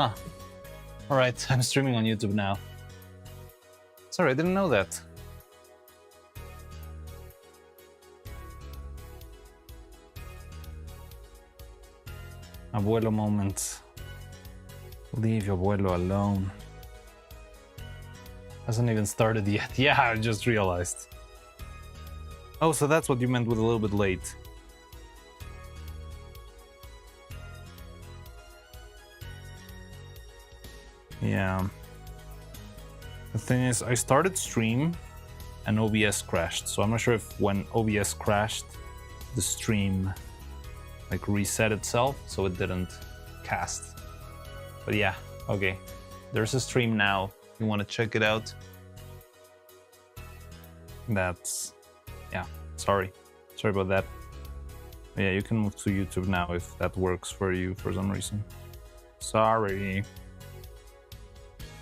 Huh. Alright, I'm streaming on YouTube now. Sorry, I didn't know that. Abuelo moment. Leave your abuelo alone. Hasn't even started yet. Yeah, I just realized. Oh, so that's what you meant with a little bit late. Yeah. The thing is, I started stream and OBS crashed. So I'm not sure if when OBS crashed, the stream like reset itself so it didn't cast. But yeah, okay. There's a stream now. You want to check it out? That's, yeah, sorry about that. But yeah, you can move to YouTube now if that works for you for some reason. Sorry.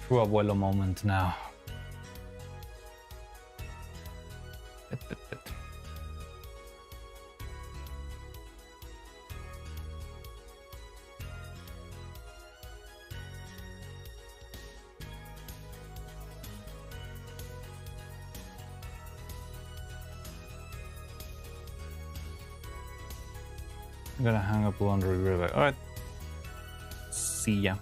True abuelo moment now. Bit. I'm gonna hang up laundry real quick. Alright. See ya.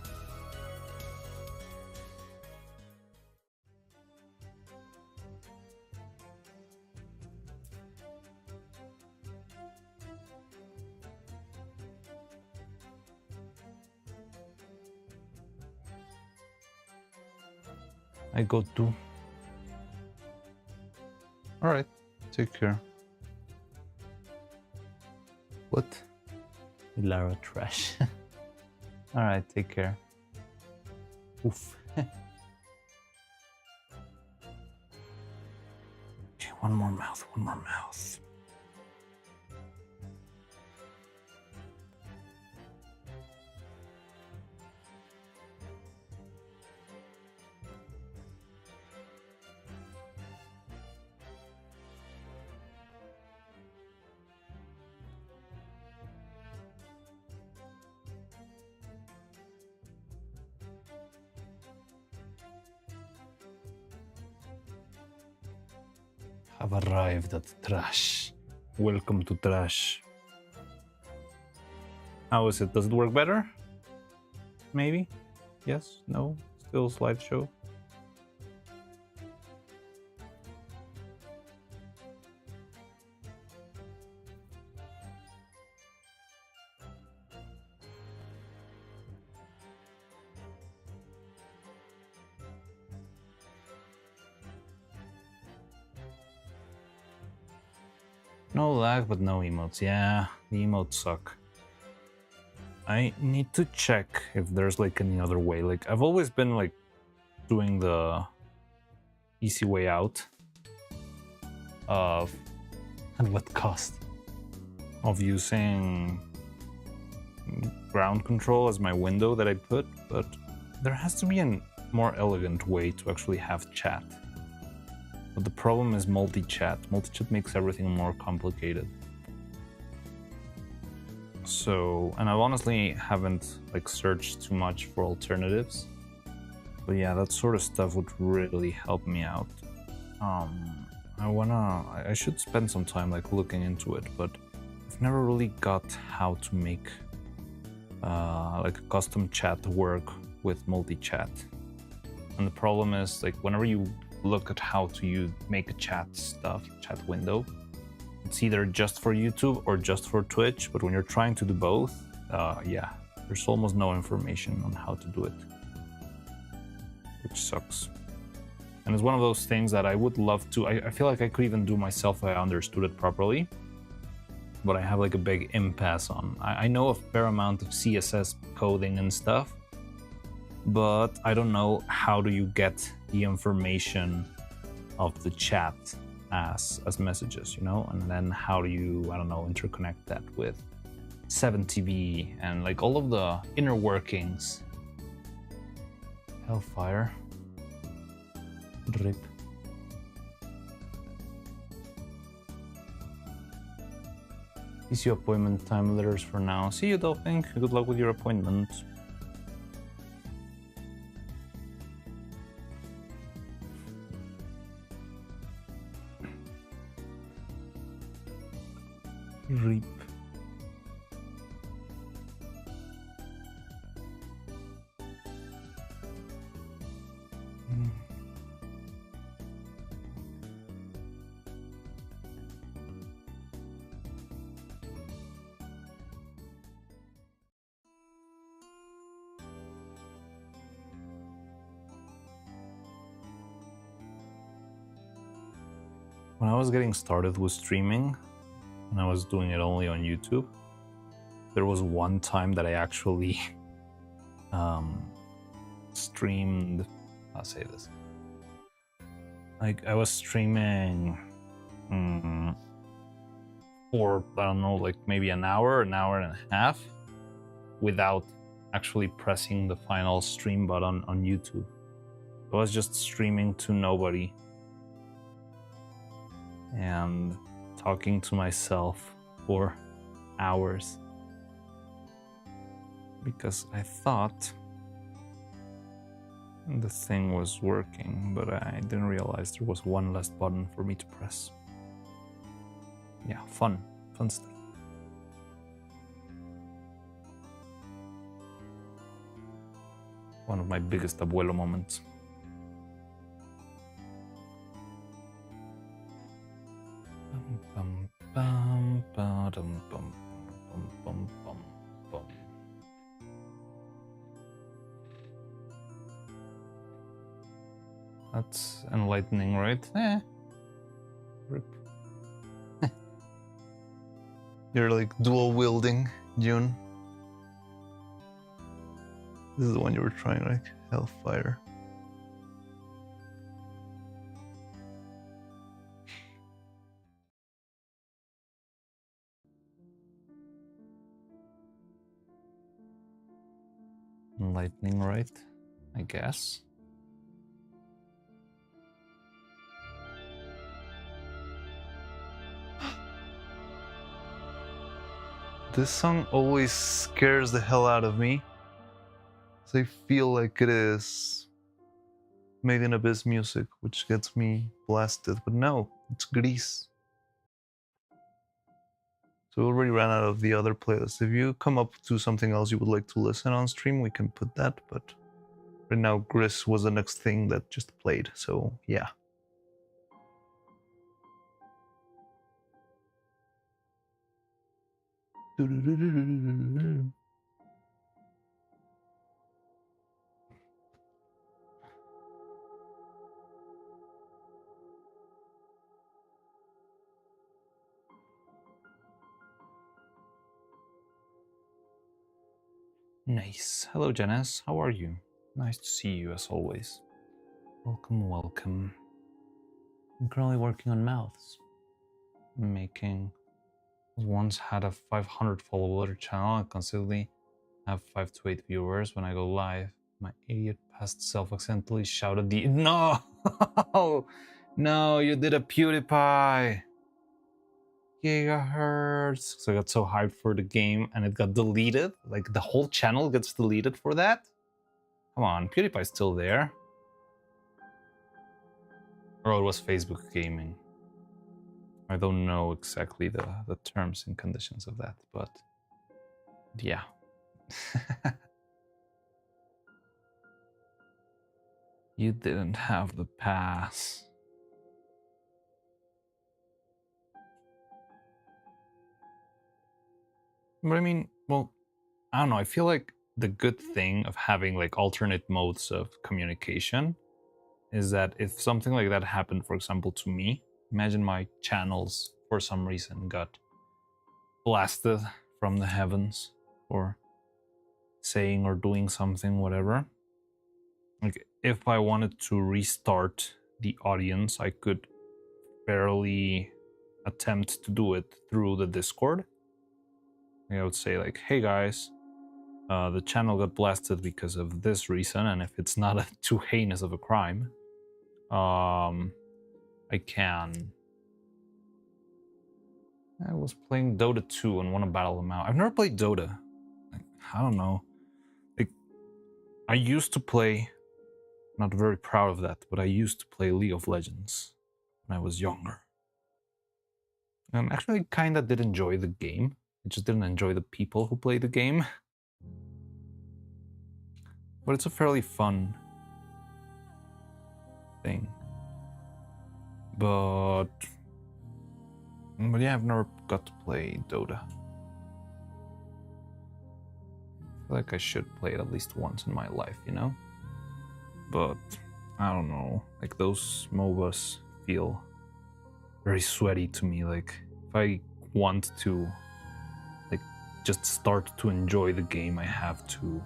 I go too. Alright, take care. What? Lara trash. Alright, take care. Oof. Okay, one more mouth. Have arrived at trash. Welcome to trash. How is it? Does it work better? Maybe? Yes? No? Still slideshow? No lag, but no emotes. Yeah, the emotes suck. I need to check if there's like any other way. Like, I've always been like doing the easy way out of, at what cost, of using ground control as my window that I put, but there has to be a more elegant way to actually have chat. But the problem is multi-chat. Multi-chat makes everything more complicated. So, and I honestly haven't like searched too much for alternatives. But yeah, that sort of stuff would really help me out. I should spend some time like looking into it, but I've never really got how to make like a custom chat work with multi-chat. And the problem is like whenever you look at how to make a chat window, it's either just for YouTube or just for Twitch, but when you're trying to do both, yeah, there's almost no information on how to do it, which sucks. And it's one of those things that I would love to, I feel like I could even do myself if I understood it properly, but I have like a big impasse on. I know a fair amount of CSS coding and stuff, but I don't know how do you get the information of the chat as messages, you know? And then how do you, I don't know, interconnect that with 7TV and like all of the inner workings. Hellfire. Rip. Is your appointment time letters for now. See you, Dolphin. Good luck with your appointment. Reap. When I was getting started with streaming, and I was doing it only on YouTube, there was one time that I actually streamed. I'll say this. Like I was streaming for, I don't know, like maybe an hour and a half without actually pressing the final stream button on YouTube. I was just streaming to nobody and talking to myself for hours because I thought the thing was working, but I didn't realize there was one less button for me to press. Yeah, fun stuff. One of my biggest abuelo moments. That's enlightening, right? Rip. You're like dual wielding, June. This is the one you were trying, right? Hellfire. Enlightening, right? I guess. This song always scares the hell out of me. So I feel like it is Made in Abyss music, which gets me blasted. But no, it's Grease. So we already ran out of the other playlist. If you come up to something else you would like to listen on stream, we can put that. But right now, Grease was the next thing that just played. So yeah. Nice. Hello, Janice. How are you? Nice to see you as always. Welcome, welcome. I'm currently working on mouths. Once had a 500 follower channel and constantly have 5 to 8 viewers when I go live. My idiot past self accidentally shouted the no! No, you did a PewDiePie! Gigahertz. So I got so hyped for the game and it got deleted. Like the whole channel gets deleted for that. Come on, PewDiePie's still there. Or it was Facebook Gaming. I don't know exactly the terms and conditions of that, but yeah. You didn't have the pass. But I mean, well, I don't know. I feel like the good thing of having like alternate modes of communication is that if something like that happened, for example, to me, imagine my channels for some reason got blasted from the heavens for saying or doing something, whatever. Like if I wanted to restart the audience, I could barely attempt to do it through the Discord. I would say like, hey guys, the channel got blasted because of this reason, and if it's not too heinous of a crime, I can. I was playing Dota 2 and want to battle them out. I've never played Dota. Like, I don't know. Like, I used to play, not very proud of that, but I used to play League of Legends when I was younger. Actually, kinda did enjoy the game. I just didn't enjoy the people who play the game. But it's a fairly fun thing. But yeah, I've never got to play Dota. I feel like I should play it at least once in my life, you know? But I don't know. Like, those MOBAs feel very sweaty to me. Like, if I want to, like, just start to enjoy the game, I have to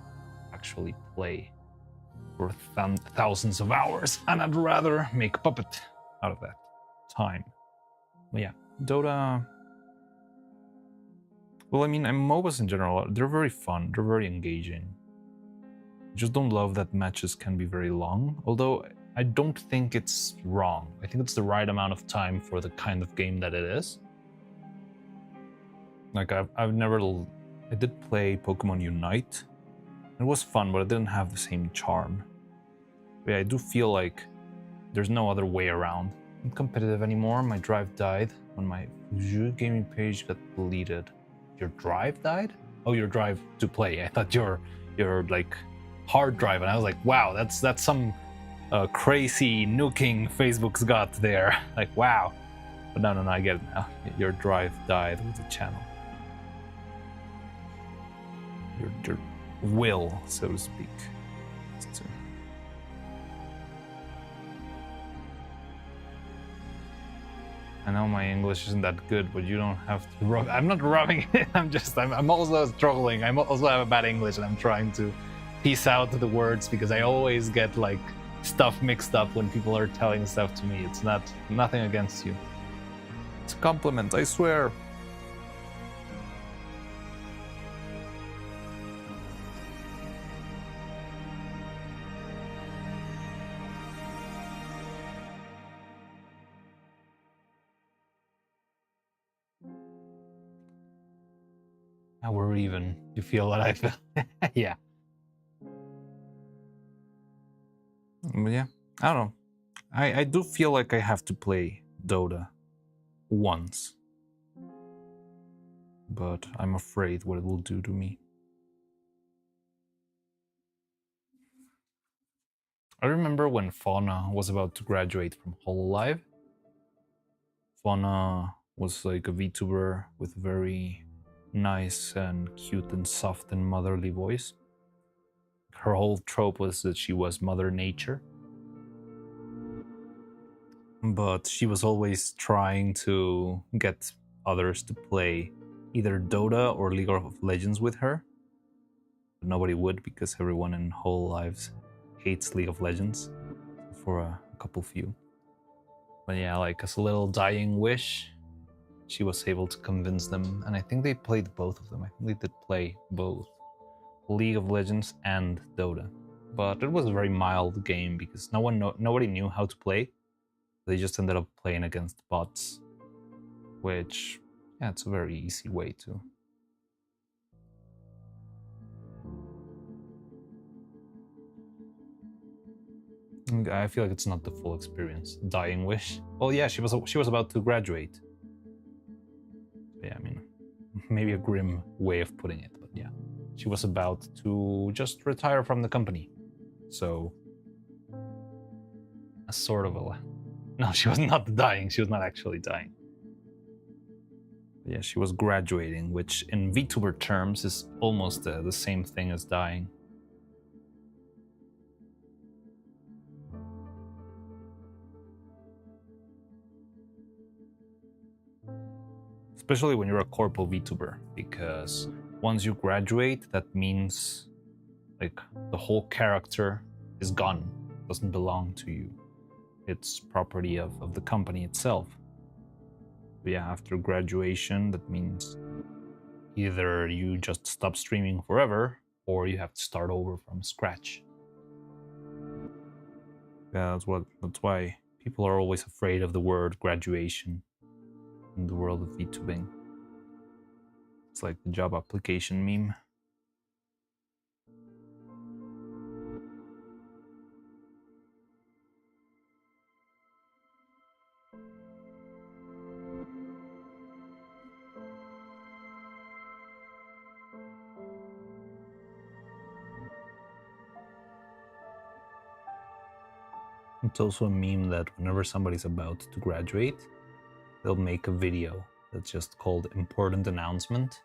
actually play for thousands of hours, and I'd rather make Puppet out of that time. But yeah, Dota. Well, I mean, MOBAs in general, they're very fun, they're very engaging. I just don't love that matches can be very long, although I don't think it's wrong. I think it's the right amount of time for the kind of game that it is. Like, I've never... I did play Pokemon Unite. It was fun, but it didn't have the same charm. But yeah, I do feel like there's no other way around. I'm not competitive anymore. My drive died when my Fuju gaming page got deleted. Your drive died? Oh, your drive to play. I thought your like hard drive, and I was like, wow, that's some crazy nuking Facebook's got there. Like, wow. But no, I get it now. Your drive died with the channel. Your will, so to speak. I know my English isn't that good, but you don't have to rub. I'm not rubbing it. I'm also struggling. I also have a bad English, and I'm trying to piece out the words because I always get like stuff mixed up when people are telling stuff to me. It's nothing against you. It's a compliment, I swear. Now we're even. You feel what I feel? Yeah. But yeah, I don't know. I do feel like I have to play Dota once. But I'm afraid what it will do to me. I remember when Fauna was about to graduate from Hololive. Fauna was like a VTuber with very nice and cute and soft and motherly voice. Her whole trope was that she was Mother Nature. But she was always trying to get others to play either Dota or League of Legends with her. But nobody would because everyone in Hololive hates League of Legends for a couple few. But yeah, like as a little dying wish, she was able to convince them, and I think they played both of them. I think they did play both League of Legends and Dota. But it was a very mild game because nobody knew how to play. They just ended up playing against bots, which, yeah, it's a very easy way to. I feel like it's not the full experience. Dying wish. Well, yeah, she was about to graduate. Yeah, I mean, maybe a grim way of putting it, but yeah, she was about to just retire from the company. So, a sort of a. No, she was not dying. She was not actually dying. But yeah, she was graduating, which in VTuber terms is almost the same thing as dying. Especially when you're a corpo VTuber, because once you graduate, that means like the whole character is gone, doesn't belong to you. It's property of the company itself. But yeah, after graduation, that means either you just stop streaming forever, or you have to start over from scratch. Yeah, that's why people are always afraid of the word graduation in the world of VTubing. It's like the job application meme. It's also a meme that whenever somebody's about to graduate, they'll make a video that's just called important announcement.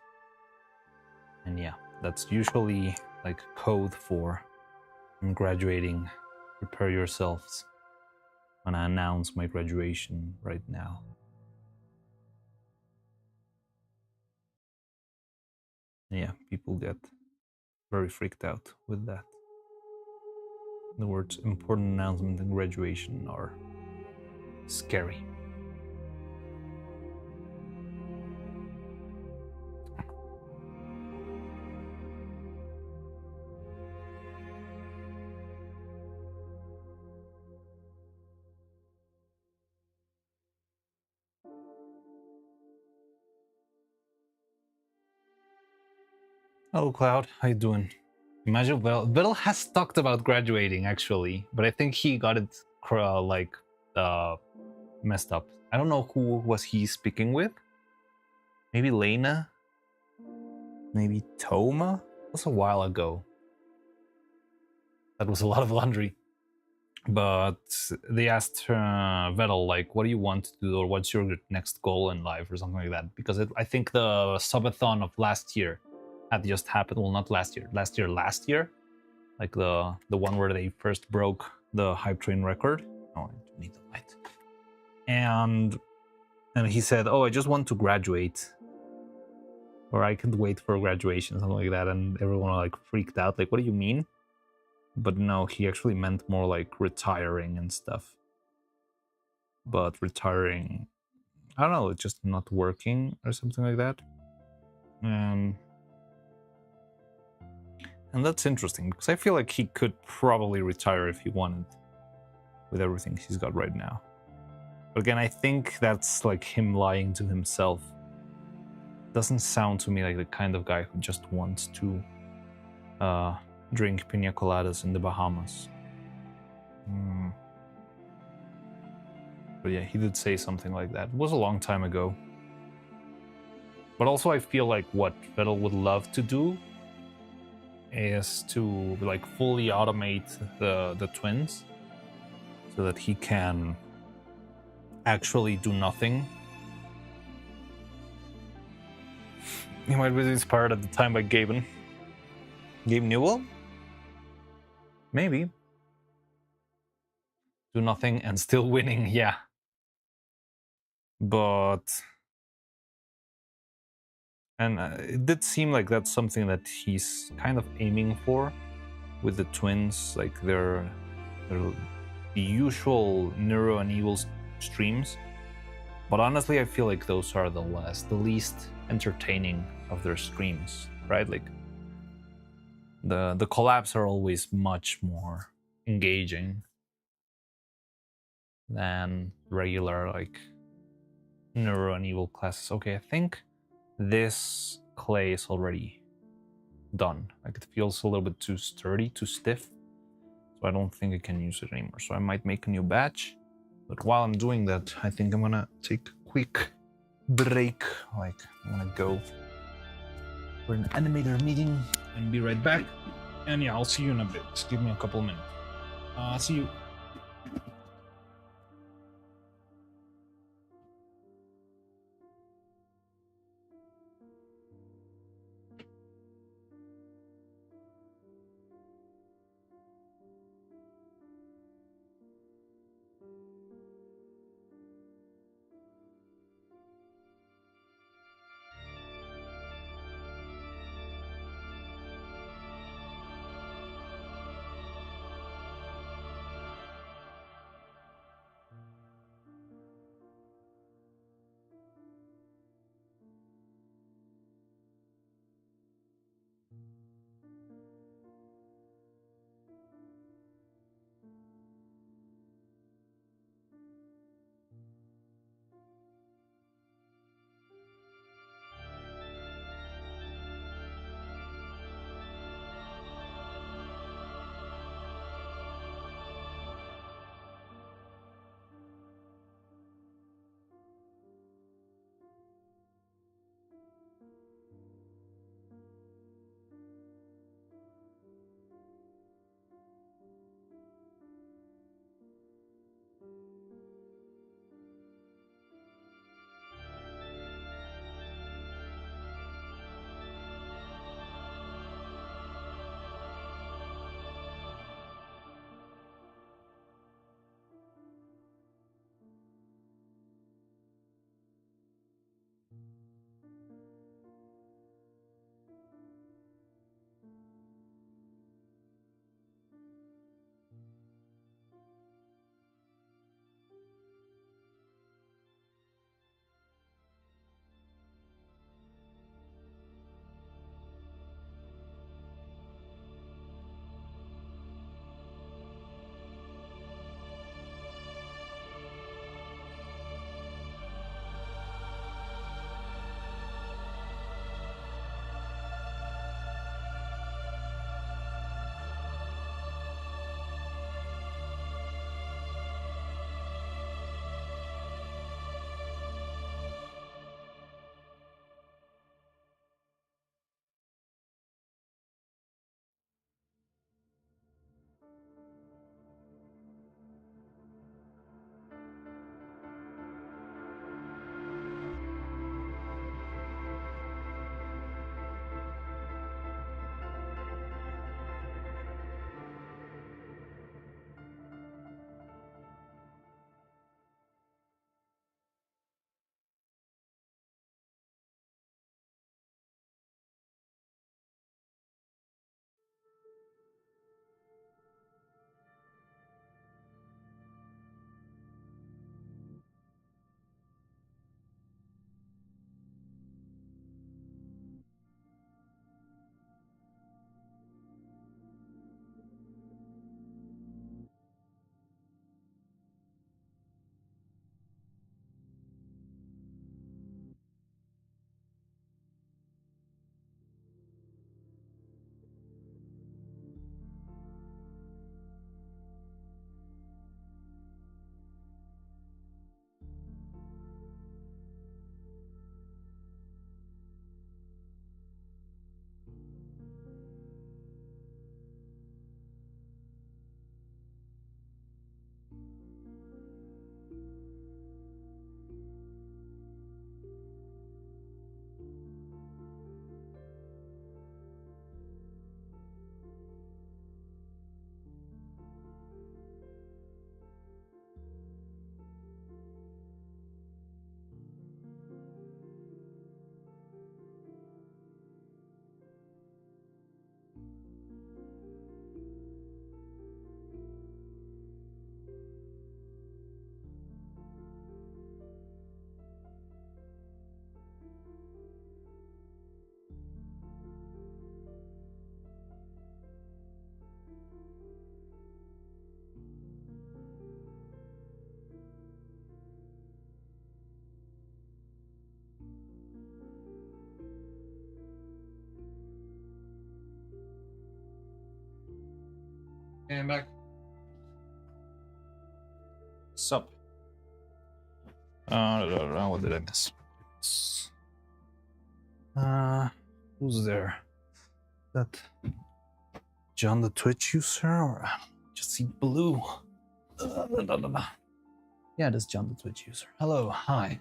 And yeah, that's usually like code for I'm graduating, prepare yourselves when I announce my graduation right now. And yeah, people get very freaked out with that. The words important announcement and graduation are scary. Hello, Cloud. How you doing? Imagine Vettel has talked about graduating actually, but I think he got it messed up. I don't know who was he speaking with. Maybe Lena. Maybe Toma. That was a while ago. That was a lot of laundry. But they asked Vettel like, "What do you want to do, or what's your next goal in life, or something like that?" Because I think the subathon of last year had just happened. Well, not last year. Last year. Like the one where they first broke the hype train record. Oh, I need the light. And he said, "Oh, I just want to graduate, or I can't wait for graduation," something like that. And everyone like freaked out, like, "What do you mean?" But no, he actually meant more like retiring and stuff. But retiring, I don't know, it's just not working or something like that. And that's interesting because I feel like he could probably retire if he wanted with everything he's got right now. But again, I think that's like him lying to himself. Doesn't sound to me like the kind of guy who just wants to drink pina coladas in the Bahamas. But yeah, he did say something like that. It was a long time ago. But also I feel like what Vettel would love to do is to like fully automate the twins so that he can actually do nothing. He might be inspired at the time by Gabe Newell? Maybe. Do nothing and still winning, yeah. But... And it did seem like that's something that he's kind of aiming for with the twins. Like they're the usual Neuro and Evil streams. But honestly, I feel like those are the least entertaining of their streams, right? Like the collabs are always much more engaging than regular like Neuro and Evil classes. Okay, I think this clay is already done. Like it feels a little bit too sturdy, too stiff. So I don't think I can use it anymore. So I might make a new batch. But while I'm doing that, I think I'm gonna take a quick break. Like I'm gonna go for an animator meeting and be right back. And yeah, I'll see you in a bit. Just give me a couple minutes. See you. Okay, I'm back. Sup? What did I miss? Who's there? That John the Twitch user or just see blue? Yeah, that's John the Twitch user. Hello, hi.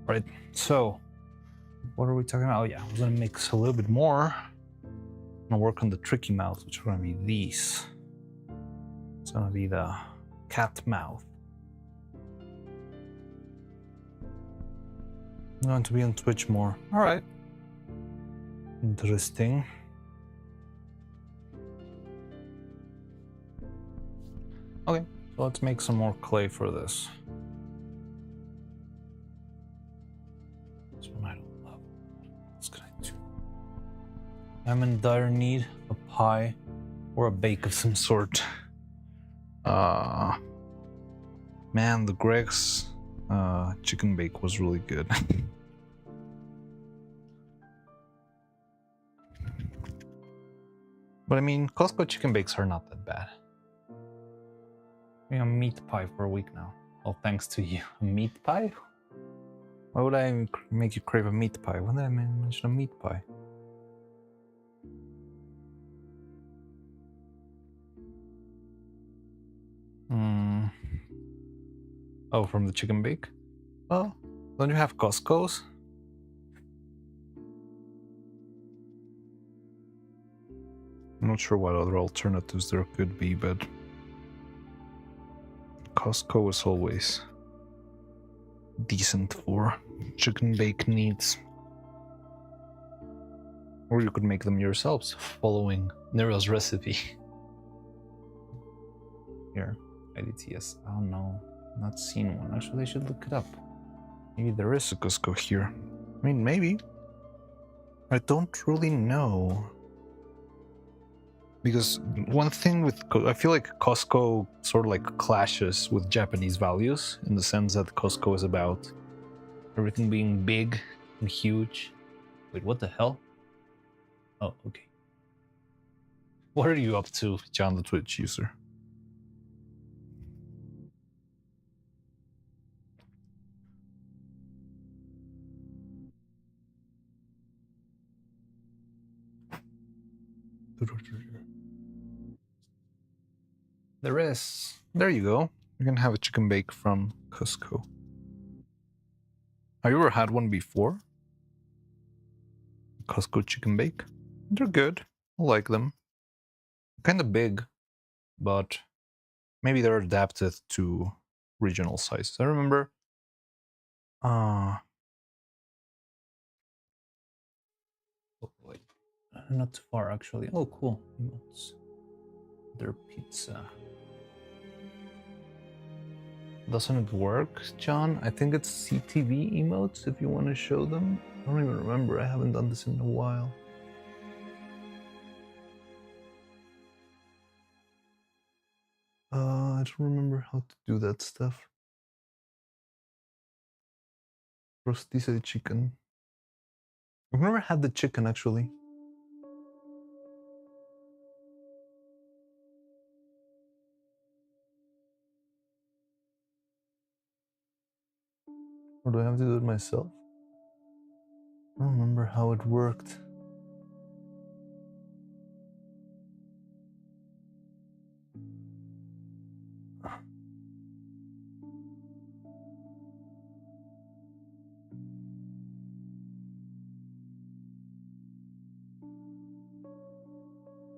Right, so what are we talking about? Oh yeah, I'm gonna mix a little bit more. I'm gonna work on the tricky mouth, which are gonna be these. It's gonna be the cat mouth. I'm going to be on Twitch more. All right. Interesting. Okay, so let's make some more clay for this. This one I don't love. What else can I do? I'm in dire need of a pie or a bake of some sort. Man, the Greg's chicken bake was really good. But I mean, Costco chicken bakes are not that bad. A meat pie for a week now. All thanks to you. A meat pie? Why would I make you crave a meat pie? When did I mention a meat pie? Oh, from the chicken bake? Well, don't you have Costco's? I'm not sure what other alternatives there could be, but Costco is always decent for chicken bake needs. Or you could make them yourselves, following Nero's recipe. Here, IDTS. Oh no, not seen one. Actually, I should look it up. Maybe there is a Costco here. I mean, maybe. I don't really know. Because one thing with, I feel like Costco sort of like clashes with Japanese values in the sense that Costco is about everything being big and huge. Wait, what the hell? Oh, okay. What are you up to, John the Twitch user? There is. There you go. You can have a chicken bake from Costco. Have you ever had one before? Costco chicken bake? They're good. I like them. Kind of big, but maybe they're adapted to regional sizes. I remember. Oh, wait. Not too far, actually. Oh, cool. Emotes. Their pizza. Doesn't it work, John? I think it's CTV emotes if you want to show them. I don't even remember. I haven't done this in a while. I don't remember how to do that stuff. Rostiza chicken. I've never had the chicken, actually. Or do I have to do it myself? I don't remember how it worked.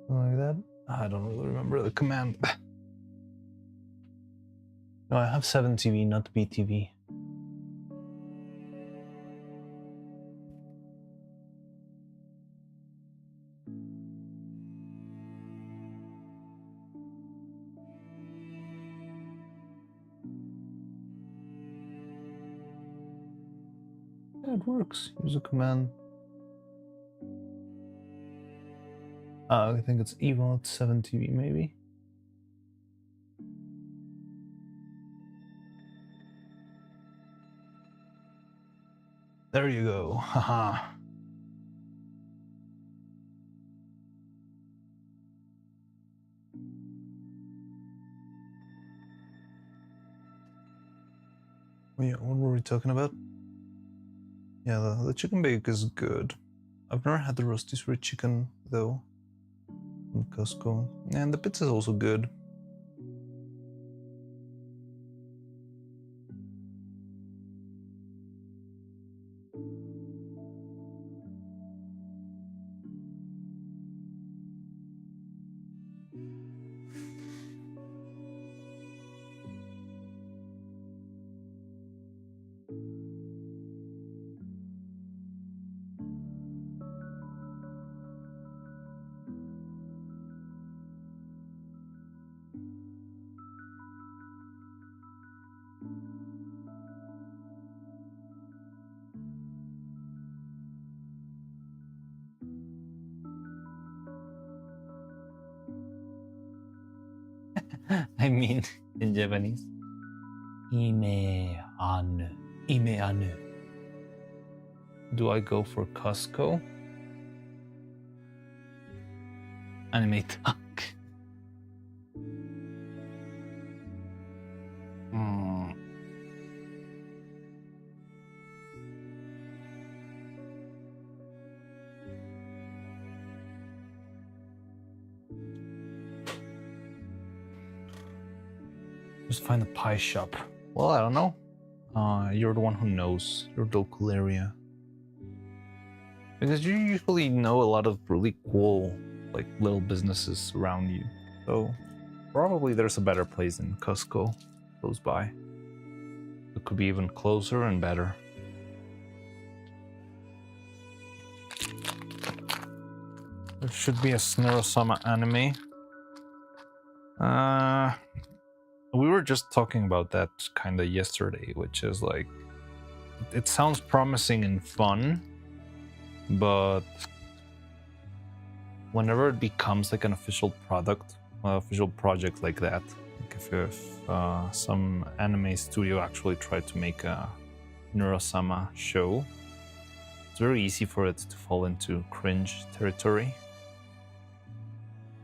Like that? I don't really remember the command. No, I have 7TV, not BTV. Yeah, it works. Use a command. I think it's Evolt 7TV, maybe. There you go. Haha. Yeah, what were we talking about? Yeah, the chicken bake is good. I've never had the rotisserie chicken though from Costco, and the pizza is also good. I mean, in Japanese. Ime anu. Ime anu. Do I go for Costco? Anime talk. Just find a pie shop. Well, I don't know. You're the one who knows your local area. Because you usually know a lot of really cool, like, little businesses around you. So, probably there's a better place than Costco close by. It could be even closer and better. There should be a Neuro-Sama anime. We were just talking about that kind of yesterday, which is like, it sounds promising and fun, but whenever it becomes like an official product, official project like that, like if some anime studio actually tried to make a Neuro-Sama show, it's very easy for it to fall into cringe territory.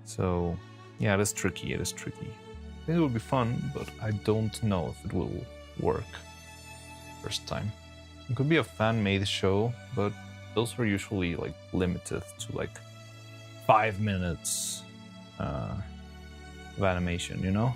So yeah, it is tricky. I think it will be fun, but I don't know if it will work first time. It could be a fan-made show, but those are usually like limited to like 5 minutes of animation, you know?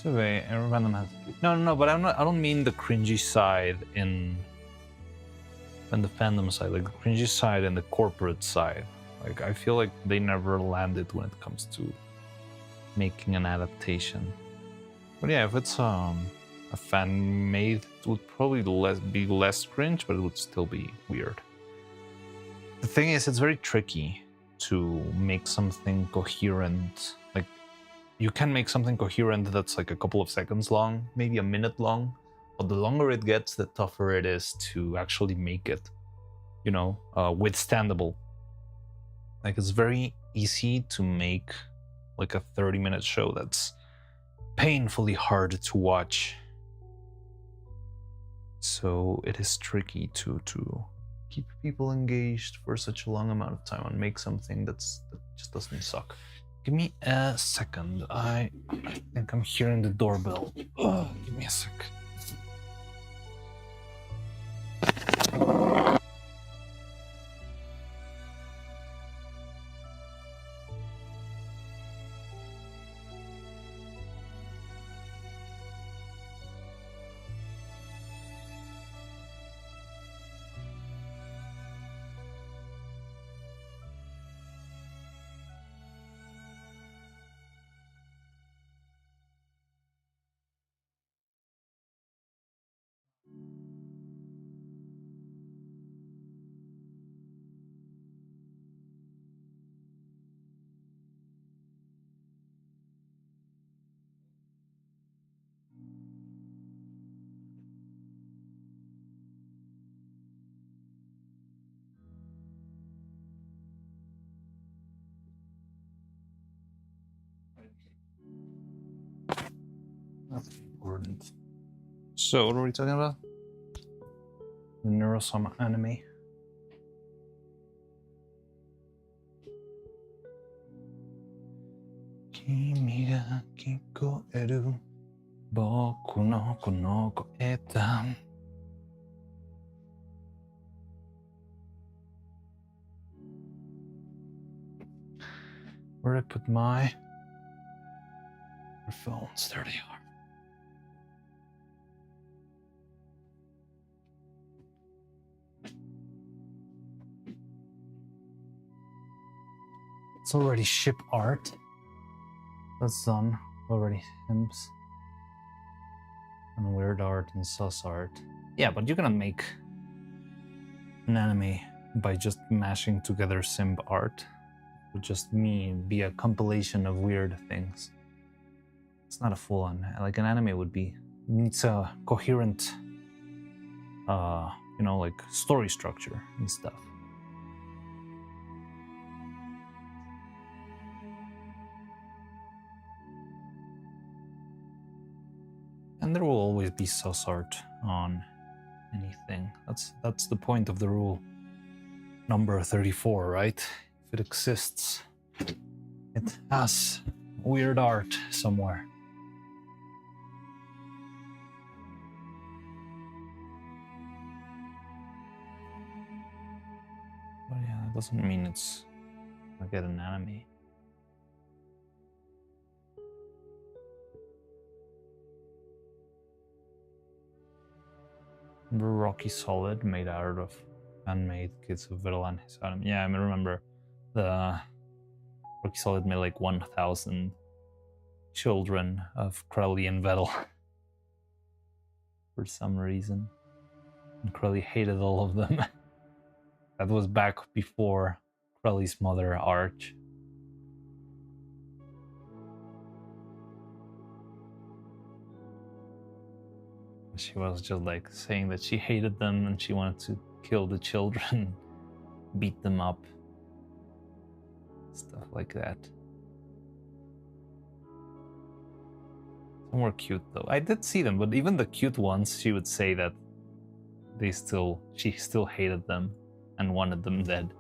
So wait, every random has no, but I don't mean the cringy side in the fandom side, like the cringy side and the corporate side. Like, I feel like they never landed when it comes to making an adaptation. But yeah, if it's a fan made, it would probably be less cringe, but it would still be weird. The thing is, it's very tricky to make something coherent. Like, you can make something coherent that's like a couple of seconds long, maybe a minute long, but the longer it gets, the tougher it is to actually make it, you know, withstandable. Like, it's very easy to make like a 30-minute show that's painfully hard to watch. So it is tricky to keep people engaged for such a long amount of time and make something that just doesn't suck. Give me a second. I think I'm hearing the doorbell. Give me a sec. That's important. So, what are we talking about? The Neuro-Sama anime. Kimi ga kikoeru boku no ko no koe da. Where did I put my phones? There they are. It's already ship art. That's done. Already Sims. And weird art and sus art. Yeah, but you're gonna make an anime by just mashing together simp art. It would just be a compilation of weird things. It's not a full-on, like an anime would be. It needs a coherent, like story structure and stuff. And there will always be sus art on anything. That's the point of the rule number 34, right? If it exists, it has weird art somewhere. But yeah, that doesn't mean it's gonna get an anime. Remember Rocky Solid made out of handmade kids of Vidal and his Adam? Yeah, I remember the Rocky Solid made like 1,000 children of Crowley and Vettel for some reason. And Crowley hated all of them. That was back before Crowley's mother, Arch. She was just like saying that she hated them and she wanted to kill the children, beat them up, stuff like that. Some were cute though. I did see them, but even the cute ones, she would say that she still hated them and wanted them dead.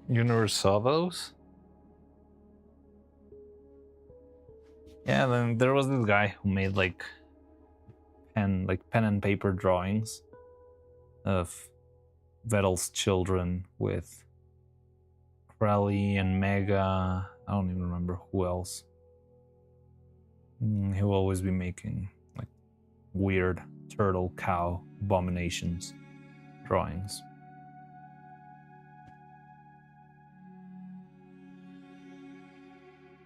You never saw those? Yeah, then there was this guy who made like pen and paper drawings of Vettel's children with Crowley and Mega. I don't even remember who else. He'll always be making like weird turtle cow abominations drawings.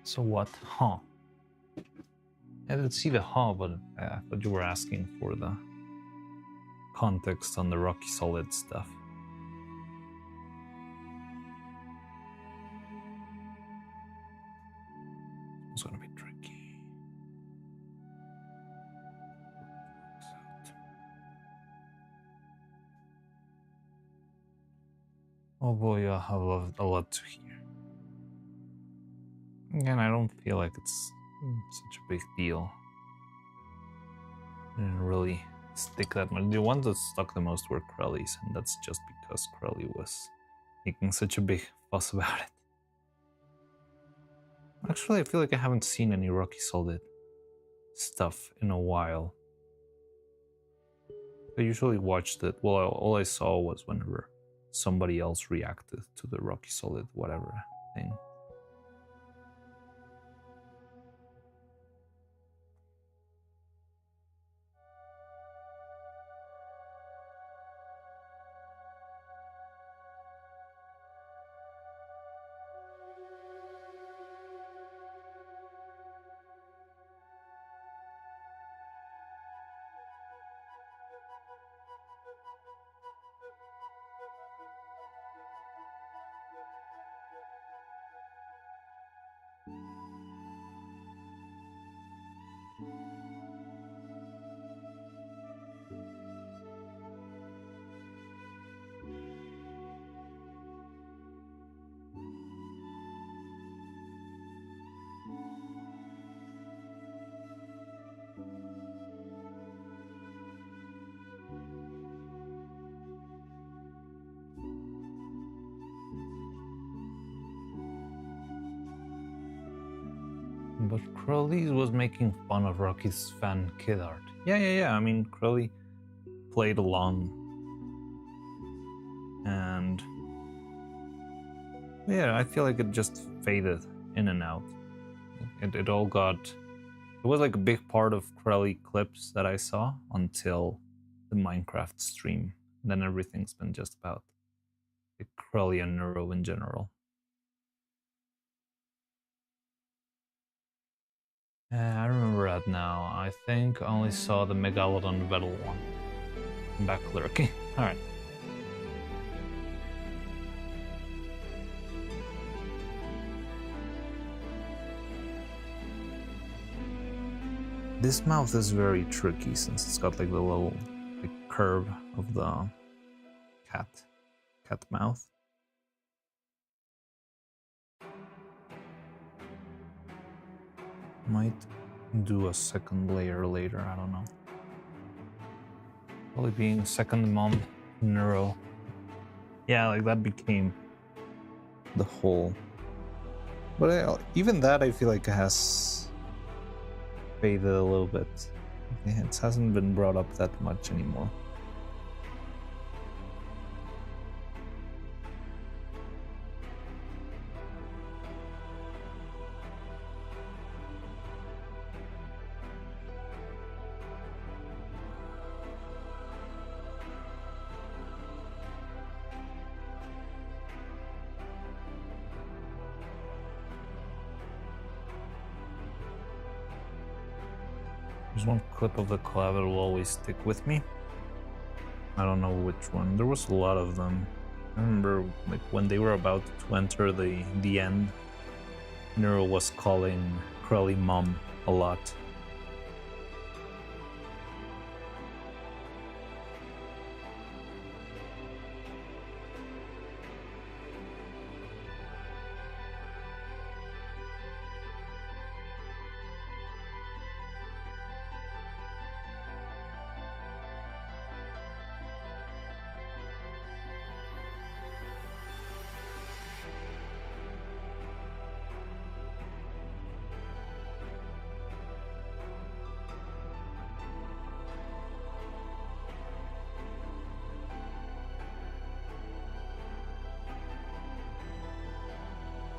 So what? Huh. I didn't see the huh, but I thought you were asking for the context on the Rocky Solid stuff. It's gonna be tricky. Oh boy, I have a lot to hear. Again, I don't feel like it's such a big deal. I didn't really stick that much. The ones that stuck the most were Crowley's, and that's just because Crowley was making such a big fuss about it. Actually, I feel like I haven't seen any Rocky Solid stuff in a while. I usually watched it. Well, all I saw was whenever somebody else reacted to the Rocky Solid whatever thing. But Crowley was making fun of Rocky's fan kid art. Yeah. I mean, Crowley played along. And yeah, I feel like it just faded in and out. It all got... It was like a big part of Crowley clips that I saw until the Minecraft stream. Then everything's been just about like Crowley and Neuro in general. I remember that now. I think I only saw the Megalodon Vettel one. I'm back lurking. Alright. This mouth is very tricky since it's got like the little curve of the cat mouth. Might do a second layer later, I don't know. Probably being second mom Neuro. Yeah, like that became the whole. But even that I feel like has faded a little bit. It hasn't been brought up that much anymore. There's one clip of the collab that will always stick with me. I don't know which one. There was a lot of them. I remember like when they were about to enter the end, Neuro was calling Crowley mom a lot.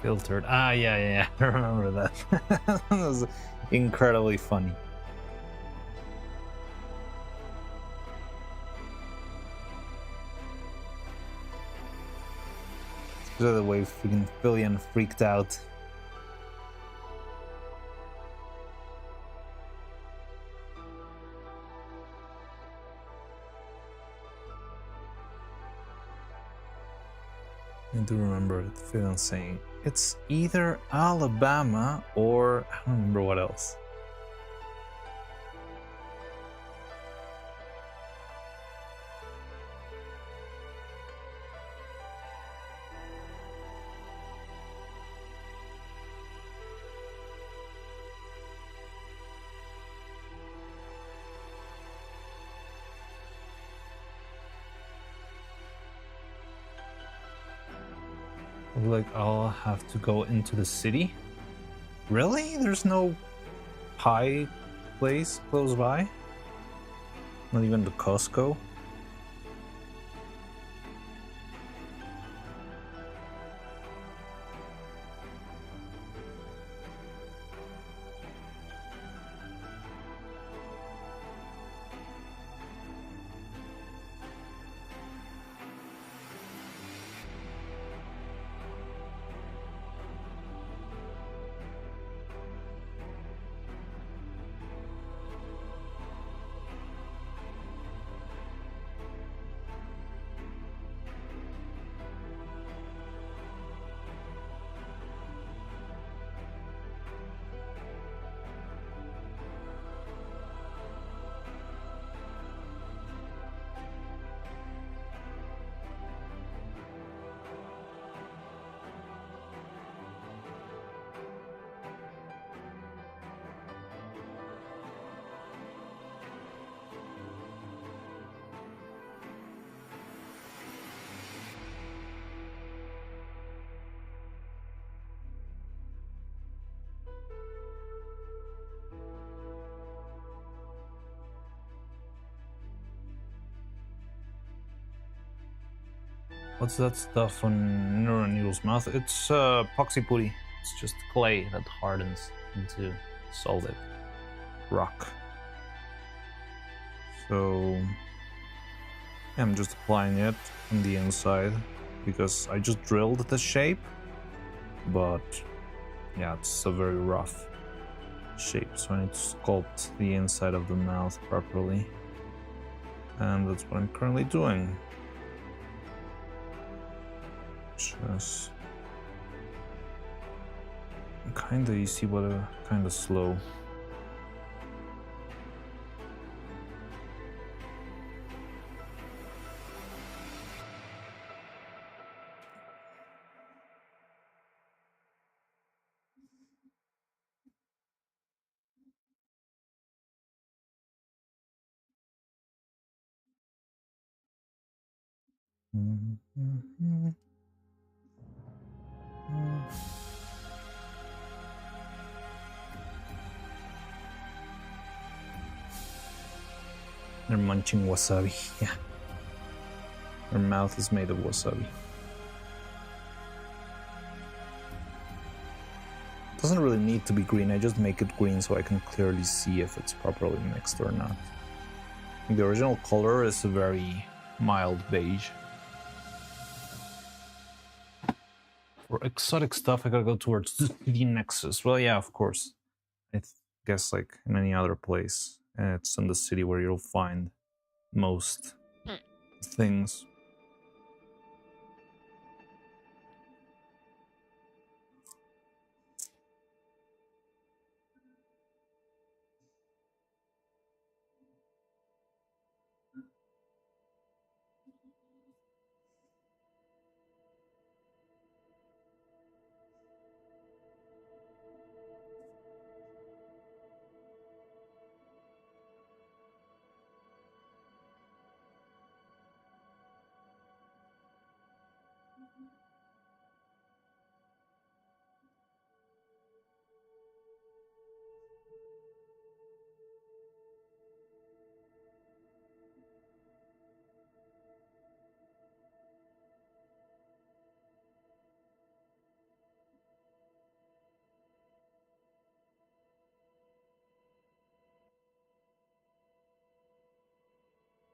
Filtered. Ah, yeah. I remember that. That was incredibly funny. Especially the way freaking Fillion freaked out. I do remember Fillion saying, it's either Alabama or I don't remember what else. Like, I'll have to go into the city? Really? There's no pie place close by? Not even the Costco? What's that stuff on Neuro-Noodle's mouth? It's epoxy putty. It's just clay that hardens into solid rock. So I'm just applying it on the inside because I just drilled the shape, but yeah, it's a very rough shape, so I need to sculpt the inside of the mouth properly, and that's what I'm currently doing. Just kinda easy, but kinda slow. They're munching wasabi. Yeah. Their mouth is made of wasabi. Doesn't really need to be green, I just make it green so I can clearly see if it's properly mixed or not. The original color is a very mild beige. For exotic stuff, I gotta go towards the Nexus. Well, yeah, of course. I guess like in any other place. It's in the city where you'll find most things.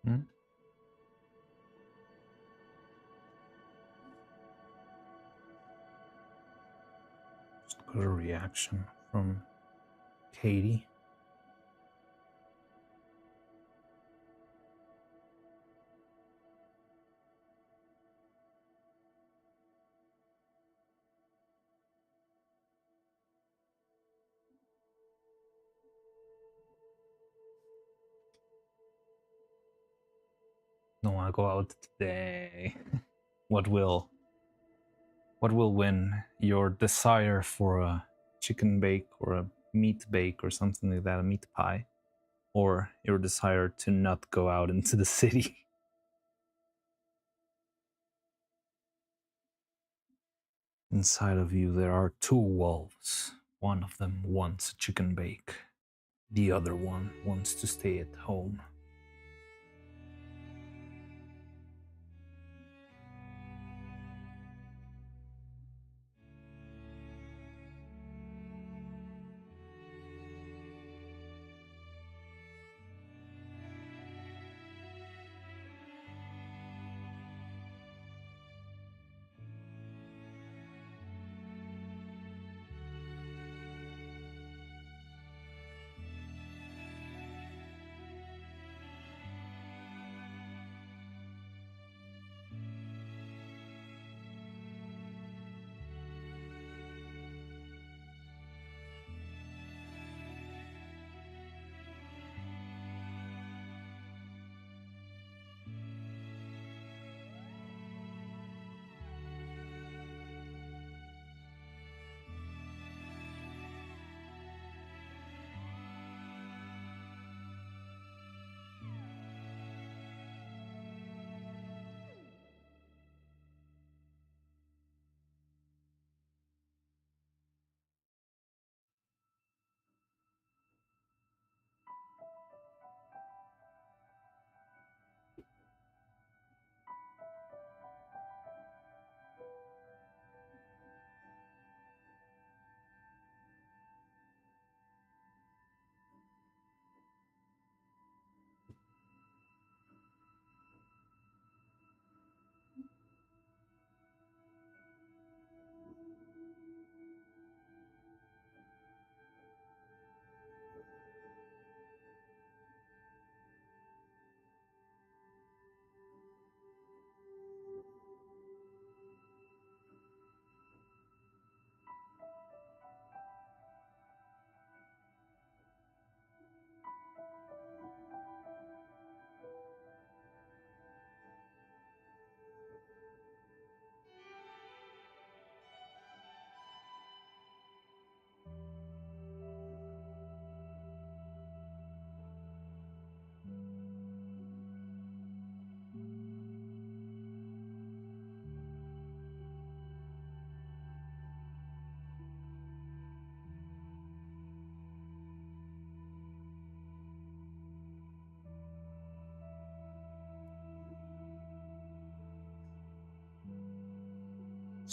Hmm? Just got a reaction from Katie. Don't want to go out today. What will win? Your desire for a chicken bake or a meat bake or something like that, a meat pie, or your desire to not go out into the city? Inside of you, there are two wolves. One of them wants a chicken bake. The other one wants to stay at home.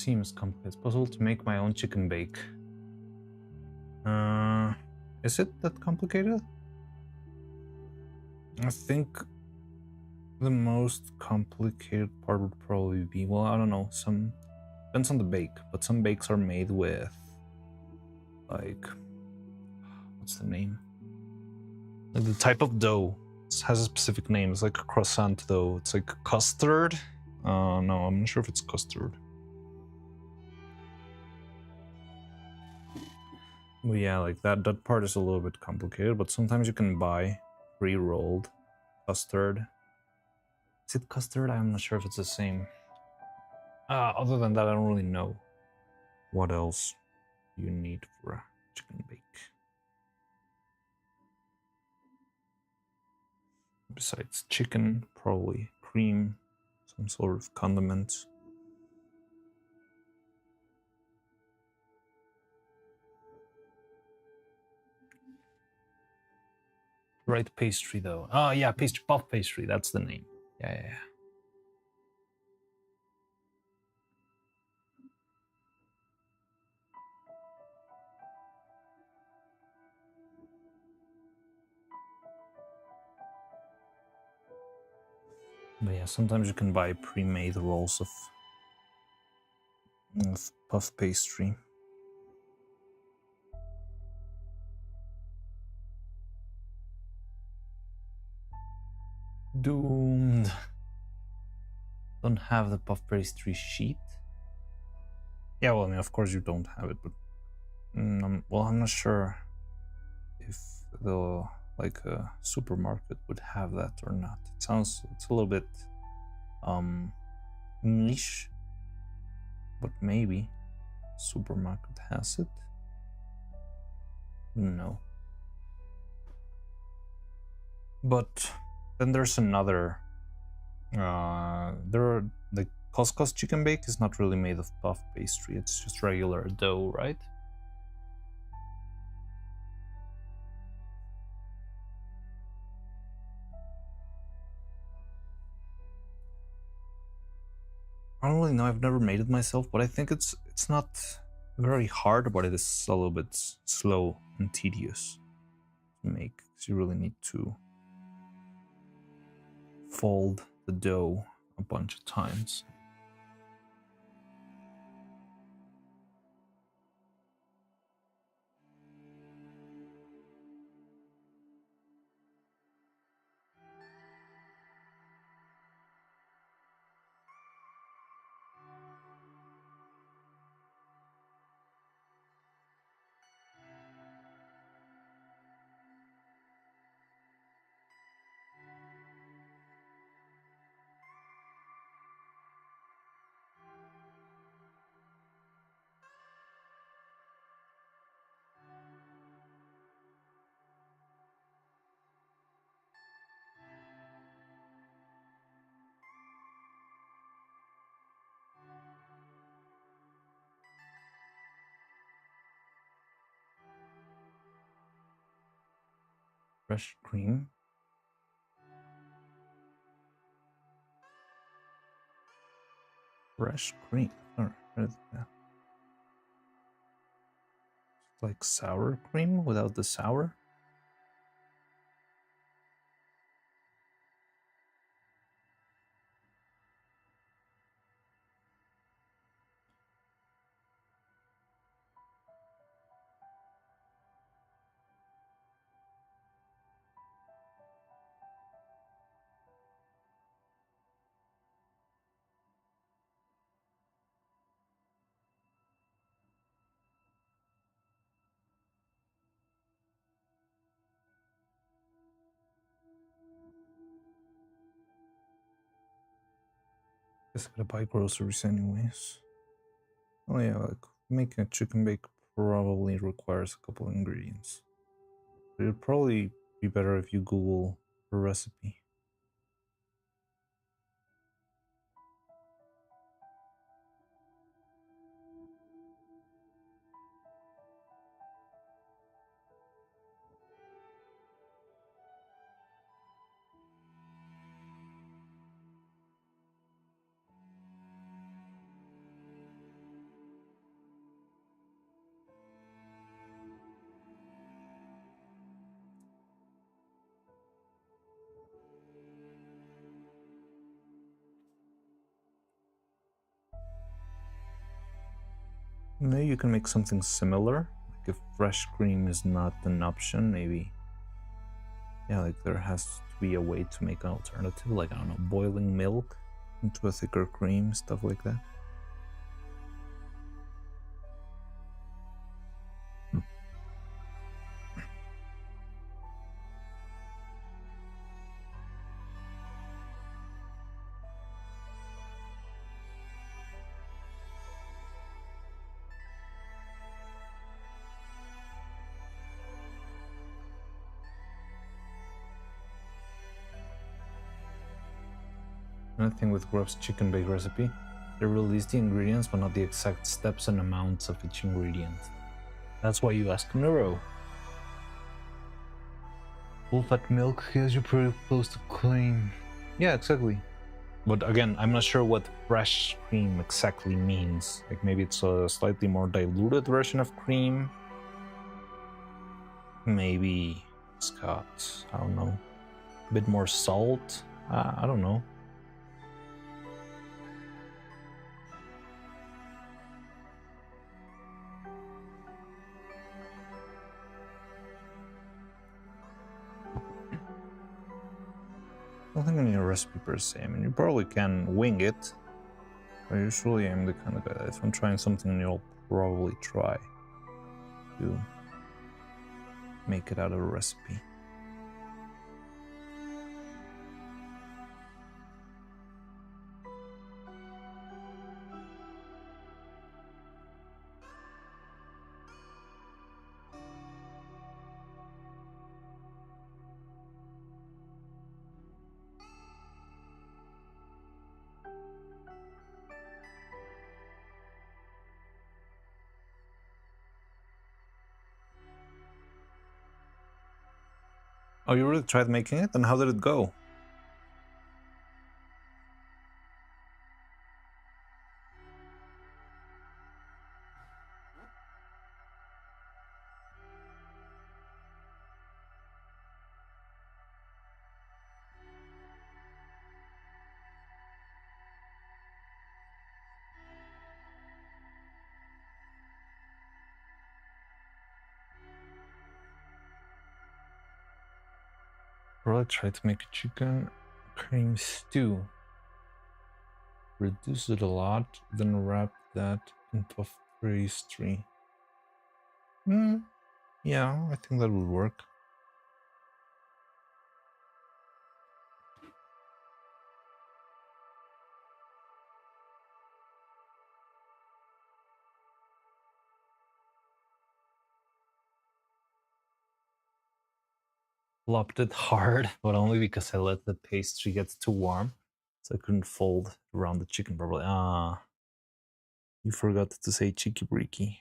seems complicated. It's possible to make my own chicken bake. Is it that complicated? I think the most complicated part would probably be, well, I don't know, some depends on the bake, but some bakes are made with, like, what's the name? Like the type of dough. It has a specific name. It's like a croissant dough. It's like custard. No, I'm not sure if it's custard. But yeah, like that part is a little bit complicated, but sometimes you can buy pre-rolled custard. Is it custard? I'm not sure if it's the same. Other than that, I don't really know what else you need for a chicken bake. Besides chicken, probably cream, some sort of condiments. Right pastry though. Oh yeah, pastry, puff pastry, that's the name. Yeah. But yeah, sometimes you can buy pre-made rolls of puff pastry. Doomed. Don't have the puff pastry sheet. Yeah, well, I mean, of course you don't have it, but well, I'm not sure if the like a supermarket would have that or not. It sounds, it's a little bit niche, but maybe supermarket has it. No. But then there's another. There are the Costco's chicken bake is not really made of puff pastry. It's just regular dough, right? I don't really know. I've never made it myself, but I think it's not very hard, but it is a little bit slow and tedious to make. Because you really need to fold the dough a bunch of times. Fresh cream. Fresh cream. Alright, what is that? It's like sour cream without the sour. Guess I gotta buy groceries anyways. Oh yeah, like making a chicken bake probably requires a couple of ingredients. It would probably be better if you Google a recipe. Maybe you can make something similar. Like if fresh cream is not an option, maybe. Yeah, like there has to be a way to make an alternative, like I don't know, boiling milk into a thicker cream, stuff like that. Another thing with Grub's chicken bake recipe, they release the ingredients but not the exact steps and amounts of each ingredient. That's why you ask Neuro. Full fat milk gives you pretty close to cream. Yeah, exactly. But again, I'm not sure what fresh cream exactly means. Like maybe it's a slightly more diluted version of cream. Maybe it's got, I don't know, a bit more salt. I don't know. Nothing in your recipe per se. I mean, you probably can wing it. But usually I'm the kind of guy that if I'm trying something new, I'll probably try to make it out of a recipe. Oh, you really tried making it? And how did it go? Really tried to make a chicken cream stew. Reduce it a lot, then wrap that in puff pastry. Yeah, I think that would work. Flopped it hard, but only because I let the pastry get too warm, so I couldn't fold around the chicken properly. Ah, you forgot to say cheeky breaky.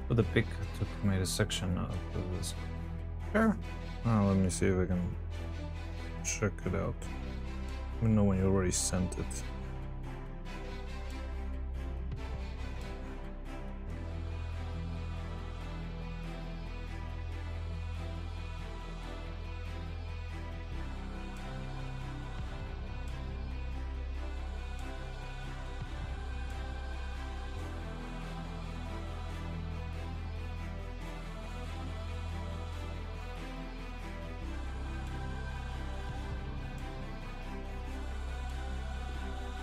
But the pic made a section out of this. Sure. Let me see if I can check it out. Let me know when you already sent it.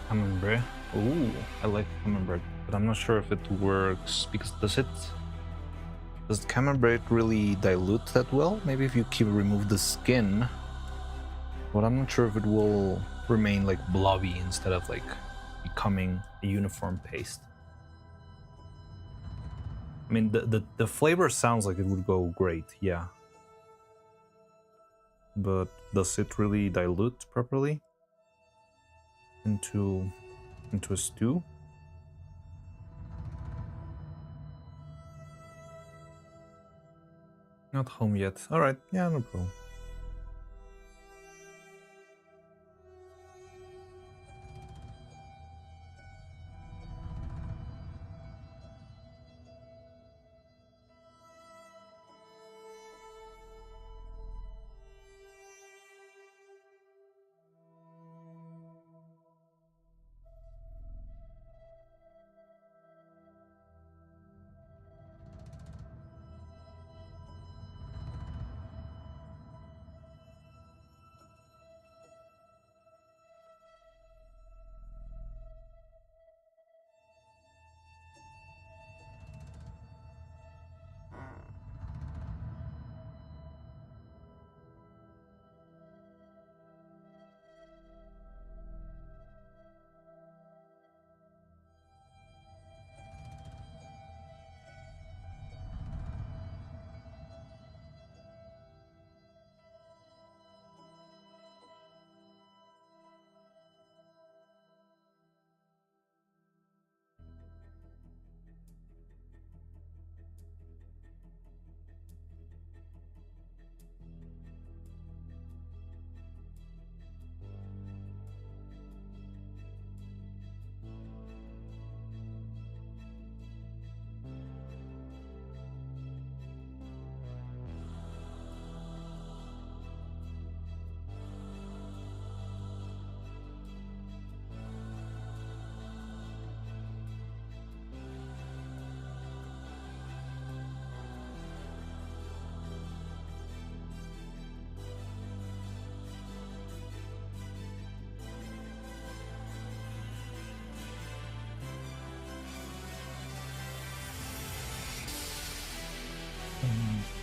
Camembert. Ooh, I like camembert, but I'm not sure if it works because does camembert really dilute that well? Maybe if you remove the skin, but I'm not sure if it will remain like blobby instead of like becoming a uniform paste. I mean, the flavor sounds like it would go great, yeah. But does it really dilute properly into a stew? Not home yet. Alright, yeah, no problem.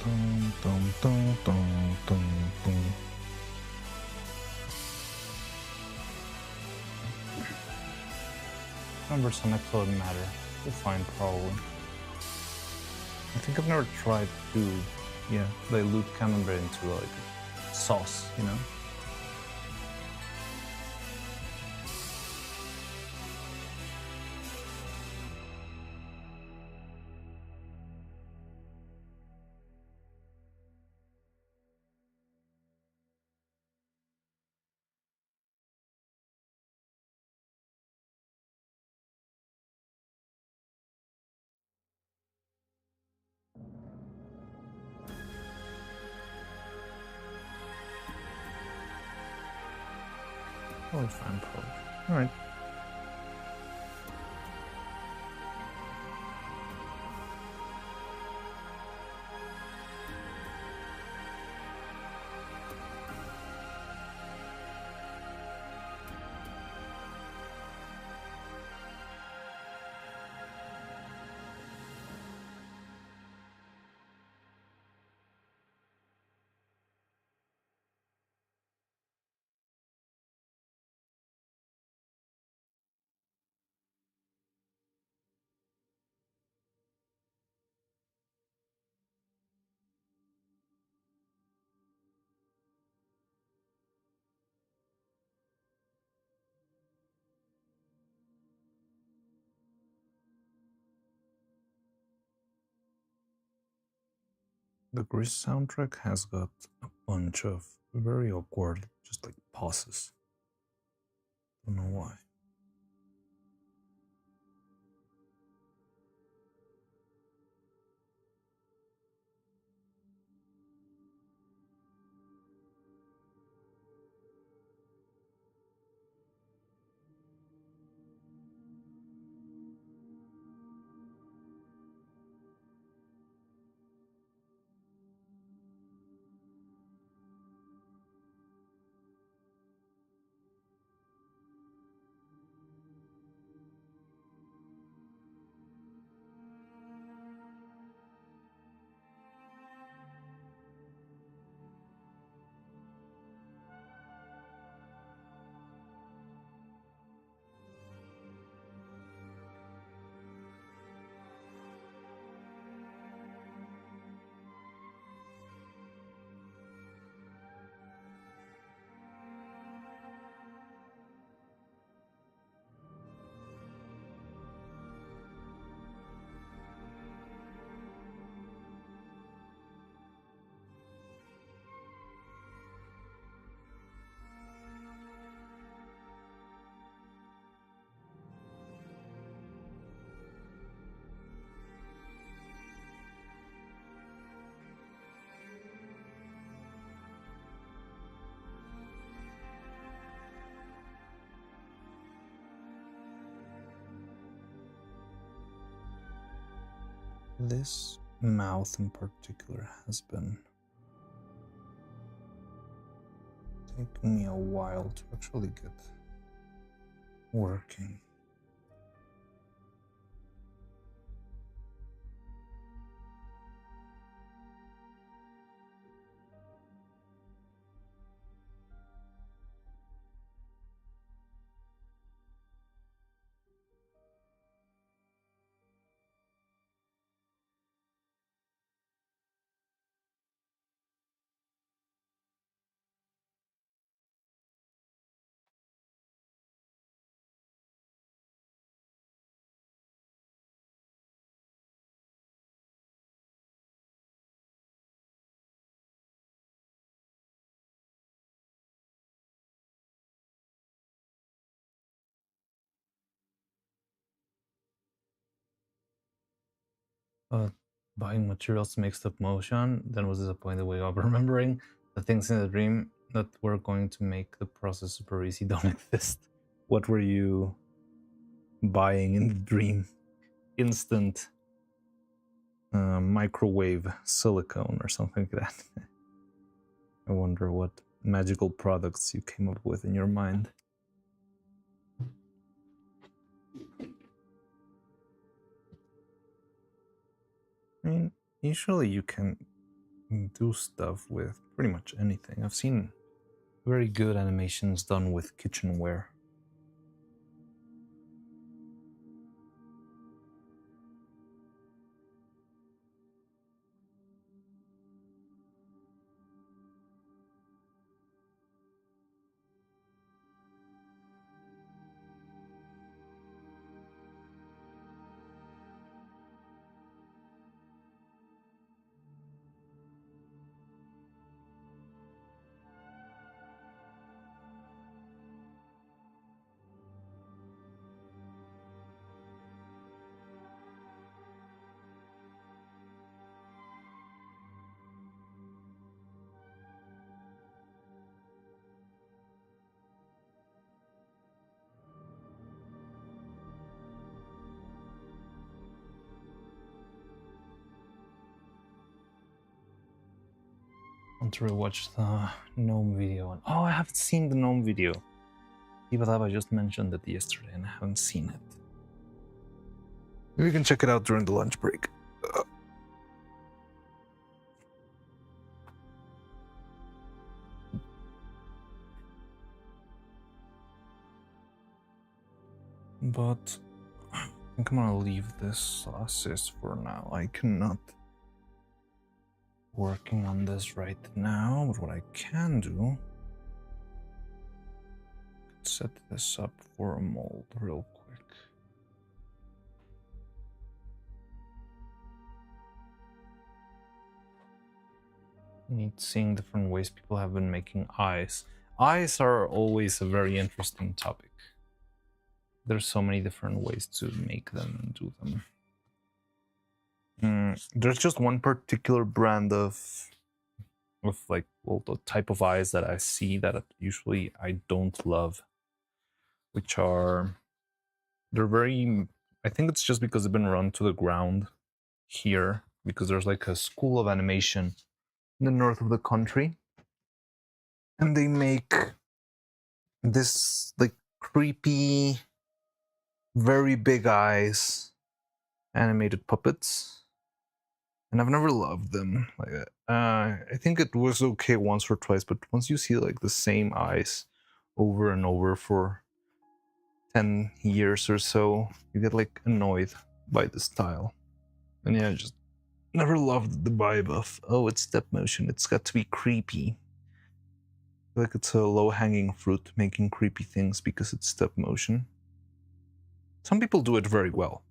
Dum, dum, dum, dum, dum, dum. Numbers on Explode matter. You'll find probably. I think I've never tried to, dilute camembert into like sauce, you know? Probably fine, probably. Alright. The Gris soundtrack has got a bunch of very awkward, just like pauses. Don't know why. This mouth in particular has been taking me a while to actually get working. Buying materials to make stop motion, then was disappointed way of remembering the things in the dream that were going to make the process super easy don't exist. What were you buying in the dream? Instant microwave silicone or something like that. I wonder what magical products you came up with in your mind. I mean, usually you can do stuff with pretty much anything. I've seen very good animations done with kitchenware. I want to rewatch the gnome video. Oh, I haven't seen the gnome video. I just mentioned it yesterday and I haven't seen it. Maybe we can check it out during the lunch break. But I think I'm gonna leave this assist for now. I cannot working on this right now, but what I can do, set this up for a mold real quick. Need seeing different ways people have been making eyes. Eyes are always a very interesting topic. There's so many different ways to make them and do them. There's just one particular brand of like, well, the type of eyes that I see that usually I don't love, which are, they're very, I think it's just because they've been run to the ground here, because there's like a school of animation in the north of the country, and they make this like creepy, very big eyes animated puppets, and I've never loved them. Like, I think it was okay once or twice, but once you see like the same eyes over and over for 10 years or so, you get like annoyed by the style. And yeah, I just never loved the vibe of, oh, it's step motion, it's got to be creepy. I feel like it's a low-hanging fruit, making creepy things because it's step motion. Some people do it very well,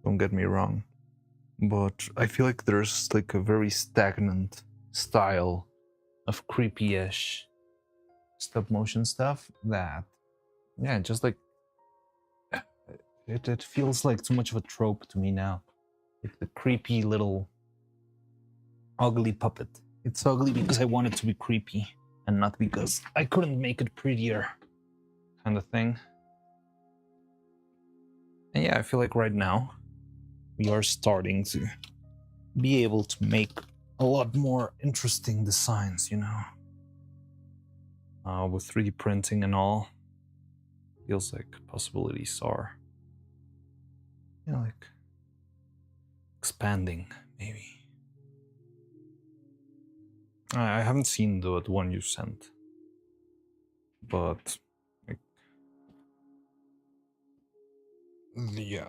don't get me wrong, but I feel like there's like a very stagnant style of creepy-ish stop motion stuff that, yeah, just like, it feels like too much of a trope to me now. Like the creepy little ugly puppet. It's ugly because I want it to be creepy and not because I couldn't make it prettier, kind of thing. And yeah, I feel like right now we are starting to be able to make a lot more interesting designs, you know, with 3D printing and all. Feels like possibilities are, you know, like expanding, maybe. I haven't seen the one you sent, but like, yeah.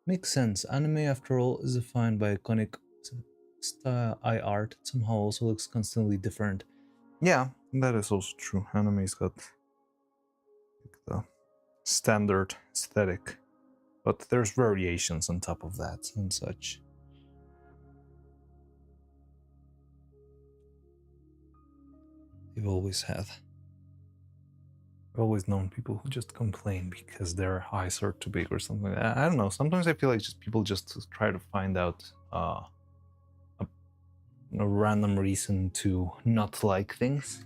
Makes sense. Anime, after all, is defined by iconic style art. It somehow also looks constantly different. Yeah, that is also true. Anime's got like the standard aesthetic, but there's variations on top of that and such. They've always had. I've always known people who just complain because their eyes are too big or something. I don't know. Sometimes I feel like just people just try to find out a random reason to not like things.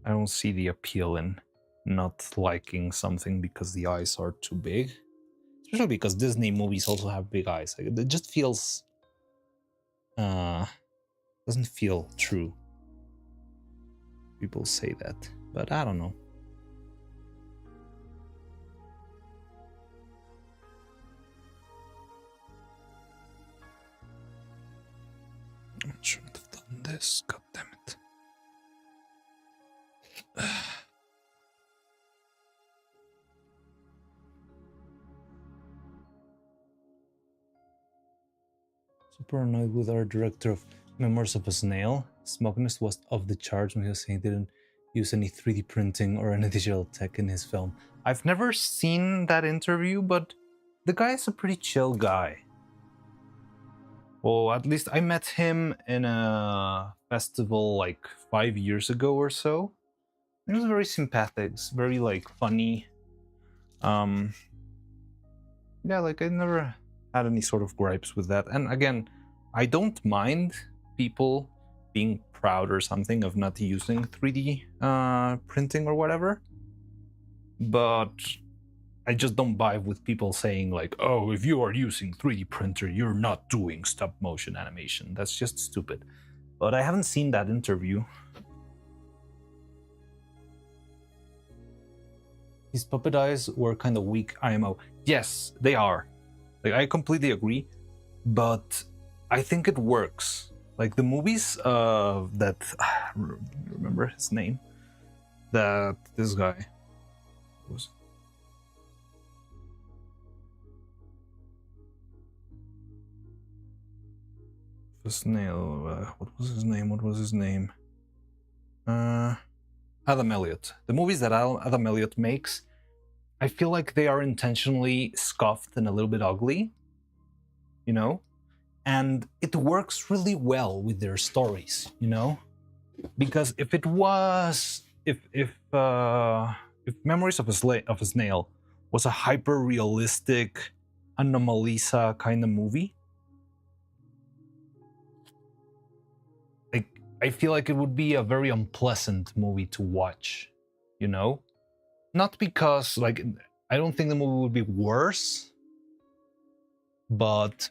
I don't see the appeal in not liking something because the eyes are too big. Especially because Disney movies also have big eyes. Like, it just feels... doesn't feel true. People say that, but I don't know. I shouldn't have done this, god damn it. Super annoyed with our director of Memoirs of a Snail. Smugness was off the charts when he was saying he didn't use any 3D printing or any digital tech in his film. I've never seen that interview, but the guy is a pretty chill guy. Well, at least I met him in a festival like 5 years ago or so. He was very sympathetic, very like funny. Yeah, like I never had any sort of gripes with that. And again, I don't mind people being proud or something of not using 3D printing or whatever, but I just don't vibe with people saying like, oh, if you are using 3D printer, you're not doing stop motion animation. That's just stupid. But I haven't seen that interview. His puppet eyes were kind of weak, IMO. Yes, they are. Like, I completely agree, but I think it works. Like the movies that remember his name, that this guy was. The snail. What was his name? What was his name? Adam Elliott. The movies that Adam Elliott makes, I feel like they are intentionally scuffed and a little bit ugly, you know? And it works really well with their stories, you know? Because if it was... If Memories of a Snail was a hyper-realistic Anomalisa kind of movie, I feel like it would be a very unpleasant movie to watch, you know? Not because, like, I don't think the movie would be worse, but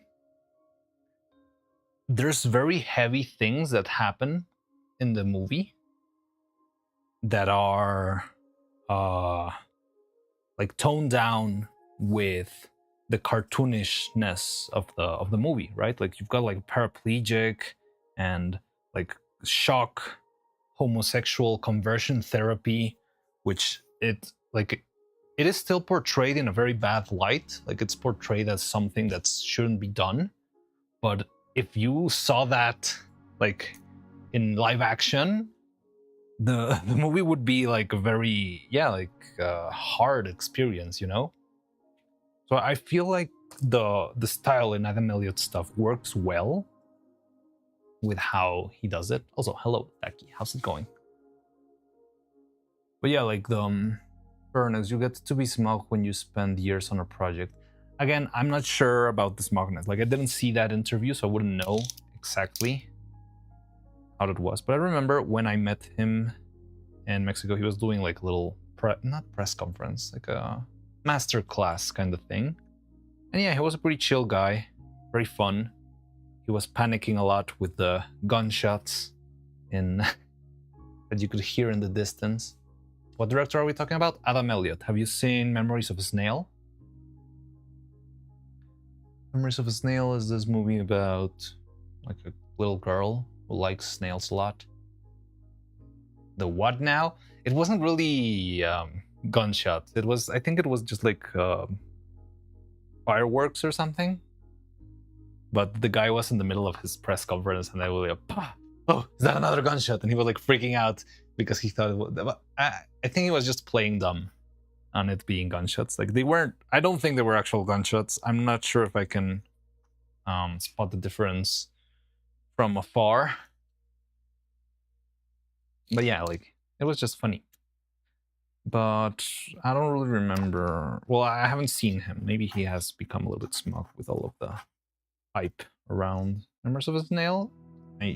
there's very heavy things that happen in the movie that are, like, toned down with the cartoonishness of the movie, right? Like, you've got, like, paraplegic and, like, shock, homosexual conversion therapy, which it is still portrayed in a very bad light. Like, it's portrayed as something that shouldn't be done. But if you saw that like in live action, the movie would be like a very hard experience, you know? So I feel like the style in Adam Elliott stuff works well with how he does it. Also, hello, Taki, how's it going? But yeah, like the fairness, you get to be smug when you spend years on a project. Again, I'm not sure about the smugness. Like, I didn't see that interview, so I wouldn't know exactly how it was. But I remember when I met him in Mexico, he was doing like a little not press conference, like a masterclass kind of thing. And yeah, he was a pretty chill guy, very fun. He was panicking a lot with the gunshots that you could hear in the distance. What director are we talking about? Adam Elliott. Have you seen Memories of a Snail? Memories of a Snail is this movie about like a little girl who likes snails a lot. The what now? It wasn't really gunshots. I think it was just like fireworks or something. But the guy was in the middle of his press conference and I was like, "Pah! Oh, is that another gunshot?" And he was like freaking out because he thought it was, I think he was just playing dumb on it being gunshots. Like they weren't, I don't think they were actual gunshots. I'm not sure if I can spot the difference from afar. But yeah, like it was just funny. But I don't really remember. Well, I haven't seen him. Maybe he has become a little bit smug with all of the hype around Memories of a Snail.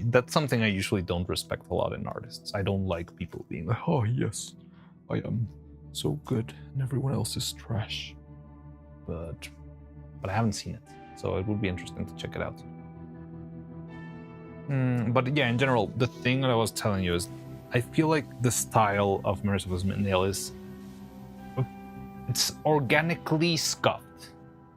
That's something I usually don't respect a lot in artists. I don't like people being like, "Oh yes, I am so good and everyone else is trash." But I haven't seen it, so it would be interesting to check it out. But yeah, in general, the thing that I was telling you is I feel like the style of Memories of a Snail is it's organically scuffed.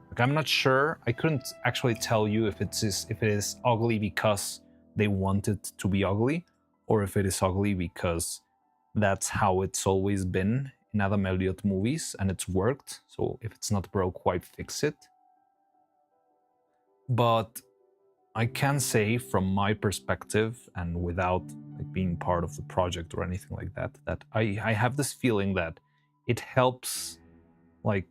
Like I'm not sure. I couldn't actually tell you if it is ugly because they want it to be ugly, or if it is ugly because that's how it's always been in Adam Elliott movies and it's worked. So if it's not broke, why fix it? But I can say from my perspective and without like being part of the project or anything like that, that I have this feeling that it helps like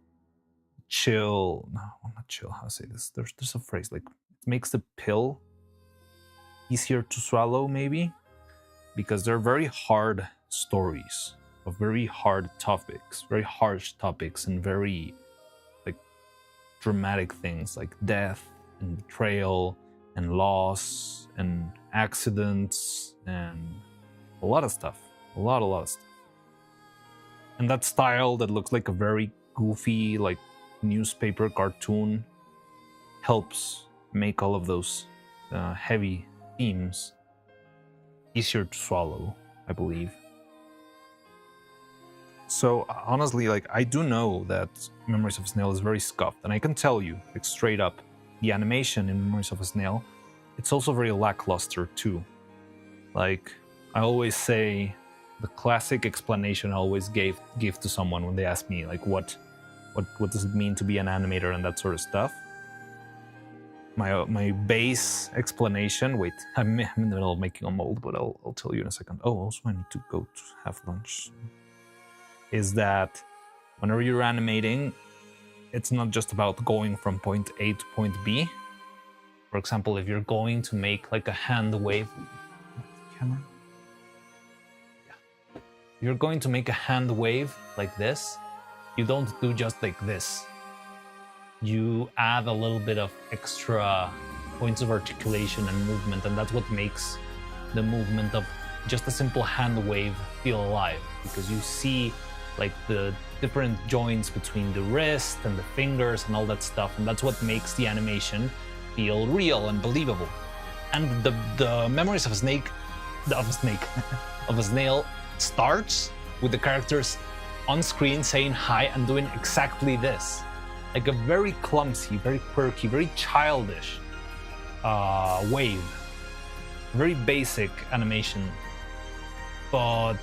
chill, no, not chill, how to say this? There's a phrase like it makes the pill easier to swallow, maybe, because they're very hard stories of very hard topics, very harsh topics, and very like dramatic things like death and betrayal and loss and accidents and a lot of stuff, a lot of stuff. And that style that looks like a very goofy like newspaper cartoon helps make all of those heavy themes easier to swallow, I believe. So honestly, like I do know that Memories of a Snail is very scuffed, and I can tell you, like straight up, the animation in Memories of a Snail, it's also very lackluster too. Like I always say, the classic explanation I always give to someone when they ask me like what does it mean to be an animator and that sort of stuff. My base explanation, wait, I'm in the middle of making a mold, but I'll tell you in a second. Oh, also I need to go to have lunch. Is that whenever you're animating, it's not just about going from point A to point B. For example, if you're going to make like a hand wave, camera? Yeah. You're going to make a hand wave like this, you don't do just like this. You add a little bit of extra points of articulation and movement, and that's what makes the movement of just a simple hand wave feel alive, because you see like the different joints between the wrist and the fingers and all that stuff, and that's what makes the animation feel real and believable. And the Memories of a Snail starts with the characters on screen saying hi and doing exactly this. Like a very clumsy, very quirky, very childish wave. Very basic animation. But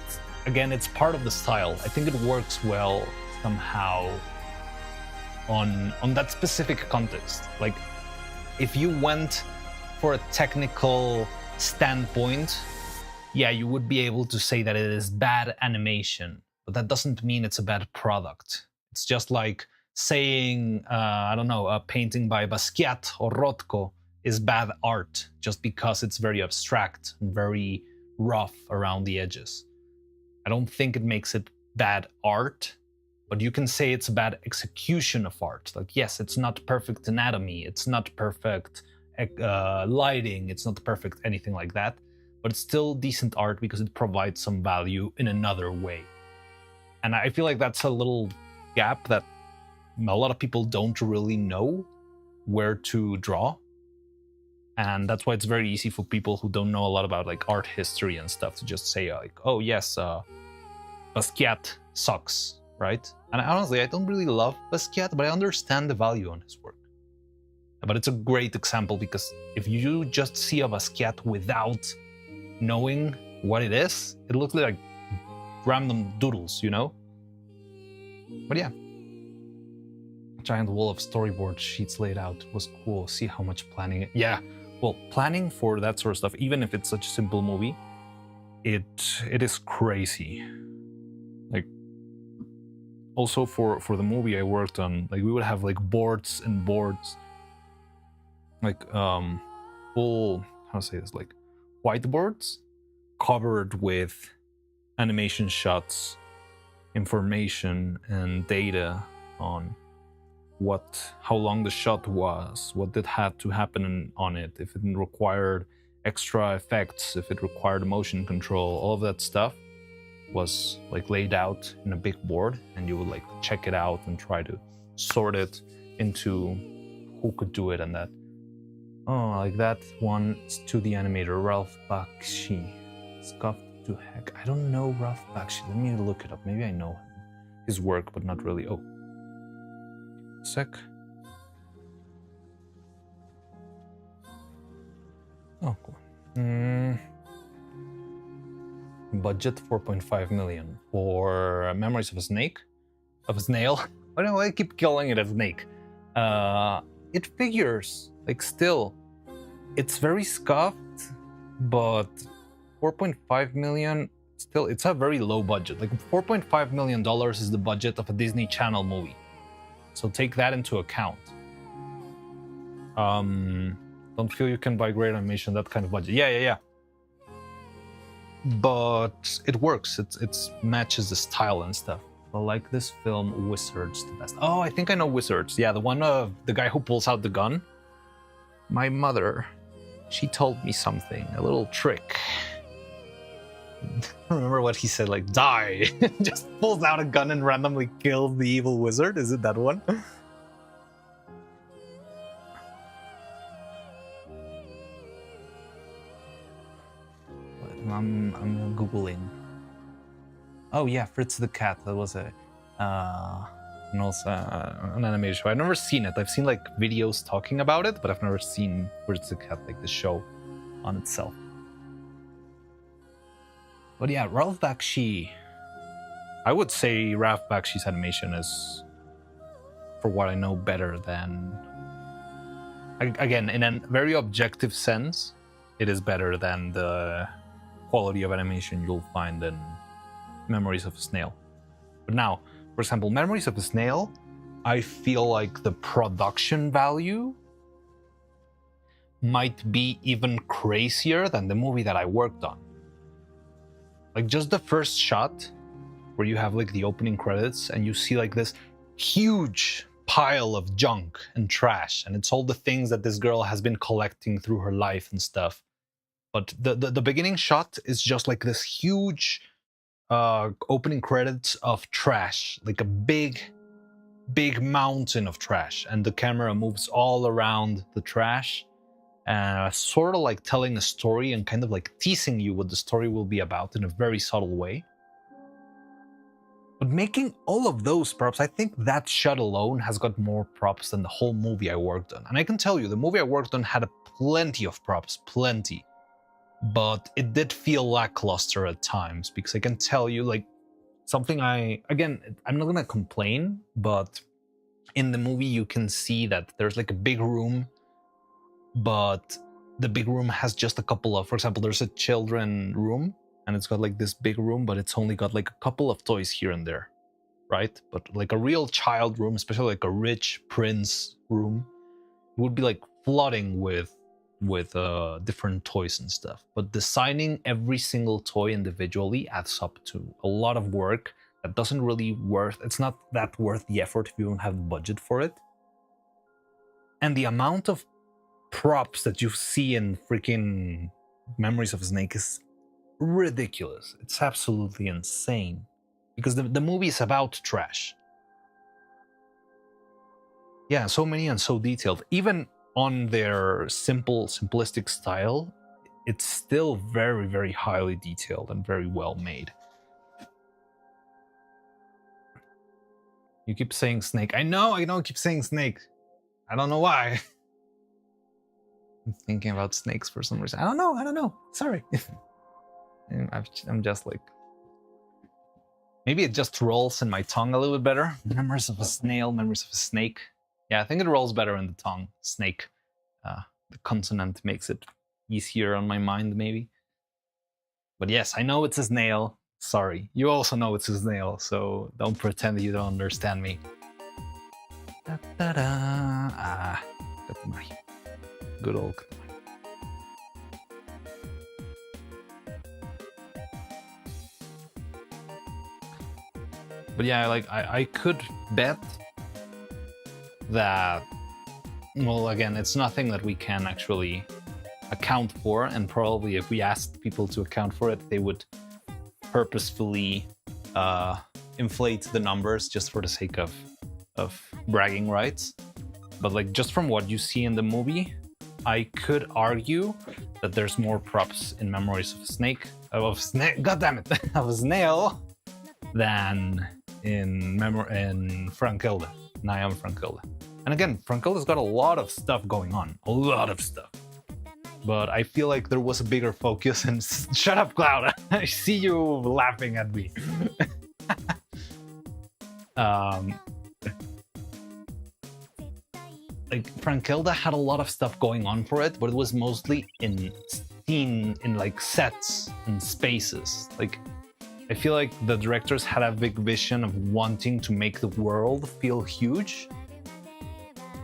again, it's part of the style. I think it works well somehow on that specific context. Like if you went for a technical standpoint, yeah, you would be able to say that it is bad animation, but that doesn't mean it's a bad product. It's just like saying, I don't know, a painting by Basquiat or Rothko is bad art just because it's very abstract and very rough around the edges. I don't think it makes it bad art, but you can say it's a bad execution of art. Like, yes, it's not perfect anatomy, it's not perfect lighting, it's not perfect anything like that, but it's still decent art because it provides some value in another way. And I feel like that's a little gap that a lot of people don't really know where to draw. And that's why it's very easy for people who don't know a lot about like art history and stuff to just say like, oh yes, Basquiat sucks, right? And honestly, I don't really love Basquiat, but I understand the value on his work. But it's a great example because if you just see a Basquiat without knowing what it is, it looks like random doodles, you know? But yeah. A giant wall of storyboard sheets laid out. It was cool. See how much planning. Yeah. Well, planning for that sort of stuff, even if it's such a simple movie, it is crazy. Like, also for the movie I worked on, like we would have like boards and boards, like full, how to say this, like whiteboards covered with animation shots, information and data on how long the shot was, what did have to happen on it, if it required extra effects, if it required motion control, all of that stuff was like laid out in a big board, and you would like check it out and try to sort it into who could do it and that. Oh, like that one to the animator, Ralph Bakshi. Scuffed to heck. I don't know Ralph Bakshi. Let me look it up. Maybe I know his work, but not really. Oh. Sec. Oh, cool. Budget 4.5 million for Memories of a Snake, of a Snail. Why do I keep calling it a snake? It figures, like still, it's very scuffed, but 4.5 million, still, it's a very low budget. Like $4.5 million is the budget of a Disney Channel movie. So take that into account. Don't feel you can buy great animation, that kind of budget. Yeah. But it works. It matches the style and stuff. But like this film, Wizards the best. Oh, I think I know Wizards. Yeah, the one of the guy who pulls out the gun. My mother, she told me something, a little trick. I don't remember what he said, like, die. Just pulls out a gun and randomly kills the evil wizard. Is it that one? I'm Googling. Oh yeah, Fritz the Cat. That was an animated show. I've never seen it. I've seen like videos talking about it, but I've never seen Fritz the Cat, like the show on itself. But yeah, Ralph Bakshi. I would say Ralph Bakshi's animation is, for what I know, better than... Again, in a very objective sense, it is better than the quality of animation you'll find in Memories of a Snail. But now, for example, Memories of a Snail, I feel like the production value might be even crazier than the movie that I worked on. Like just the first shot where you have like the opening credits and you see like this huge pile of junk and trash, and it's all the things that this girl has been collecting through her life and stuff. But the beginning shot is just like this huge opening credits of trash, like a big mountain of trash, and the camera moves all around the trash, sort of like telling a story and kind of like teasing you what the story will be about in a very subtle way. But making all of those props, I think that shot alone has got more props than the whole movie I worked on. And I can tell you, the movie I worked on had plenty of props, plenty. But it did feel lackluster at times, because I can tell you, like, something I'm not gonna complain, but in the movie you can see that there's like a big room, but the big room has just a couple of, for example, there's a children room, and it's got like this big room, but it's only got like a couple of toys here and there, right? But like a real child room, especially like a rich prince room, would be like flooding with different toys and stuff. But designing every single toy individually adds up to a lot of work that doesn't really it's not that worth the effort if you don't have the budget for it. And the amount of props that you see in freaking Memories of a Snake is ridiculous. It's absolutely insane, because the movie is about trash. yeah, so many and so detailed. Even on their simplistic style, it's still very, very highly detailed and very well made. You keep saying snake. I know, I keep saying snake. I don't know why. I'm thinking about snakes for some reason. I don't know. Sorry. I'm just like... Maybe it just rolls in my tongue a little bit better. Memories of a snail, memories of a snake. Yeah, I think it rolls better in the tongue. Snake. The consonant makes it easier on my mind, maybe. But yes, I know it's a snail. Sorry. You also know it's a snail, so don't pretend that you don't understand me. Da-da-da. Ah, Katamari. Good old Katamari. But yeah, like I could bet that, well, again, it's nothing that we can actually account for, and probably if we asked people to account for it, they would purposefully inflate the numbers just for the sake of bragging rights. But like, just from what you see in the movie, I could argue that there's more props in Memories of a Snake, God damn it, of a Snail, than in Frankilde, Niam Frankilde. And again, Frankilde's got a lot of stuff going on, a lot of stuff. But I feel like there was a bigger focus, and shut up, Cloud. I see you laughing at me. Like, Frankilde had a lot of stuff going on for it, but it was mostly in like sets and spaces. Like, I feel like the directors had a big vision of wanting to make the world feel huge.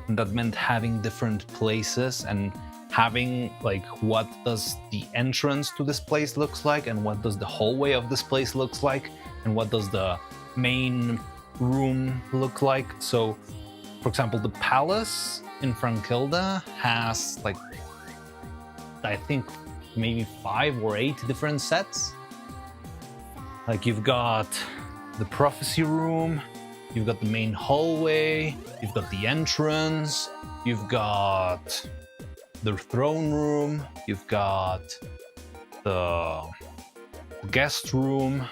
And that meant having different places and having like, what does the entrance to this place looks like, and what does the hallway of this place looks like, and what does the main room look like. So, for example, the palace in Frankilde has like, I think maybe 5 or 8 different sets. Like, you've got the prophecy room, you've got the main hallway, you've got the entrance, you've got the throne room, you've got the guest room,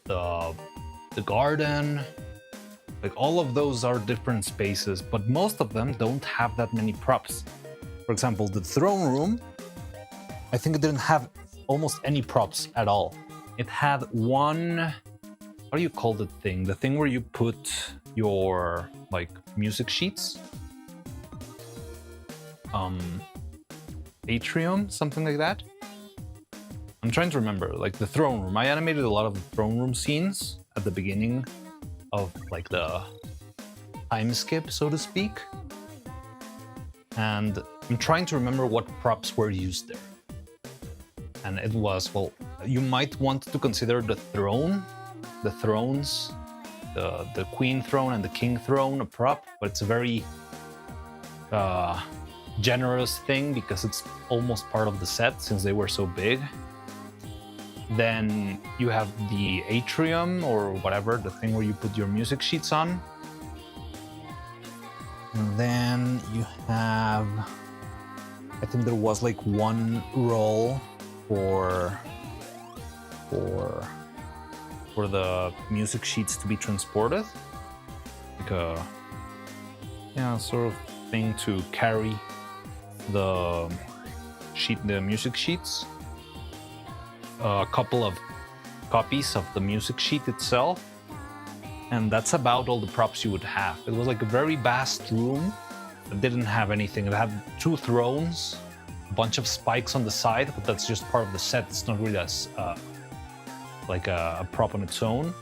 the garden. Like, all of those are different spaces, but most of them don't have that many props. For example, the throne room, I think it didn't have almost any props at all. It had one, what do you call the thing? The thing where you put your like music sheets? Atrium, something like that. I'm trying to remember, like the throne room. I animated a lot of the throne room scenes at the beginning of like the time skip, so to speak. And I'm trying to remember what props were used there. And it was, well, you might want to consider the throne, the thrones, the queen throne and the king throne a prop, but it's a very generous thing because it's almost part of the set since they were so big. Then you have the atrium or whatever, the thing where you put your music sheets on. And then you have, I think there was like one roll for the music sheets to be transported, like a sort of thing to carry the music sheets. A couple of copies of the music sheet itself, and that's about all the props you would have. It was like a very vast room that didn't have anything. It had 2 thrones, a bunch of spikes on the side, but that's just part of the set. It's not really like a prop on its own,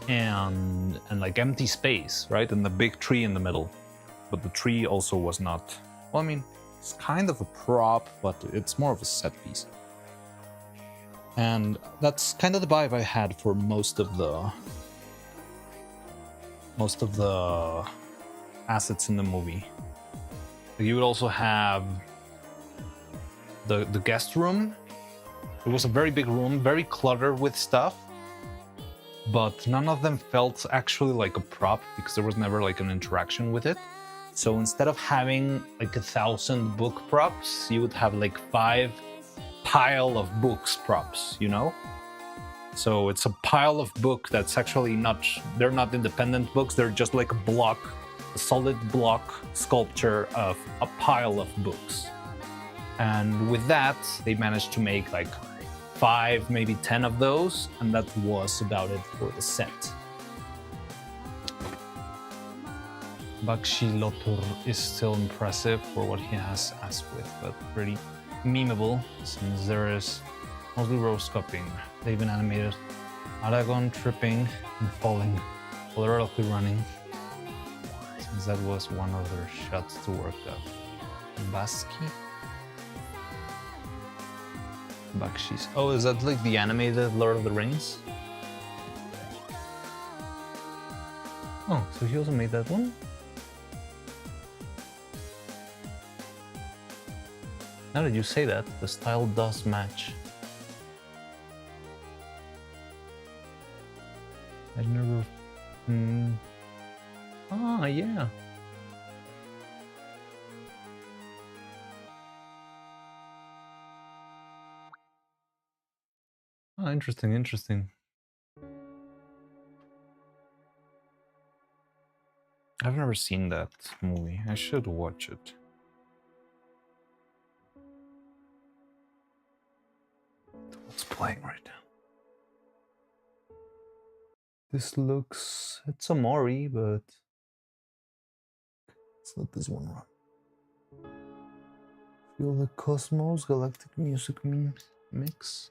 and like empty space, right? And the big tree in the middle. But the tree also was not, well, I mean, it's kind of a prop, but it's more of a set piece. And that's kind of the vibe I had for most of the assets in the movie. You would also have the guest room. It was a very big room, very cluttered with stuff, but none of them felt actually like a prop because there was never like an interaction with it. So instead of having like 1,000 book props, you would have like 5 pile of books props, you know? So it's a pile of book that's actually not, they're not independent books, they're just like a block, a solid block sculpture of a pile of books. And with that, they managed to make like 5, maybe 10 of those, and that was about it for the set. Bakshi Lotur is still impressive for what he has as with, but pretty memeable since there is mostly roscoping. They even animated Aragon tripping and falling while literally running, since that was one of their shots to work up. Baski? Bakshis. Oh, is that like the animated Lord of the Rings? Oh, so he also made that one? Now that you say that, the style does match. I never... Ah, yeah. Ah, interesting, interesting. I've never seen that movie. I should watch it. What's playing right now? This looks... It's a Mori, but... It's not this one. Feel the Cosmos Galactic Music Mix.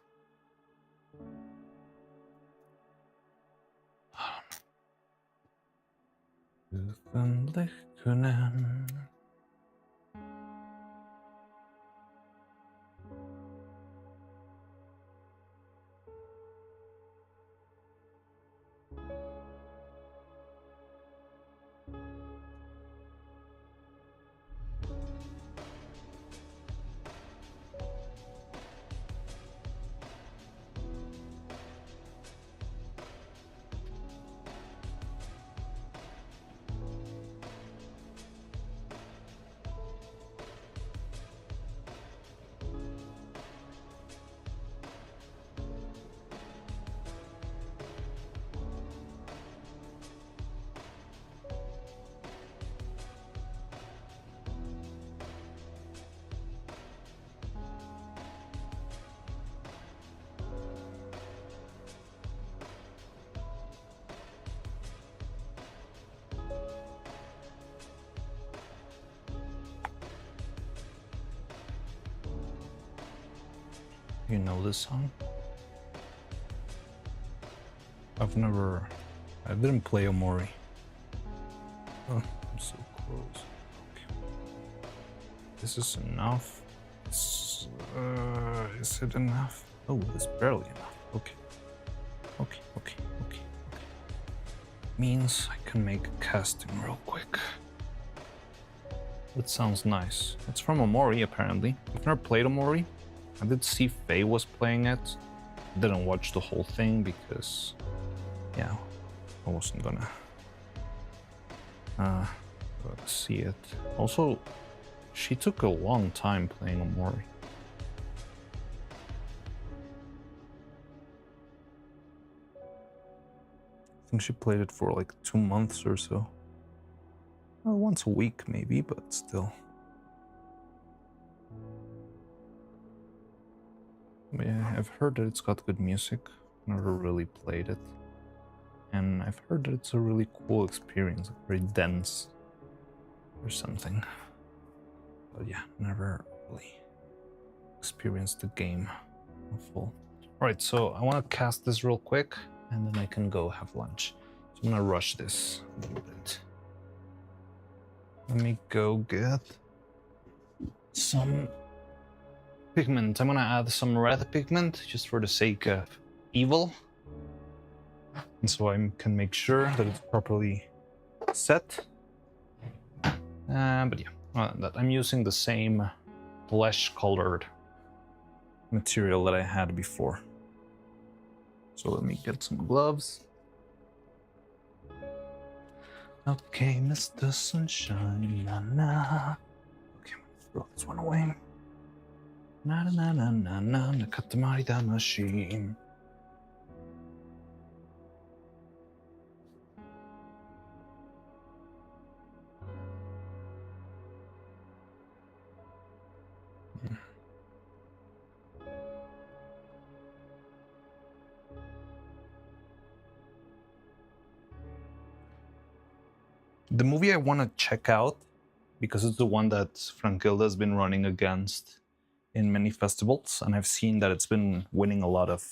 You know this song? I didn't play Omori. Oh, I'm so close. Okay. This is enough. Is it enough? Oh, it's barely enough. Okay. Okay. Means I can make a casting real quick. It sounds nice. It's from Omori, apparently. I've never played Omori. I did see Faye was playing it. Didn't watch the whole thing because, yeah, I wasn't gonna see it. Also, she took a long time playing Omori. I think she played it for like 2 months or so. Or once a week maybe, but still. Yeah, I've heard that it's got good music. Never really played it. And I've heard that it's a really cool experience, like very dense or something. But yeah, never really experienced the game in full. Alright, so I want to cast this real quick and then I can go have lunch. So I'm gonna rush this a little bit. Let me go get some pigment. I'm gonna add some red pigment just for the sake of evil. And so I can make sure that it's properly set. But yeah, that I'm using the same flesh colored material that I had before. So let me get some gloves. Okay, Mr. Sunshine, na na. Okay, I'm gonna throw this one away. Na na na na na na Katamari Damashi. The movie I want to check out, because it's the one that Frankilda has been running against in many festivals, and I've seen that it's been winning a lot of,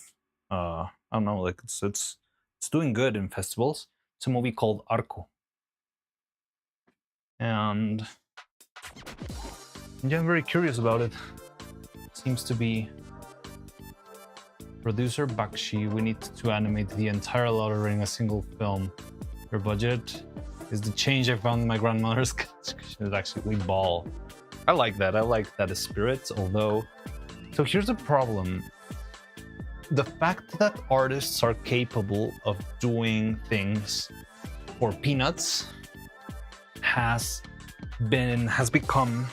I don't know, like it's doing good in festivals. It's a movie called Arco, and yeah, I'm very curious about it. Seems to be producer Bakshi. We need to animate the entire Lord of the Rings in a single film. Your budget is the change I found in my grandmother's collection is actually ball. I like that. I like that spirit, although... So here's the problem. The fact that artists are capable of doing things for peanuts has become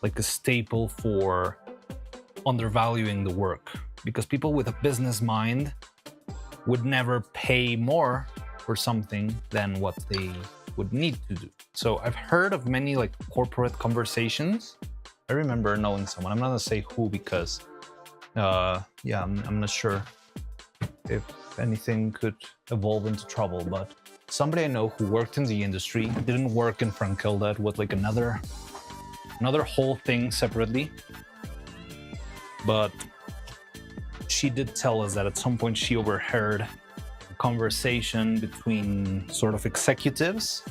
like a staple for undervaluing the work, because people with a business mind would never pay more for something than what they would need to do. So I've heard of many like corporate conversations. I remember knowing someone, I'm not gonna say who because yeah, I'm not sure if anything could evolve into trouble, but somebody I know who worked in the industry, didn't work in Frankilda, it was like another whole thing separately. But she did tell us that at some point she overheard a conversation between sort of executives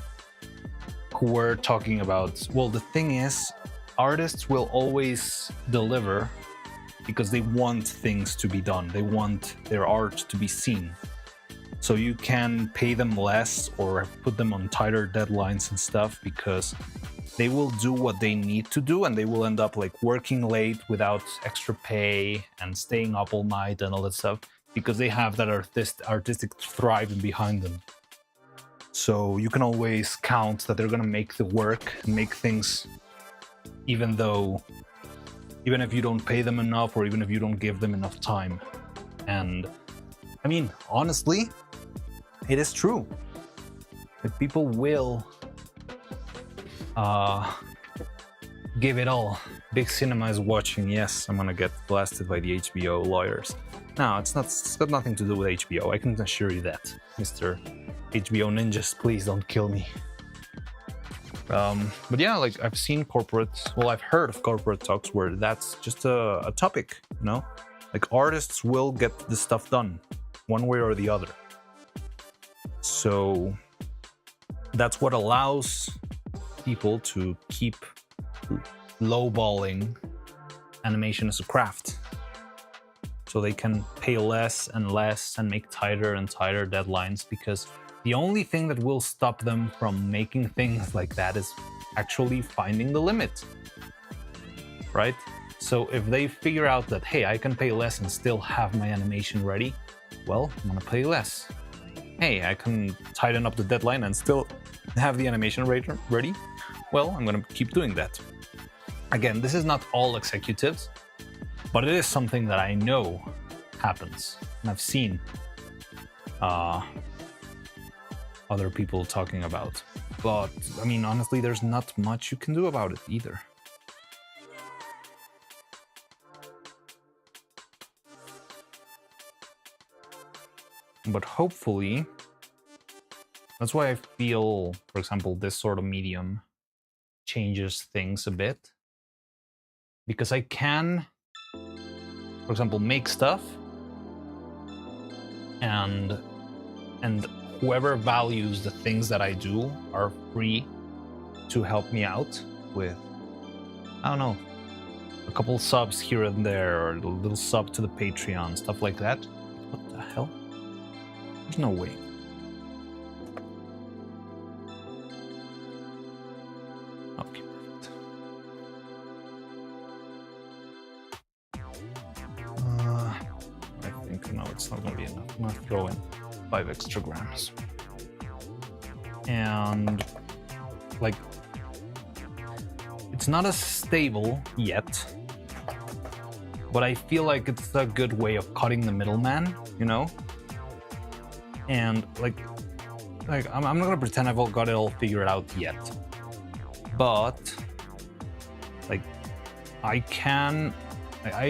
who were talking about, well, the thing is, artists will always deliver because they want things to be done. They want their art to be seen. So you can pay them less or put them on tighter deadlines and stuff because they will do what they need to do, and they will end up like working late without extra pay and staying up all night and all that stuff because they have that artistic thriving behind them. So you can always count that they're gonna make the work and make things, even if you don't pay them enough or even if you don't give them enough time. And I mean, honestly, it is true that people will give it all. Big cinema is watching. Yes, I'm gonna get blasted by the HBO lawyers. No, it's got nothing to do with HBO. I can assure you that, Mr. HBO ninjas. Please don't kill me. But yeah, like I've seen I've heard of corporate talks where that's just a topic, you know? Like artists will get the stuff done one way or the other. So that's what allows people to keep lowballing animation as a craft. So they can pay less and less and make tighter and tighter deadlines, because the only thing that will stop them from making things like that is actually finding the limit, right? So if they figure out that, hey, I can pay less and still have my animation ready, well, I'm gonna pay less. Hey, I can tighten up the deadline and still have the animation ready, well, I'm gonna keep doing that. Again, this is not all executives, but it is something that I know happens, and I've seen other people talking about. But, I mean, honestly, there's not much you can do about it either. But hopefully, that's why I feel, for example, this sort of medium changes things a bit. Because I can, for example, make stuff, and whoever values the things that I do are free to help me out with, I don't know, a couple subs here and there, or a little sub to the Patreon, stuff like that. What the hell? There's no way. Okay, perfect. I think no, it's not gonna be enough. I'm gonna throw in 5 extra grams. and like it's not as stable yet, but I feel like it's a good way of cutting the middleman, you know? And like I'm not gonna pretend I've got it all figured out yet, but like I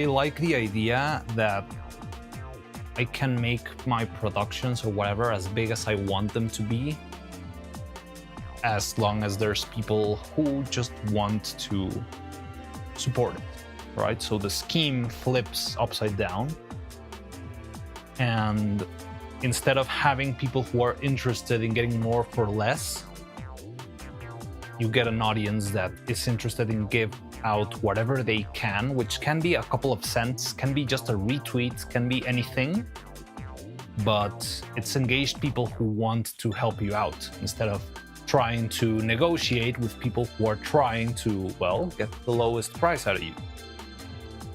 like the idea that I can make my productions or whatever as big as I want them to be, as long as there's people who just want to support it, right? So the scheme flips upside down, and instead of having people who are interested in getting more for less, you get an audience that is interested in give out whatever they can, which can be a couple of cents, can be just a retweet, can be anything, but it's engaged people who want to help you out instead of trying to negotiate with people who are trying to, well, get the lowest price out of you.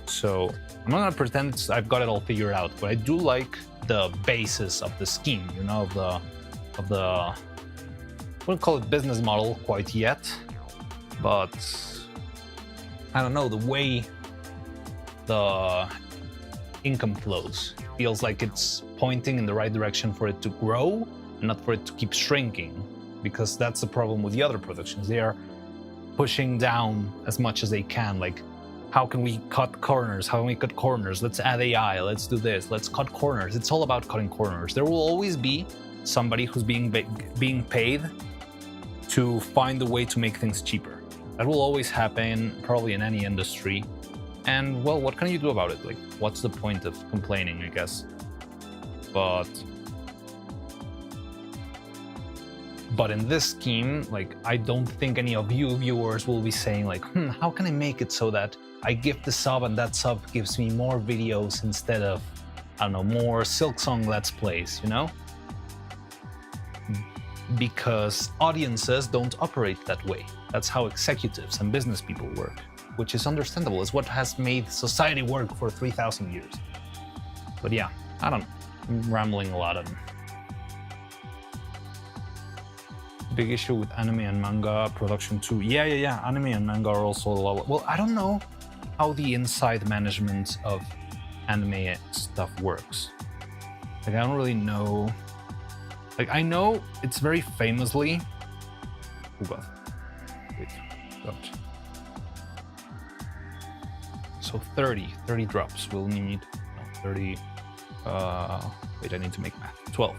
So I'm not gonna pretend I've got it all figured out, but I do like the basis of the scheme, you know, of the I wouldn't call it business model quite yet, but I don't know, the way the income flows feels like it's pointing in the right direction for it to grow and not for it to keep shrinking, because that's the problem with the other productions. They are pushing down as much as they can, like, how can we cut corners? How can we cut corners? Let's add AI, let's do this, let's cut corners. It's all about cutting corners. There will always be somebody who's being paid to find a way to make things cheaper. That will always happen, probably in any industry. And, well, what can you do about it? Like, what's the point of complaining, I guess? But in this scheme, like, I don't think any of you viewers will be saying, like, how can I make it so that I give the sub and that sub gives me more videos instead of, I don't know, more Silksong Let's Plays, you know? Because audiences don't operate that way. That's how executives and business people work, which is understandable. It's what has made society work for 3,000 years. But yeah, I don't know. I'm rambling a lot of them. Big issue with anime and manga production too. Yeah. Anime and manga are also a lot. Well, I don't know how the inside management of anime stuff works. Like, I don't really know. Like, I know it's very famously. Oh god. Wait. God. So 30 drops. We'll need 30. Wait, I need to make math. 12.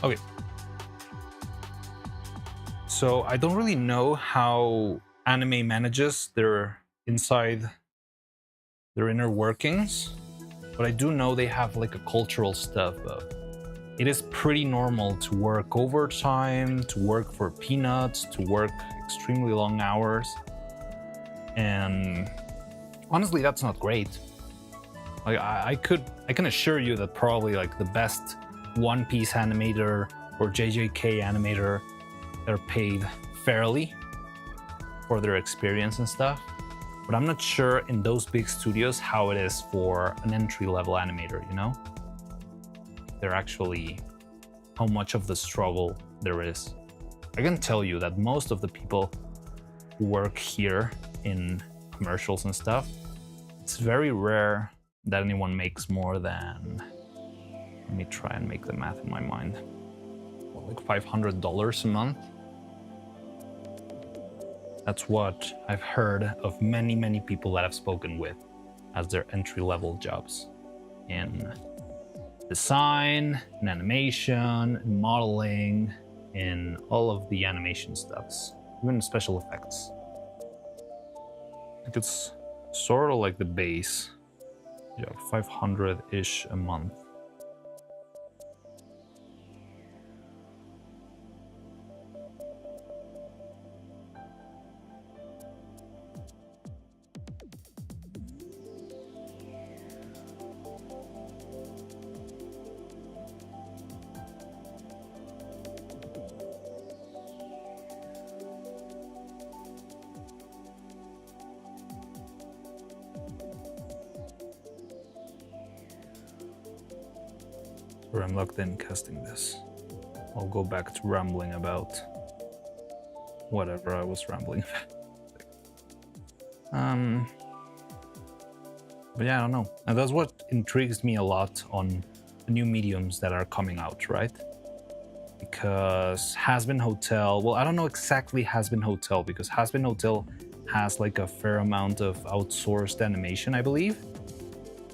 Okay. So I don't really know how anime manages their inner workings, but I do know they have like a cultural stuff of it is pretty normal to work overtime, to work for peanuts, to work extremely long hours. And honestly, that's not great. Like, I can assure you that probably like the best One Piece animator or JJK animator, they're paid fairly for their experience and stuff. But I'm not sure in those big studios how it is for an entry-level animator, you know? They're actually how much of the struggle there is. I can tell you that most of the people who work here in commercials and stuff, it's very rare that anyone makes more than, let me try and make the math in my mind, like $500 a month. That's what I've heard of many people that I've spoken with as their entry-level jobs in design, in animation, in modeling, in all of the animation stuffs, even special effects. Like, it's sort of like the base, yeah, 500-ish a month. Or I'm locked in casting this. I'll go back to rambling about whatever I was rambling about. But yeah, I don't know. And that's what intrigues me a lot on the new mediums that are coming out, right? Because Has-Been Hotel, well, I don't know exactly Has-Been Hotel, because Has-Been Hotel has like a fair amount of outsourced animation, I believe.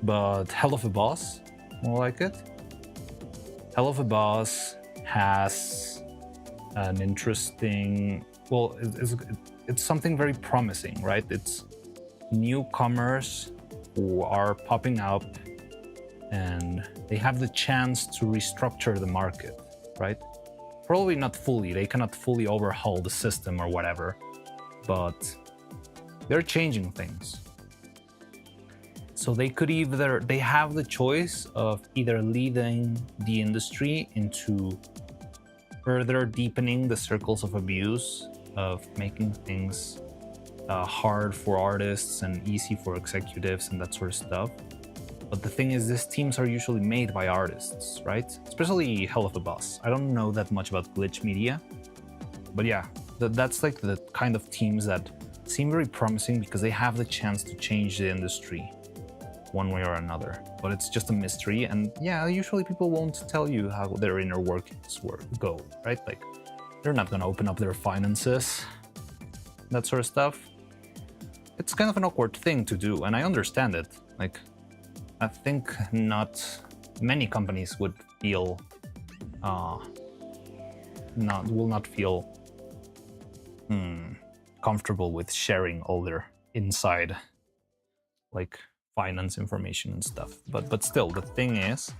But Hell of a Boss, more like it. Hell of a Boss has an interesting, well, it's something very promising, right? It's newcomers who are popping up and they have the chance to restructure the market, right? Probably not fully, they cannot fully overhaul the system or whatever, but they're changing things. So they have the choice of either leading the industry into further deepening the circles of abuse, of making things hard for artists and easy for executives and that sort of stuff. But the thing is, these teams are usually made by artists, right? Especially Hell of a Boss. I don't know that much about Glitch Media, but yeah, that's like the kind of teams that seem very promising because they have the chance to change the industry one way or another. But it's just a mystery, and yeah, usually people won't tell you how their inner workings go, right? Like, they're not gonna open up their finances, that sort of stuff. It's kind of an awkward thing to do, and I understand it. Like, I think not many companies would feel will not feel comfortable with sharing all their inside like finance information and stuff. But still, the thing is,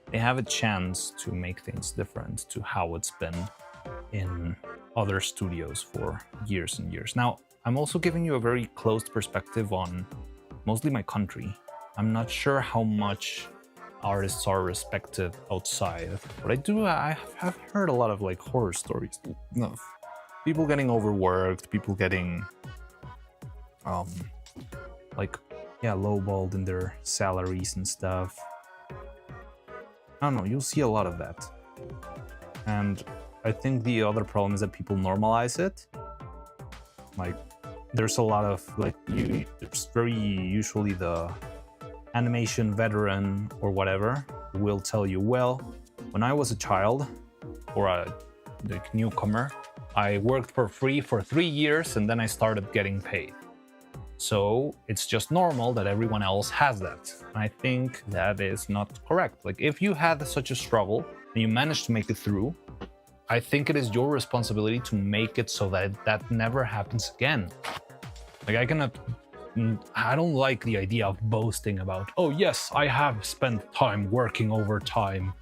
they have a chance to make things different to how it's been in other studios for years and years. Now, I'm also giving you a very closed perspective on mostly my country. I'm not sure how much artists are respected outside, but I have heard a lot of like horror stories. No, people getting overworked, people getting lowballed in their salaries and stuff. I don't know, you'll see a lot of that. And I think the other problem is that people normalize it. Like, there's a lot of there's very usually the animation veteran or whatever will tell you, well, when I was a child or a newcomer, I worked for free for 3 years and then I started getting paid. So it's just normal that everyone else has that. And I think that is not correct. Like, if you had such a struggle and you managed to make it through, I think it is your responsibility to make it so that that never happens again. Like, I don't like the idea of boasting about, oh yes, I have spent time working overtime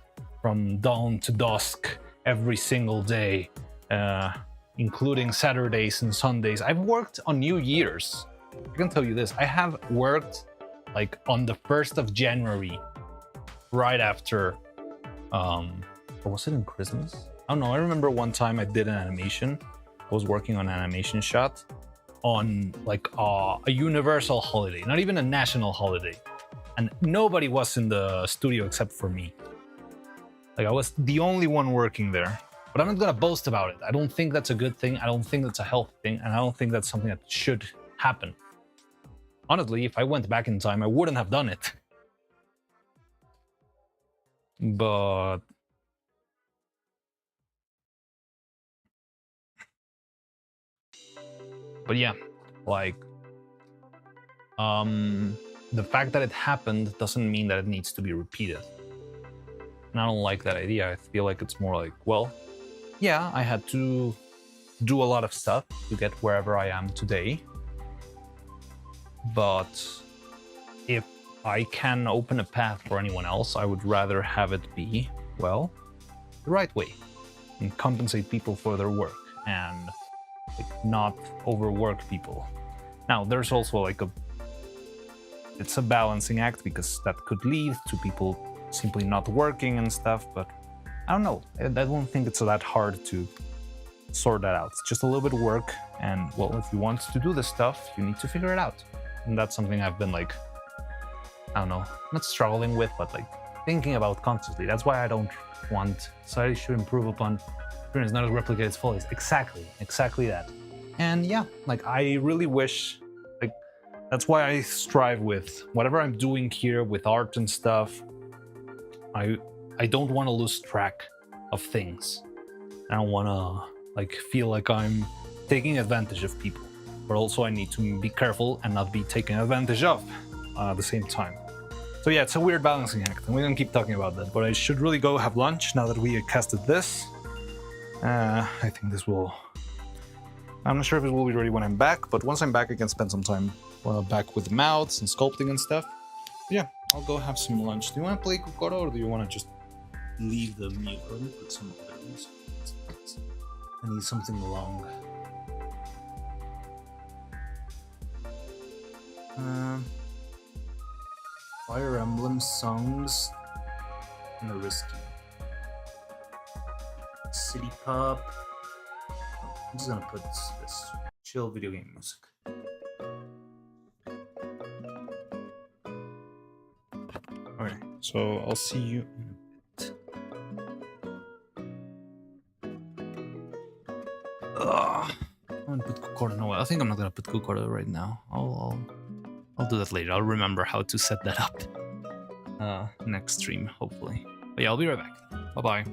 from dawn to dusk every single day, including Saturdays and Sundays. I've worked on New Year's. I can tell you this, I have worked like on the 1st of January, right after, or was it in Christmas? I don't know, I remember one time I did an animation. I was working on an animation shot on like a universal holiday, not even a national holiday. And nobody was in the studio except for me. Like, I was the only one working there. But I'm not gonna boast about it. I don't think that's a good thing. I don't think that's a healthy thing. And I don't think that's something that should happen. Honestly, if I went back in time, I wouldn't have done it. But yeah, like, the fact that it happened doesn't mean that it needs to be repeated. And I don't like that idea. I feel like it's more like, well, yeah, I had to do a lot of stuff to get wherever I am today. But if I can open a path for anyone else, I would rather have it be, well, the right way, and compensate people for their work and like not overwork people. Now, there's also like it's a balancing act, because that could lead to people simply not working and stuff, but I don't know. I don't think it's that hard to sort that out. It's just a little bit of work, and well, if you want to do this stuff, you need to figure it out. And that's something I've been like, I don't know, not struggling with, but like thinking about consciously. That's why I don't want society should improve upon experience, not replicate its follies. Exactly that. And yeah, like I really wish, like that's why I strive with whatever I'm doing here with art and stuff. I don't want to lose track of things. I don't want to like feel like I'm taking advantage of people, but also I need to be careful and not be taken advantage of at the same time. So yeah, it's a weird balancing act, and we don't keep talking about that, but I should really go have lunch now that we casted this. I think this will... I'm not sure if it will be ready when I'm back, but once I'm back I can spend some time back with the mouths and sculpting and stuff. But yeah, I'll go have some lunch. Do you want to play Kokoro, or do you want to just leave the mute? Let me put some other music. I need something long. Fire Emblem songs and a risky. City Pop. I'm just gonna put this chill video game music. Alright, so I'll see you in a bit. I'm gonna put Kokoro. No, I think I'm not gonna put Kokoro right now. I'll do that later. I'll remember how to set that up next stream, hopefully. But yeah, I'll be right back. Bye-bye.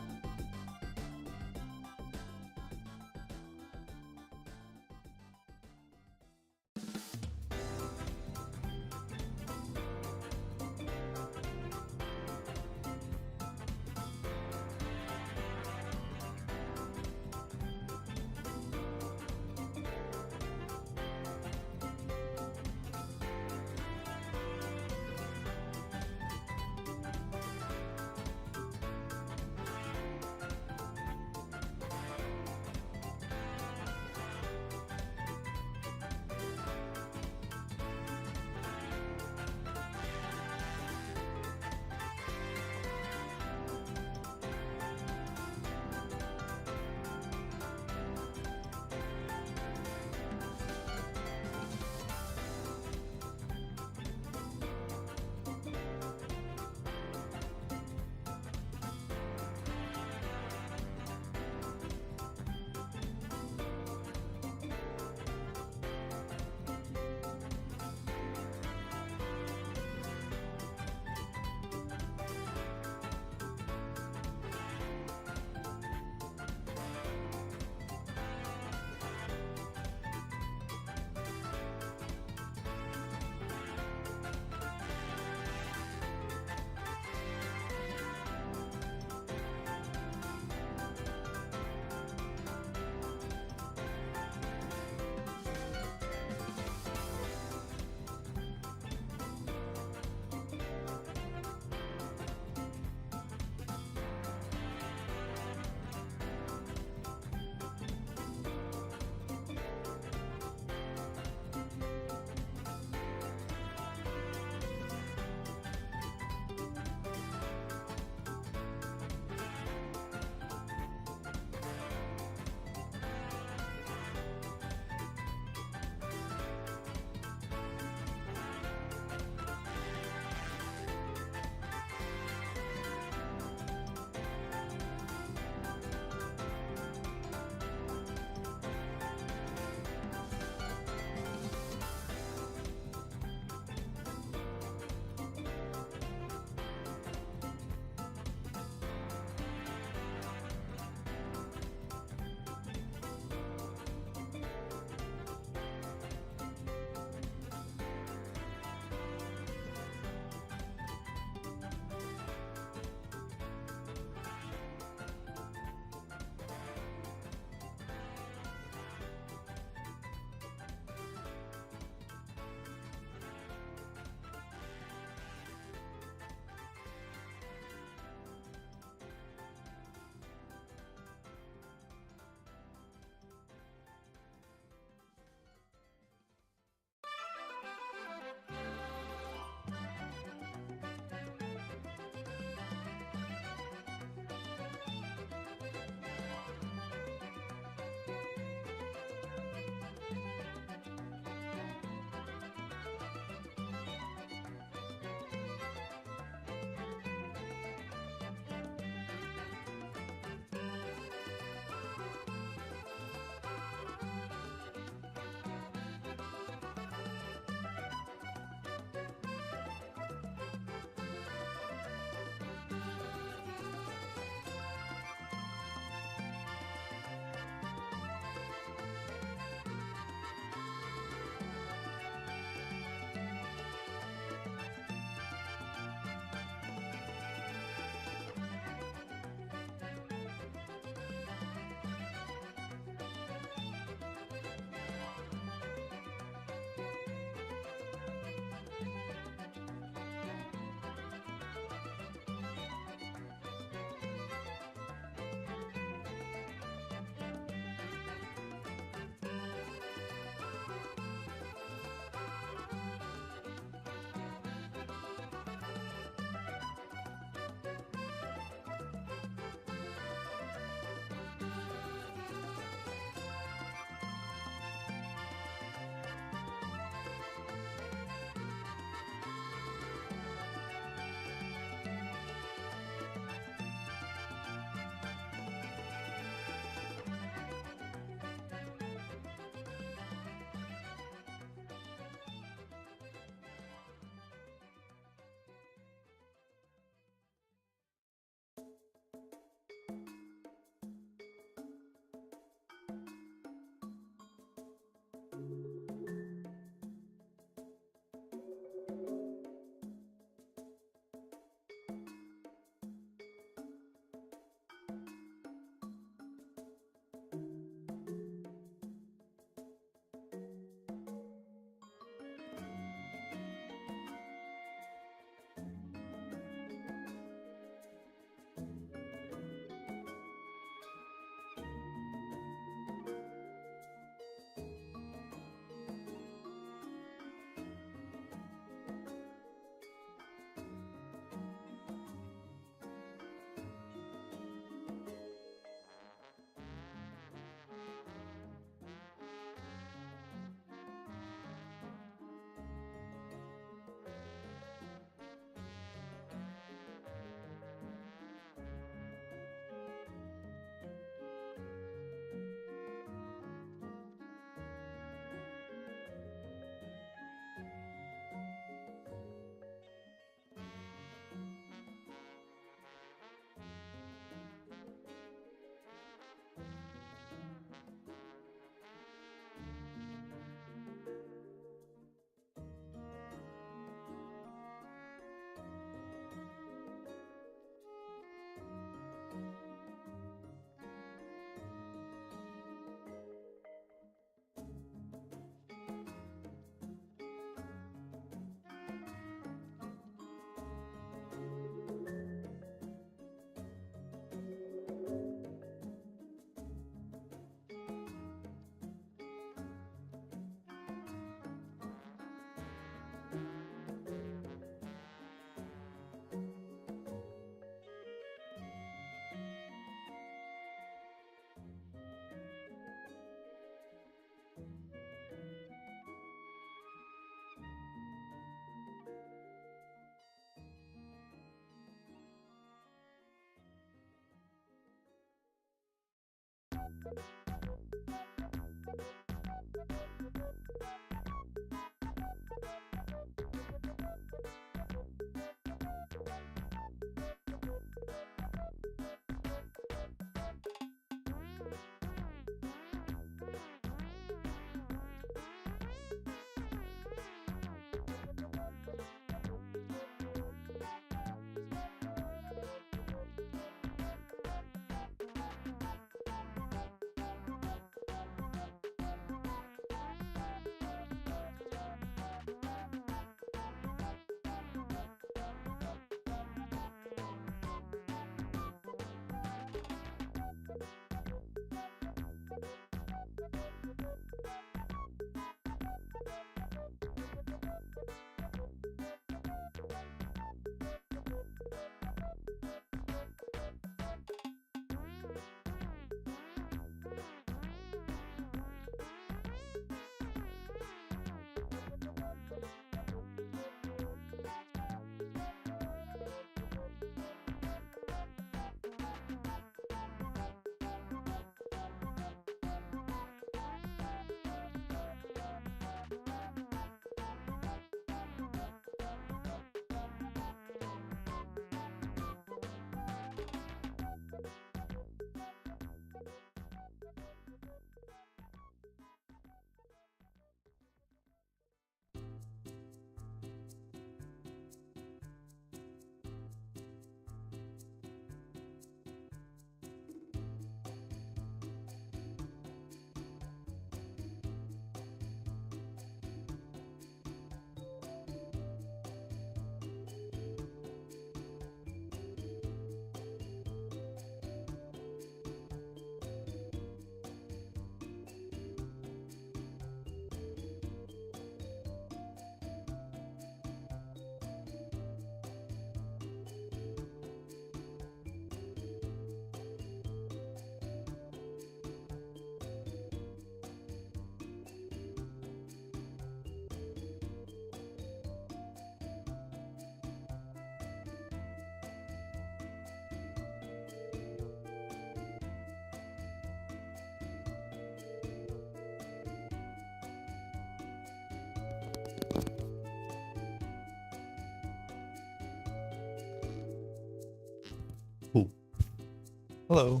Hello.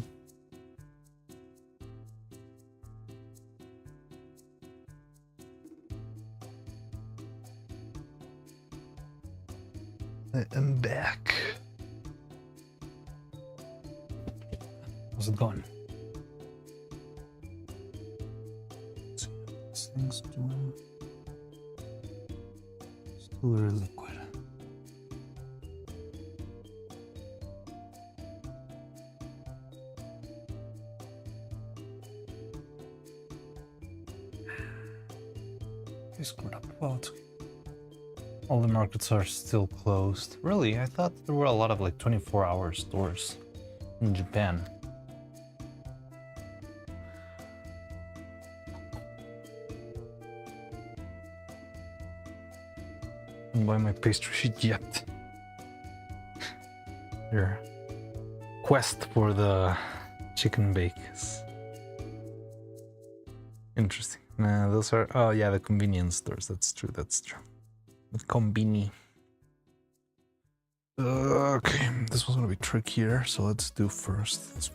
I am back. How's it going? Let's see what this thing's doing. Still very liquid. I screwed up about. All the markets are still closed. Really? I thought there were a lot of like 24-hour stores in Japan. Didn't buy my pastry sheet yet. Your quest for the chicken bake is interesting. Nah, those are, oh yeah, the convenience stores. That's true, that's true. The combini. Okay, this one's gonna be trickier, so let's do first this.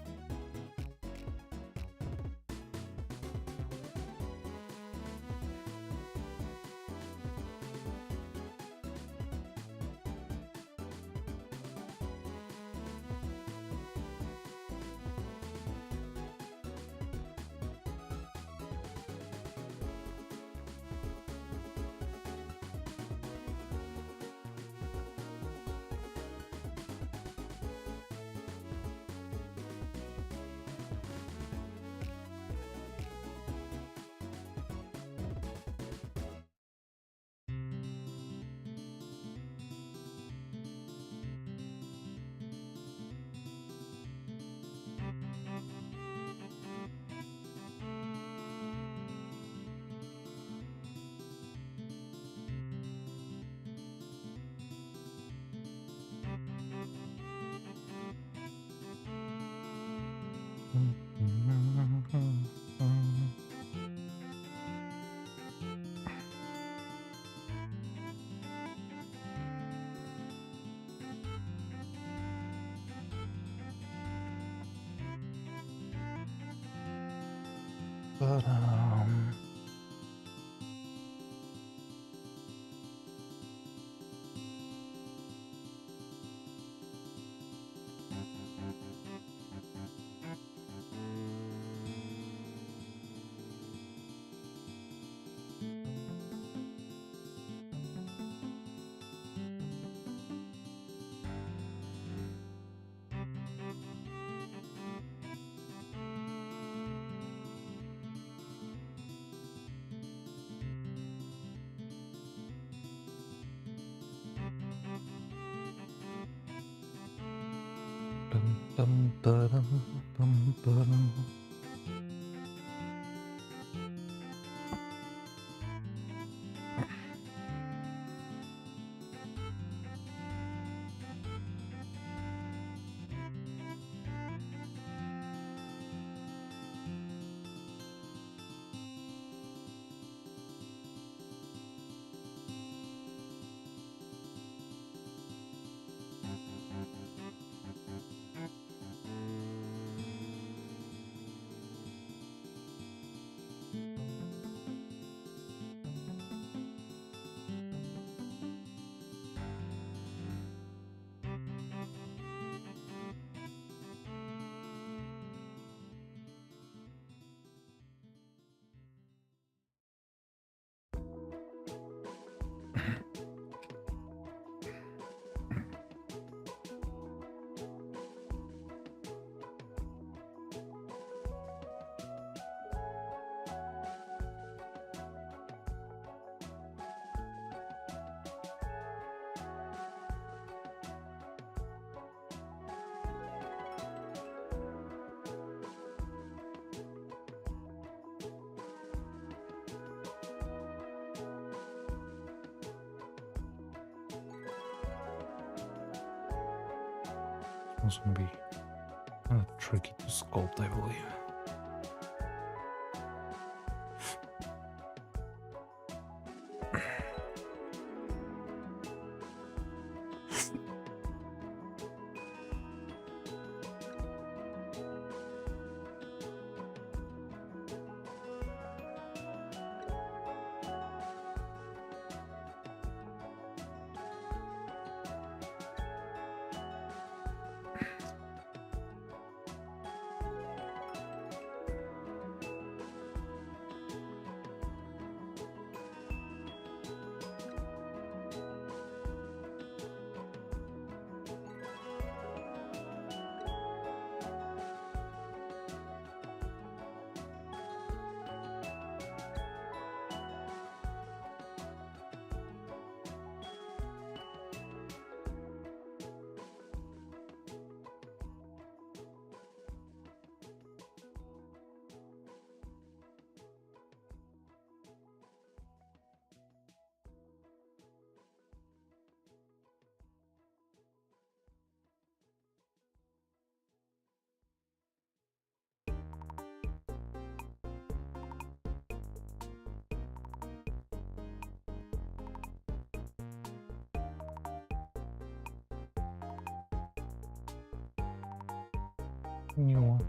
But it's going to be kind of tricky to sculpt, I believe. New one.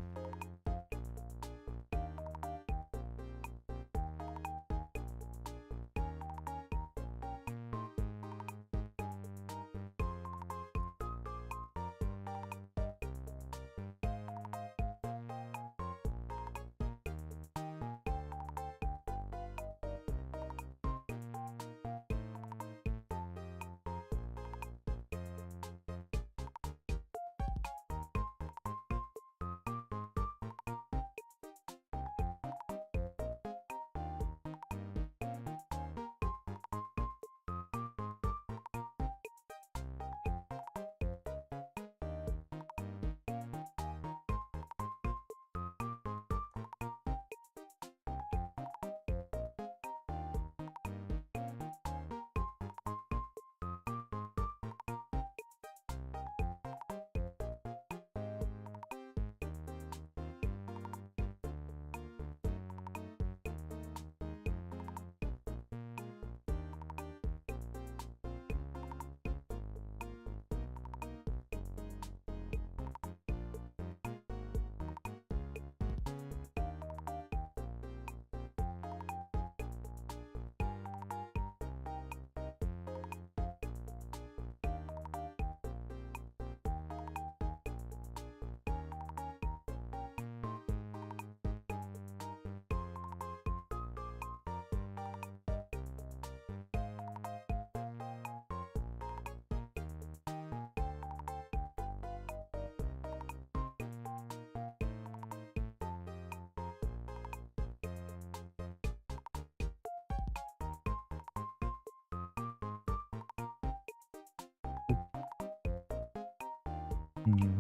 New.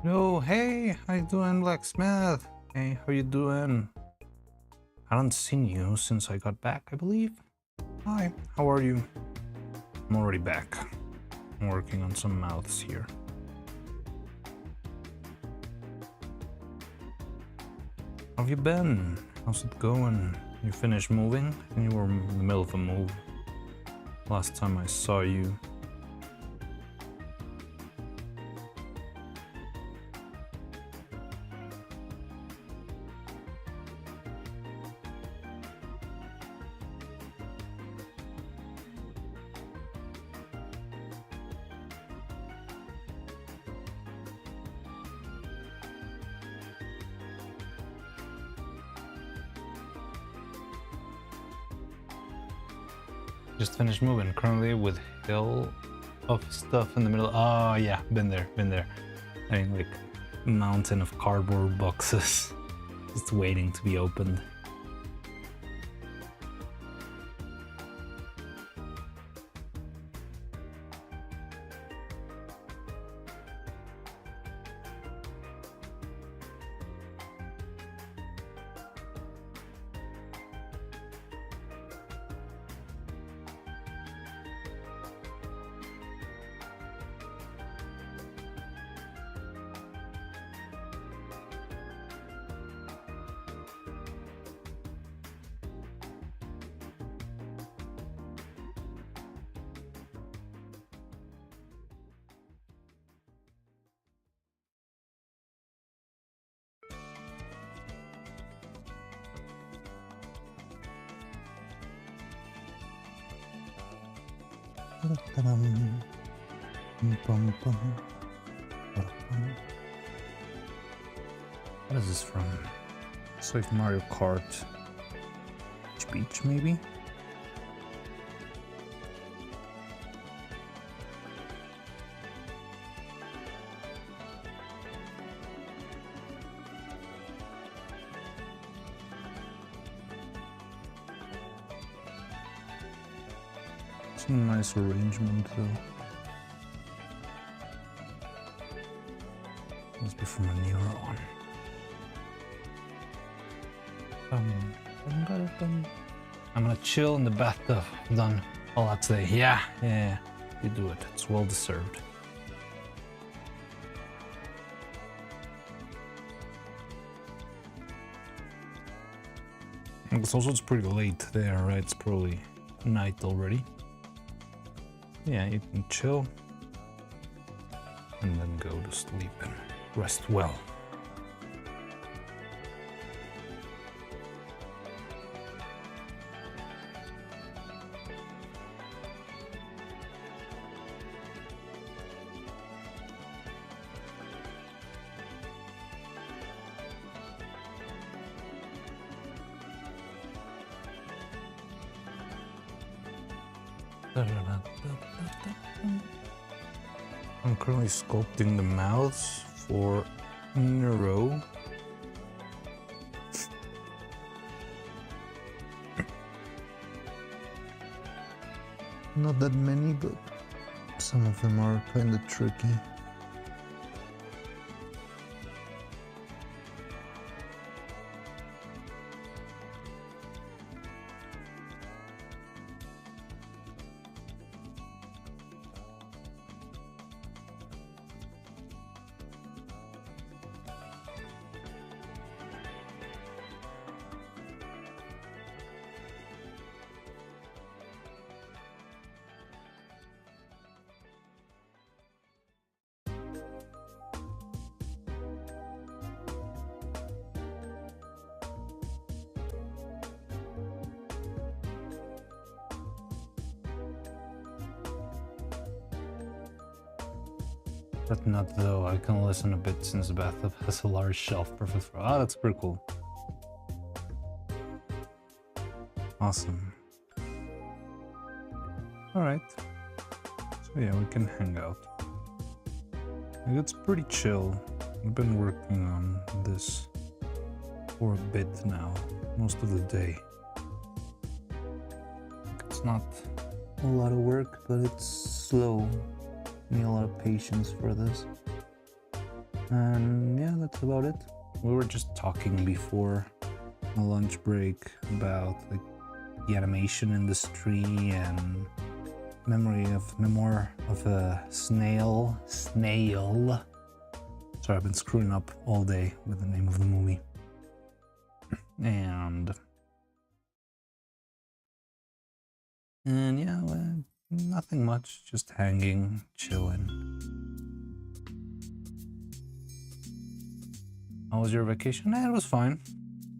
No, hey, how you doing, Blacksmith? Hey, how you doing? I haven't seen you since I got back, I believe. Hi, how are you? I'm already back. I'm working on some mouths here. How have you been? How's it going? You finished moving? And you were in the middle of a move last time I saw you. Just finished moving, currently with hill of stuff in the middle. Oh yeah, been there. I mean, like, mountain of cardboard boxes just waiting to be opened. What is this from? It's like Mario Kart. Beach, maybe? It's a nice arrangement though. Must be from a Neuro. I'm gonna chill in the bathtub. I'm done all that today. Yeah, you do it. It's well deserved. It's pretty late there, right? It's probably night already. Yeah, you can chill and then go to sleep and rest well. I'm currently sculpting the mouths for Neuro. Not that many, but some of them are kind of tricky. But not though, I can listen a bit since the bathtub has a large shelf perfect for... Ah, that's pretty cool. Awesome. Alright. So yeah, we can hang out. It's pretty chill. I've been working on this for a bit now, most of the day. It's not a lot of work, but it's slow. Need a lot of patience for this. And yeah, that's about it. We were just talking before a lunch break about like the animation industry and memoir of a snail. Sorry, I've been screwing up all day with the name of the movie. And yeah, well, nothing much, just hanging, chilling. How was your vacation? It was fine.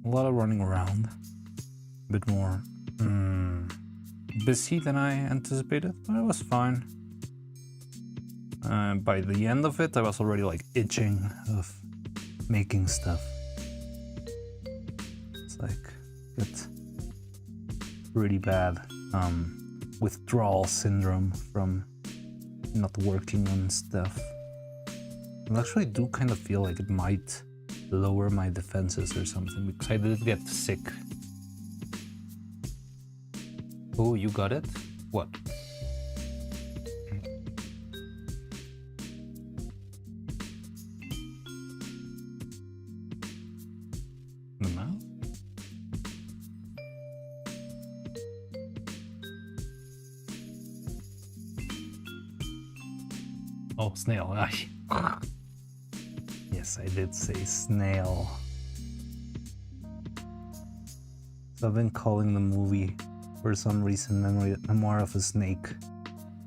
A lot of running around. A bit more busy than I anticipated, but it was fine. By the end of it, I was already like itching of making stuff. It's like, it's pretty bad. Withdrawal syndrome from not working on stuff. I actually do kind of feel like it might lower my defenses or something because I did get sick. Oh, you got it? What? The mouth? Oh, snail. Yes, I did say snail. So I've been calling the movie, for some reason, Memoir of a Snake,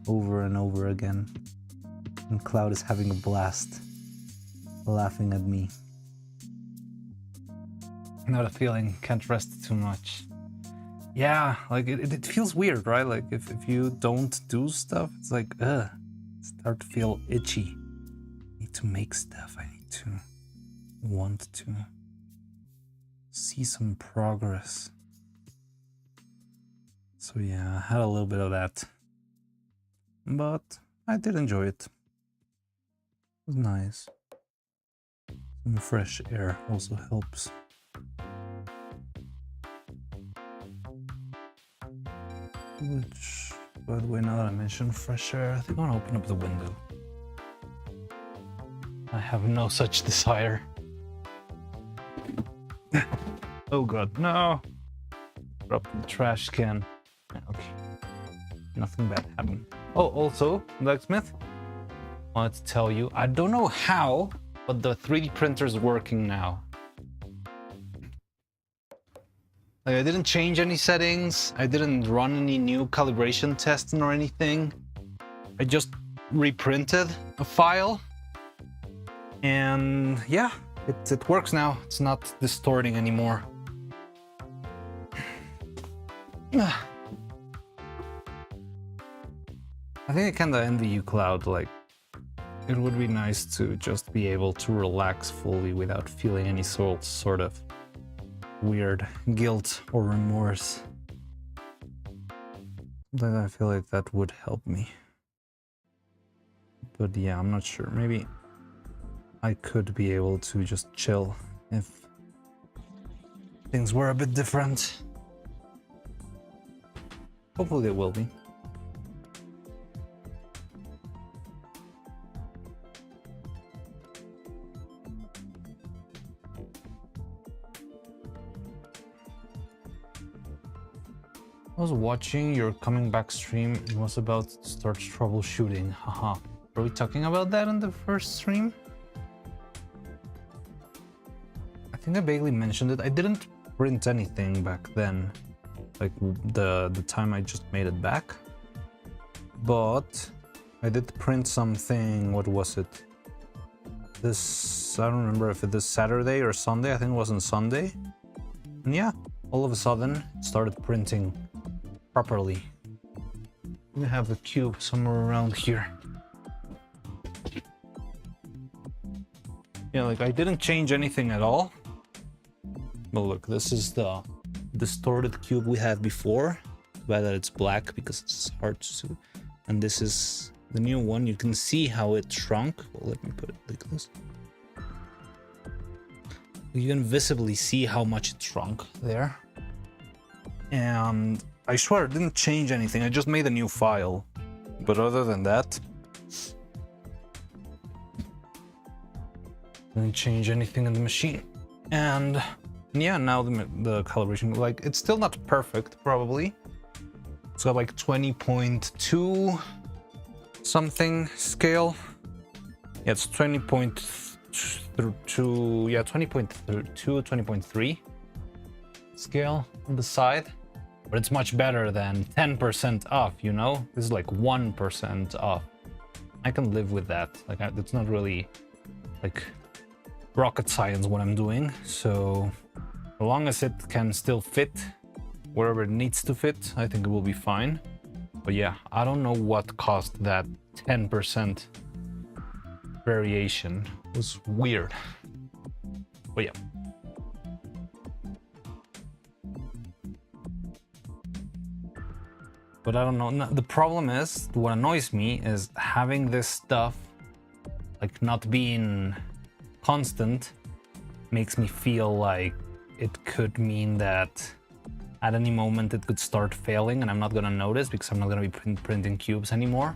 over and over again. And Cloud is having a blast, laughing at me. Not a feeling, can't rest too much. Yeah, like it feels weird, right? Like if you don't do stuff, it's like, start to feel itchy. I need to make stuff. I need to want to see some progress. So yeah, I had a little bit of that, but I did enjoy it. It was nice. Some fresh air also helps. Which By the way, now that I mentioned fresh air, I think I want to open up the window. I have no such desire. Oh god, no! Drop the trash can. Okay. Nothing bad happened. Oh, also, Blacksmith, wanted to tell you, I don't know how, but the 3D printer is working now. Like, I didn't change any settings, I didn't run any new calibration testing or anything. I just reprinted a file, and yeah, it works now. It's not distorting anymore. I think I kinda envy you, Cloud. Like, it would be nice to just be able to relax fully without feeling any sort of weird guilt or remorse. Then I feel like that would help me. But yeah, I'm not sure. Maybe I could be able to just chill if things were a bit different. Hopefully they will be. I was watching your coming back stream. It was about to start troubleshooting. Haha. Are we talking about that in the first stream? I think I vaguely mentioned it. I didn't print anything back then, like the time I just made it back. But I did print something. What was it? This, I don't remember if it is Saturday or Sunday. I think it was on Sunday. And yeah, all of a sudden it started printing properly. We have the cube somewhere around here. Yeah, like I didn't change anything at all. But look, this is the distorted cube we had before. By that it's black because it's hard to see. And this is the new one. You can see how it shrunk. Well, let me put it like this. You can visibly see how much it shrunk there. And I swear it didn't change anything. I just made a new file. But other than that, didn't change anything in the machine. And yeah, now the calibration, like, it's still not perfect, probably. It's got like 20.2 something scale. Yeah, it's 20.2, yeah, 20.2, 20.3 scale on the side. But it's much better than 10% off, you know? This is like 1% off. I can live with that. Like, it's not really like rocket science what I'm doing. So as long as it can still fit wherever it needs to fit, I think it will be fine. But yeah, I don't know what caused that 10% variation. It was weird. But yeah. But I don't know. The problem is, what annoys me is having this stuff, like, not being constant, makes me feel like it could mean that at any moment it could start failing and I'm not gonna notice because I'm not gonna be printing cubes anymore.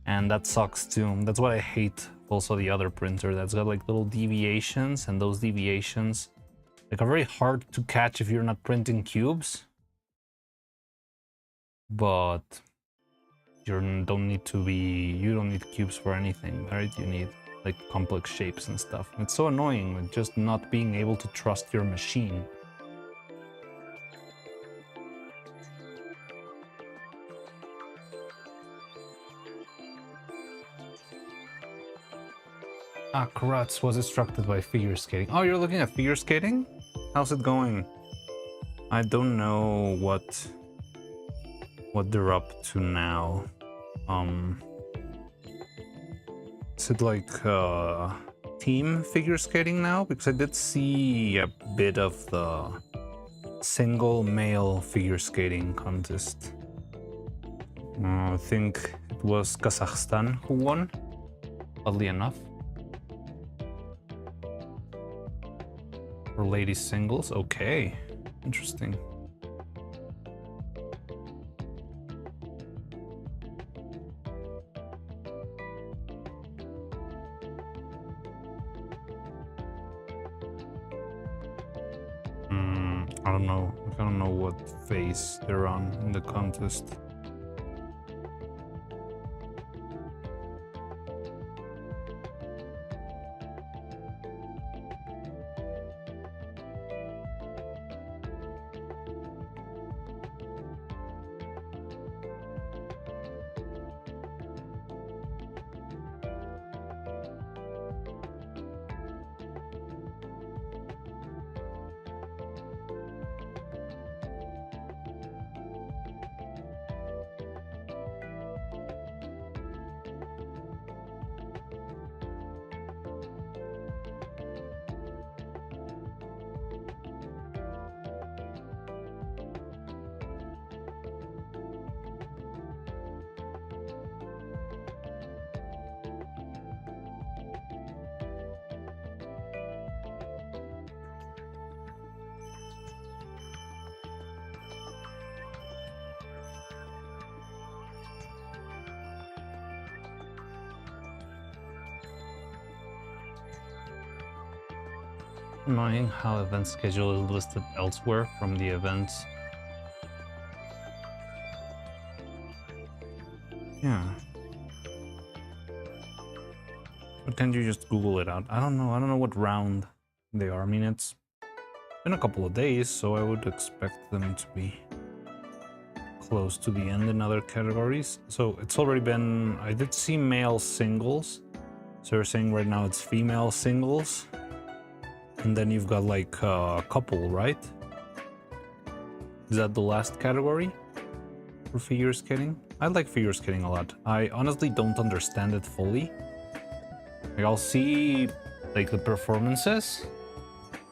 And that sucks too. That's what I hate also the other printer that's got like little deviations, and those deviations like are very hard to catch if you're not printing cubes. But you don't need cubes for anything, right? You need like complex shapes and stuff. It's so annoying, like just not being able to trust your machine. Ah, Karatz was instructed by figure skating. Oh, you're looking at figure skating? How's it going? I don't know what they're up to now. Is it like team figure skating now? Because I did see a bit of the single male figure skating contest. I think it was Kazakhstan who won, oddly enough. For ladies singles, okay, interesting. I don't know. I don't know what phase they're on in the contest. Annoying how event schedule is listed elsewhere from the events. Yeah. But can't you just Google it out? I don't know. I don't know what round they are. I mean, it's been a couple of days, so I would expect them to be close to the end in other categories. So it's already been... I did see male singles. So you're saying right now it's female singles. And then you've got like a couple, right? Is that the last category for figure skating? I like figure skating a lot. I honestly don't understand it fully. Like, I'll see like the performances,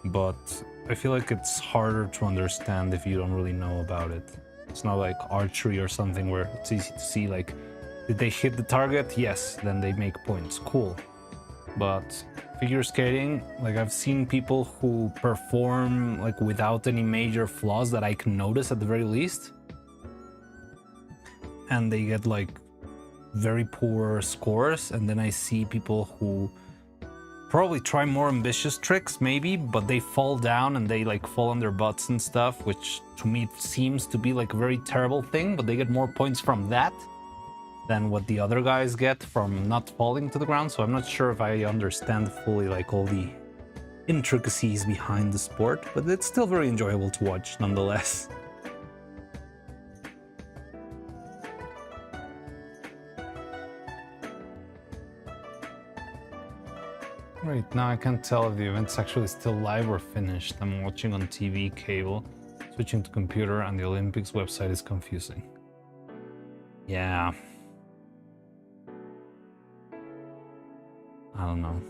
but I feel like it's harder to understand if you don't really know about it. It's not like archery or something where it's easy to see like, did they hit the target? Yes, then they make points. Cool. But figure skating, like I've seen people who perform like without any major flaws that I can notice at the very least, and they get like very poor scores. And then I see people who probably try more ambitious tricks maybe, but they fall down and they like fall on their butts and stuff, which to me seems to be like a very terrible thing, but they get more points from that than what the other guys get from not falling to the ground. So I'm not sure if I understand fully like all the intricacies behind the sport, but it's still very enjoyable to watch nonetheless. Right, now I can't tell if the event's actually still live or finished. I'm watching on TV cable, switching to computer, and the Olympics website is confusing. Yeah. I don't know.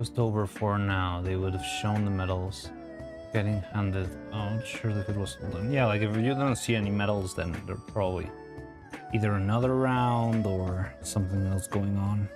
Just over 4 now. They would have shown the medals. Getting handed out. Surely if it was done. Yeah, like if you don't see any medals, then they're probably either another round or something else going on.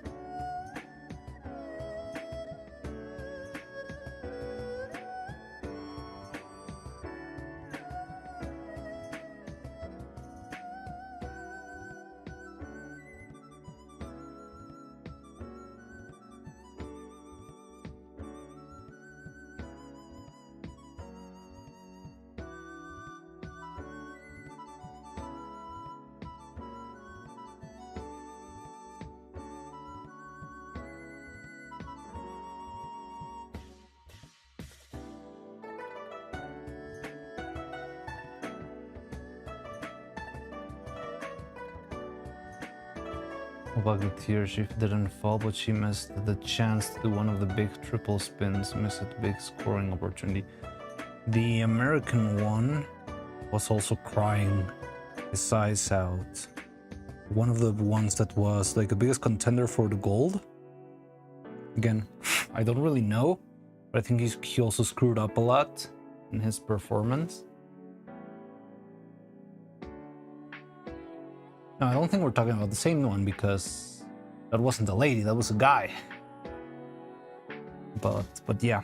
Bucketeer, she didn't fall, but she missed the chance to do one of the big triple spins, missed a big scoring opportunity. The American one was also crying his eyes out. One of the ones that was like the biggest contender for the gold. Again, I don't really know, but I think he also screwed up a lot in his performance. No, I don't think we're talking about the same one because that wasn't a lady, that was a guy. But yeah.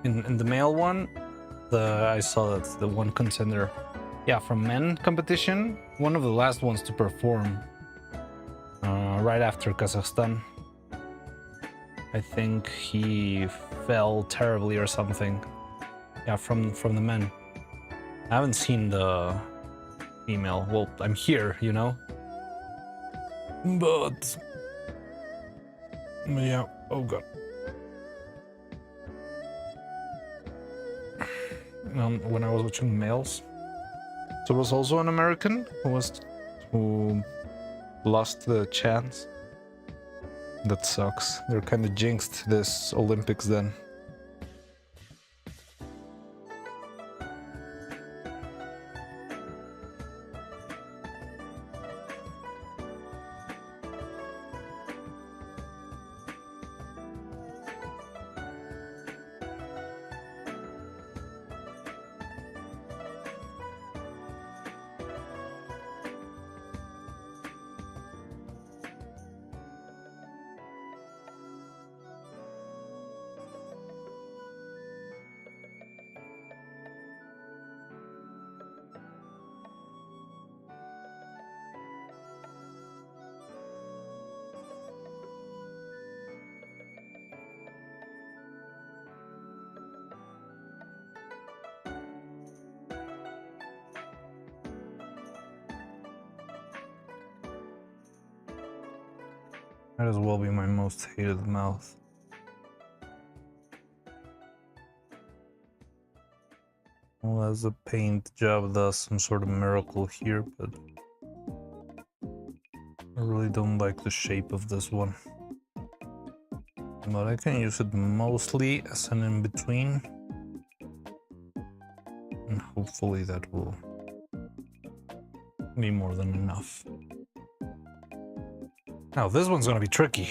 In the male one, I saw that the one contender, yeah, from men competition, one of the last ones to perform right after Kazakhstan. I think he fell terribly or something. Yeah, from the men. I haven't seen the female. Well, I'm here, you know. But yeah, oh god. When I was watching males, there was also an American who lost the chance. That sucks. They're kind of jinxed this Olympics then. Might as well be my most hated mouth. Well, as the paint job does some sort of miracle here, but I really don't like the shape of this one. But I can use it mostly as an in-between. And hopefully that will be more than enough. Now this one's gonna be tricky.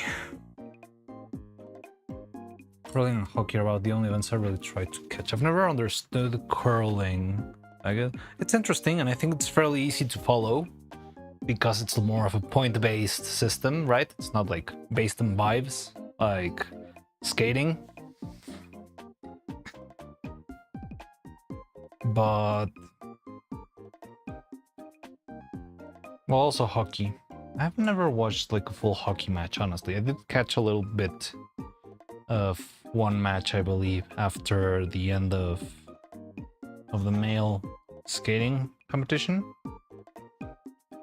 Curling and hockey are about the only events I really tried to catch. I've never understood curling. I guess it's interesting, and I think it's fairly easy to follow because it's more of a point-based system, right? It's not like based on vibes like skating. But well, also hockey. I've never watched like a full hockey match, honestly. I did catch a little bit of one match, I believe, after the end of the male skating competition.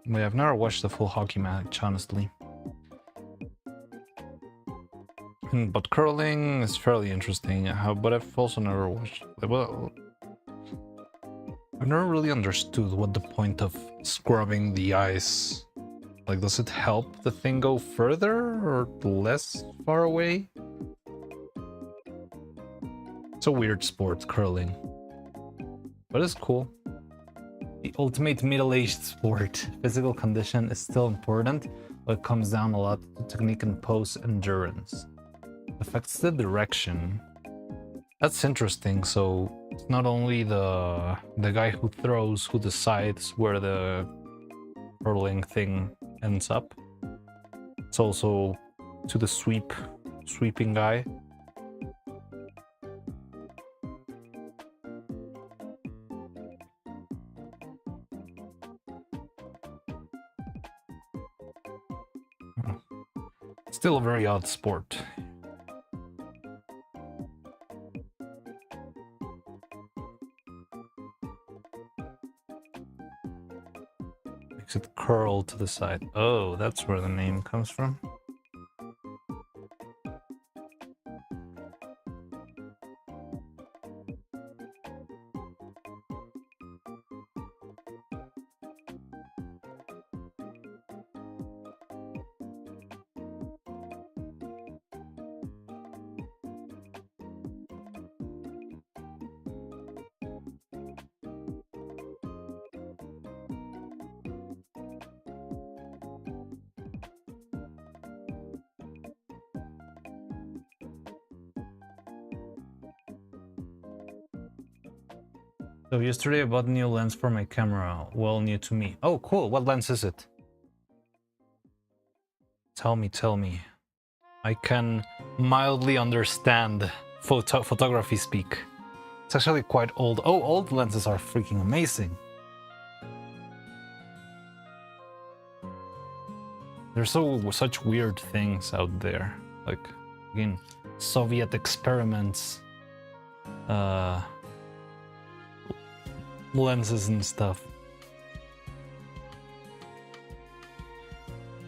But I've never watched a full hockey match, honestly. But curling is fairly interesting, but I've also never watched... Well, I've never really understood what the point of scrubbing the ice. Like, does it help the thing go further or less far away? It's a weird sport, curling. But it's cool. The ultimate middle-aged sport. Physical condition is still important, but comes down a lot to technique and pose endurance. Affects the direction. That's interesting. So it's not only the guy who throws who decides where the hurling thing ends up. It's also to the sweeping guy. Still a very odd sport. Makes it curl to the side. Oh, that's where the name comes from. So yesterday I bought a new lens for my camera, well new to me. Oh, cool. What lens is it? Tell me. I can mildly understand photography speak. It's actually quite old. Oh, old lenses are freaking amazing. There's such weird things out there. Like, again, Soviet experiments. Lenses and stuff.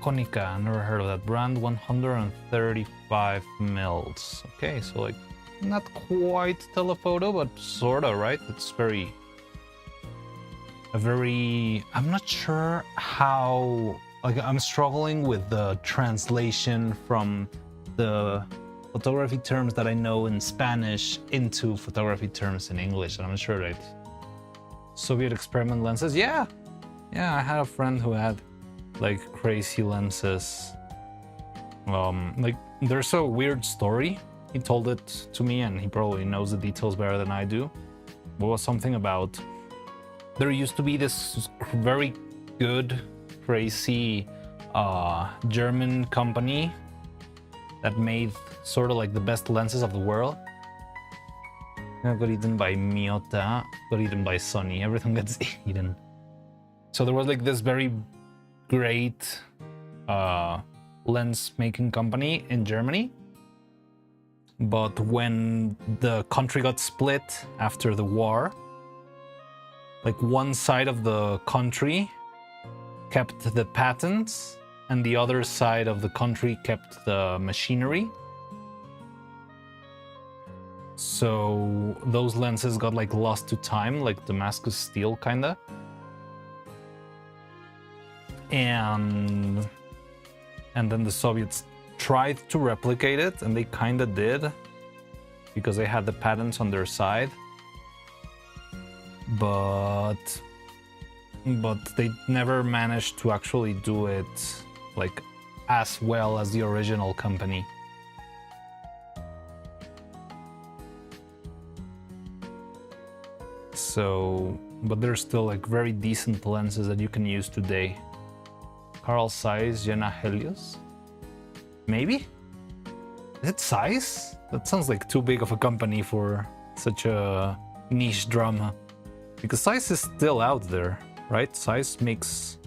Konica, never heard of that brand. 135 mils. Okay, so like not quite telephoto, but sorta, right? It's I'm not sure how, like I'm struggling with the translation from the photography terms that I know in Spanish into photography terms in English, and I'm not sure that Soviet experiment lenses. Yeah, I had a friend who had like crazy lenses. Like there's a weird story. He told it to me, and he probably knows the details better than I do. It was something about there used to be this very good, crazy German company that made sort of like the best lenses of the world. Got eaten by Miyota, got eaten by Sony. Everything gets eaten. So there was like this very great lens making company in Germany. But when the country got split after the war, like one side of the country kept the patents and the other side of the country kept the machinery. So those lenses got like lost to time, like Damascus steel kinda. And then the Soviets tried to replicate it, and they kinda did because they had the patents on their side. But they never managed to actually do it like as well as the original company. So, but there's still like very decent lenses that you can use today. Carl Zeiss, Jenna Helios? Maybe? Is it Zeiss? That sounds like too big of a company for such a niche drama. Because Zeiss is still out there, right? Zeiss makes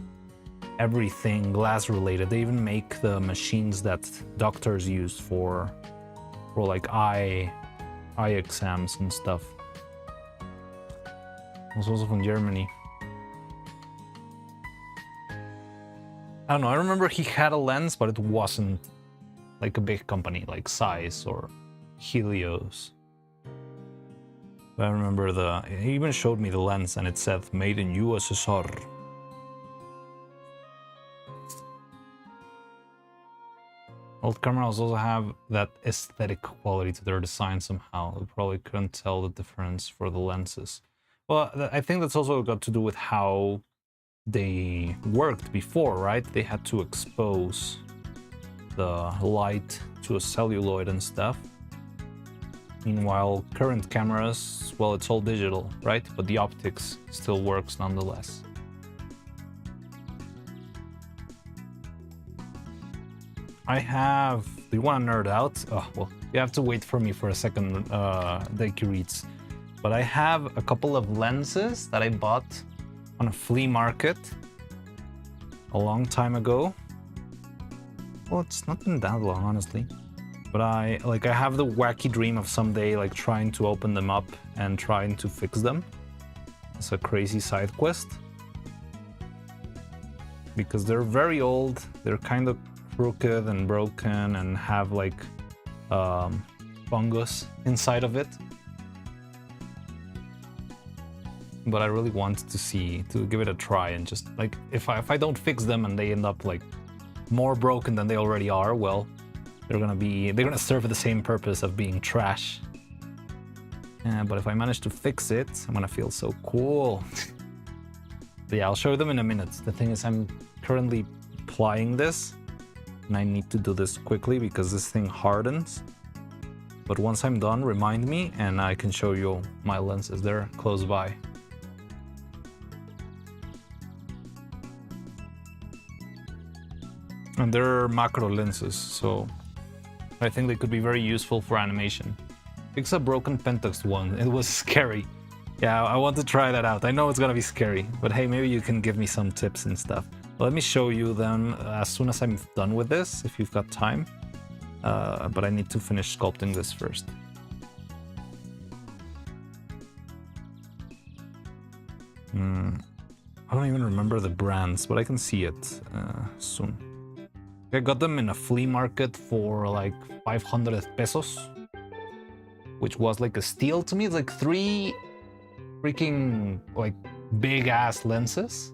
everything glass related. They even make the machines that doctors use for like eye exams and stuff. It was also from Germany. I don't know, I remember he had a lens, but it wasn't like a big company like Zeiss or Helios. I remember he even showed me the lens and it said made in USSR. Old cameras also have that aesthetic quality to their design somehow. You probably couldn't tell the difference for the lenses. Well, I think that's also got to do with how they worked before, right? They had to expose the light to a celluloid and stuff. Meanwhile, current cameras, well, it's all digital, right? But the optics still works nonetheless. I have... Do you want to nerd out? Oh, well, you have to wait for me for a second, Daiki reads. But I have a couple of lenses that I bought on a flea market a long time ago. Well, it's not been that long, honestly. But I have the wacky dream of someday like trying to open them up and trying to fix them. It's a crazy side quest. Because they're very old, they're kind of crooked and broken and have like fungus inside of it. But I really want to give it a try and just like if I don't fix them and they end up like more broken than they already are, well, they're gonna serve the same purpose of being trash. But if I manage to fix it, I'm gonna feel so cool. But yeah, I'll show them in a minute. The thing is, I'm currently applying this, and I need to do this quickly because this thing hardens. But once I'm done, remind me, and I can show you my lenses. They're close by. And they're macro lenses, so I think they could be very useful for animation. Fix a broken Pentax one. It was scary. Yeah, I want to try that out. I know it's gonna be scary, but hey, maybe you can give me some tips and stuff. Let me show you them as soon as I'm done with this, if you've got time. But I need to finish sculpting this first. I don't even remember the brands, but I can see it soon. I got them in a flea market for like 500 pesos, which was like a steal to me. It's like 3 freaking like big ass lenses.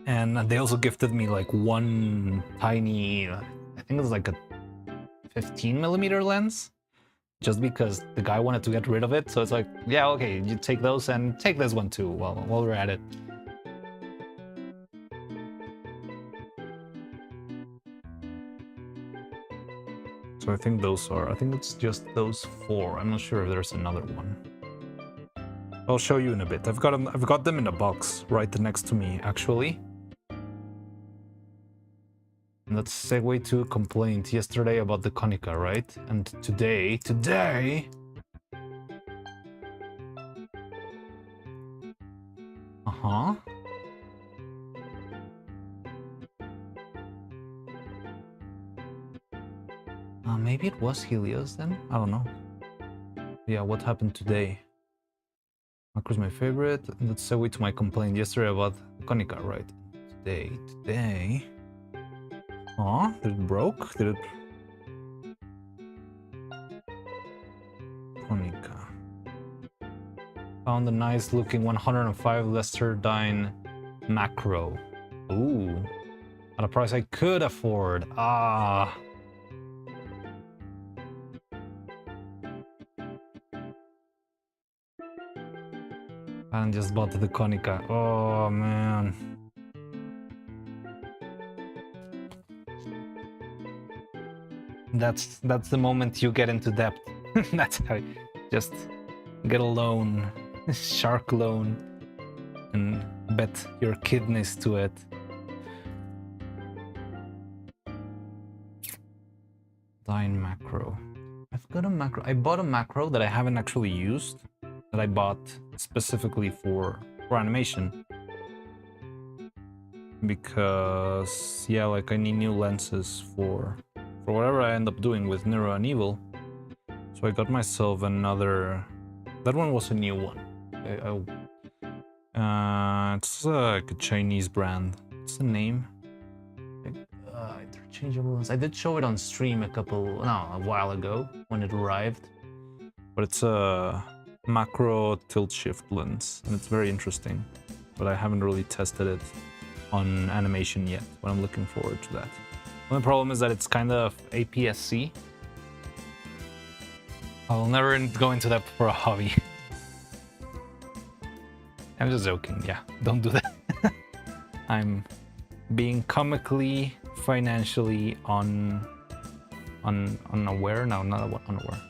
And they also gifted me like one tiny, I think it was like a 15mm lens, just because the guy wanted to get rid of it. So it's like, yeah, okay, you take those and take this one too while we're at it. So I think it's just those 4. I'm not sure if there's another one. I'll show you in a bit. I've got them in a box right next to me, actually. And let's segue to a complaint yesterday about the Konica, right? And today... Uh-huh. Maybe it was Helios then? I don't know. Yeah, what happened today? Macro's my favorite. And let's segue to my complaint yesterday about the Konica, right? Today... Aw, did it broke? Did it... Konica. Found a nice looking 105 Leicesterdine macro. Ooh. At a price I could afford. Ah. And just bought the Konica. Oh man. That's the moment you get into debt. That's how you just get a loan, shark loan, and bet your kidneys to it. Dine macro. I've got a macro. I bought a macro that I haven't actually used, that I bought specifically for animation. Because, yeah, like I need new lenses for whatever I end up doing with Neuro and Evil. So I got myself another... That one was a new one. It's like a Chinese brand. What's the name? Interchangeable lens. I did show it on stream a while ago when it arrived. But it's a macro tilt shift lens, and it's very interesting. But I haven't really tested it on animation yet, but I'm looking forward to that. The only problem is that it's kind of APS-C. I'll never go into that for a hobby. I'm just joking. Yeah, don't do that. I'm being comically, financially unaware. No, not unaware.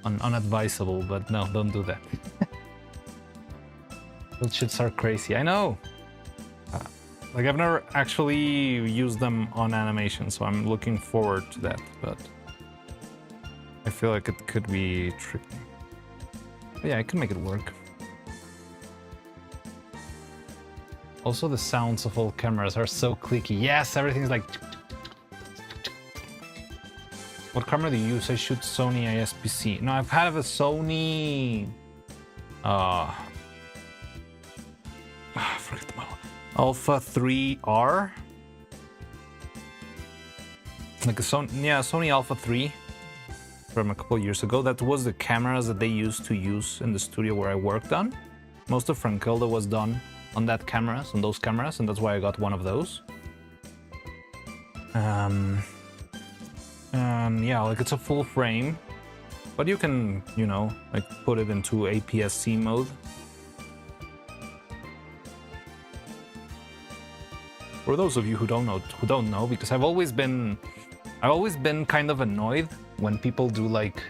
Unadvisable, but no, don't do that. Those shits are crazy. I know. Like, I've never actually used them on animation, so I'm looking forward to that, but I feel like it could be tricky. But yeah, I can make it work. Also, the sounds of all cameras are so clicky. Yes, everything's like... What camera do you use? I shoot Sony ISPC. No, I've had a Sony... forget the model. Alpha 3R. Like a Sony Alpha 3 from a couple years ago. That was the cameras that they used to use in the studio where I worked on. Most of Frankilda was done on those cameras, and that's why I got one of those. Yeah, like it's a full frame, but you can, you know, like put it into APS-C mode. For those of you who don't know, because I've always been kind of annoyed when people do like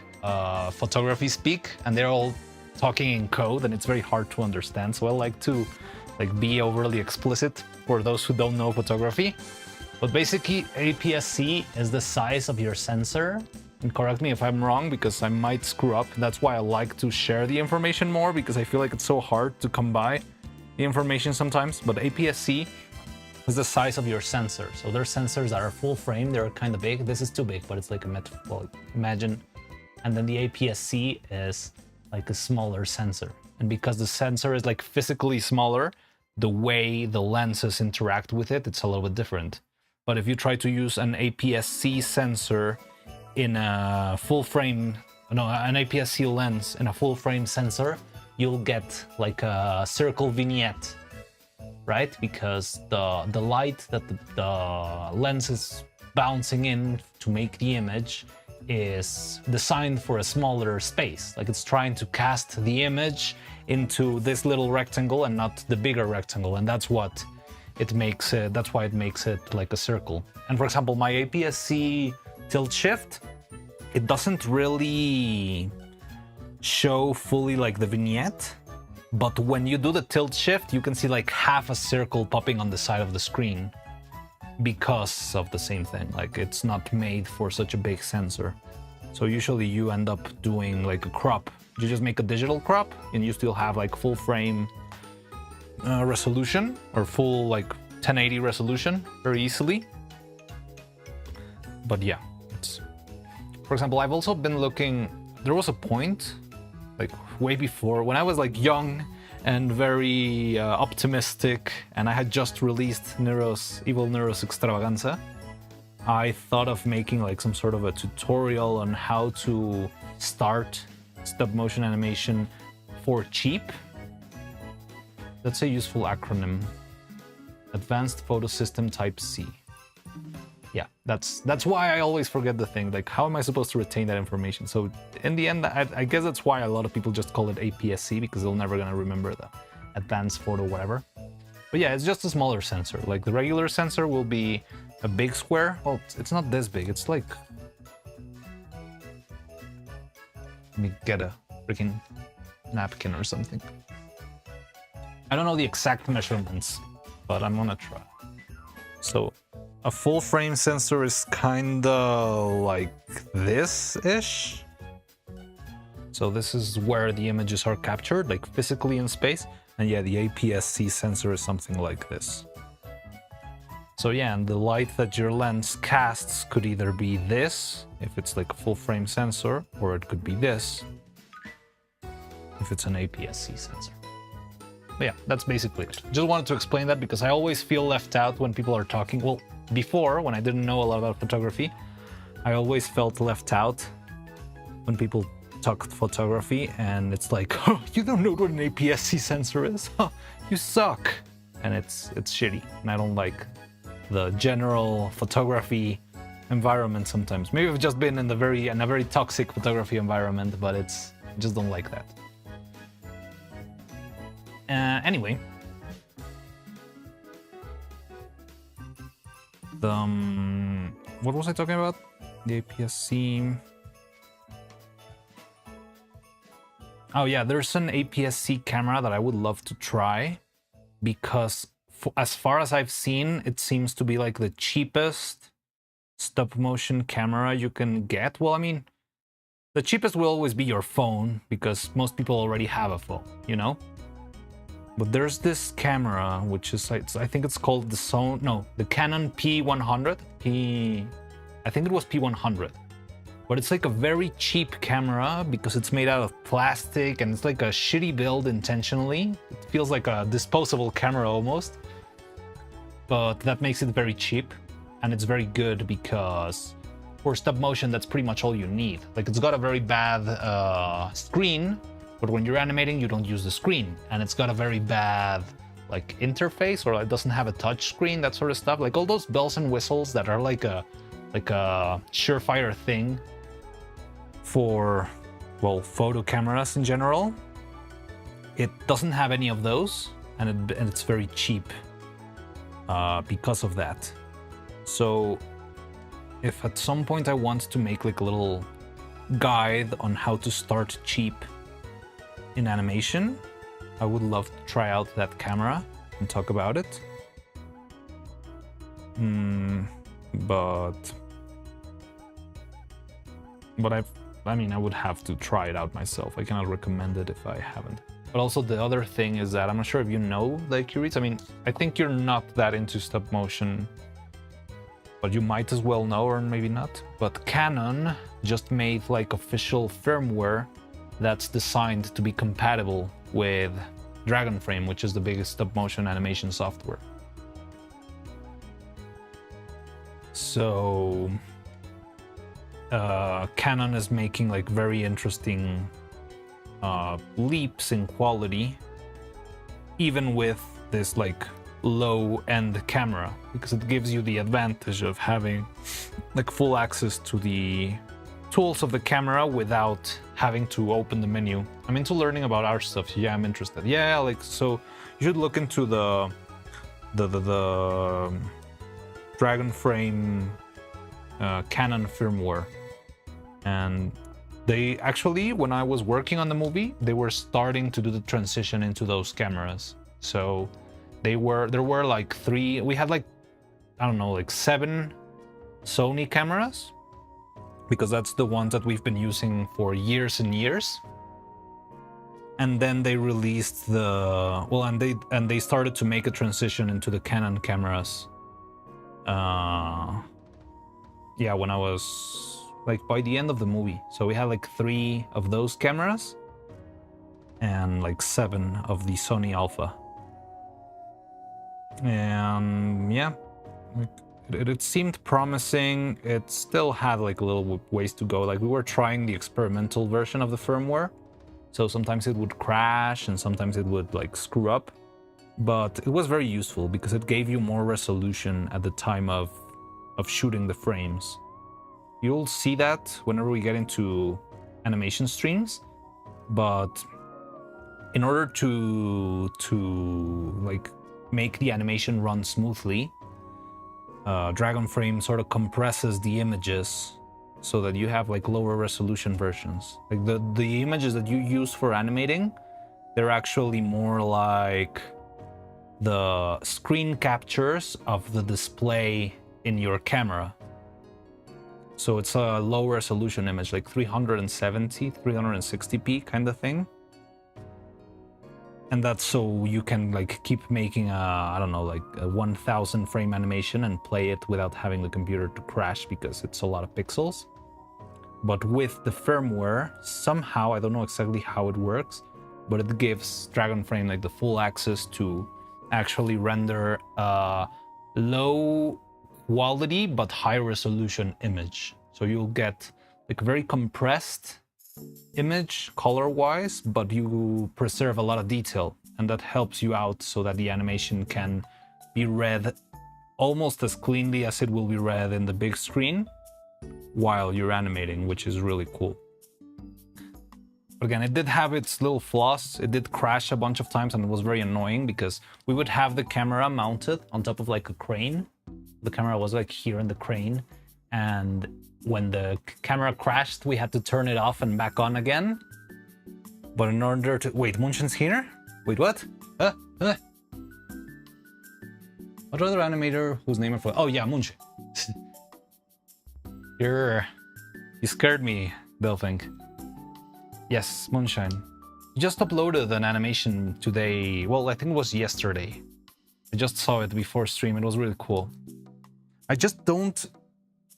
photography speak and they're all talking in code and it's very hard to understand. So I like to like be overly explicit for those who don't know photography. But basically, APS-C is the size of your sensor. And correct me if I'm wrong, because I might screw up. That's why I like to share the information more, because I feel like it's so hard to come by the information sometimes. But APS-C is the size of your sensor. So there's sensors that are full frame, they're kind of big. This is too big, but it's like well, imagine. And then the APS-C is like a smaller sensor. And because the sensor is like physically smaller, the way the lenses interact with it, it's a little bit different. But if you try to use an APS-C sensor in a full frame, no, an APS-C lens in a full frame sensor, you'll get like a circle vignette, right? Because the light that the lens is bouncing in to make the image is designed for a smaller space. Like it's trying to cast the image into this little rectangle and not the bigger rectangle, and that's what it makes it. That's why it makes it like a circle. And for example, my APS-C tilt shift, it doesn't really show fully like the vignette, but when you do the tilt shift, you can see like half a circle popping on the side of the screen because of the same thing. Like it's not made for such a big sensor. So usually you end up doing like a crop. You just make a digital crop and you still have like full frame resolution or full like 1080 resolution very easily. But yeah, for example, I've also been looking, there was a point like way before when I was like young and very optimistic, and I had just released Evil Neuros Extravaganza. I thought of making like some sort of a tutorial on how to start stop motion animation for cheap. That's a useful acronym. Advanced Photo System Type C. Yeah, that's why I always forget the thing. Like, how am I supposed to retain that information? So in the end, I guess that's why a lot of people just call it APS-C, because they're never gonna remember the advanced photo whatever. But yeah, it's just a smaller sensor. Like the regular sensor will be a big square. Well, it's not this big. It's like, let me get a freaking napkin or something. I don't know the exact measurements, but I'm gonna try. So a full frame sensor is kinda like this-ish. So this is where the images are captured, like physically in space. And yeah, the APS-C sensor is something like this. So yeah, and the light that your lens casts could either be this, if it's like a full frame sensor, or it could be this, if it's an APS-C sensor. But yeah, that's basically it. Just wanted to explain that because I always feel left out when people are talking. Well, before, when I didn't know a lot about photography, I always felt left out when people talk photography, and it's like, oh, you don't know what an APS-C sensor is? Huh, you suck. And it's shitty, and I don't like the general photography environment sometimes. Maybe I've just been in a very toxic photography environment, but I just don't like that. Anyway, what was I talking about? The APS-C. Oh yeah, there's an APS-C camera that I would love to try because as far as I've seen, it seems to be like the cheapest stop motion camera you can get. Well, I mean, the cheapest will always be your phone because most people already have a phone, you know? But there's this camera, which is, I think it's called the Canon P100. I think it was P100. But it's like a very cheap camera because it's made out of plastic and it's like a shitty build intentionally. It feels like a disposable camera almost. But that makes it very cheap. And it's very good because for stop motion, that's pretty much all you need. Like, it's got a very bad screen, but when you're animating, you don't use the screen. And it's got a very bad like interface, or it doesn't have a touch screen, that sort of stuff. Like all those bells and whistles that are like a surefire thing for, well, photo cameras in general. It doesn't have any of those, and it's very cheap because of that. So if at some point I want to make like a little guide on how to start cheap in animation, I would love to try out that camera and talk about it. But I would have to try it out myself. I cannot recommend it if I haven't. But also the other thing is that I'm not sure if you know the Curates. I mean, I think you're not that into stop motion, but you might as well know, or maybe not. But Canon just made like official firmware that's designed to be compatible with Dragonframe, which is the biggest stop motion animation software. So Canon is making like very interesting leaps in quality, even with this like low-end camera, because it gives you the advantage of having like full access to the tools of the camera without having to open the menu. I'm into learning about art stuff. Yeah, I'm interested. Yeah, like, so you should look into the Dragonframe Canon firmware. And they actually, when I was working on the movie, they were starting to do the transition into those cameras. So there were like we had like, I don't know, like 7 Sony cameras, because that's the ones that we've been using for years and years. And then they released and they started to make a transition into the Canon cameras. Yeah, when I was like by the end of the movie. So we had like 3 of those cameras and like 7 of the Sony Alpha. And yeah, it seemed promising. It still had like a little ways to go. Like, we were trying the experimental version of the firmware, so sometimes it would crash and sometimes it would like screw up, but it was very useful because it gave you more resolution at the time of shooting the frames. You'll see that whenever we get into animation streams, but in order to like make the animation run smoothly, Dragonframe sort of compresses the images so that you have like lower resolution versions. Like the images that you use for animating, they're actually more like the screen captures of the display in your camera. So it's a low resolution image, like 360p kind of thing. And that's so you can like keep making I don't know, like a 1000 frame animation and play it without having the computer to crash because it's a lot of pixels. But with the firmware, somehow, I don't know exactly how it works, but it gives Dragonframe like the full access to actually render a low quality but high resolution image. So you'll get like a very compressed image color-wise, but you preserve a lot of detail, and that helps you out so that the animation can be read almost as cleanly as it will be read in the big screen, while you're animating, which is really cool. But again, it did have its little flaws. It did crash a bunch of times and it was very annoying because we would have the camera mounted on top of like a crane. The camera was like here in the crane, and when the camera crashed, we had to turn it off and back on again. But in order to... Wait, Munshin's here? Wait, what? What other animator whose name I forgot? Oh yeah, Munshin. You scared me, Belfink. Yes, Moonshine. You just uploaded an animation today. Well, I think it was yesterday. I just saw it before stream. It was really cool. I just don't...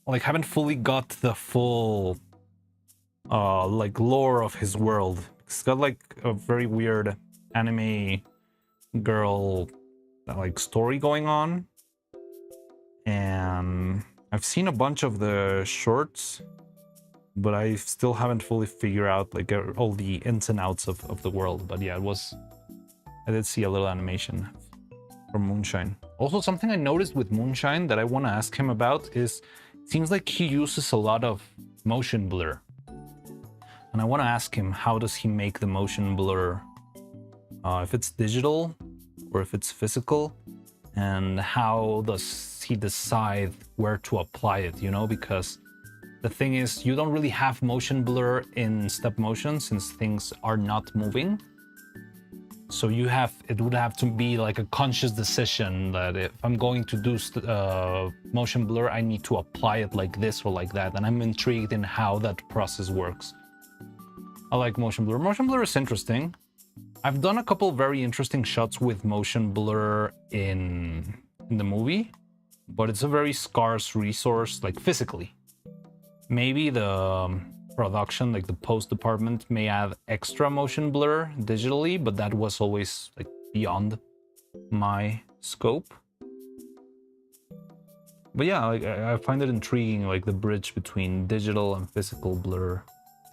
like, haven't fully got the full... like, lore of his world. It's got, like, a very weird anime girl, like, story going on. And I've seen a bunch of the shorts, but I still haven't fully figured out, like, all the ins and outs of the world. But yeah, I did see a little animation from Moonshine. Also, something I noticed with Moonshine that I want to ask him about is, it seems like he uses a lot of motion blur. And I want to ask him, how does he make the motion blur? If it's digital or if it's physical, and how does he decide where to apply it, you know? Because the thing is, you don't really have motion blur in stop motion since things are not moving. So it would have to be like a conscious decision that if I'm going to do motion blur, I need to apply it like this or like that. And I'm intrigued in how that process works. I like motion blur. Motion blur is interesting. I've done a couple very interesting shots with motion blur in the movie, but it's a very scarce resource, like physically. Maybe the production, like the post department, may add extra motion blur digitally, but that was always like beyond my scope. But yeah, like, I find it intriguing, like the bridge between digital and physical blur,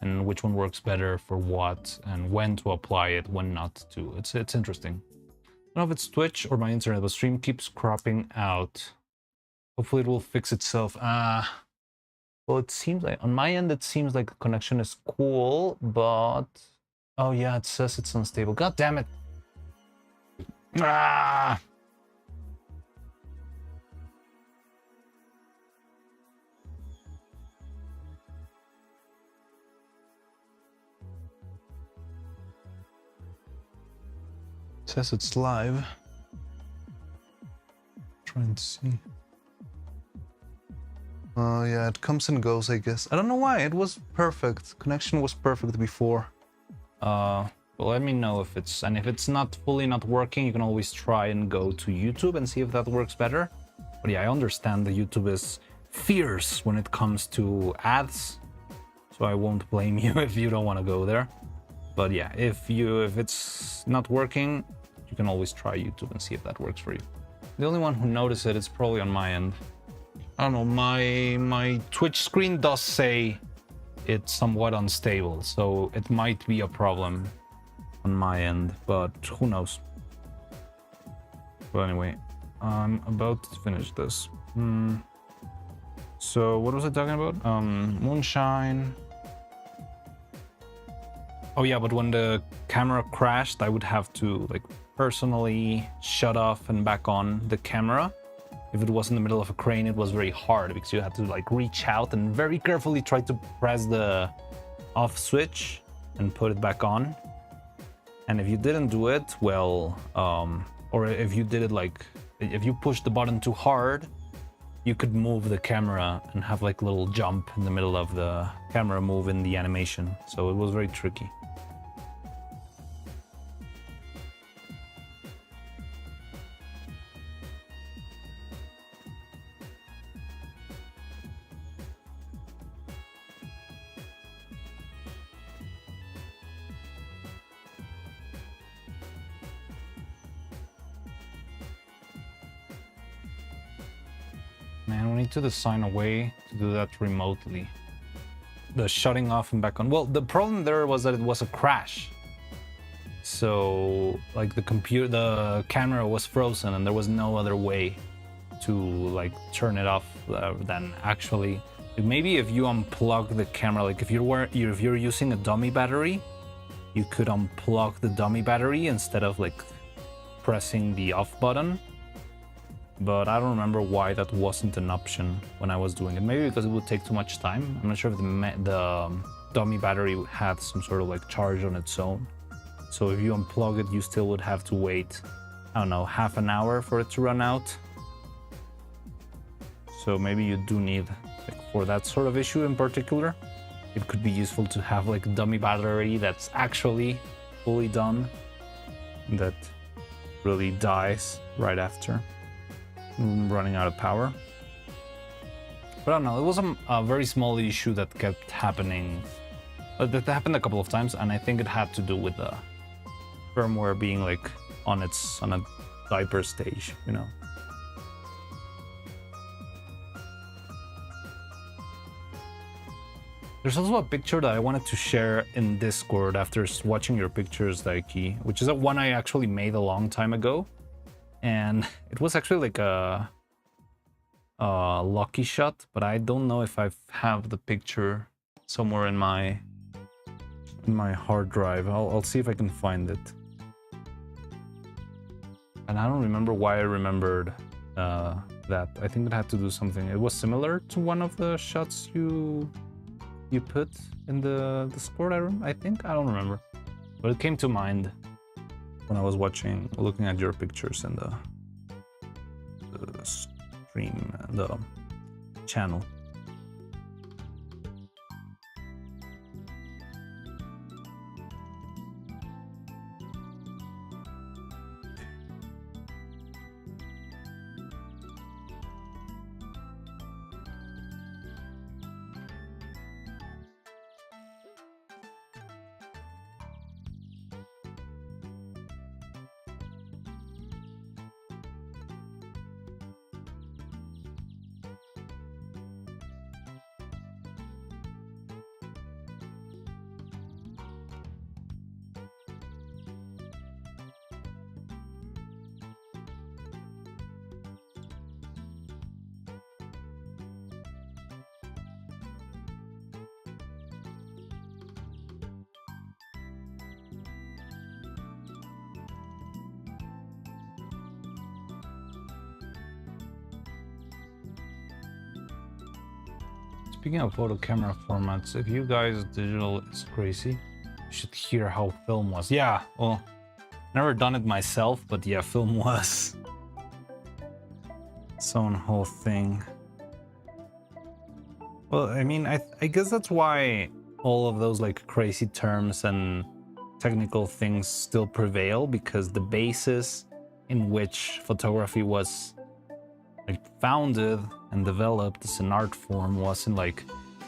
and which one works better for what, and when to apply it, when not to. It's interesting. I don't know if it's Twitch or my internet, but stream keeps cropping out. Hopefully it will fix itself. Well, it seems like, on my end, it seems like the connection is cool, but... oh yeah, it says it's unstable. God damn it! Ah! It says it's live. Trying to see. Oh yeah, it comes and goes, I guess. I don't know why, it was perfect. Connection was perfect before. Well, let me know if it's... and if it's not fully not working, you can always try and go to YouTube and see if that works better. But yeah, I understand that YouTube is fierce when it comes to ads, so I won't blame you if you don't want to go there. But yeah, if it's not working, you can always try YouTube and see if that works for you. The only one who noticed it is probably on my end. I don't know, my Twitch screen does say it's somewhat unstable, so it might be a problem on my end, but who knows. But anyway, I'm about to finish this. So what was I talking about? Moonshine. Oh yeah, but when the camera crashed, I would have to like personally shut off and back on the camera. If it was in the middle of a crane, it was very hard because you had to like reach out and very carefully try to press the off switch and put it back on. And if you didn't do it, well, or if you did it like, if you pushed the button too hard, you could move the camera and have like a little jump in the middle of the camera move in the animation. So it was very tricky. Man, we need to design a way to do that remotely. The shutting off and back on. Well, the problem there was that it was a crash. So, like the camera was frozen and there was no other way to like turn it off than actually Maybe if you unplug the camera, like if you're using a dummy battery, you could unplug the dummy battery instead of like pressing the off button. But I don't remember why that wasn't an option when I was doing it. Maybe because it would take too much time. I'm not sure if the dummy battery had some sort of like charge on its own. So if you unplug it, you still would have to wait, I don't know, half an hour for it to run out. So maybe you do need, like, for that sort of issue in particular, it could be useful to have like a dummy battery that's actually fully done, that really dies right after running out of power. But I don't know, it was a very small issue that kept happening. That happened a couple of times, and I think it had to do with the firmware being like on a diaper stage, you know. There's also a picture that I wanted to share in Discord after watching your pictures, Daiki, which is a one I actually made a long time ago. And it was actually like a lucky shot, but I don't know if I have the picture somewhere in my hard drive. I'll see if I can find it. And I don't remember why I remembered that. I think it had to do something. It was similar to one of the shots you put in the Discord, I think? I don't remember. But it came to mind when I was looking at your pictures in the stream, the channel. Speaking of photo camera formats, if you guys digital is crazy, you should hear how film was. Yeah, well, never done it myself, but yeah, film was its own whole thing. Well, I mean, I guess that's why all of those like crazy terms and technical things still prevail, because the basis in which photography was like founded and developed as an art form was in like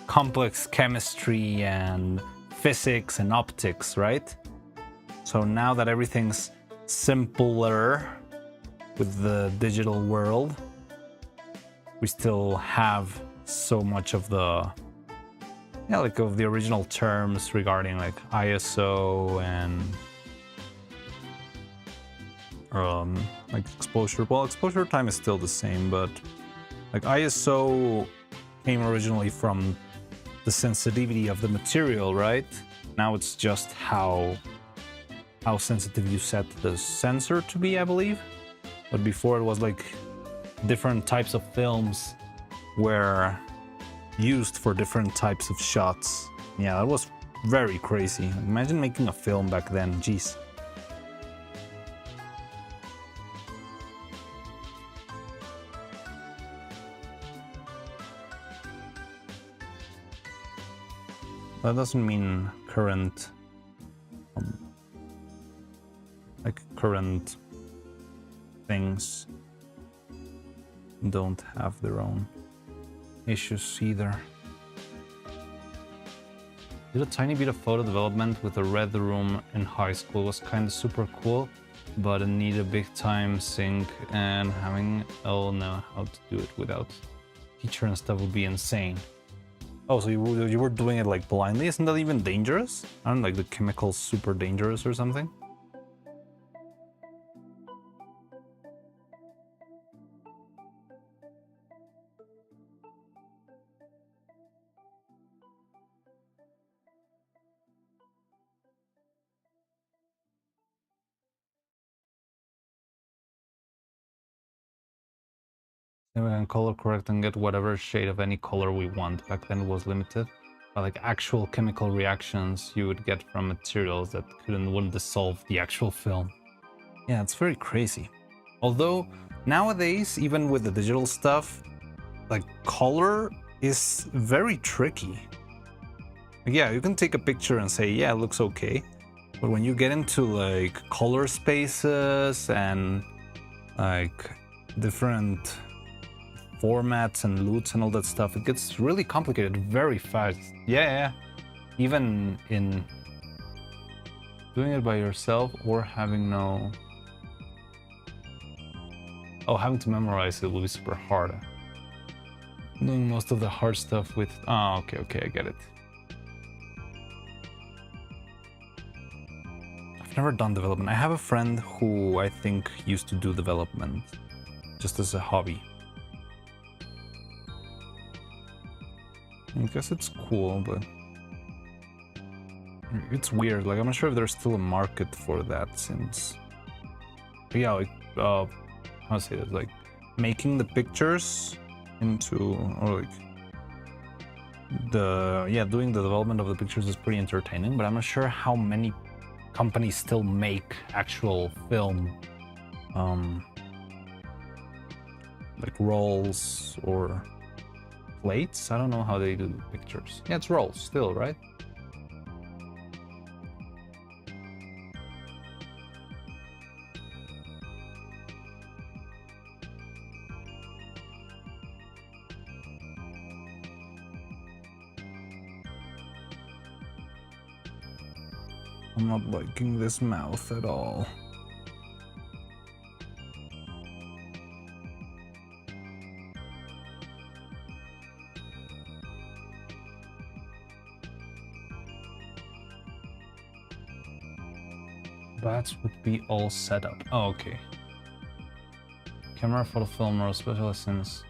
complex chemistry and physics and optics, right? So now that everything's simpler with the digital world, we still have so much of the of the original terms regarding like ISO and like exposure. Well, exposure time is still the same, but like ISO came originally from the sensitivity of the material, right? Now it's just how sensitive you set the sensor to be, I believe. But before it was like different types of films were used for different types of shots. Yeah, that was very crazy. Imagine making a film back then, jeez. That doesn't mean current current things don't have their own issues either. Did a tiny bit of photo development with a red room in high school. It was kind of super cool, but it needed a big time sync, and having how to do it without teacher and stuff would be insane. Oh, so you were doing it like blindly? Isn't that even dangerous? Aren't like the chemicals super dangerous or something? Then we can color correct and get whatever shade of any color we want. Back then it was limited. But like actual chemical reactions you would get from materials that wouldn't dissolve the actual film. Yeah, it's very crazy. Although nowadays, even with the digital stuff, like color is very tricky. Like, yeah, you can take a picture and say, yeah, it looks okay. But when you get into like color spaces and like different formats and loots and all that stuff, it gets really complicated very fast. Yeah. Even in doing it by yourself or having no... Oh, having to memorize it will be super hard. Doing most of the hard stuff with... Oh, okay, I get it. I've never done development. I have a friend who I think used to do development just as a hobby. I guess it's cool, but it's weird. Like, I'm not sure if there's still a market for that since... But yeah, like, how to say this? Like, making the pictures into, or like, doing the development of the pictures is pretty entertaining, but I'm not sure how many companies still make actual film, like rolls or plates. I don't know how they do pictures. Yeah, it's rolls still, right? I'm not liking this mouth at all. That would be all set up. Oh, okay. Camera, photo film, or special essence.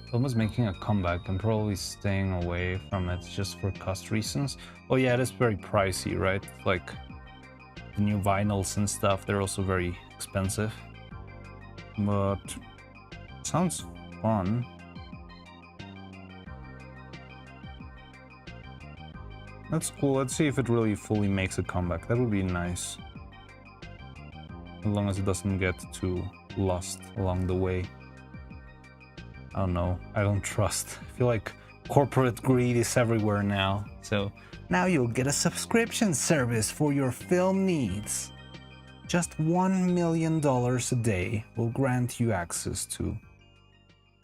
Film is making a comeback. I'm probably staying away from it just for cost reasons. Oh yeah, it is very pricey, right? Like the new vinyls and stuff, they're also very expensive. But sounds fun. That's cool. Let's see if it really fully makes a comeback. That would be nice. As long as it doesn't get too lost along the way. I don't know. I don't trust. I feel like corporate greed is everywhere now. So now you'll get a subscription service for your film needs. Just $1 million a day will grant you access to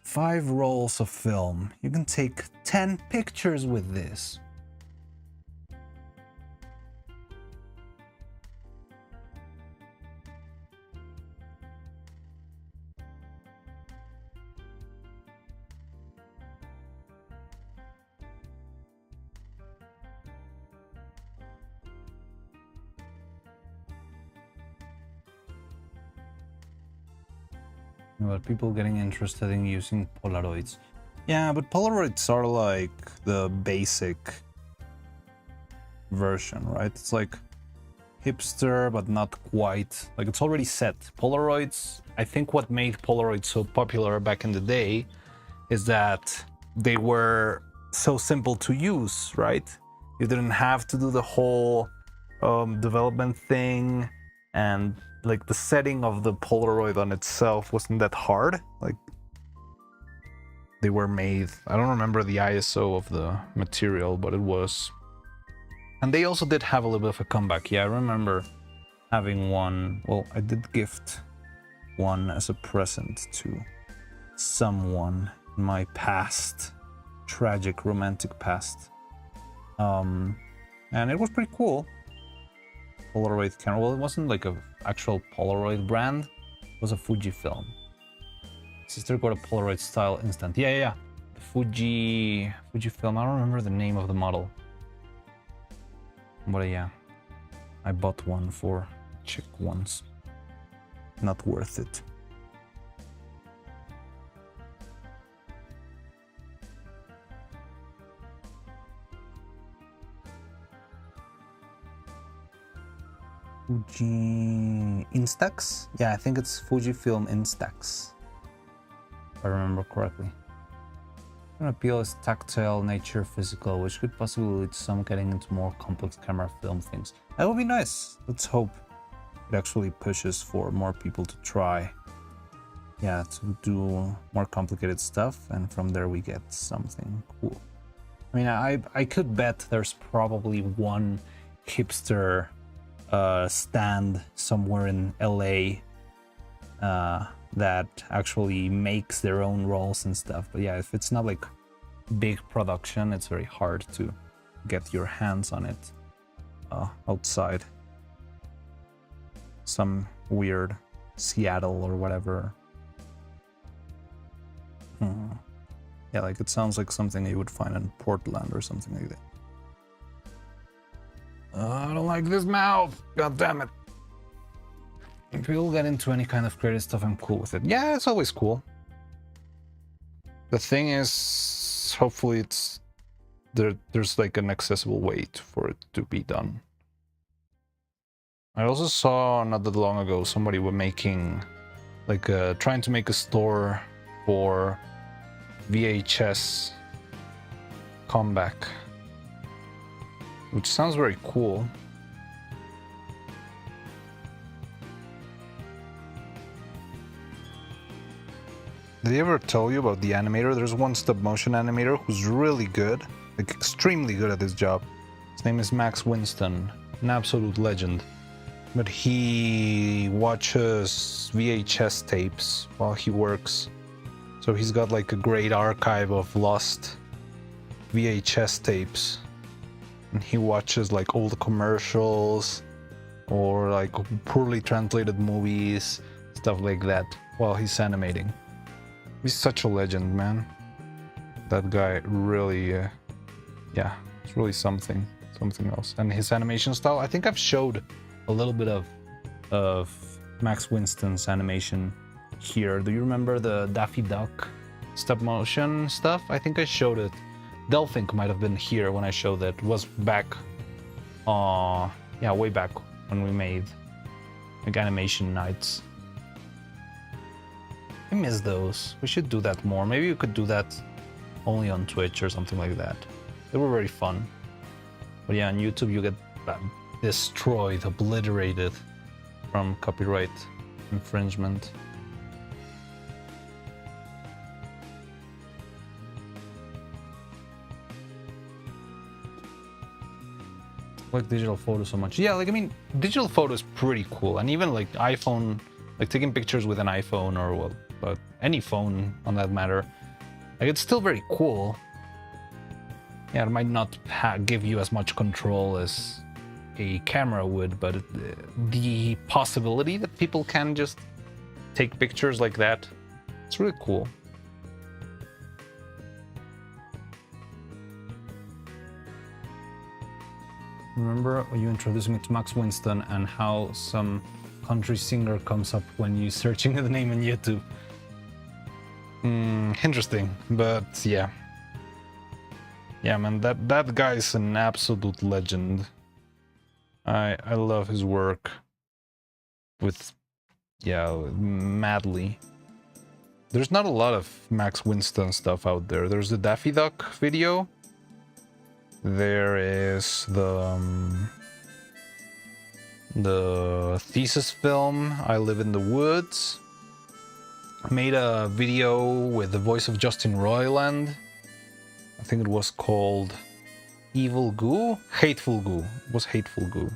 5 rolls of film. You can take 10 pictures with this. But people getting interested in using Polaroids. Yeah, but Polaroids are like the basic version, right? It's like hipster, but not quite. Like, it's already set. Polaroids, I think what made Polaroids so popular back in the day is that they were so simple to use, right? You didn't have to do the whole development thing, and like the setting of the Polaroid on itself wasn't that hard. Like, they were made, I don't remember the ISO of the material, but it was. And they also did have a little bit of a comeback. Yeah, I remember having one. Well, I did gift one as a present to someone in my past, tragic romantic past. And it was pretty cool. Polaroid camera. Well, it wasn't like a actual Polaroid brand. It was a Fujifilm. Sister got a Polaroid style instant. Yeah. The Fujifilm. I don't remember the name of the model. But yeah, I bought one for chick once. Not worth it. Fuji Instax? Yeah, I think it's Fujifilm Instax. if I remember correctly. An appeal is tactile, nature, physical, which could possibly lead to some getting into more complex camera film things. That would be nice. Let's hope it actually pushes for more people to try. Yeah, to do more complicated stuff, and from there we get something cool. I mean, I could bet there's probably one hipster stand somewhere in LA that actually makes their own rolls and stuff. But yeah, if it's not like big production, it's very hard to get your hands on it outside some weird Seattle or whatever. Yeah, like it sounds like something you would find in Portland or something like that. I don't like this mouth. God damn it. If people get into any kind of creative stuff, I'm cool with it. Yeah, it's always cool. The thing is, hopefully it's there's like an accessible way for it to be done. I also saw not that long ago somebody were making like trying to make a store for VHS comeback, which sounds very cool. Did he ever tell you about the animator? There's one stop motion animator who's really good, like extremely good at his job. His name is Max Winston, an absolute legend. But he watches VHS tapes while he works. So he's got like a great archive of lost VHS tapes. And he watches like old commercials or like poorly translated movies, stuff like that, while he's animating. He's such a legend, man. That guy really, yeah, it's really something else. And his animation style, I think I've showed a little bit of Max Winston's animation here. Do you remember the Daffy Duck stop motion stuff? I think I showed it. Delphink might have been here when I showed it. It was back, yeah, way back when we made like animation nights. I miss those. We should do that more. Maybe we could do that only on Twitch or something like that. They were very fun. But yeah, on YouTube you get destroyed, obliterated from copyright infringement. I like digital photos so much. Yeah, like I mean, digital photo is pretty cool, and even like iPhone, like taking pictures with an iPhone or well, but any phone on that matter, like it's still very cool. Yeah, it might not give you as much control as a camera would, but the possibility that people can just take pictures like that, it's really cool. Remember you introduced me to Max Winston and how some country singer comes up when you searching the name on YouTube. Interesting, but yeah. Yeah, man, that guy's an absolute legend. I love his work with, yeah, madly. There's not a lot of Max Winston stuff out there. There's the Daffy Duck video. There is the thesis film, I Live in the Woods. Made a video with the voice of Justin Roiland. I think it was called Evil Goo? Hateful Goo. It was Hateful Goo.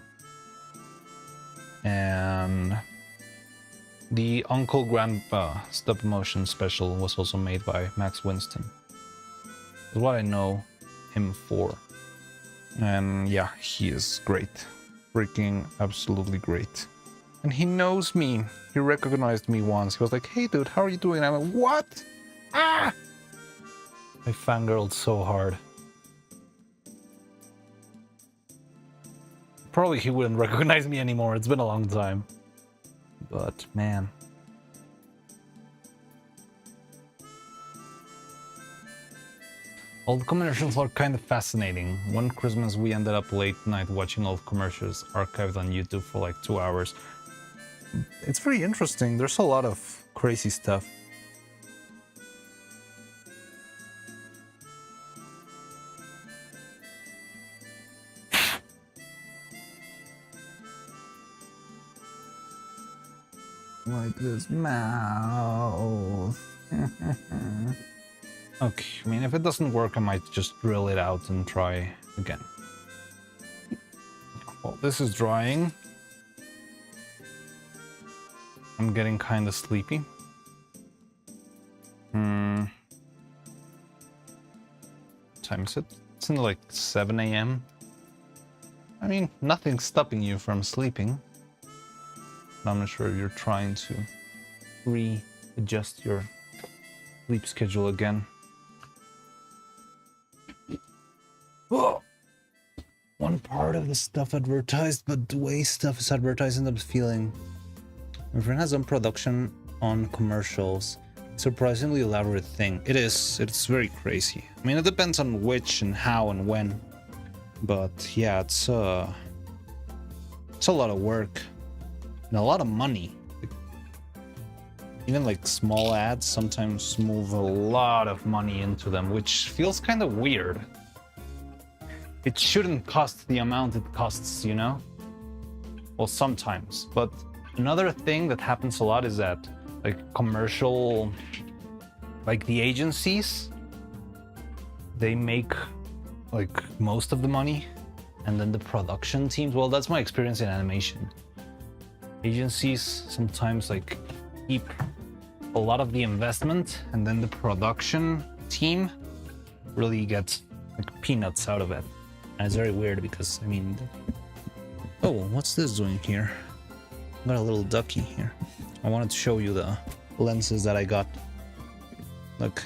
And the Uncle Grandpa stop motion special was also made by Max Winston. That's what I know him for. And yeah, he is great. Freaking absolutely great. And he knows me. He recognized me once. He was like, hey dude, how are you doing? And I'm like, what? Ah! I fangirled so hard. Probably he wouldn't recognize me anymore. It's been a long time. But man. Old commercials are kind of fascinating. One Christmas we ended up late night watching old commercials archived on YouTube for like 2 hours. It's very interesting. There's a lot of crazy stuff. like this mouth. Okay, I mean, if it doesn't work, I might just drill it out and try again. Well, this is drying. I'm getting kind of sleepy. What time is it? It's in like 7 a.m. I mean, nothing's stopping you from sleeping. I'm not sure if you're trying to readjust your sleep schedule again. Oh, one part of the stuff advertised, but the way stuff is advertised ends up feeling. My friend has done production on commercials. Surprisingly elaborate thing. It is. It's very crazy. I mean, it depends on which and how and when. But yeah, it's a lot of work and a lot of money. Even like small ads sometimes move a lot of money into them, which feels kind of weird. It shouldn't cost the amount it costs, you know? Well, sometimes. But another thing that happens a lot is that like commercial, like the agencies, they make like most of the money, and then the production teams, well, that's my experience in animation. Agencies sometimes like keep a lot of the investment, and then the production team really gets like peanuts out of it. And it's very weird because, I mean, oh, what's this doing here? Got a little ducky here. I wanted to show you the lenses that I got. Look,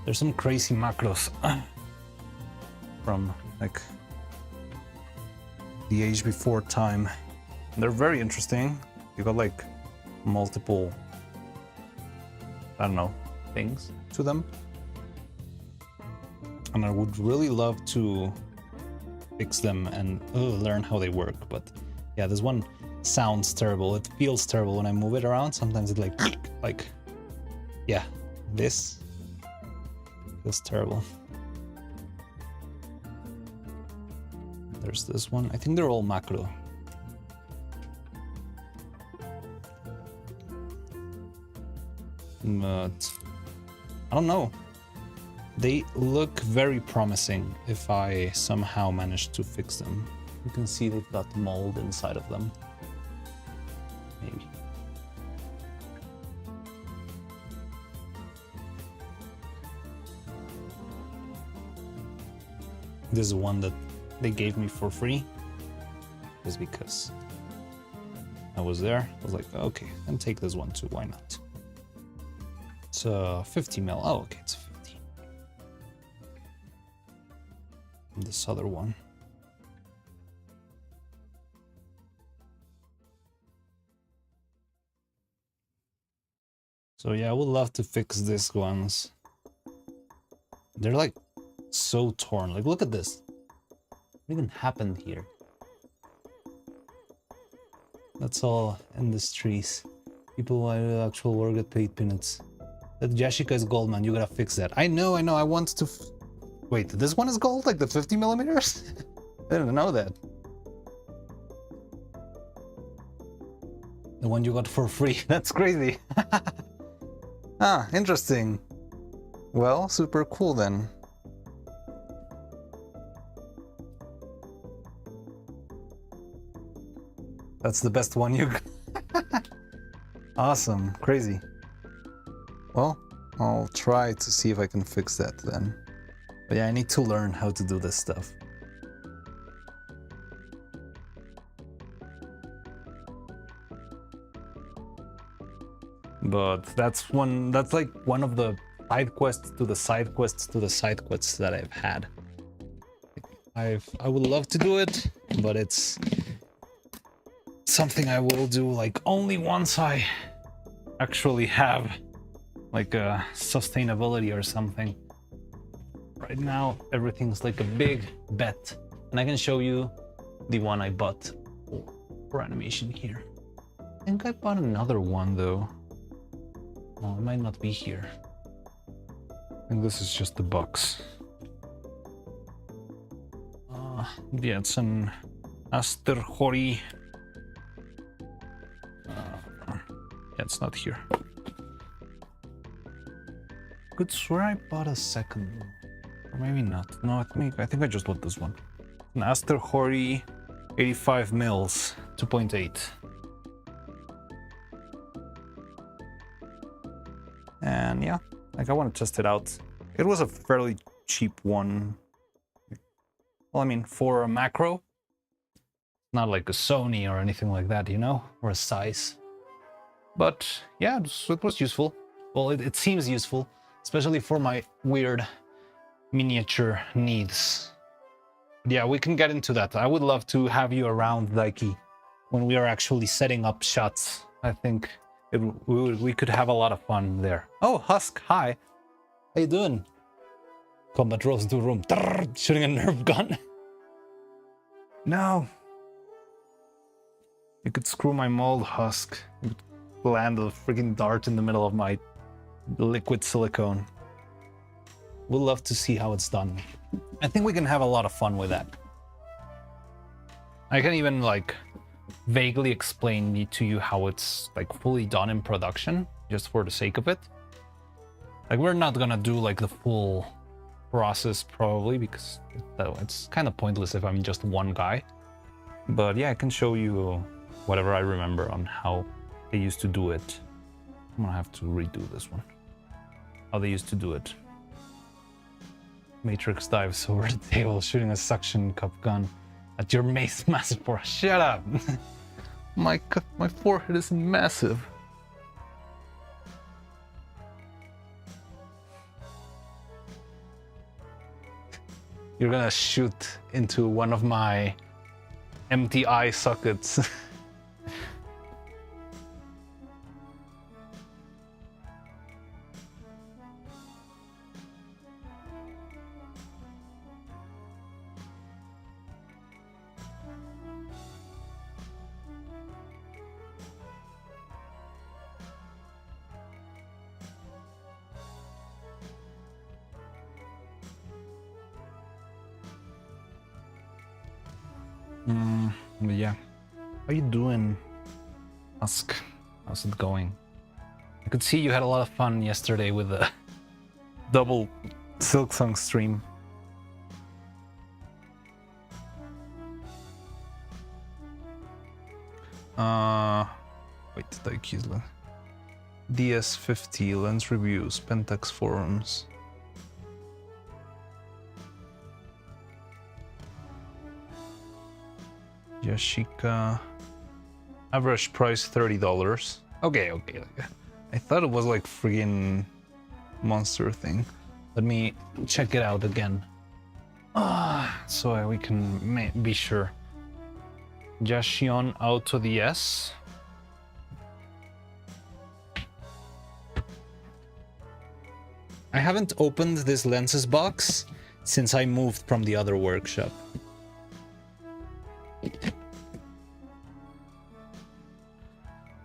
there's some crazy macros from like the age before time. They're very interesting. You got like multiple, I don't know, things to them. And I would really love to fix them and learn how they work. But yeah, this one sounds terrible. It feels terrible when I move it around. Sometimes it like, yeah, this feels terrible. There's this one. I think they're all macro. But I don't know. They look very promising if I somehow manage to fix them. You can see they've got mold inside of them. Maybe. This is one that they gave me for free. Just because I was there. I was like, okay, and take this one too, why not? It's 50 mil. Oh, okay, it's 50. And this other one. So yeah, I would love to fix these ones. They're like so torn. Like, look at this. What even happened here? That's all industries. People who do actual work get paid peanuts. That Yashica is gold, man. You gotta fix that. I know. I want to... Wait, this one is gold? Like the 50 millimeters? I didn't know that. The one you got for free. That's crazy. Ah, interesting. Well, super cool then. That's the best one you got. Awesome. Crazy. Well, I'll try to see if I can fix that then. But yeah, I need to learn how to do this stuff. But that's like one of the side quests to the side quests to the side quests that I've had. I would love to do it, but it's something I will do like only once I actually have like a sustainability or something. Right now everything's like a big bet, and I can show you the one I bought for animation here. I think I bought another one though. Oh, it might not be here. I think this is just the box. Yeah, it's an Aster Hori it's not here. Could swear I bought a second one. Or maybe not. No, I think I just bought this one. An Aster Hori 85 mils, 2.8. And yeah, like I want to test it out. It was a fairly cheap one. Well, I mean, for a macro, not like a Sony or anything like that, you know, or a size. But yeah, it was useful. Well, it seems useful, especially for my weird miniature needs. But yeah, we can get into that. I would love to have you around, Daiki, when we are actually setting up shots. I think we could have a lot of fun there. Oh, Husk, hi. How you doing? Combat rolls into room. Shooting a Nerf gun. No. You could screw my mold, Husk. You could land a freaking dart in the middle of my liquid silicone. We'll love to see how it's done. I think we can have a lot of fun with that. I can even like vaguely explain to you how it's like fully done in production, just for the sake of it. Like we're not gonna do like the full process probably, because it's kind of pointless if I'm just one guy. But yeah, I can show you whatever I remember on how they used to do it. I'm gonna have to redo this one. How they used to do it. Matrix dives over the table, shooting a suction cup gun at your massive forehead. Shut up! My forehead is massive. You're gonna shoot into one of my empty eye sockets. But yeah, how you doing, Husk? How's it going? I could see you had a lot of fun yesterday with the double Silksong stream. Wait, Daikisla. DS50 lens reviews, Pentax forums. Yashica. Average price $30. Okay. I thought it was like friggin' monster thing. Let me check it out again. So we can be sure. Yashion Auto DS. I haven't opened this lenses box since I moved from the other workshop.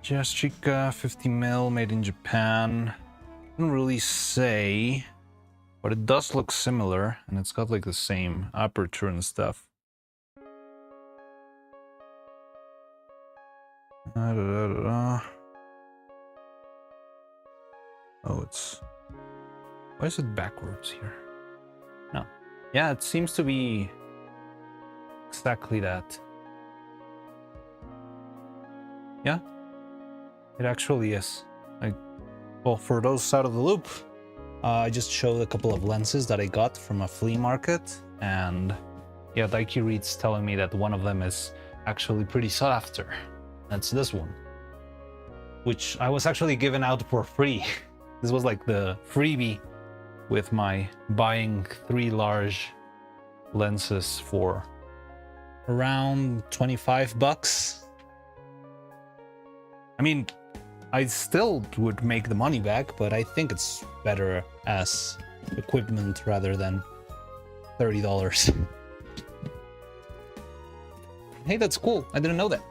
Yashica 50mm made in Japan. Didn't really say, but it does look similar, and it's got like the same aperture and stuff. Oh, it's... Why is it backwards here? No. Yeah, it seems to be exactly that. Yeah, it actually is. Well, for those out of the loop, I just showed a couple of lenses that I got from a flea market, and yeah, Daiki Reed's telling me that one of them is actually pretty sought after. That's this one, which I was actually given out for free. This was like the freebie with my buying 3 large lenses for around $25. I mean, I still would make the money back, but I think it's better as equipment rather than $30. Hey, that's cool. I didn't know that.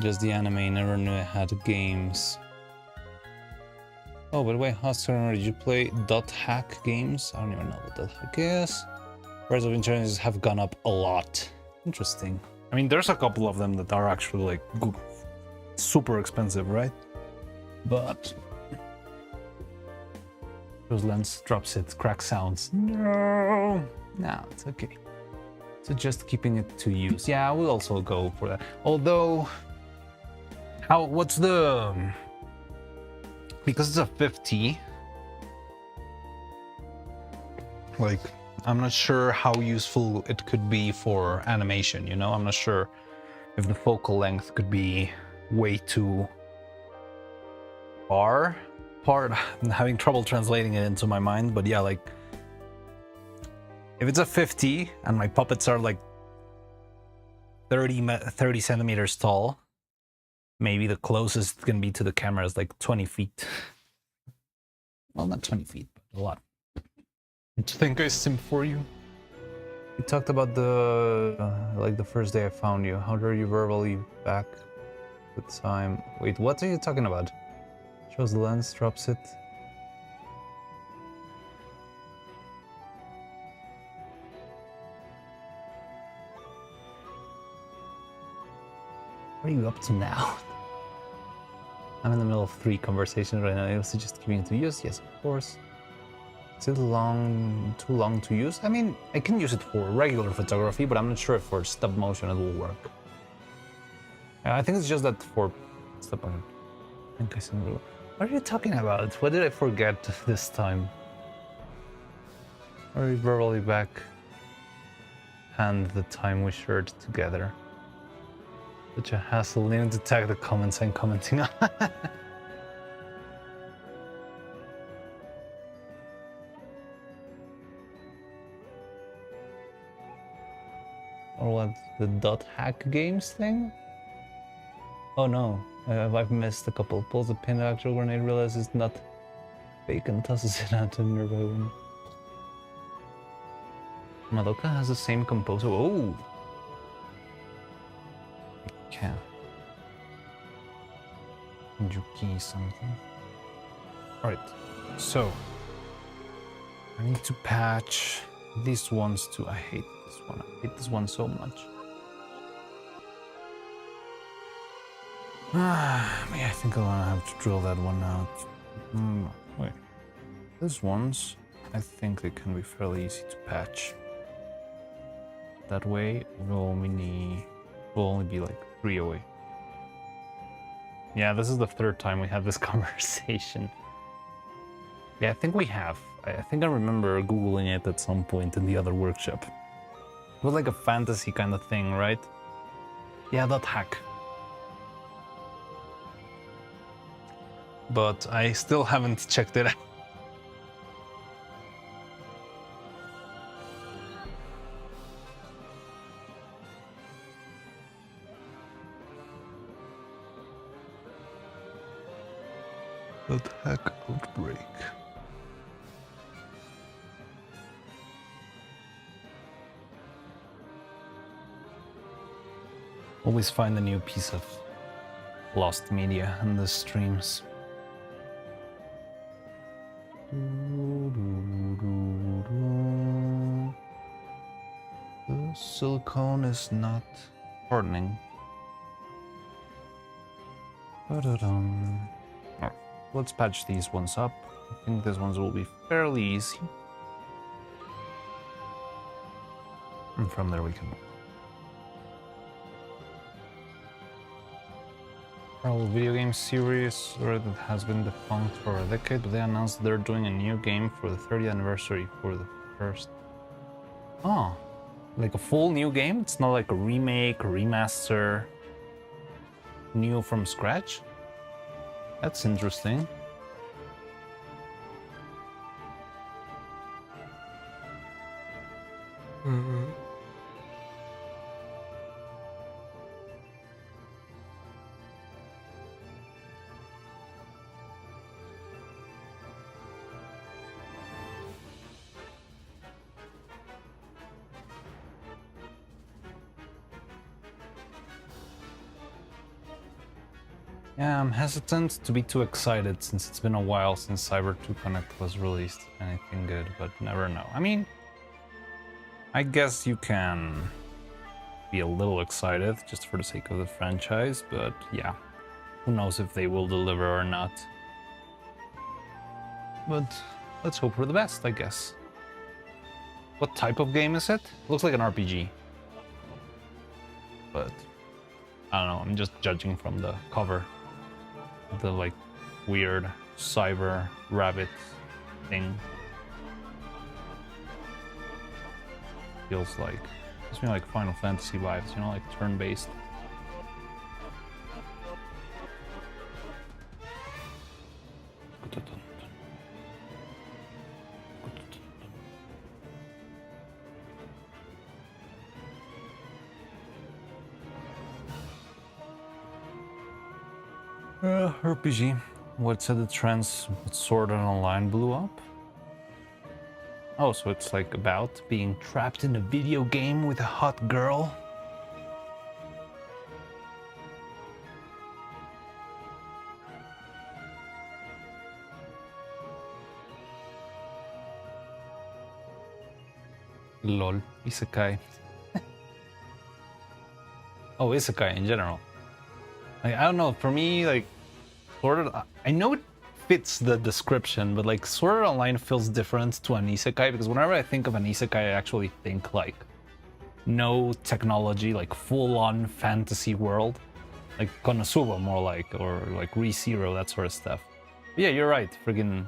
Just the anime, never knew I had games. Oh, by the way, Husker, did you play .hack games? I don't even know what .hack is. Price of insurance have gone up a lot. Interesting. I mean, there's a couple of them that are actually like super expensive, right? But those lens drops it, crack sounds. No, it's okay. So just keeping it to use. Yeah, I will also go for that. Although, what's the, because it's a 50, like, I'm not sure how useful it could be for animation, you know? I'm not sure if the focal length could be way too far. I'm having trouble translating it into my mind, but yeah, like, if it's a 50 and my puppets are like 30 centimeters tall, maybe the closest it can be to the camera is like 20 feet. Well, not 20 feet, but a lot. I think I simp for you. We talked about the like the first day I found you. How dare you verbally back the time? Wait, what are you talking about? Shows the lens, drops it. What are you up to now? I'm in the middle of 3 conversations right now. I was just giving it to use. Yes, of course. Is it too long to use? I mean, I can use it for regular photography, but I'm not sure if for stop motion it will work. I think it's just that for stop motion. I think I said, what are you talking about? What did I forget this time? Are we verbally back? And the time we shared together. Such a hassle. Needing to tag the comments I'm commenting on. Or what, the .hack games thing? Oh no, I've missed a couple. Pulls the pin actual grenade, realizes it's not fake and tosses it out to a nearby one. Madoka has the same composer. Oh! Okay. Juki something. Alright, so I need to patch these ones too. I hate this one. I hate this one so much. I think I'm gonna have to drill that one out. Wait. These ones, I think they can be fairly easy to patch. That way, we'll only be like 3 away. Yeah, this is the 3rd time we had this conversation. Yeah, I think we have. I think I remember Googling it at some point in the other workshop. It was like a fantasy kind of thing, right? Yeah, .hack. But I still haven't checked it out. .hack outbreak. Always find a new piece of lost media in the streams. The silicone is not hardening. Let's patch these ones up. I think these ones will be fairly easy. And from there we can move. Parallel video game series that has been defunct for a decade, but they announced they're doing a new game for the 30th anniversary for the first. Oh, like a full new game? It's not like a remake, a remaster, new from scratch? That's interesting. Yeah, I'm hesitant to be too excited since it's been a while since Cyber 2 Connect was released. Anything good, but never know. I mean, I guess you can be a little excited just for the sake of the franchise, but yeah, who knows if they will deliver or not. But let's hope for the best, I guess. What type of game is it? Looks like an RPG. But I don't know, I'm just judging from the cover. The like weird cyber rabbit thing. Gives me like Final Fantasy vibes, you know, like turn-based. RPG. What said the trends with Sword Art Online blew up? Oh, so it's like about being trapped in a video game with a hot girl? Lol. Isekai. Oh, Isekai in general. Like, I don't know, for me, like, Sword Art, I know it fits the description, but like Sword Art Online feels different to an isekai because whenever I think of an isekai, I actually think like no technology, like full-on fantasy world, like Konosuba more like, or like ReZero, that sort of stuff. But yeah, you're right. Friggin',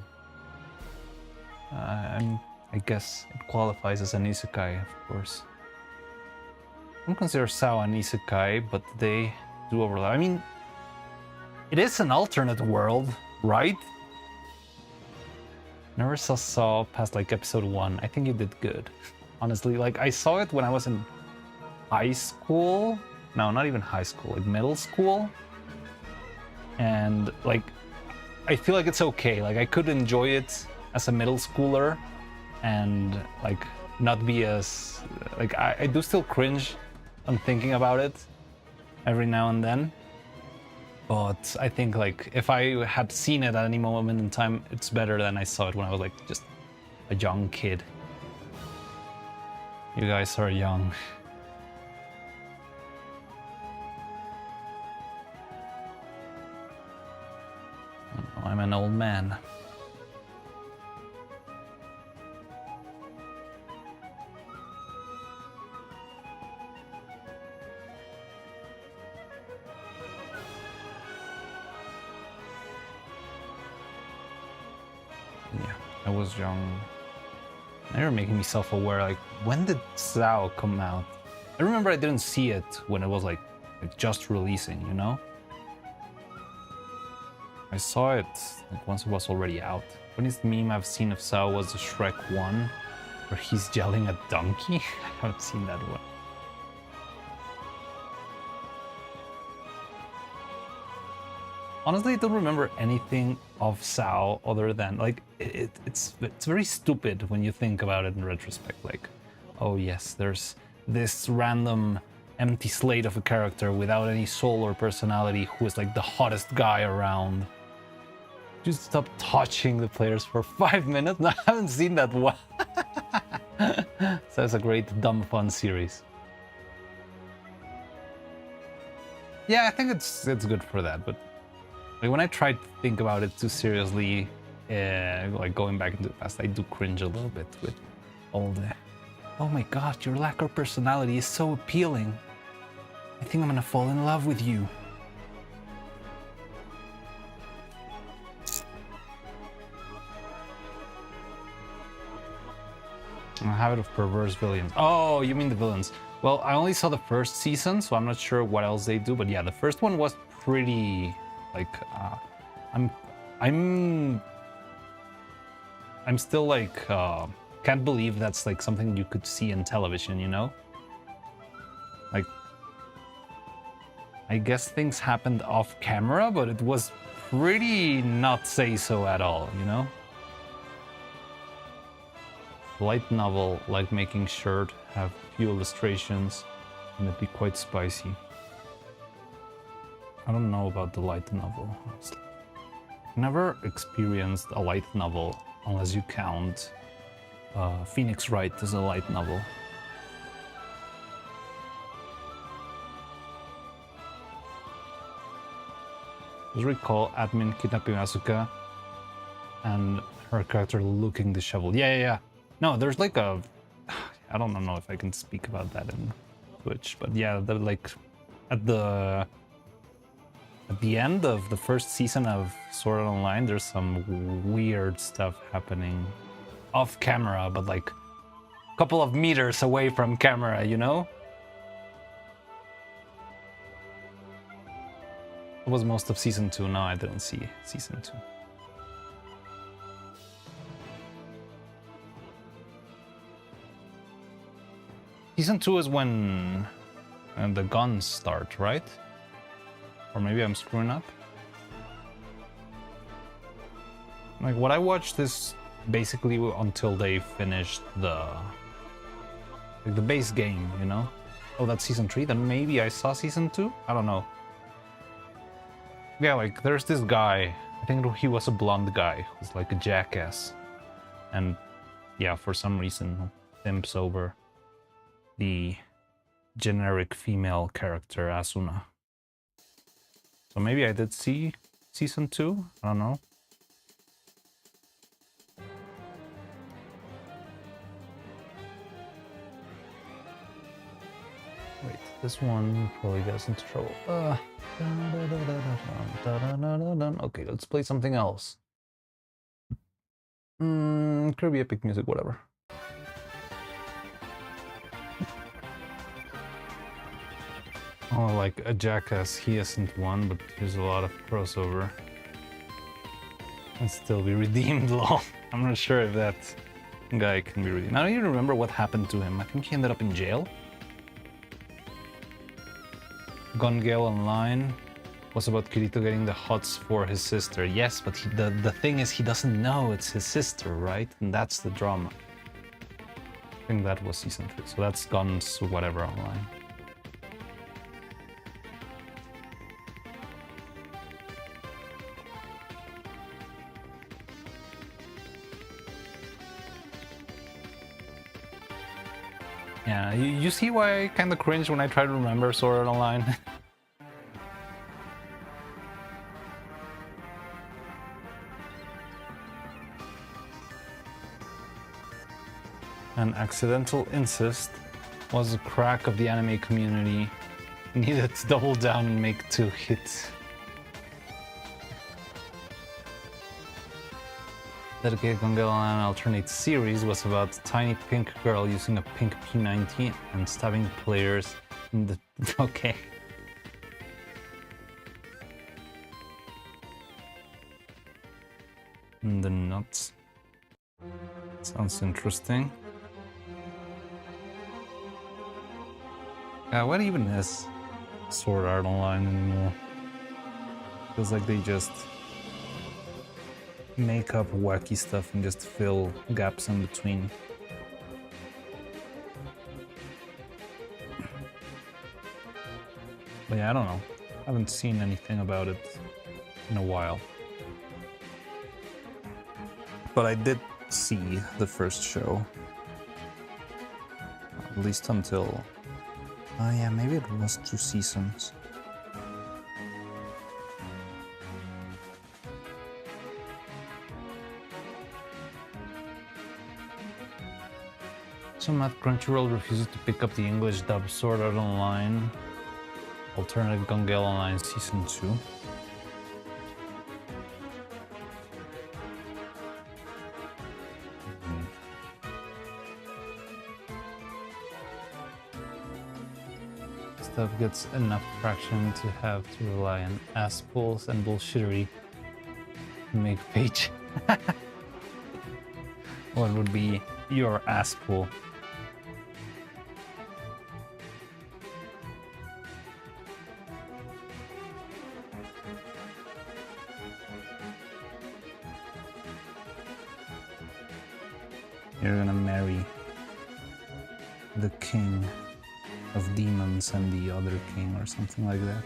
I guess it qualifies as an isekai, of course. I don't consider Sao an isekai, but they do overlap. I mean, it is an alternate world, right? Never saw past like episode 1. I think you did good. Honestly, like I saw it when I was in high school. No, not even high school, like middle school. And like, I feel like it's okay. Like I could enjoy it as a middle schooler and like not be as, like I do still cringe on thinking about it every now and then. But I think like if I had seen it at any moment in time, it's better than I saw it when I was like just a young kid. You guys are young. I'm an old man. Yeah, I was young. Now you're making me self-aware, like, when did Sao come out? I remember I didn't see it when it was like just releasing, you know? I saw it like once it was already out. Funniest meme I've seen of Sao was the Shrek 1, where he's yelling at Donkey. I haven't seen that one. Honestly, I don't remember anything of Sao other than like it's very stupid when you think about it in retrospect. Like, oh yes, there's this random empty slate of a character without any soul or personality who is like the hottest guy around. Just stop touching the players for 5 minutes. No, I haven't seen that one. So that's a great dumb fun series. Yeah, I think it's good for that, but like when I try to think about it too seriously, like going back into the past, I do cringe a little bit with all the, oh my god, your lack of personality is so appealing. I think I'm gonna fall in love with you. A habit of perverse villains. Oh, you mean the villains. Well, I only saw the first season, so I'm not sure what else they do, but yeah, the first one was pretty like I'm still like can't believe that's like something you could see in television, you know? Like I guess things happened off camera, but it was pretty not say so at all, you know? Light novel, like making sure to have few illustrations and it'd be quite spicy. I don't know about the light novel, honestly. Never experienced a light novel unless you count Phoenix Wright as a light novel. I just recall admin kidnapping Asuka and her character looking disheveled. Yeah. No, there's like a... I don't know if I can speak about that in Twitch, but yeah, like at the end of the first season of Sword Art Online, there's some weird stuff happening off camera, but like a couple of meters away from camera, you know? It was most of season 2. No, I didn't see season 2. Season 2 is when the guns start, right? Or maybe I'm screwing up. Like, what I watched is basically until they finished the base game, you know? Oh, that's season 3? Then maybe I saw season 2? I don't know. Yeah, like, there's this guy. I think he was a blonde guy who's like a jackass. And yeah, for some reason, pimps over the generic female character, Asuna. So maybe I did see season 2? I don't know. Wait, this one probably gets into trouble. Okay, let's play something else. Kirby Epic Music, whatever. Oh, like a jackass, he isn't one, but there's a lot of crossover. And still be redeemed, lol. I'm not sure if that guy can be redeemed. I don't even remember what happened to him. I think he ended up in jail. Gun Gale Online was about Kirito getting the HOTS for his sister. Yes, but the thing is he doesn't know it's his sister, right? And that's the drama. I think that was season 3, so that's Guns whatever Online. Yeah, you see why I kind of cringe when I try to remember Sword Art Online? An accidental incest was a crack of the anime community. Needed to double down and make 2 hits. Dedicated Gun Gale Online alternate series was about a tiny pink girl using a pink P90 and stabbing players in the... Okay. In the nuts. Sounds interesting. What even is Sword Art Online anymore? Feels like they just make up wacky stuff and just fill gaps in between. But yeah, I don't know. I haven't seen anything about it in a while. But I did see the first show. At least until... Oh yeah, maybe it was 2 seasons. So Matt Crunchyroll refuses to pick up the English dub Sword Art Online. Alternative Gun Gale Online Season 2. Stuff gets enough traction to have to rely on ass pulls and bullshittery to make page. What would be your ass pull? You're gonna marry the king of demons and the other king or something like that.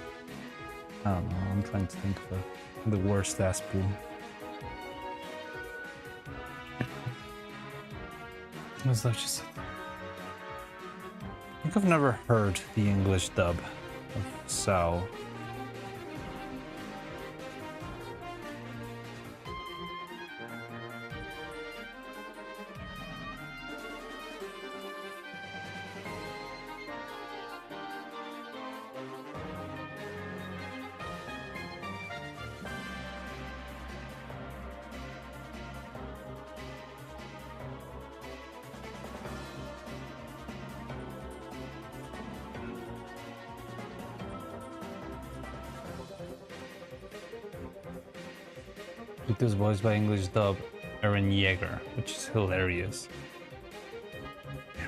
I don't know, I'm trying to think of the worst ass pool. What's that just? I think I've never heard the English dub of Sao. It was voiced by English dub Eren Yeager, which is hilarious.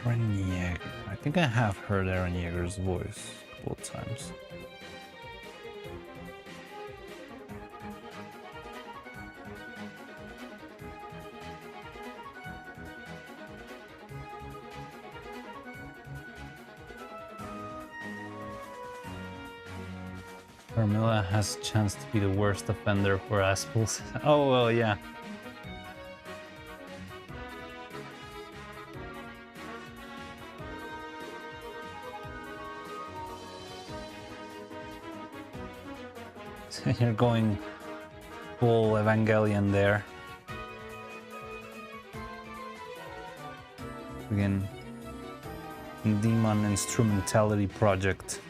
Eren Yeager. I think I have heard Eren Yeager's voice a couple of times. Carmilla has a chance to be the worst offender for Aspels. Oh, well, yeah. So you're going full Evangelion there. Again, Demon Instrumentality Project.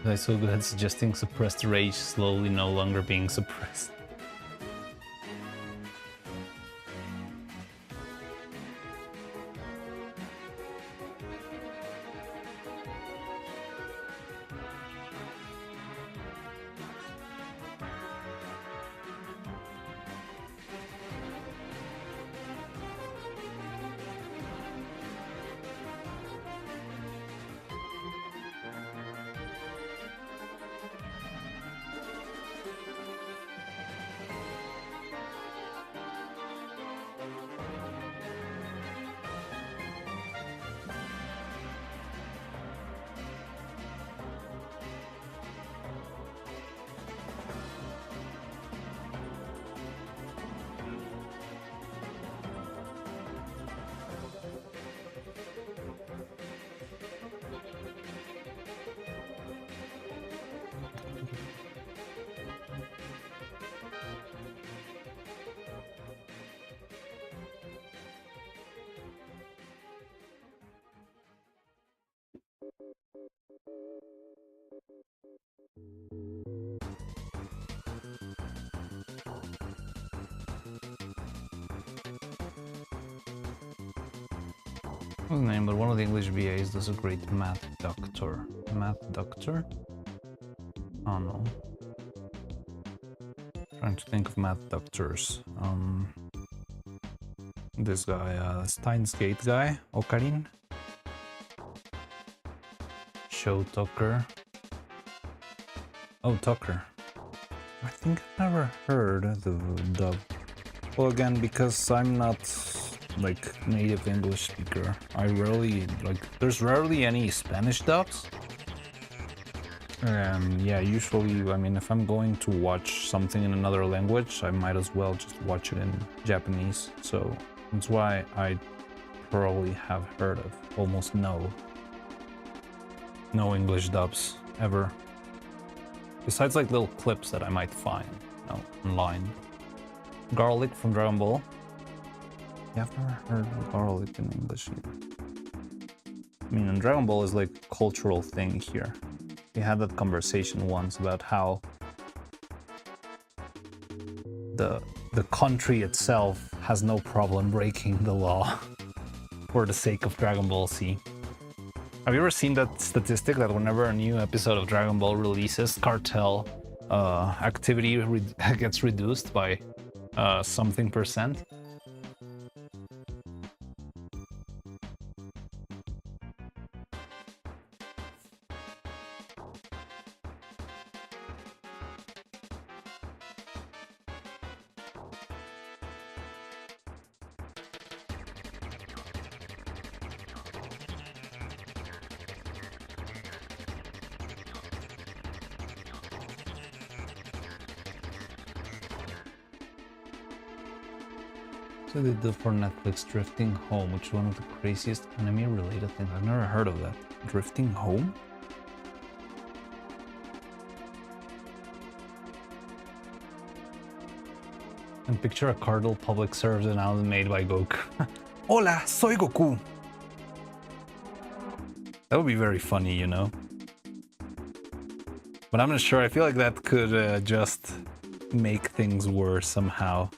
That's so good at suggesting suppressed rage slowly no longer being suppressed. What's the name? But one of the English VAs does a great math doctor. Math doctor? Oh no. Trying to think of math doctors. This guy, Steins Gate guy, Ocarine. Show Tucker. Oh, Tucker. I think I've never heard the dub. Well, again, because I'm not like native English speaker, I rarely there's rarely any Spanish dubs. Yeah, usually, I mean, if I'm going to watch something in another language, I might as well just watch it in Japanese. So that's why I probably have heard of almost no English dubs ever. Besides like little clips that I might find online. Garlic from Dragon Ball. Yeah, I've never heard of garlic in English either. I mean, and Dragon Ball is like a cultural thing here. We had that conversation once about how the country itself has no problem breaking the law for the sake of Dragon Ball Z. Have you ever seen that statistic that whenever a new episode of Dragon Ball releases, cartel activity gets reduced by something percent? So they do for Netflix Drifting Home, which is one of the craziest anime-related things. I've never heard of that. Drifting Home? And picture a Cardinal Public Service announcement made by Goku. Hola, soy Goku! That would be very funny, you know? But I'm not sure. I feel like that could just make things worse somehow.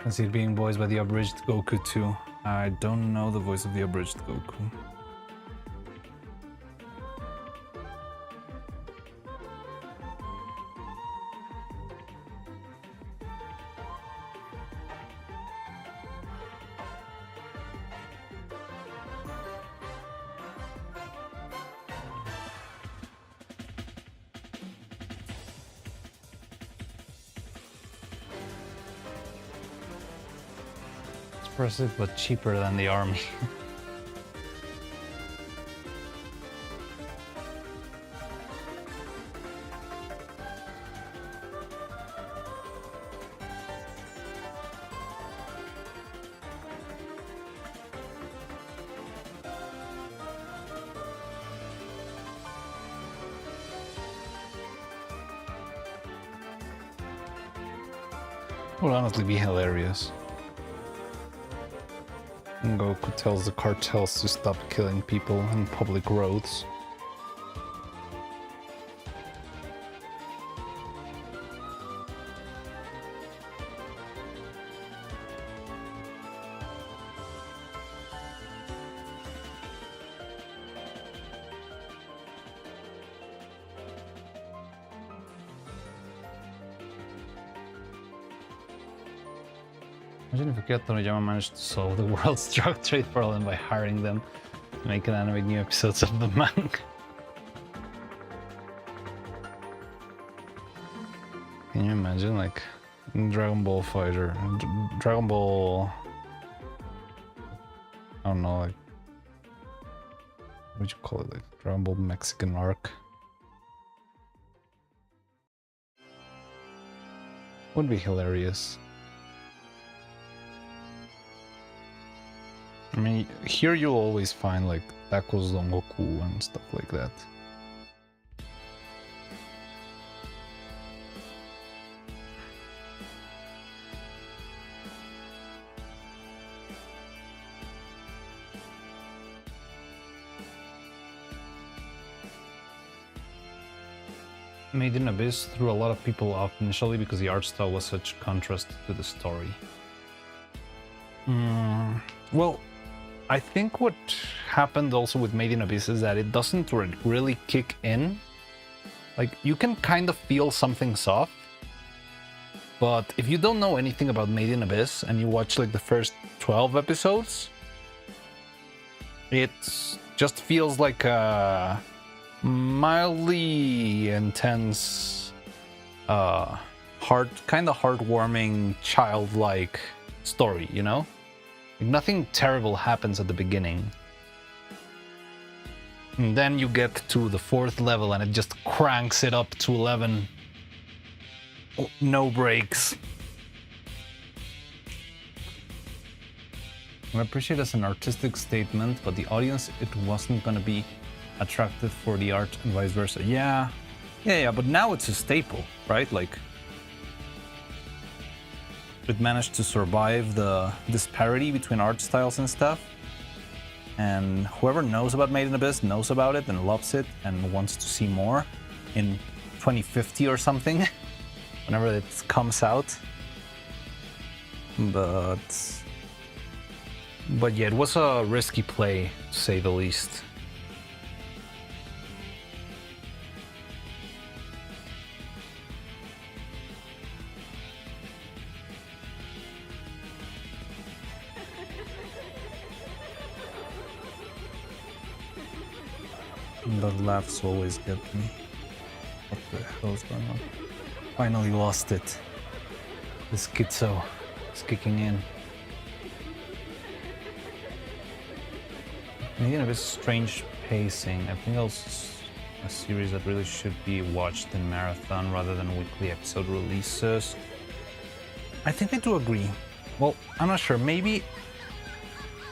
I see it being voiced by the abridged Goku too. I don't know the voice of the abridged Goku. Impressive, but cheaper than the army. Would honestly be hilarious. Goku tells the cartels to stop killing people on public roads. Imagine if Akira Toriyama managed to solve the world's drug trade problem by hiring them to make and animate new episodes of the manga. Can you imagine, like, Dragon Ball Fighter, Dragon Ball, I don't know, like, what would you call it, like, Dragon Ball Mexican arc? Would be hilarious. I mean, here you'll always find like tacos Don Goku and stuff like that. Made in Abyss threw a lot of people off initially because the art style was such a contrast to the story. Well, I think what happened also with Made in Abyss is that it doesn't really kick in. Like, you can kind of feel something's off, but if you don't know anything about Made in Abyss and you watch like the first 12 episodes, it just feels like a mildly intense, kind of heartwarming, childlike story, you know? Nothing terrible happens at the beginning. And then you get to the 4th level and it just cranks it up to 11. No breaks. I appreciate it as an artistic statement, but the audience, it wasn't gonna be attracted for the art and vice versa. Yeah, but now it's a staple, right? Like, it managed to survive the disparity between art styles and stuff. And whoever knows about Made in Abyss knows about it and loves it and wants to see more in 2050 or something, whenever it comes out. But yeah, it was a risky play, to say the least. The laughs always get me. What the hell is going on? Finally lost it. The schizo is kicking in. Again, a bit strange pacing. I think it's a series that really should be watched in marathon rather than weekly episode releases. I think I do agree. Well, I'm not sure. Maybe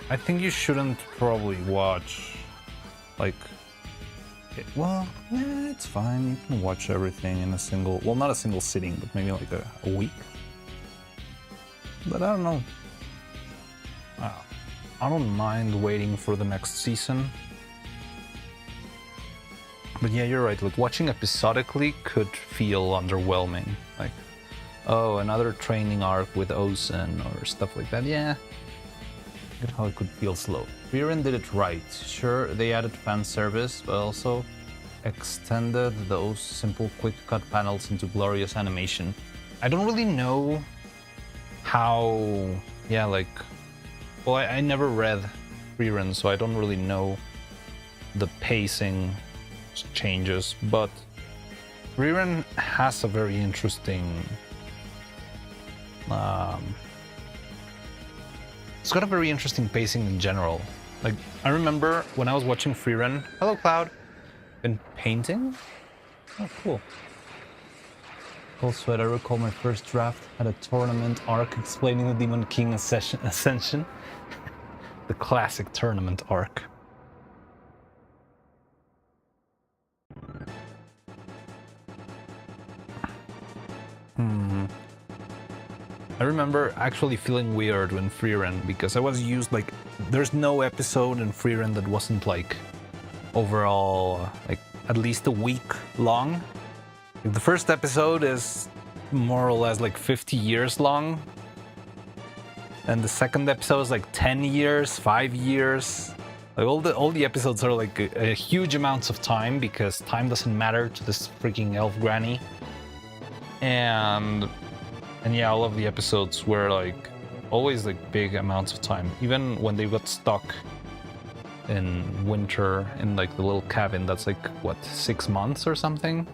I think you shouldn't probably watch like. Well, yeah, it's fine. You can watch everything in a single. Well, not a single sitting, but maybe like a week. But I don't know. I don't mind waiting for the next season. But yeah, you're right. Like watching episodically could feel underwhelming. Like, oh, another training arc with Ozen or stuff like that. Yeah, get how it could feel slow. Frieren did it right. Sure, they added fan service, but also extended those simple quick cut panels into glorious animation. I don't really know how. Yeah, like. Well, I never read Frieren, so I don't really know the pacing changes, but Frieren has a very interesting. It's got a very interesting pacing in general. Like, I remember when I was watching Frieren. Hello, Cloud. Been painting? Oh, cool. Also, I recall my first draft had a tournament arc explaining the Demon King Ascension. The classic tournament arc. I remember actually feeling weird when Frieren, because I was used like there's no episode in Frieren that wasn't like overall like at least a week long. The first episode is more or less like 50 years long. And the second episode is like 10 years, 5 years. Like all the episodes are like a huge amounts of time because time doesn't matter to this freaking elf granny. And yeah, all of the episodes were like always like big amounts of time. Even when they got stuck in winter in like the little cabin, that's like what, 6 months or something?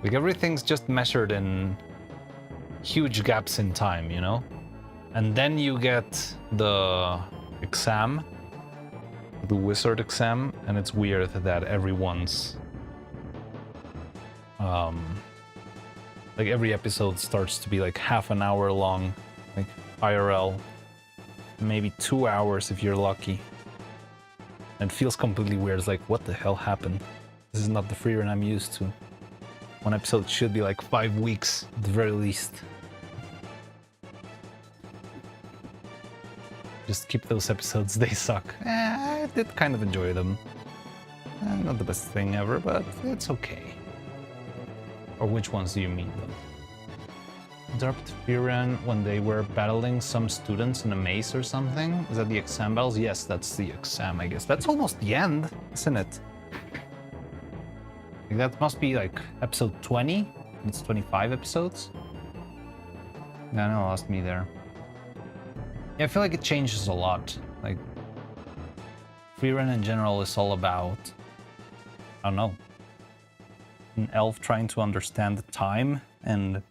Like everything's just measured in huge gaps in time, you know? And then you get the exam, the wizard exam, and it's weird that everyone's like every episode starts to be like half an hour long, like IRL, maybe 2 hours if you're lucky. And it feels completely weird. It's like, what the hell happened? This is not the Frieren I'm used to. One episode should be like 5 weeks at the very least. Just keep those episodes, they suck. I did kind of enjoy them. Not the best thing ever, but it's okay. Or which ones do you mean, though? Interrupt Frieren when they were battling some students in a maze or something? Is that the exam battles? Yes, that's the exam, I guess. That's almost the end, isn't it? Like, that must be like episode 20? It's 25 episodes? Yeah, no, lost me there. Yeah, I feel like it changes a lot. Like, Frieren in general is all about, I don't know, an elf trying to understand time and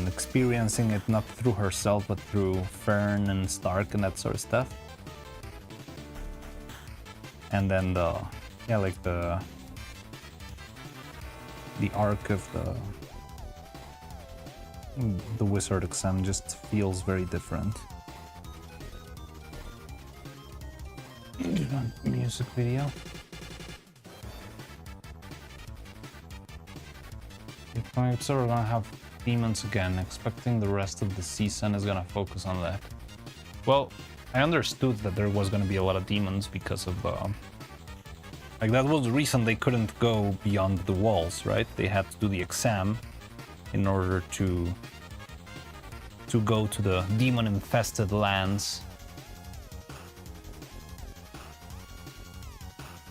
experiencing it not through herself but through Fern and Stark and that sort of stuff. And then the arc of the wizard exam just feels very different. Music video. So we're gonna have demons again. Expecting the rest of the season is gonna focus on that. Well, I understood that there was gonna be a lot of demons because of like that was the reason they couldn't go beyond the walls, right? They had to do the exam in order to go to the demon-infested lands.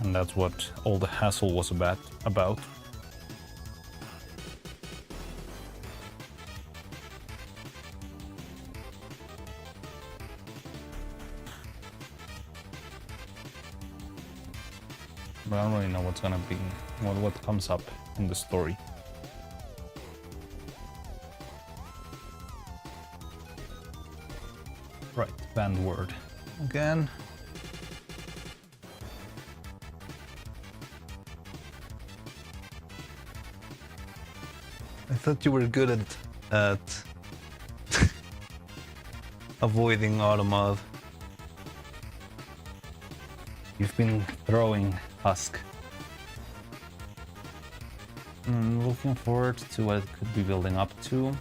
And that's what all the hassle was about. but I don't really know what's gonna be, what comes up in the story. Right, banned word again. I thought you were good at avoiding automod. You've been throwing Husk. Looking forward to what it could be building up to.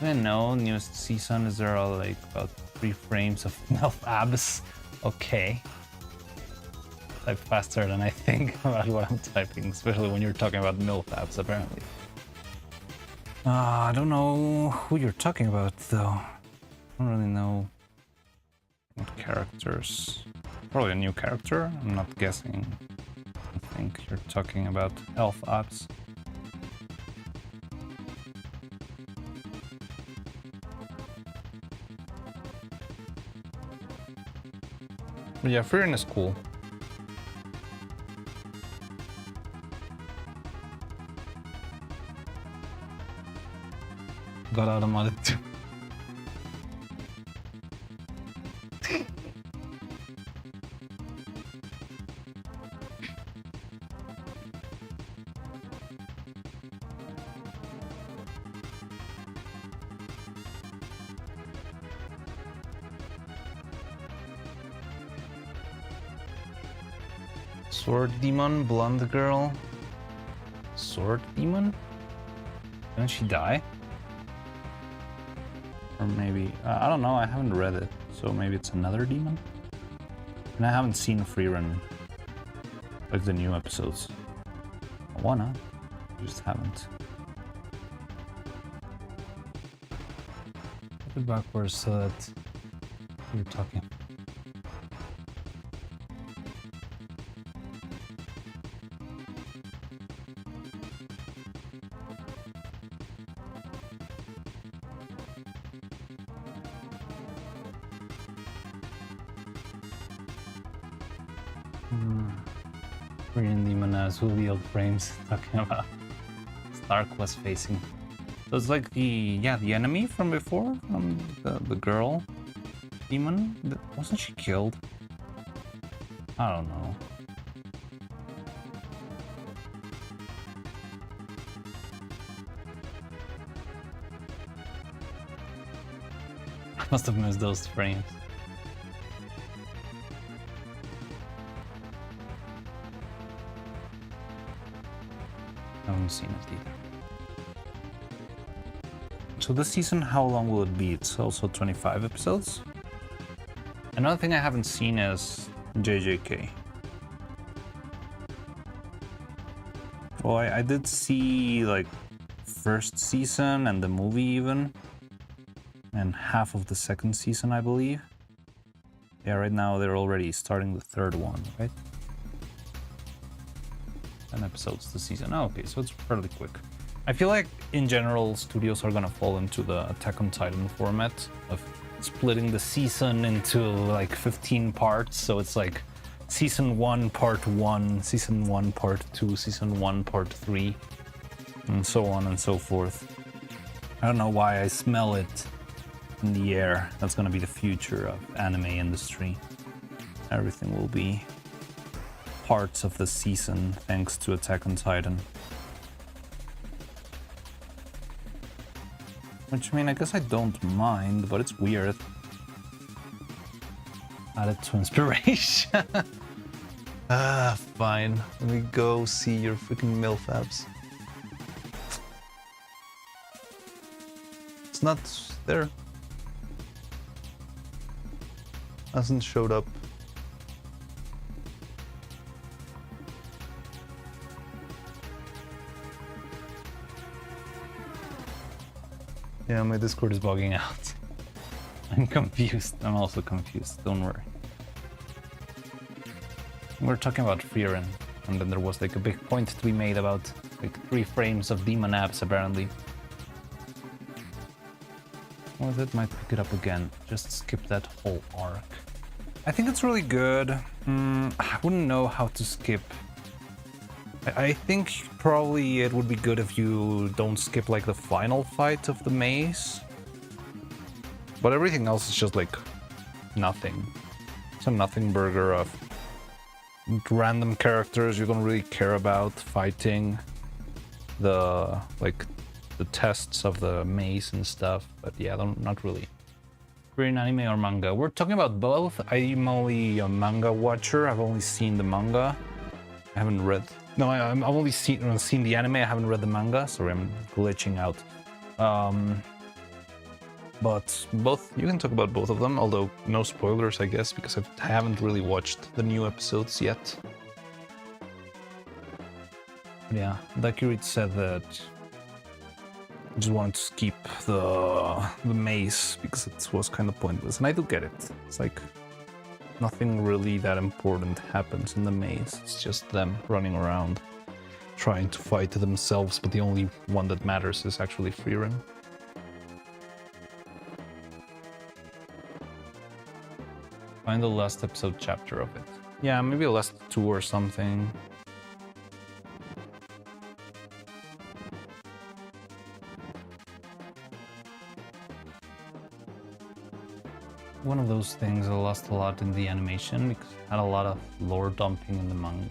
I know, newest season is there all like about 3 frames of MILF abs. Okay. Type faster than I think about what I'm typing, especially when you're talking about MILF abs apparently. I don't know who you're talking about though. I don't really know what characters. Probably a new character, I'm not guessing. I think you're talking about elf abs. But yeah, Freerin is cool. Got automated too. Sword demon, blonde girl. Sword demon? Didn't she die? Or maybe, I don't know, I haven't read it, so maybe it's another demon? And I haven't seen Freerun, like the new episodes. I wanna, just haven't. Put it backwards so that you're talking. Korean demon as revealed frames talking about Stark was facing. So it's like the enemy from before, from the girl demon. Wasn't she killed? I don't know. I must have missed those frames. I haven't seen it either. So this season, how long will it be? It's also 25 episodes. Another thing I haven't seen is JJK. Well, I did see like first season and the movie even, and half of the second season, I believe. Yeah, right now they're already starting the third one, right? 10 episodes this season. Oh, okay, so it's fairly quick. I feel like in general studios are gonna fall into the Attack on Titan format of splitting the season into like 15 parts, so it's like season 1 part 1, season 1 part 2, season 1 part 3, and so on and so forth. I don't know why I smell it in the air. That's gonna be the future of anime industry. Everything will be parts of the season thanks to Attack on Titan. Which, I mean, I guess I don't mind, but it's weird. Added to inspiration. Fine. Let me go see your freaking MILF abs. It's not there. Hasn't showed up. Yeah, my Discord is bugging out. I'm confused. I'm also confused. Don't worry. We're talking about Freerin, and then there was like a big point to be made about like 3 frames of demon abs apparently. Well, that might pick it up again. Just skip that whole arc. I think it's really good. I wouldn't know how to skip I think probably it would be good if you don't skip like the final fight of the maze. But everything else is just like nothing. It's a nothing burger of random characters you don't really care about fighting. The tests of the maze and stuff. But yeah, not really. Korean anime or manga? We're talking about both. I'm only a manga watcher. I've only seen the manga. I haven't read. No, I've only seen the anime. I haven't read the manga. Sorry, I'm glitching out. But both, you can talk about both of them, although no spoilers, I guess, because I haven't really watched the new episodes yet. But yeah, Dakirit said that I just wanted to skip the maze because it was kind of pointless, and I do get it. It's like nothing really that important happens in the maze. It's just them running around trying to fight themselves, but the only one that matters is actually Frieren. Find the last episode chapter of it. Yeah, maybe the last 2 or something. One of those things I lost a lot in the animation because it had a lot of lore dumping in the manga.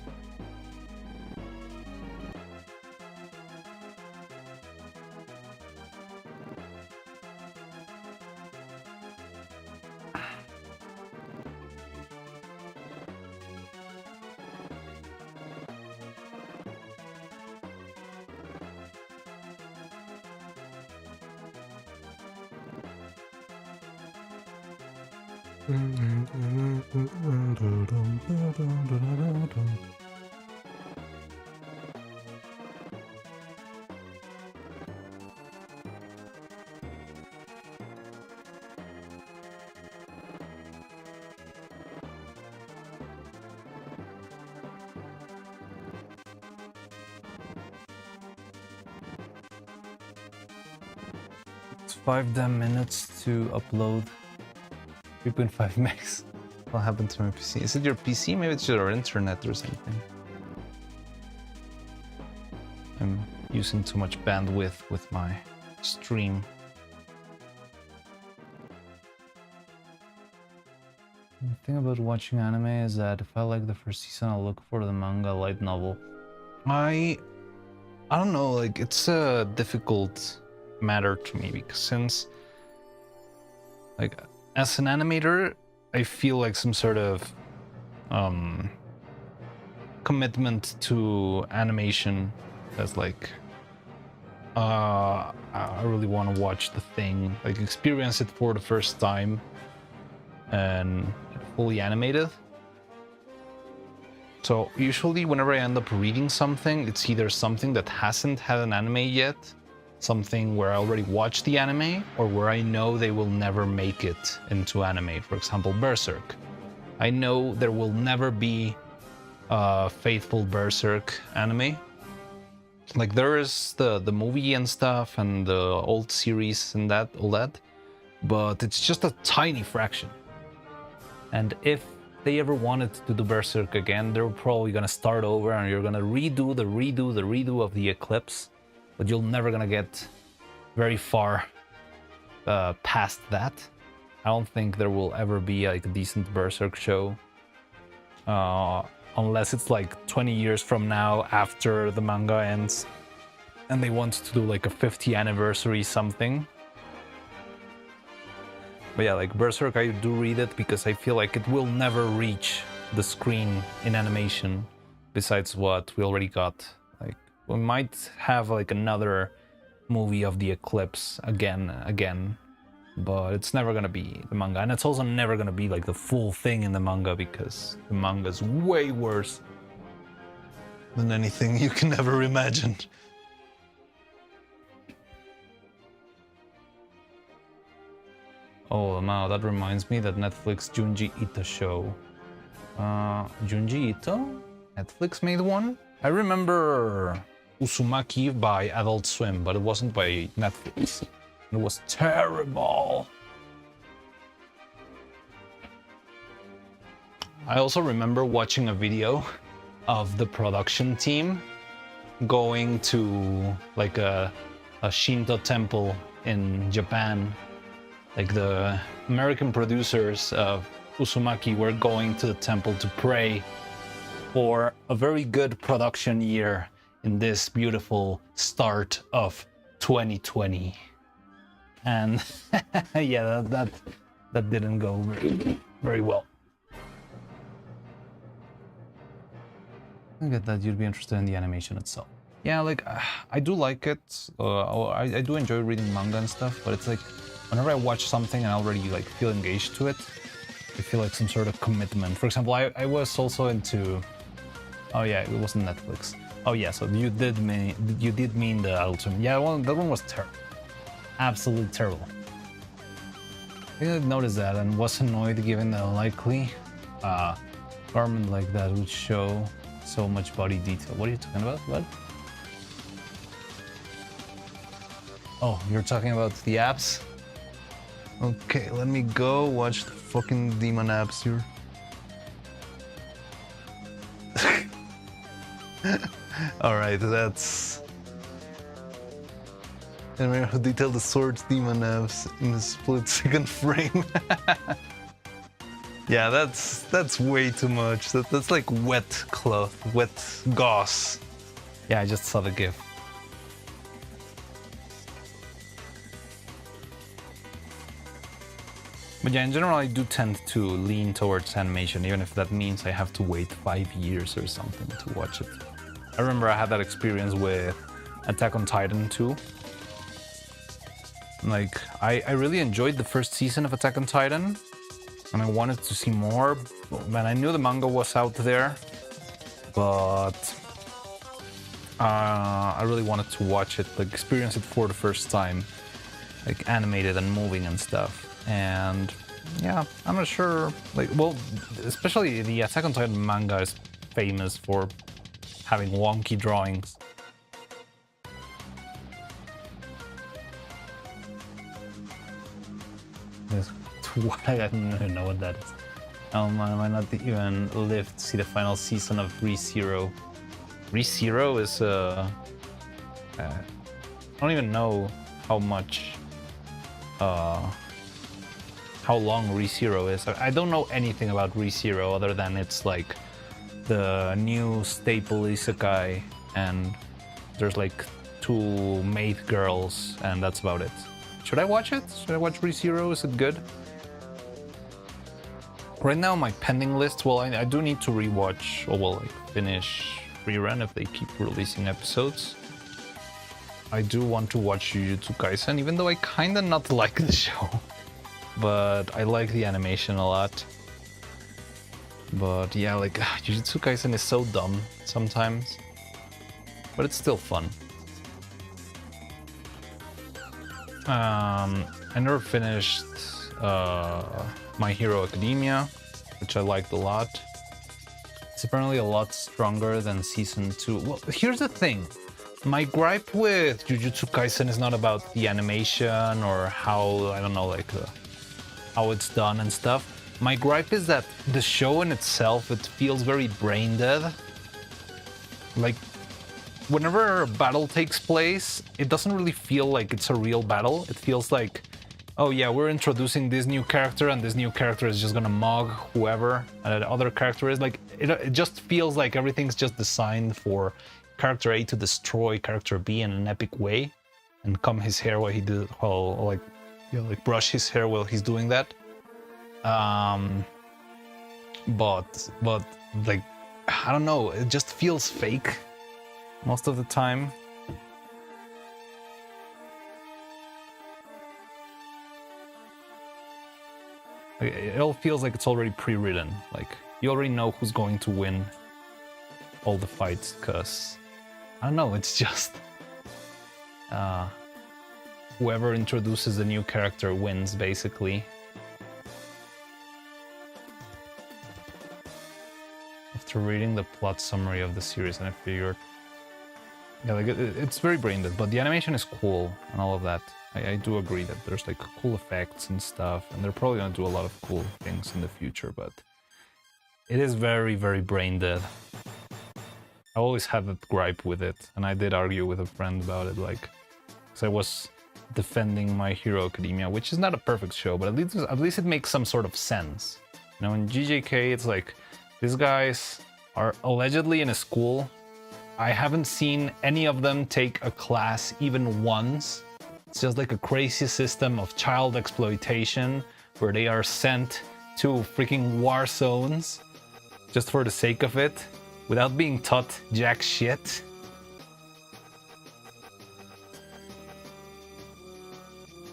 It's 5 damn minutes to upload 3.5 megs. What happened to my PC? Is it your PC? Maybe it's your internet or something. I'm using too much bandwidth with my stream. The thing about watching anime is that if I like the first season, I'll look for the manga light novel. I don't know, like it's a difficult matter to me because since like as an animator, I feel like some sort of commitment to animation as like I really want to watch the thing, like experience it for the first time and fully animated. So usually whenever I end up reading something, it's either something that hasn't had an anime yet, something where I already watched the anime, or where I know they will never make it into anime. For example, Berserk. I know there will never be a faithful Berserk anime. Like there is the movie and stuff and the old series and all that, but it's just a tiny fraction. And if they ever wanted to do Berserk again, they're probably gonna start over and you're gonna redo the redo of the Eclipse, but you're never gonna get very far past that. I don't think there will ever be like a decent Berserk show, unless it's like 20 years from now after the manga ends and they want to do like a 50th anniversary something. But yeah, like Berserk, I do read it because I feel like it will never reach the screen in animation besides what we already got. Like we might have like another movie of the Eclipse again, but it's never gonna be the manga, and it's also never gonna be like the full thing in the manga because the manga is way worse than anything you can ever imagine. Oh, now that reminds me that Netflix Junji Ito show. Junji Ito? Netflix made one? I remember Uzumaki by Adult Swim, but it wasn't by Netflix. It was terrible. I also remember watching a video of the production team going to like a Shinto temple in Japan. Like the American producers of Uzumaki were going to the temple to pray for a very good production year in this beautiful start of 2020. And yeah, that didn't go very well. I get that you'd be interested in the animation itself. Yeah, like I do like it. I do enjoy reading manga and stuff, but it's like whenever I watch something and I already like feel engaged to it, I feel like some sort of commitment. For example, I was also into. Oh yeah, it wasn't Netflix. Oh yeah, so you did mean the Ultimate. Yeah, that one was terrible. Absolutely terrible. I think I noticed that and was annoyed given the likely garment like that would show so much body detail. What are you talking about? What? Oh, you're talking about the apps? Okay, let me go watch the fucking demon apps here. Alright, that's... And we have to detail the swords demon apps in a split-second frame. Yeah, that's way too much. That's like wet cloth, wet gauze. Yeah, I just saw the GIF. But yeah, in general, I do tend to lean towards animation, even if that means I have to wait 5 years or something to watch it. I remember I had that experience with Attack on Titan too. Like, I really enjoyed the first season of Attack on Titan, and I wanted to see more, and I knew the manga was out there, but I really wanted to watch it, like experience it for the first time, like animated and moving and stuff. And yeah, I'm not sure, like, well, especially the Attack on Titan manga is famous for having wonky drawings. I don't even know what that is. I might not even live to see the final season of ReZero. ReZero is I don't even know how much how long ReZero is. I don't know anything about ReZero other than it's like the new staple isekai, and there's like 2 maid girls, and that's about it. Should I watch it? Should I watch ReZero? Is it good? Right now, my pending list, well, I do need to rewatch, or well, like finish Rerun if they keep releasing episodes. I do want to watch Jujutsu Kaisen, even though I kinda not like the show. But I like the animation a lot. But yeah, like Jujutsu Kaisen is so dumb sometimes, but it's still fun. I never finished My Hero Academia, which I liked a lot. It's apparently a lot stronger than season 2. Well, here's the thing. My gripe with Jujutsu Kaisen is not about the animation or how, I don't know, like how it's done and stuff. My gripe is that the show in itself, it feels very brain dead. Like, whenever a battle takes place, it doesn't really feel like it's a real battle. It feels like, oh yeah, we're introducing this new character, and this new character is just gonna mug whoever and the other character is. Like, it just feels like everything's just designed for character A to destroy character B in an epic way, and comb his hair while he do, while like, you know, like brush his hair while he's doing that. But like, I don't know, it just feels fake most of the time. It all feels like it's already pre-written. Like, you already know who's going to win all the fights, because I don't know, it's just whoever introduces the new character wins, basically. After reading the plot summary of the series, and I figured, yeah, like it's very brain dead, but the animation is cool and all of that. I do agree that there's like cool effects and stuff, and they're probably gonna do a lot of cool things in the future, but it is very, very brain dead. I always had that gripe with it, and I did argue with a friend about it, like, because I was defending My Hero Academia, which is not a perfect show, but at least it makes some sort of sense. You know, in GJK, it's like, these guys are allegedly in a school. I haven't seen any of them take a class even once. It's just like a crazy system of child exploitation where they are sent to freaking war zones just for the sake of it, without being taught jack shit.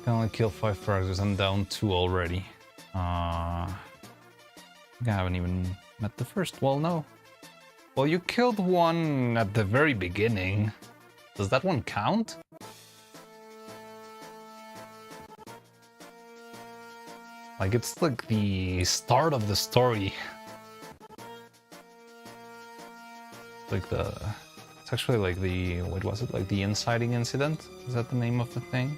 Can only kill 5 fragments. I'm down 2 already. I haven't even met the first. Well, no. Well, you killed one at the very beginning. Does that one count? Like, it's like the start of the story. Like it's actually like the, what was it? Like the inciting incident? Is that the name of the thing?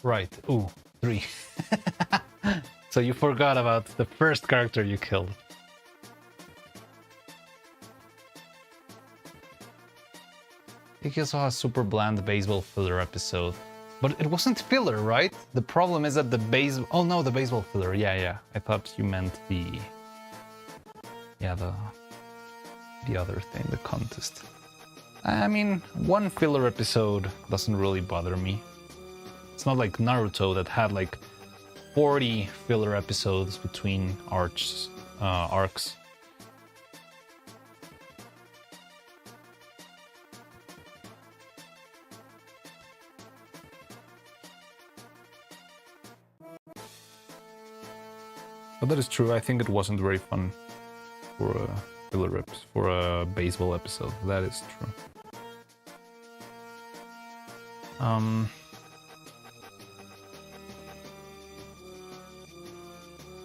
Right. Ooh, 3. So you forgot about the first character you killed. He also has super bland baseball filler episode. But it wasn't filler, right? The problem is that the baseball... Oh no, the baseball filler. Yeah. I thought you meant the... Yeah, the other thing, the contest. I mean, one filler episode doesn't really bother me. It's not like Naruto that had like 40 filler episodes between arcs. But that is true. I think it wasn't very fun for a filler for a baseball episode. That is true.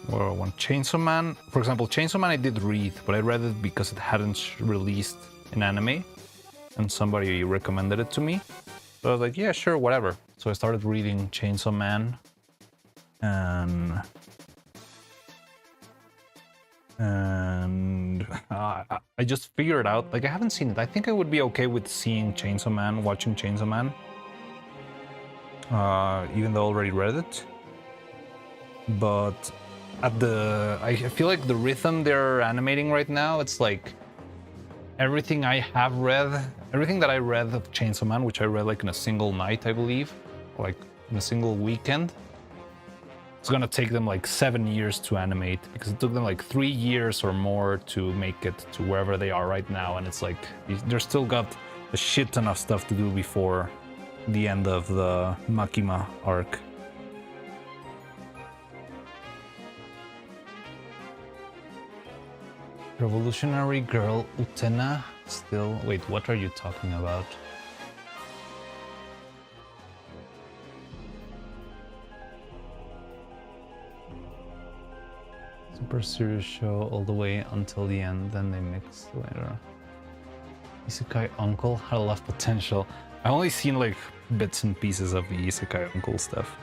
Well, one Chainsaw Man, for example, Chainsaw Man I did read, but I read it because it hadn't released in anime, and somebody recommended it to me. So I was like, yeah, sure, whatever. So I started reading Chainsaw Man, and I just figured out, like, I haven't seen it. I think I would be okay with seeing Chainsaw Man, watching Chainsaw Man, even though I already read it. But I feel like the rhythm they're animating right now, it's like everything that I read of Chainsaw Man, which I read like in a single night, I believe, or like in a single weekend, it's gonna take them like 7 years to animate, because it took them like 3 years or more to make it to wherever they are right now, and it's like they're still got a shit ton of stuff to do before the end of the Makima arc. Revolutionary Girl Utena still... Wait, what are you talking about? Super serious show all the way until the end, then they mix later. Isekai Uncle had a lot of potential. I only seen like bits and pieces of the Isekai Uncle stuff.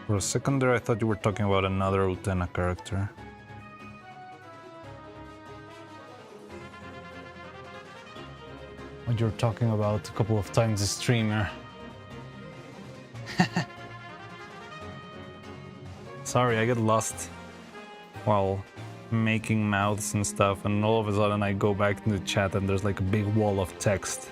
For a second there, I thought you were talking about another Utena character. What you're talking about a couple of times, the streamer. Sorry, I get lost while making mouths and stuff, and all of a sudden I go back to the chat and there's like a big wall of text.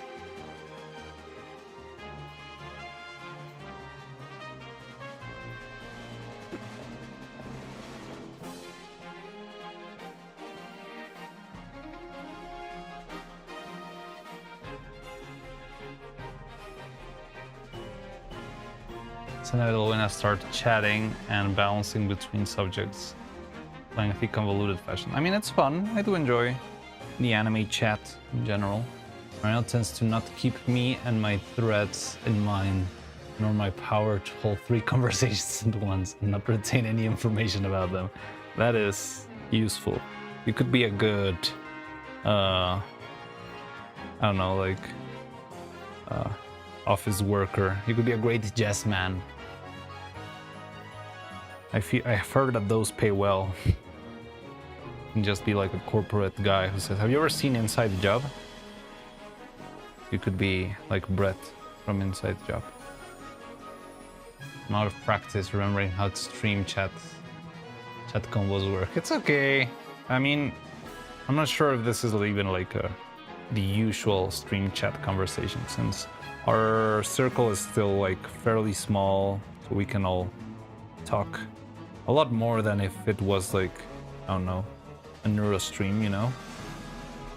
It's inevitable when I start chatting and bouncing between subjects, playing a convoluted fashion. I mean, it's fun. I do enjoy the anime chat in general. Rhino tends to not keep me and my threats in mind, nor my power to hold 3 conversations at once and not retain any information about them. That is useful. You could be a good, I don't know, like, office worker. You could be a great yes man. I've heard that those pay well. And just be like a corporate guy who says, "Have you ever seen Inside Job?" You could be like Brett from Inside Job. I'm out of practice remembering how to stream chat combos work. It's okay. I mean, I'm not sure if this is even like the usual stream chat conversation, since our circle is still like fairly small, so we can all talk a lot more than if it was like, I don't know, a neuro stream, you know?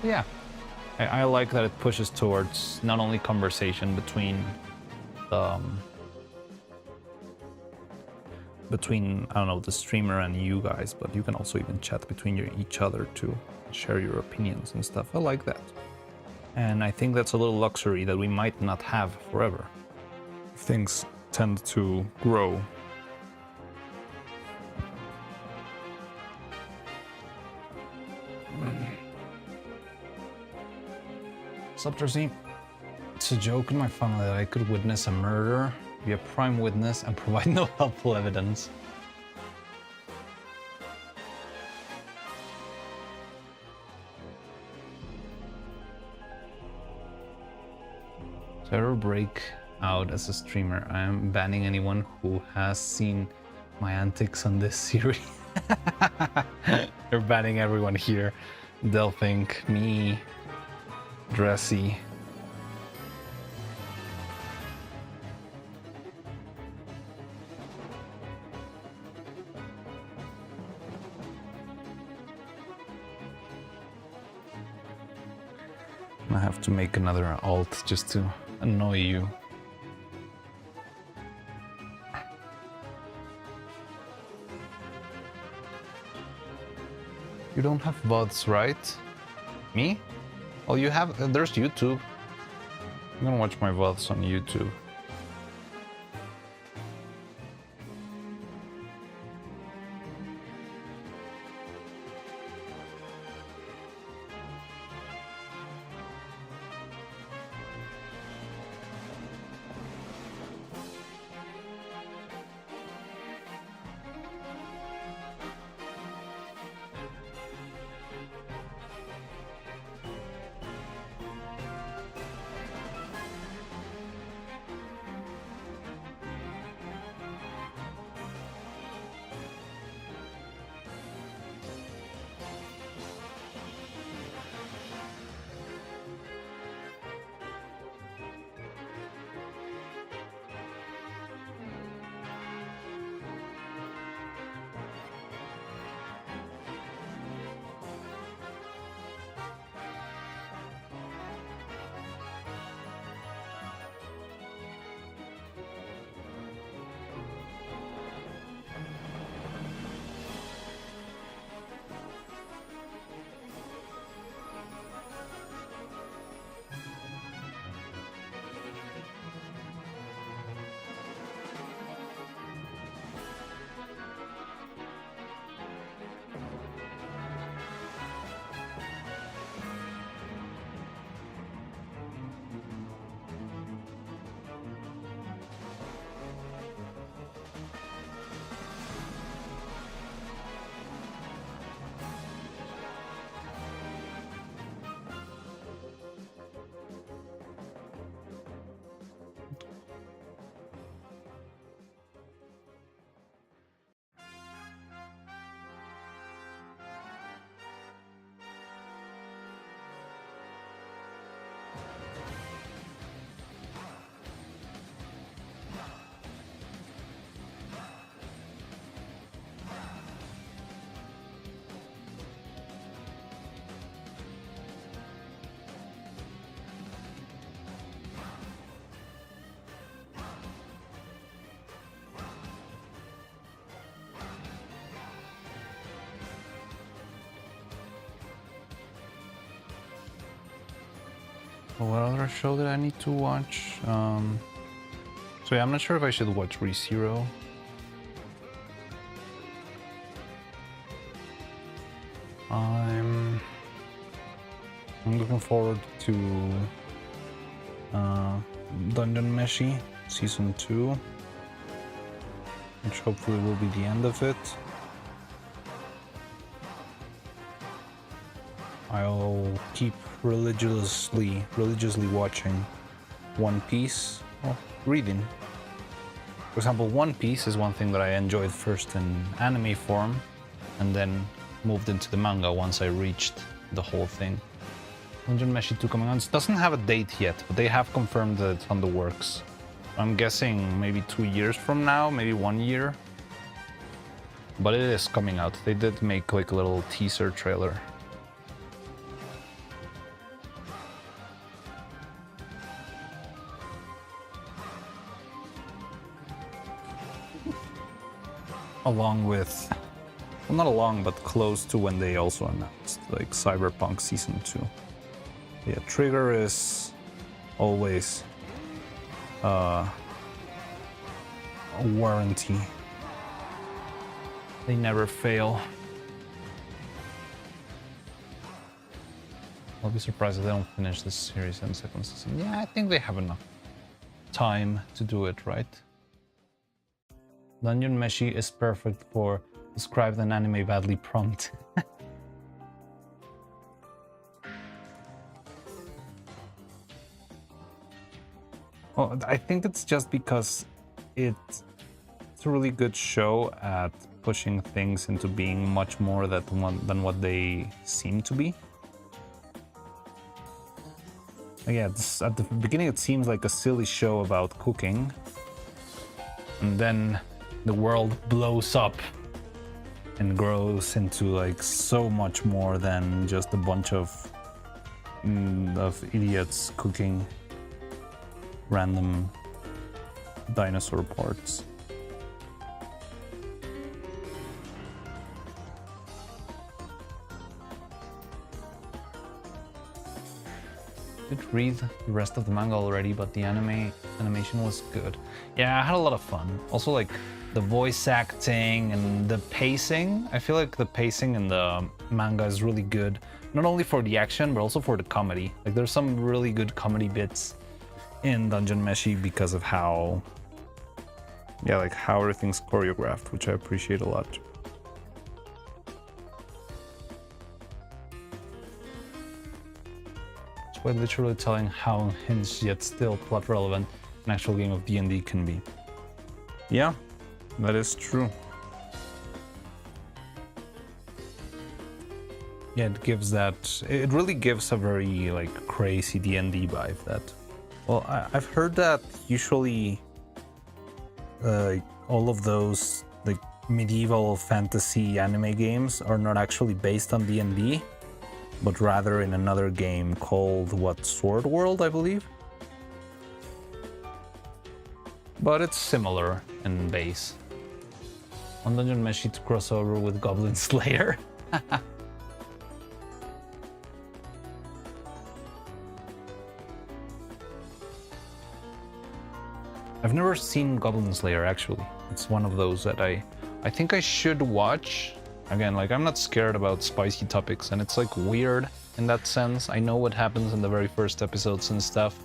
Yeah, I like that it pushes towards not only conversation between I don't know, the streamer and you guys, but you can also even chat between each other to share your opinions and stuff. I like that. And I think that's a little luxury that we might not have forever. Things tend to grow. Sup, Jersey? It's a joke in my family that I could witness a murder, be a prime witness, and provide no helpful evidence. If I ever break out as a streamer, I am banning anyone who has seen my antics on this series. They're banning everyone here. They'll think me, Dressy. I have to make another alt just to annoy you. You don't have VODs, right? Me? Well, you have. There's YouTube. I'm gonna watch my VODs on YouTube. What other show did I need to watch? So yeah, I'm not sure if I should watch ReZero. I'm looking forward to Dungeon Meshi Season 2, which hopefully will be the end of it. I'll keep religiously watching One Piece, well, reading. For example, One Piece is one thing that I enjoyed first in anime form, and then moved into the manga once I reached the whole thing. Dungeon Meshi 2 coming on. It doesn't have a date yet, but they have confirmed that it's on the works. I'm guessing maybe 2 years from now, maybe 1 year. But it is coming out. They did make like a little teaser trailer. Along with, well, not along, but close to when they also announced like Cyberpunk Season 2. Yeah, Trigger is always a warranty. They never fail. I'll be surprised if they don't finish this series in second season. Yeah, I think they have enough time to do it, right? Dungeon Meshi is perfect for describe an anime badly prompt. Well, I think it's just because it's a really good show at pushing things into being much more than what they seem to be. Yeah, at the beginning it seems like a silly show about cooking, and then the world blows up and grows into like so much more than just a bunch of idiots cooking random dinosaur parts. I did read the rest of the manga already, but the animation was good. Yeah, I had a lot of fun. Also, like the voice acting and the pacing. I feel like the pacing in the manga is really good, not only for the action but also for the comedy. Like there's some really good comedy bits in Dungeon Meshi because of how, yeah, like how everything's choreographed, which I appreciate a lot. It's quite literally telling how unhinged yet still plot relevant an actual game of D&D can be. Yeah, that is true. Yeah, it really gives a very like crazy D&D vibe. That, well, I've heard that usually all of those like medieval fantasy anime games are not actually based on D&D, but rather in another game called Sword World, I believe. But it's similar in base. On Dungeon Meshi to crossover with Goblin Slayer. I've never seen Goblin Slayer, actually. It's one of those that I think I should watch. Again, like, I'm not scared about spicy topics, and it's like weird in that sense. I know what happens in the very first episodes and stuff,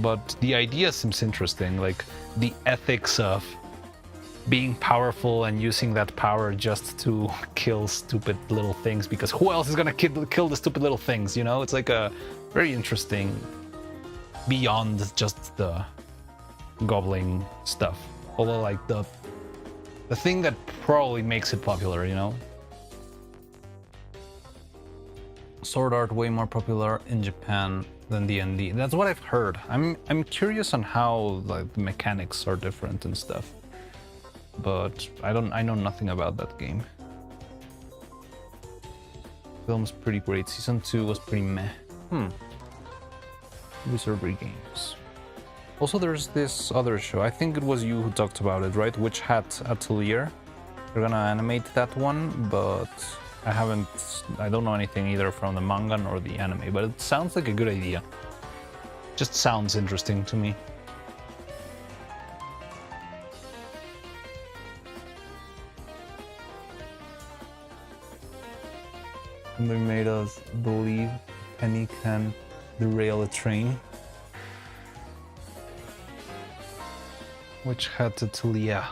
but the idea seems interesting, like the ethics of being powerful and using that power just to kill stupid little things, because who else is gonna kill the stupid little things, you know? It's like a very interesting, beyond just the gobbling stuff. Although, like, the thing that probably makes it popular, you know? Sword art way more popular in Japan than D&D. That's what I've heard. I'm curious on how like the mechanics are different and stuff, but I know nothing about that game. Film's pretty great. Season 2 was pretty meh. Wizardry Games. Also, there's this other show. I think it was you who talked about it, right? Witch Hat Atelier. They're gonna animate that one, but I don't know anything either from the manga nor the anime, but it sounds like a good idea. Just sounds interesting to me. And they made us believe Penny can derail a train. Which had to Talia.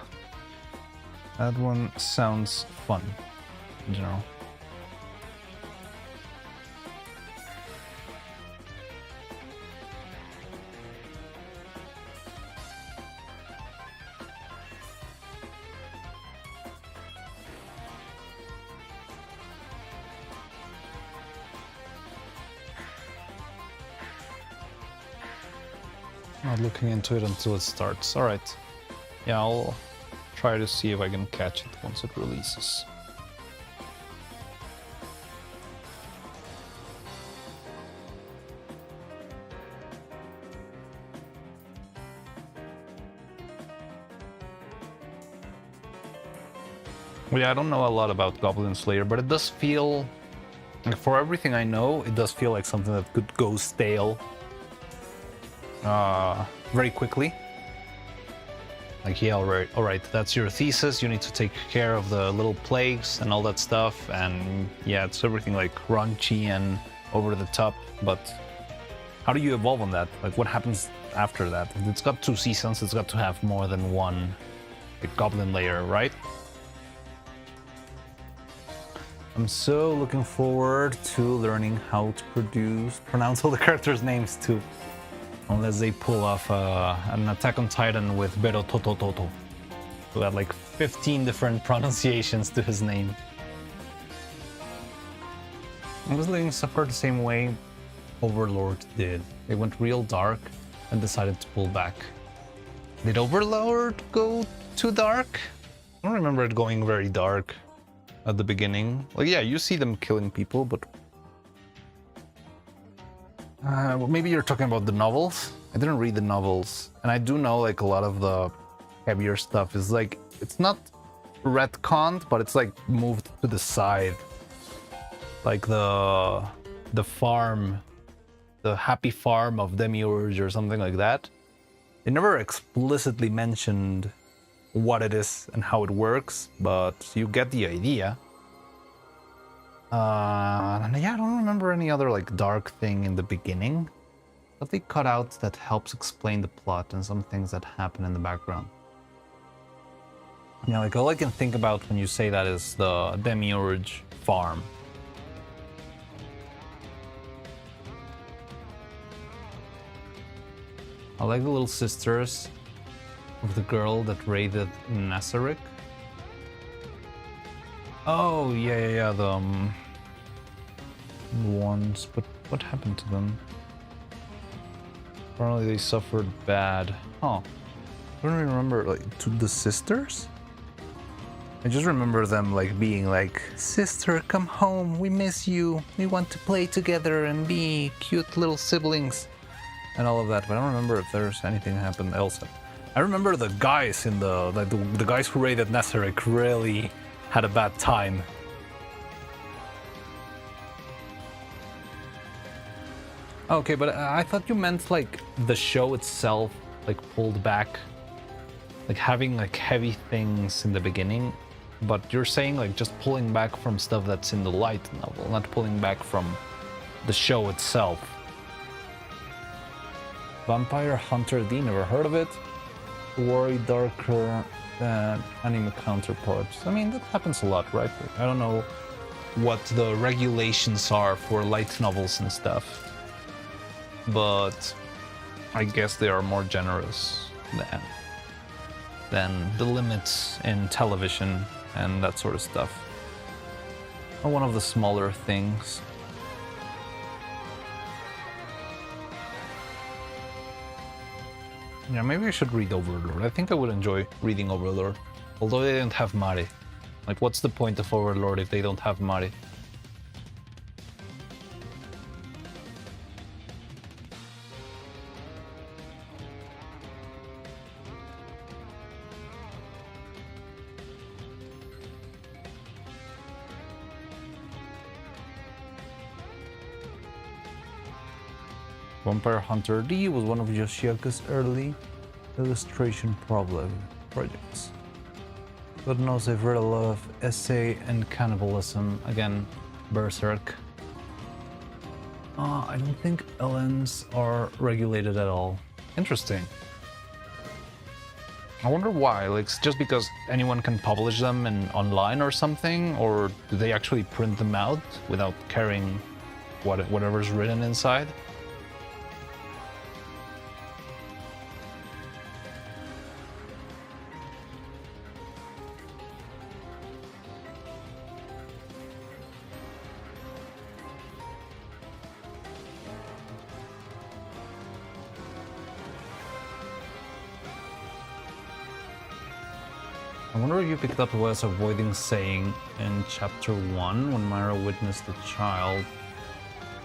That one sounds fun in general. Not looking into it until it starts. Alright. Yeah, I'll try to see if I can catch it once it releases. Well, yeah, I don't know a lot about Goblin Slayer, but it does feel... like, for everything I know, it does feel like something that could go stale very quickly. Like, yeah, alright, that's your thesis, you need to take care of the little plagues and all that stuff, and yeah, it's everything like raunchy and over the top, but how do you evolve on that? Like, what happens after that? If it's got 2 seasons, it's got to have more than one like, Goblin Layer, right? I'm so looking forward to learning how to pronounce all the characters' names too. Unless they pull off an Attack on Titan with Bero Toto Toto, who had like 15 different pronunciations to his name. I was letting suffer the same way Overlord did. They went real dark and decided to pull back. Did Overlord go too dark? I don't remember it going very dark at the beginning. Like, yeah, you see them killing people, but... well, maybe you're talking about the novels? I didn't read the novels, and I do know like a lot of the heavier stuff is like, it's not retconned, but it's like moved to the side. Like the farm, the happy farm of Demiurge or something like that. They never explicitly mentioned what it is and how it works, but you get the idea. And yeah, I don't remember any other like dark thing in the beginning, but they cut out that helps explain the plot and some things that happen in the background. Yeah, like all I can think about when you say that is the Demiurge farm. I like the little sisters of the girl that raided Nazarick. Oh, yeah, the ones, but what happened to them? Apparently they suffered bad. Huh. I don't even remember, like, to the sisters? I just remember them, like, being like, "Sister, come home, we miss you. We want to play together and be cute little siblings." And all of that, but I don't remember if there's anything happened else. I remember the guys in the guys who raided Nazarick really had a bad time. Okay, but I thought you meant like the show itself, like pulled back, like having like heavy things in the beginning, but you're saying like just pulling back from stuff that's in the light novel, not pulling back from the show itself. Vampire Hunter D, never heard of it. Worry darker than anime counterparts. I mean, that happens a lot, right? I don't know what the regulations are for light novels and stuff, but I guess they are more generous than the limits in television and that sort of stuff. Or one of the smaller things. Yeah, maybe I should read Overlord. I think I would enjoy reading Overlord, although they didn't have Mari. Like, what's the point of Overlord if they don't have Mari? Vampire Hunter D was one of Yoshiaka's early illustration projects. God knows I've read a lot of essay and cannibalism. Again, Berserk. I don't think LNs are regulated at all. Interesting. I wonder why, like just because anyone can publish them online or something, or do they actually print them out without caring whatever's written inside? I wonder if you picked up what I was avoiding saying in chapter 1 when Myra witnessed the child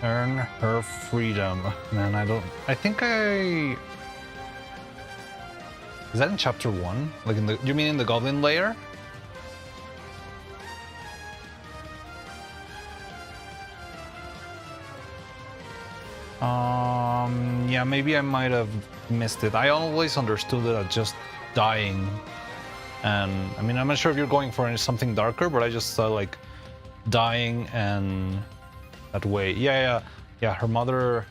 earn her freedom. Man, I think I... Is that in chapter 1? Like you mean in the Goblin Lair? Yeah, maybe I might have missed it. I always understood it as just dying. And I mean, I'm not sure if you're going for something darker, but I just saw like dying and that way. Yeah. Her mother,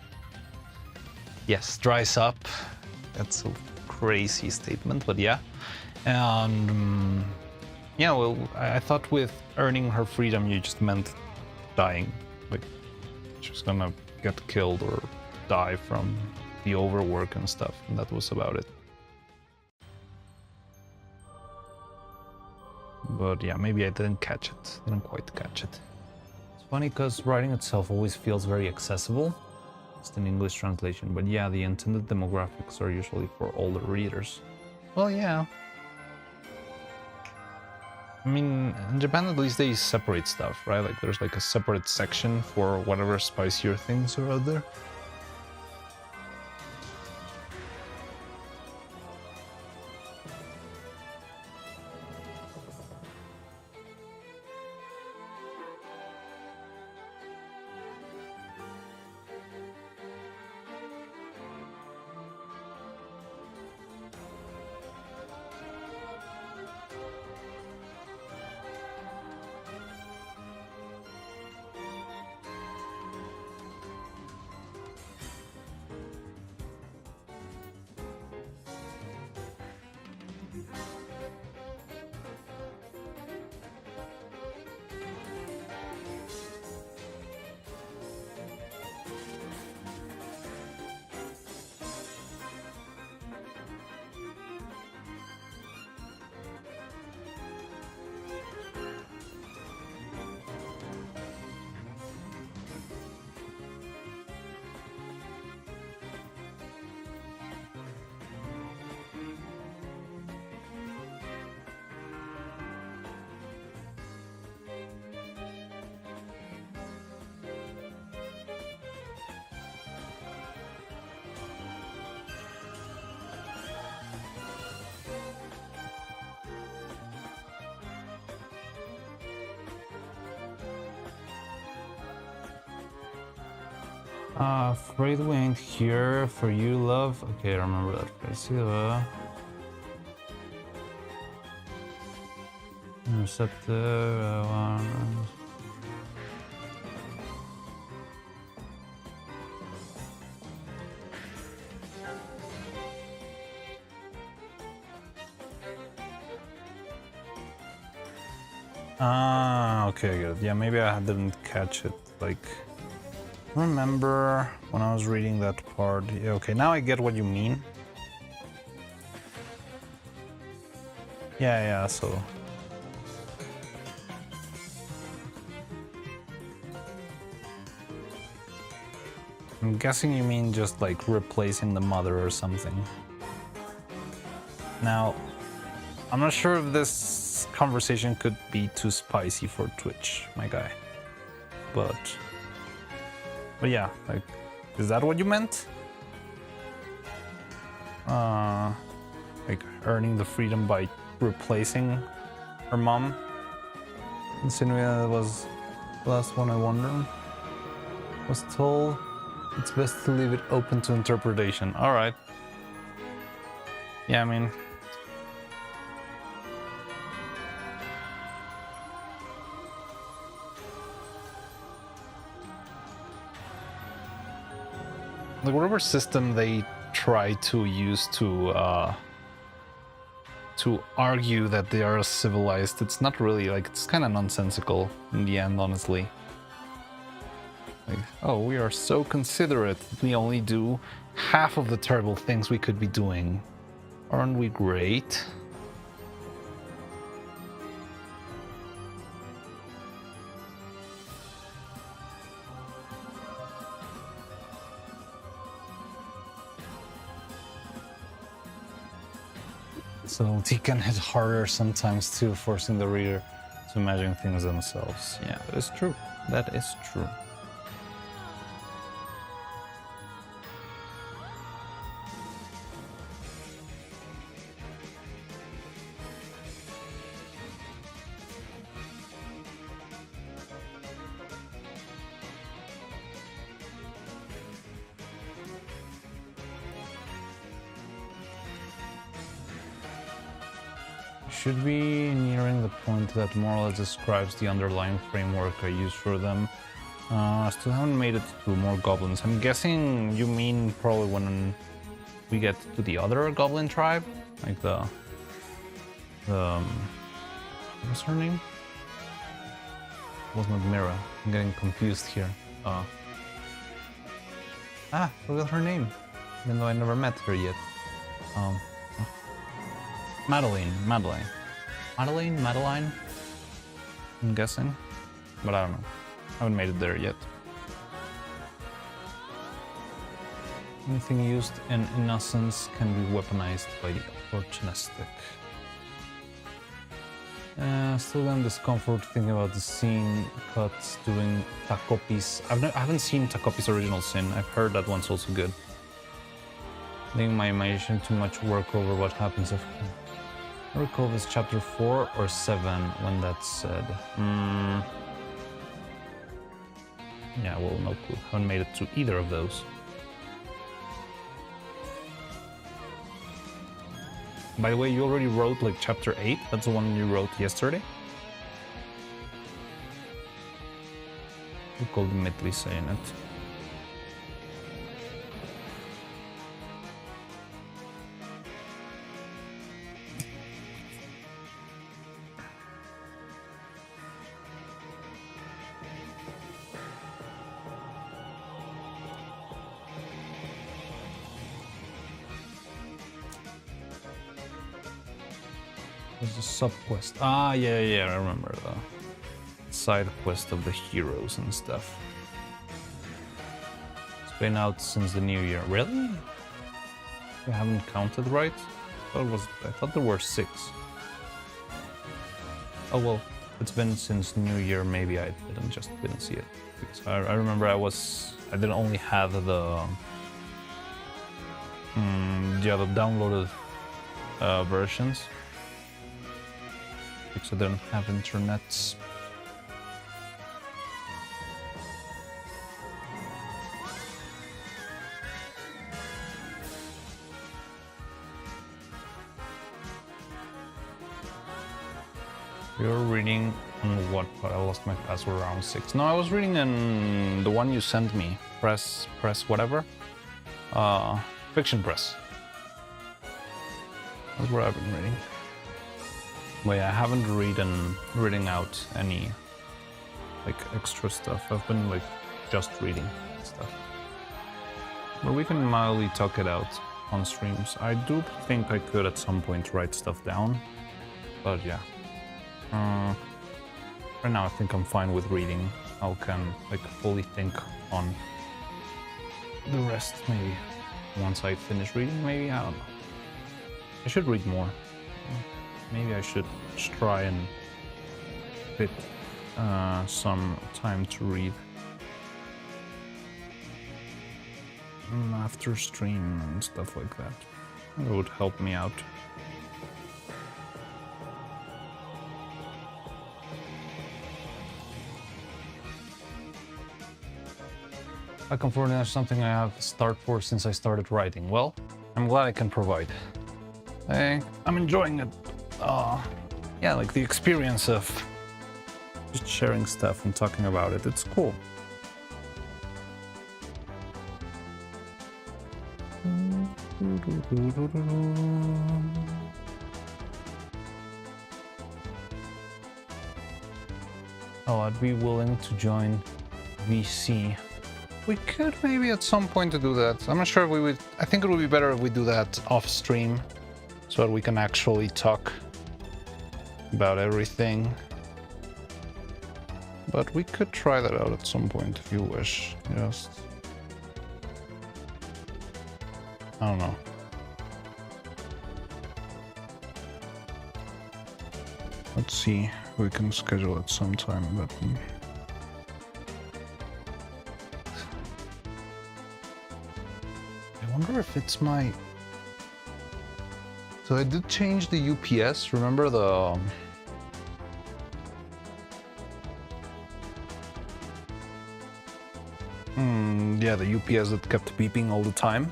yes, dries up. That's a crazy statement, but yeah. And yeah, well, I thought with earning her freedom, you just meant dying. Like she's gonna get killed or die from the overwork and stuff, and that was about it. But yeah, maybe I didn't catch it. Didn't quite catch it. It's funny because writing itself always feels very accessible. It's an English translation, but yeah, the intended demographics are usually for older readers. Well, yeah. I mean, in Japan at least they separate stuff, right? Like there's like a separate section for whatever spicier things are out there. Afraid we ain't here for you, love. Okay, I remember that phrase. Receptive. Okay, good. Yeah, maybe I didn't catch it. Like, remember when I was reading that part? Yeah, okay, now I get what you mean. Yeah, so. I'm guessing you mean just like replacing the mother or something. Now, I'm not sure if this conversation could be too spicy for Twitch, my guy. But yeah, like, is that what you meant? Like earning the freedom by replacing her mom? Insinuating that was the last one I wonder. Was told It's best to leave it open to interpretation. All right. Yeah, I mean, like whatever system they try to use to argue that they are civilized, it's not really, like, it's kind of nonsensical in the end, honestly. Like, oh, we are so considerate. We only do half of the terrible things we could be doing. Aren't we great? Subtlety can hit harder sometimes too, forcing the reader to imagine things themselves. Yeah, that is true. That is true. Should be nearing the point that more or less describes the underlying framework I use for them. I still haven't made it to more goblins. I'm guessing you mean probably when we get to the other goblin tribe, like the what's her name? It was not Mira. I'm getting confused here. Forgot her name, even though I never met her yet. Madeline. I'm guessing, but I don't know. I haven't made it there yet. Anything used in innocence can be weaponized by the opportunistic. Still getting discomfort thinking about the scene cuts doing Takopi's. I haven't seen Takopi's Original Sin. I've heard that one's also good. Letting my imagination too much work over what happens if. I recall if it's chapter 4 or 7 when that's said. Yeah, well, no clue. Haven't made it to either of those. By the way, you already wrote like chapter 8. That's the one you wrote yesterday. You called Mitli saying it. There's a sub-quest. Ah, yeah, I remember the side quest of the heroes and stuff. It's been out since the new year. Really? I haven't counted right? I thought there were 6. Oh well, it's been since New Year. Maybe I didn't see it. Because I remember I didn't only have the downloaded versions. Because I don't have internet. You're reading on what? But I lost my password around 6. No, I was reading in the one you sent me. Press whatever. Fiction Press. That's where I've been reading. But yeah, I haven't reading out any like extra stuff. I've been like just reading stuff. But we can mildly talk it out on streams. I do think I could at some point write stuff down. But yeah. Right now I think I'm fine with reading. I can like fully think on the rest maybe once I finish reading. Maybe, I don't know. I should read more. Maybe I should try and fit some time to read after stream and stuff like that. It would help me out. Like comforting is something I have started for since I started writing. Well, I'm glad I can provide. I'm enjoying it. Yeah, like the experience of just sharing stuff and talking about it. It's cool. Oh, I'd be willing to join VC. We could maybe at some point to do that. I'm not sure if we would. I think it would be better if we do that off stream so that we can actually talk about everything. But we could try that out at some point if you wish. Just, I don't know. Let's see. We can schedule it sometime, but I wonder if it's my... So I did change the UPS. Remember the... yeah, the UPS that kept beeping all the time.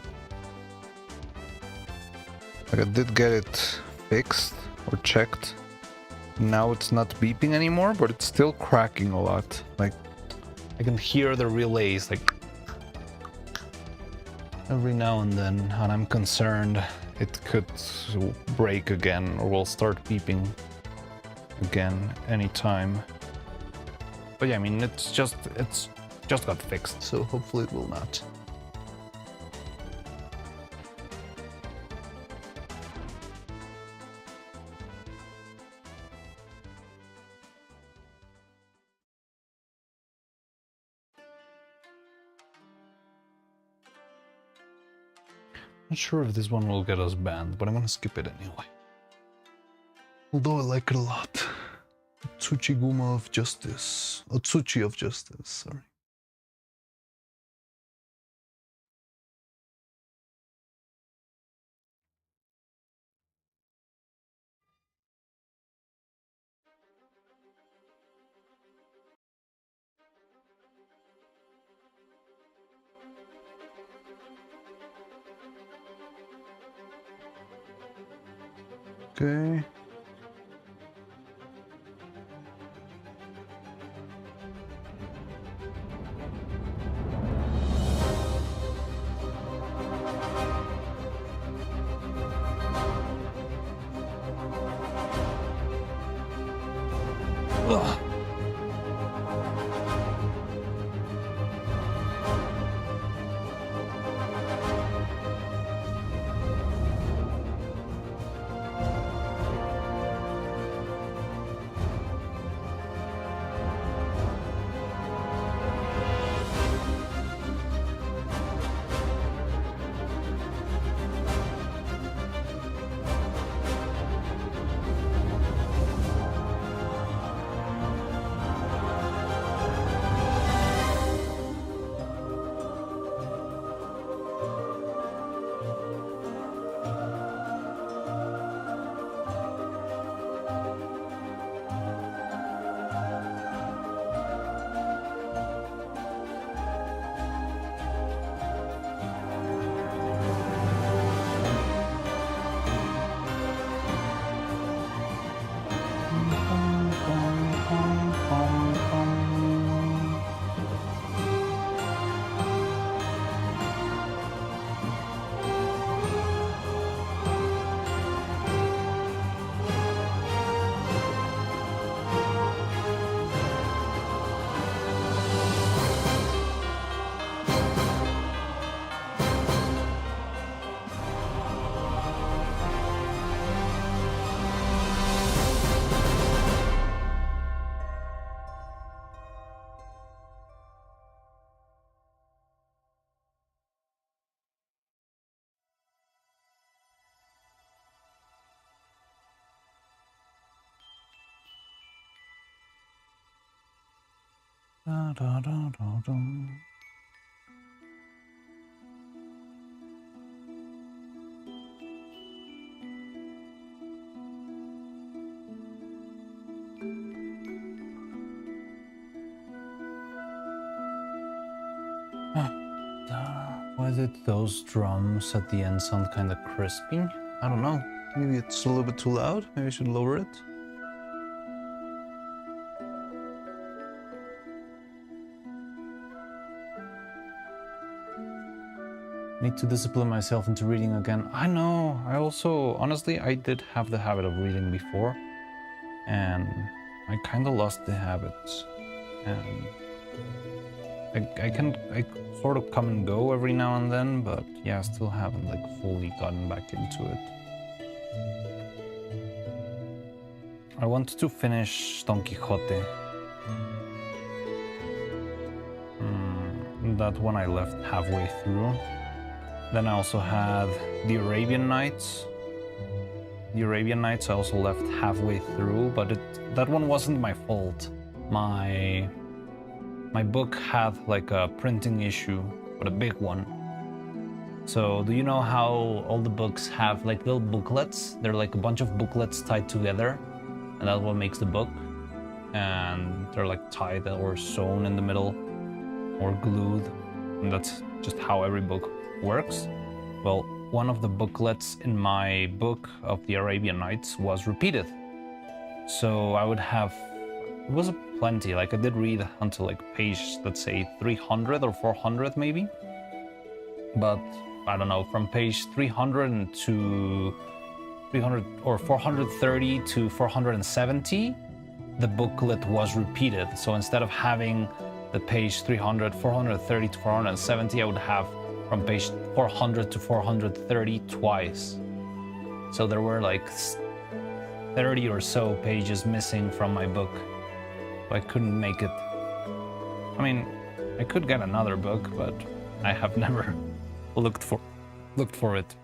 Like I did get it fixed or checked. Now it's not beeping anymore, but it's still cracking a lot. Like I can hear the relays like every now and then, and I'm concerned it could break again or will start beeping again anytime. But yeah, I mean it's just got fixed, so hopefully it will not. Not sure if this one will get us banned, but I'm gonna skip it anyway. Although I like it a lot. Tsuchiguma of Justice. Otsuchi of Justice, sorry. Okay. Ugh. Da, da, da, da, da. Why did those drums at the end sound kind of crispy? I don't know. Maybe it's a little bit too loud. Maybe I should lower it. Need to discipline myself into reading again. I know. I also, honestly, I did have the habit of reading before, and I kind of lost the habit. And I sort of come and go every now and then, but yeah, I still haven't like fully gotten back into it. I wanted to finish Don Quixote. That one I left halfway through. Then I also had the Arabian Nights. The Arabian Nights I also left halfway through, but that one wasn't my fault. My book had like a printing issue, but a big one. So do you know how all the books have like little booklets? They're like a bunch of booklets tied together, and that's what makes the book. And they're like tied or sewn in the middle or glued, and that's just how every book works. Well, one of the booklets in my book of the Arabian Nights was repeated. So I would have, it was plenty, like I did read until like page, let's say 300 or 400 maybe. But I don't know, from page 300 to 300 or 430 to 470, the booklet was repeated. So instead of having the page 300, 430 to 470, I would have from page 400 to 430 twice. So there were like 30 or so pages missing from my book. I couldn't make it. I mean, I could get another book, but I have never looked for it.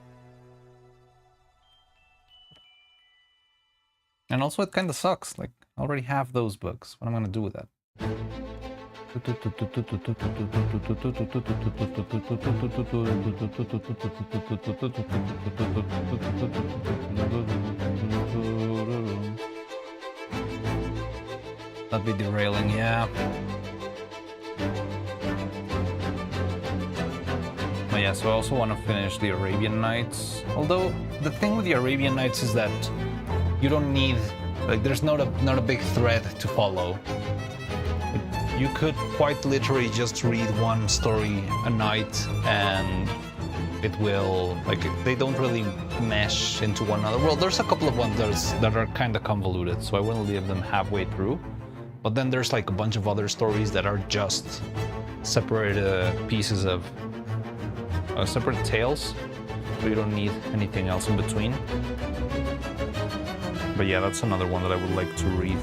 And also it kind of sucks. Like, I already have those books. What am I gonna do with that? That'd be derailing, yeah. But yeah, so I also want to finish the Arabian Nights. Although the thing with the Arabian Nights is that you don't need, like, there's not a big thread to follow. You could quite literally just read one story a night and it will, like, they don't really mesh into one another. Well, there's a couple of ones that are kind of convoluted, so I wouldn't leave them halfway through. But then there's like a bunch of other stories that are just separate pieces of separate tales, so you don't need anything else in between. But yeah, that's another one that I would like to read.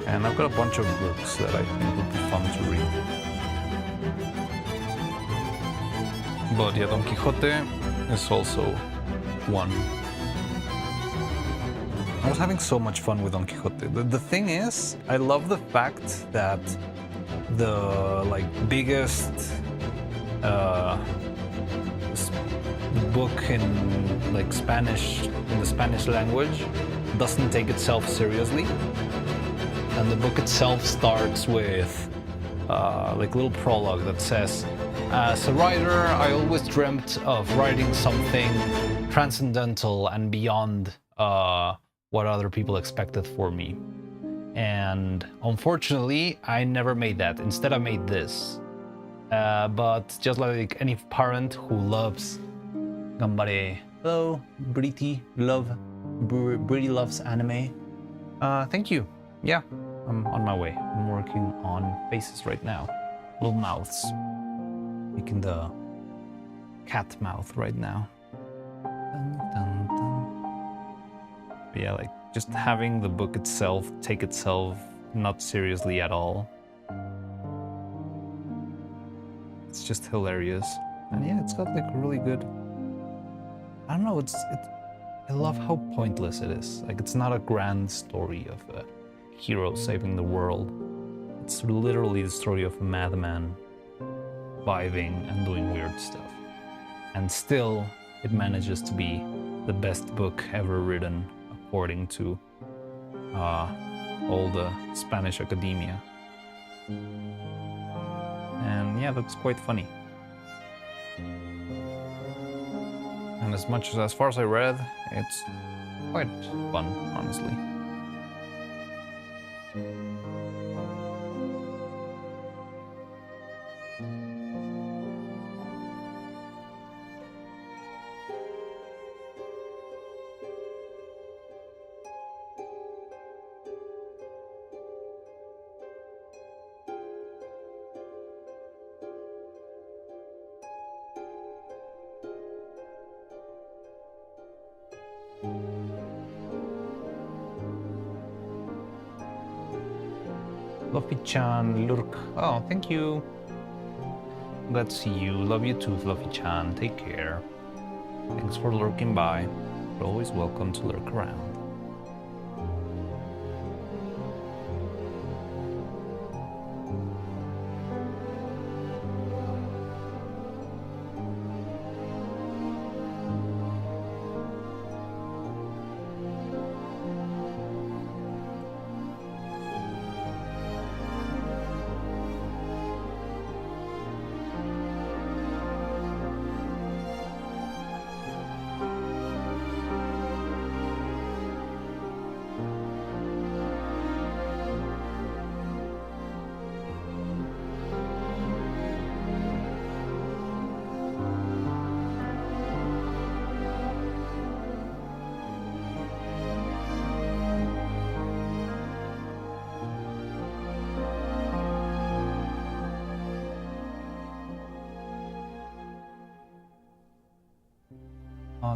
And I've got a bunch of books that I think would be fun to read. But yeah, Don Quixote is also one. I was having so much fun with Don Quixote. The thing is, I love the fact that the biggest book in Spanish, in the Spanish language, doesn't take itself seriously. And the book itself starts with little prologue that says, as a writer, I always dreamt of writing something transcendental and beyond what other people expected for me. And unfortunately, I never made that. Instead, I made this. But just like any parent who loves Gambare, hello, Britty loves anime. Thank you. Yeah, I'm on my way. I'm working on faces right now. Little mouths. Making the cat mouth right now. Dun, dun, dun. But yeah, just having the book itself take itself not seriously at all. It's just hilarious. And yeah, it's got really good, I don't know, I love how pointless it is. It's not a grand story of a hero saving the world. It's literally the story of a madman surviving and doing weird stuff. And still, it manages to be the best book ever written, according to all the Spanish academia. And yeah, that's quite funny. And as far as I read, it's quite fun, honestly. Fluffy-chan, lurk. Oh, thank you. Glad to see you. Love you too, Fluffy-chan. Take care. Thanks for lurking by. You're always welcome to lurk around.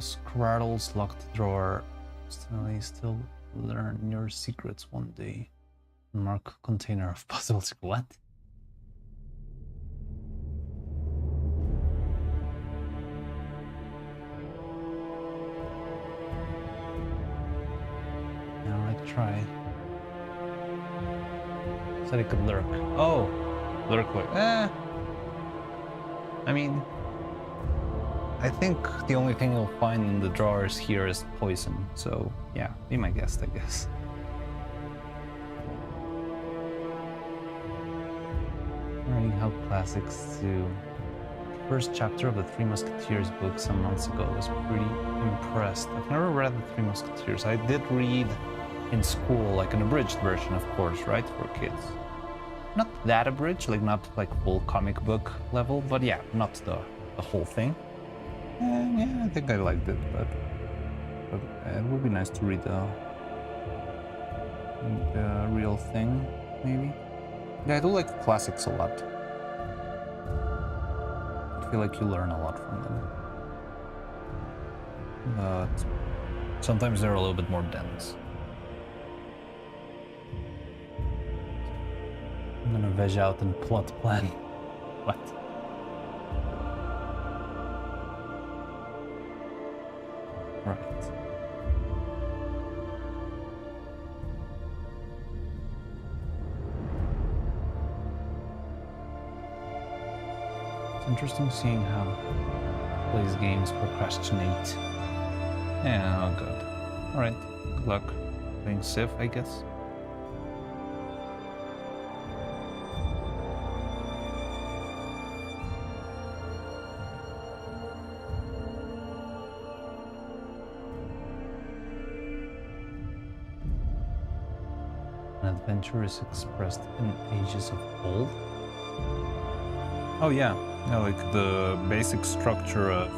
Scraddle's locked drawer. Still learn your secrets one day. Mark container of puzzles. What? Alright, try. Said it could lurk. Oh! Lurk. I mean, I think the only thing you'll find in the drawers here is poison, so yeah, be my guest, I guess. Learning how classics do. The first chapter of the Three Musketeers book some months ago was pretty impressed. I've never read the Three Musketeers. I did read in school, like an abridged version, of course, right, for kids. Not that abridged, like not like full comic book level, but yeah, not the whole thing. Yeah, I think I liked it, but it would be nice to read the real thing, maybe. Yeah, I do like classics a lot. I feel like you learn a lot from them. But sometimes they're a little bit more dense. I'm gonna veg out and plot plan. What? Right. It's interesting seeing how plays games procrastinate. Yeah, oh god. Alright, good luck. Playing Civ, I guess. Adventure is expressed in ages of old. Oh yeah, like the basic structure of,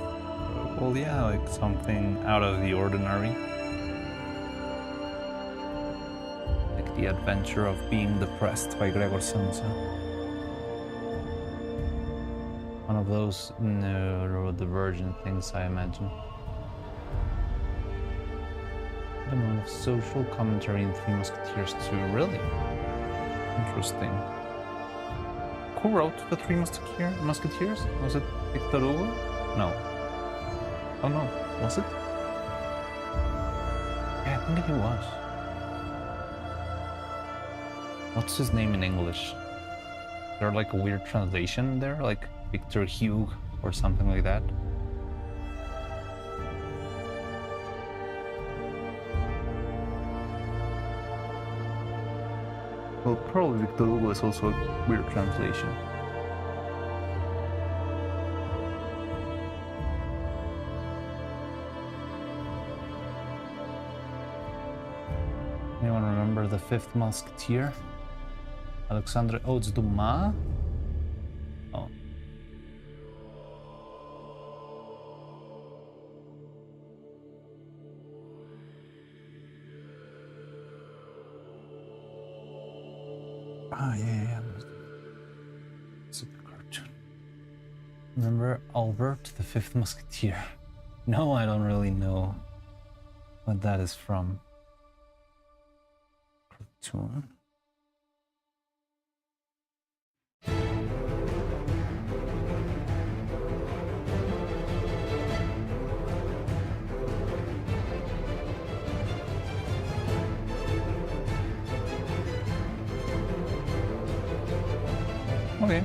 well yeah, like something out of the ordinary. Like the adventure of being depressed by Gregor Samsa. One of those neurodivergent things, I imagine. The amount of social commentary in Three Musketeers too, really? Interesting. Who wrote the Three Musketeers? Was it Victor Hugo? No. Oh no, was it? Yeah, I think it was. What's his name in English? Is there like a weird translation there? Like Victor Hugo or something like that? Well, probably Cthulhu was also a weird translation. Anyone remember the Fifth Musketeer? Alexandre Dumas? Oh. Ah, yeah. It's a cartoon. Remember Albert, the Fifth Musketeer? No, I don't really know what that is from. Cartoon? Okay,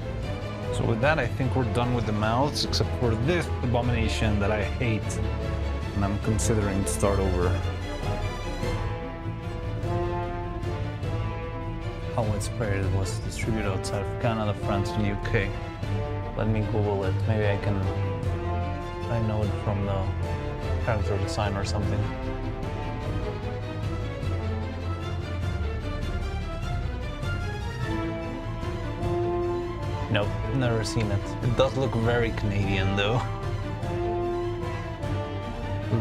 so with that I think we're done with the mouths, except for this abomination that I hate, and I'm considering to start over. How widespread it was distributed outside of Canada, France, and UK. Let me Google it. Maybe I know it from the character design or something. Nope, never seen it. It does look very Canadian though.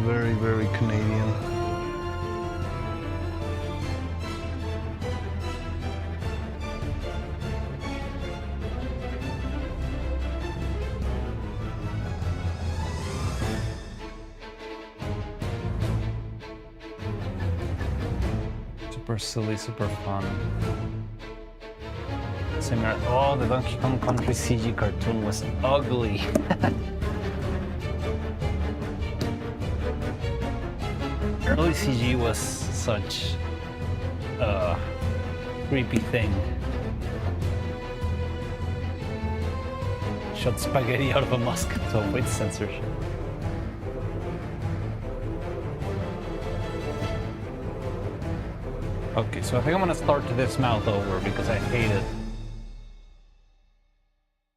Very, very Canadian. Super silly, super fun. Similar. Oh, the Donkey Kong Country CG cartoon was ugly. Early CG was such a creepy thing. Shot spaghetti out of a musket to avoid censorship. Okay, so I think I'm gonna start this mouth over because I hate it.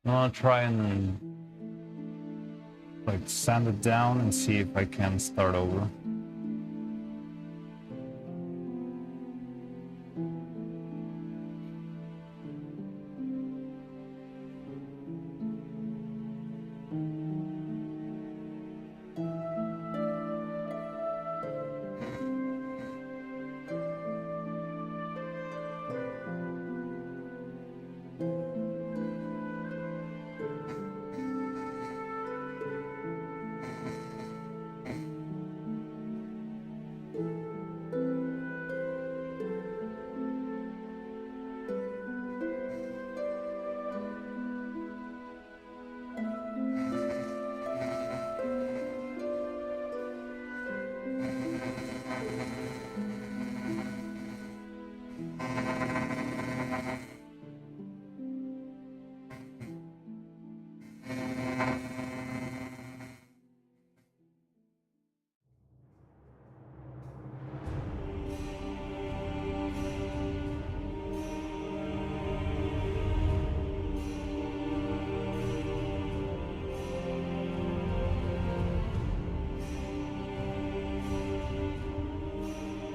I'm gonna try and like sand it down and see if I can start over.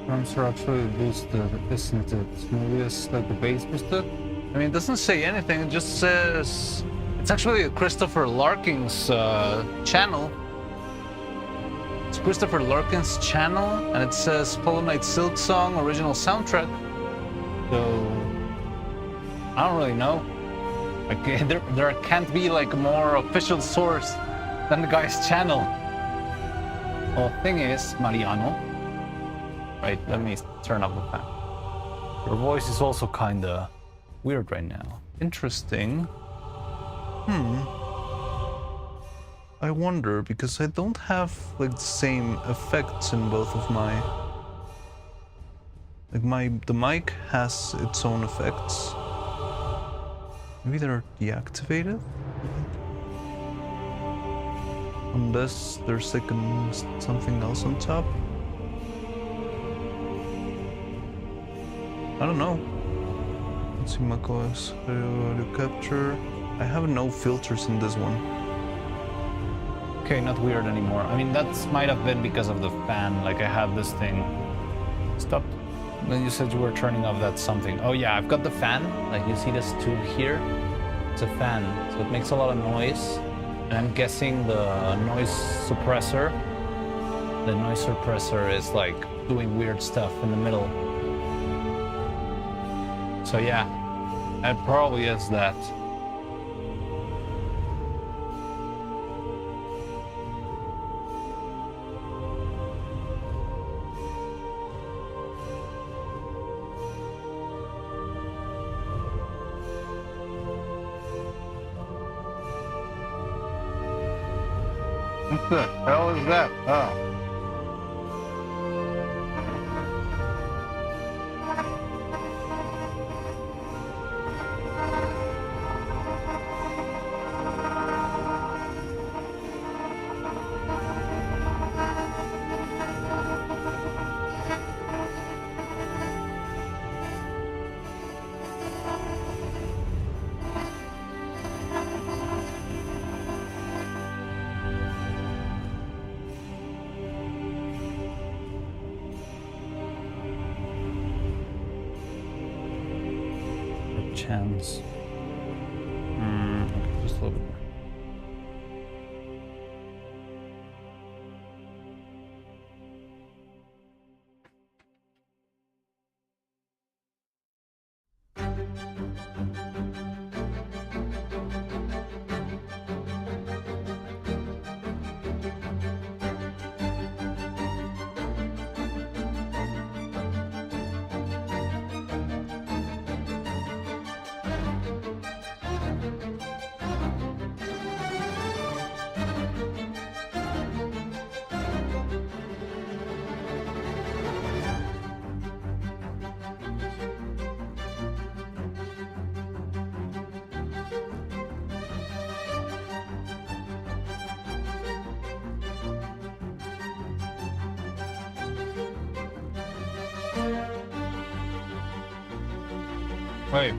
Arms are actually boosted, isn't it? Maybe it's like the base boosted? I mean, it doesn't say anything, it just says... It's actually Christopher Larkin's channel. It's Christopher Larkin's channel, and it says Hollow Knight Silk Song original soundtrack. So... I don't really know. Like, there can't be like a more official source than the guy's channel. Well, the thing is, Mariano... Right, let me turn up the fan. Your voice is also kinda weird right now. Interesting. I wonder, because I don't have like the same effects in both of my... Like the mic has its own effects. Maybe they're deactivated? Unless there's like something else on top. I don't know. Let's see, macOS audio capture. I have no filters in this one. Okay, not weird anymore. I mean, that might have been because of the fan. Like, I have this thing. Stop. Then you said you were turning off that something. Oh yeah, I've got the fan. Like, you see this tube here? It's a fan, so it makes a lot of noise. And I'm guessing the noise suppressor is like doing weird stuff in the middle. So yeah, it probably is that. What the hell is that? Oh. Chance. Okay, just a little bit more. Wait.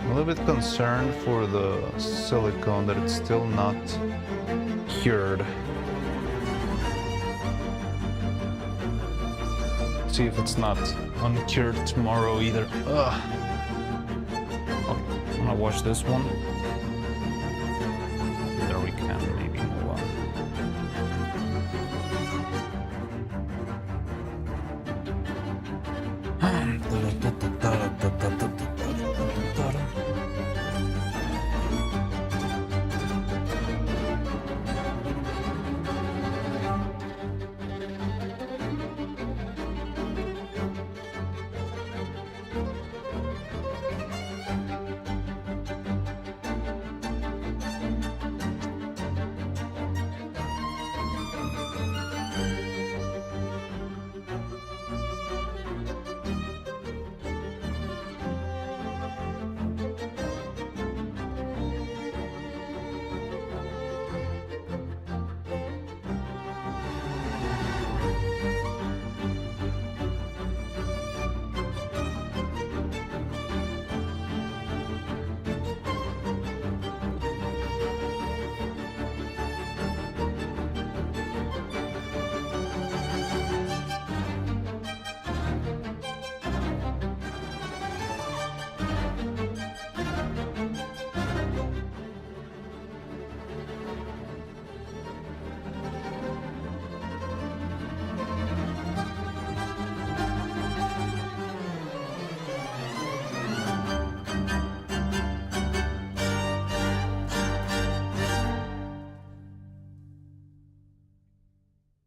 I'm a little bit concerned for the silicone that it's still not cured. See if it's not uncured tomorrow either. Ugh. Oh, I'm gonna watch this one. There we can maybe move on.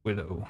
Widow.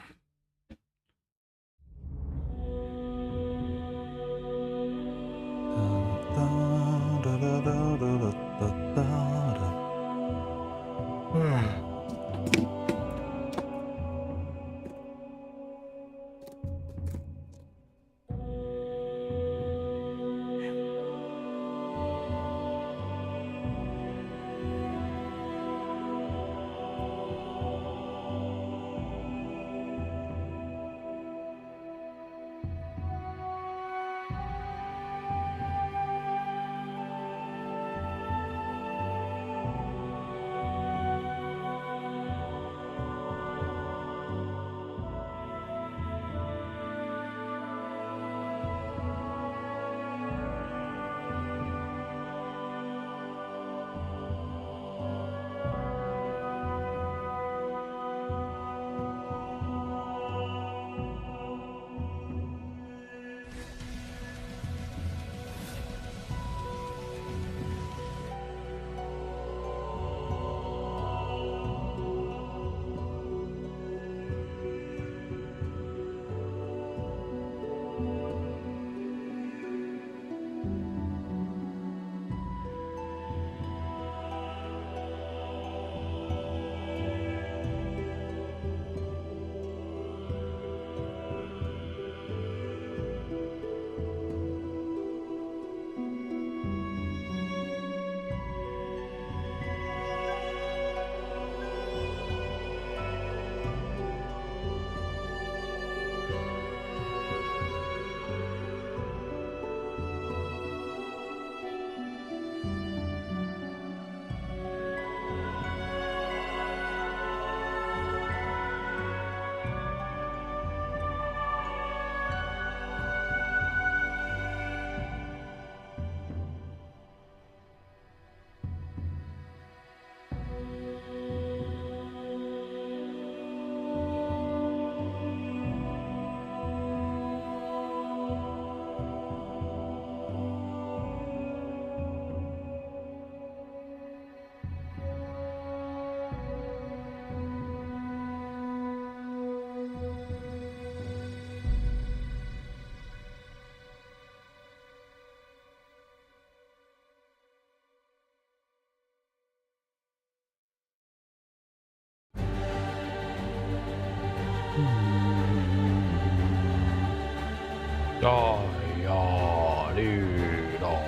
Oh, yeah, dude. Oh.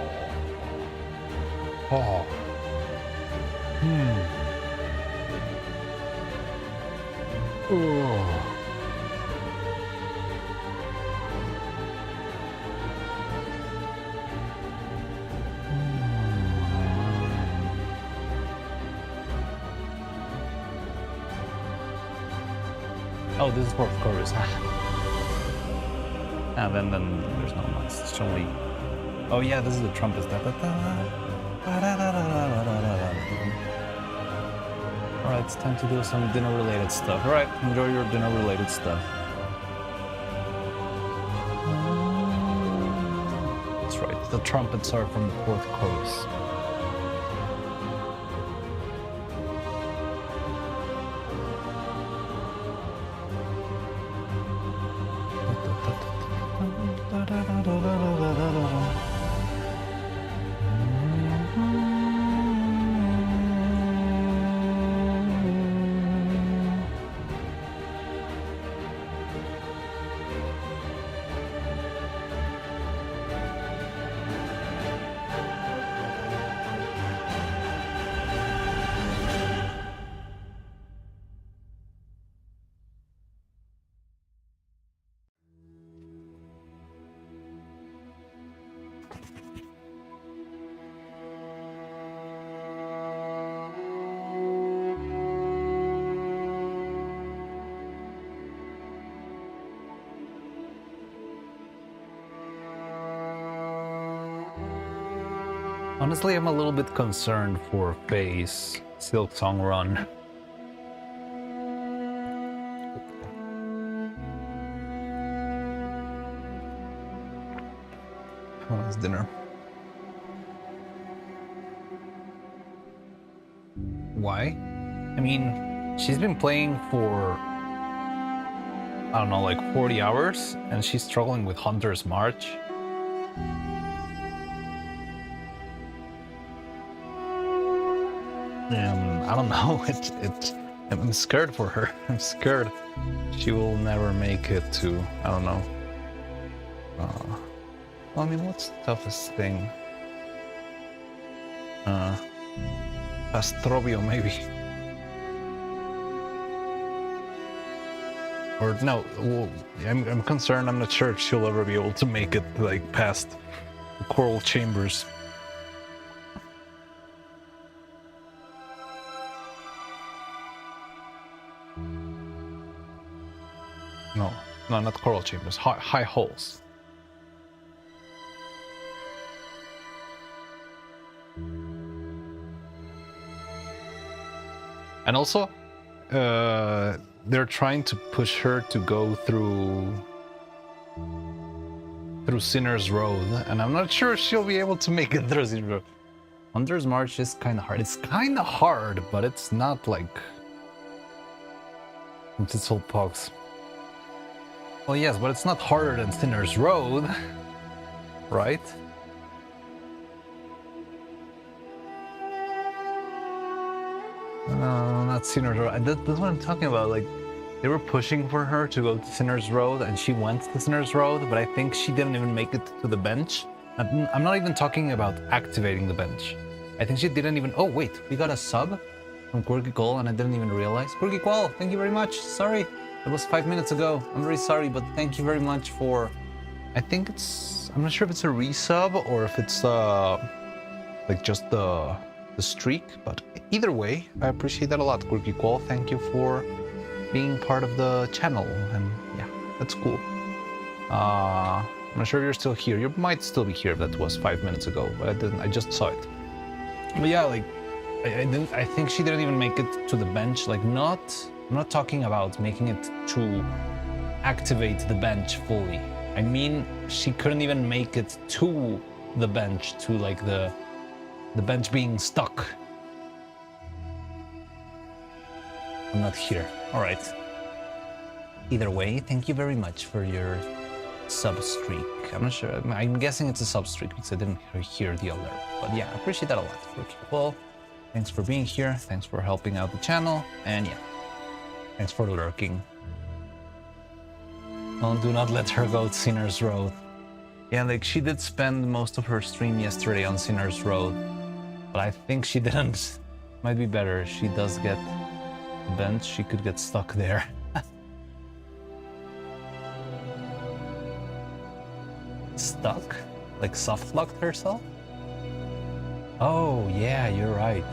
Oh. Oh, this is fourth chorus. And then there's no noise. It's only. Oh yeah, this is the trumpets. Alright, it's time to do some dinner-related stuff. Alright, enjoy your dinner-related stuff. That's right, the trumpets are from the fourth chorus. Honestly, I'm a little bit concerned for Faye's Silksong run. When is dinner? Why? I mean, she's been playing for, I don't know, like 40 hours, and she's struggling with Hunter's March. I don't know. I'm scared for her. I'm scared she will never make it to. I don't know. Well, I mean, what's the toughest thing? Astrobio, maybe. Or no, well, I'm concerned. I'm not sure if she'll ever be able to make it like past the Coral Chambers. No, not Coral Chambers. High Halls. And also, they're trying to push her to go through Sinner's Road, and I'm not sure she'll be able to make it through Sinner's Road. Hunter's March is kind of hard. It's kind of hard, but it's not like it's all pogs. Well, yes, but it's not harder than Sinner's Road, right? Not Sinner's Road. That's what I'm talking about. Like, they were pushing for her to go to Sinner's Road, and she went to Sinner's Road, but I think she didn't even make it to the bench. I'm not even talking about activating the bench. I think she didn't even... Oh, wait, we got a sub from Quirky Call, and I didn't even realize. Quirky Call, thank you very much. Sorry. It was 5 minutes ago. I'm very sorry, but thank you very much for... I think it's... I'm not sure if it's a resub or if it's like just the streak, but either way, I appreciate that a lot, Quirky Qual. Thank you for being part of the channel, and yeah, that's cool. I'm not sure if you're still here. You might still be here if that was 5 minutes ago, but I just saw it. But yeah, like, I think she didn't even make it to the bench. Like, I'm not talking about making it to activate the bench fully. I mean, she couldn't even make it to the bench, to like the bench being stuck. I'm not here. All right. Either way, thank you very much for your sub streak. I'm not sure. I'm guessing it's a sub streak because I didn't hear the alert. But yeah, I appreciate that a lot. Well, thanks for being here. Thanks for helping out the channel. And yeah. Thanks for lurking. Oh, do not let her go to Sinner's Road. Yeah, like she did spend most of her stream yesterday on Sinner's Road, but I think she didn't. Might be better. She does get a bench. She could get stuck there. Stuck? Like soft-locked herself? Oh, yeah, you're right.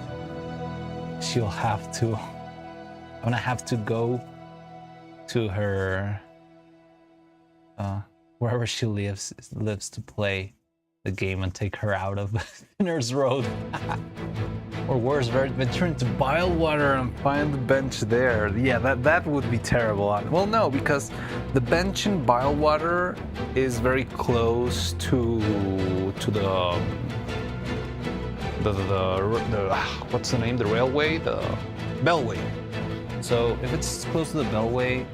She'll have to... I'm gonna have to go to her... wherever she lives to play the game and take her out of Sinner's Road. Or worse, venture into Bilewater and find the bench there. Yeah, that would be terrible. Well, no, because the bench in Bilewater is very close to the what's the name? The railway, the Bellway. So if it's close to the Bellway,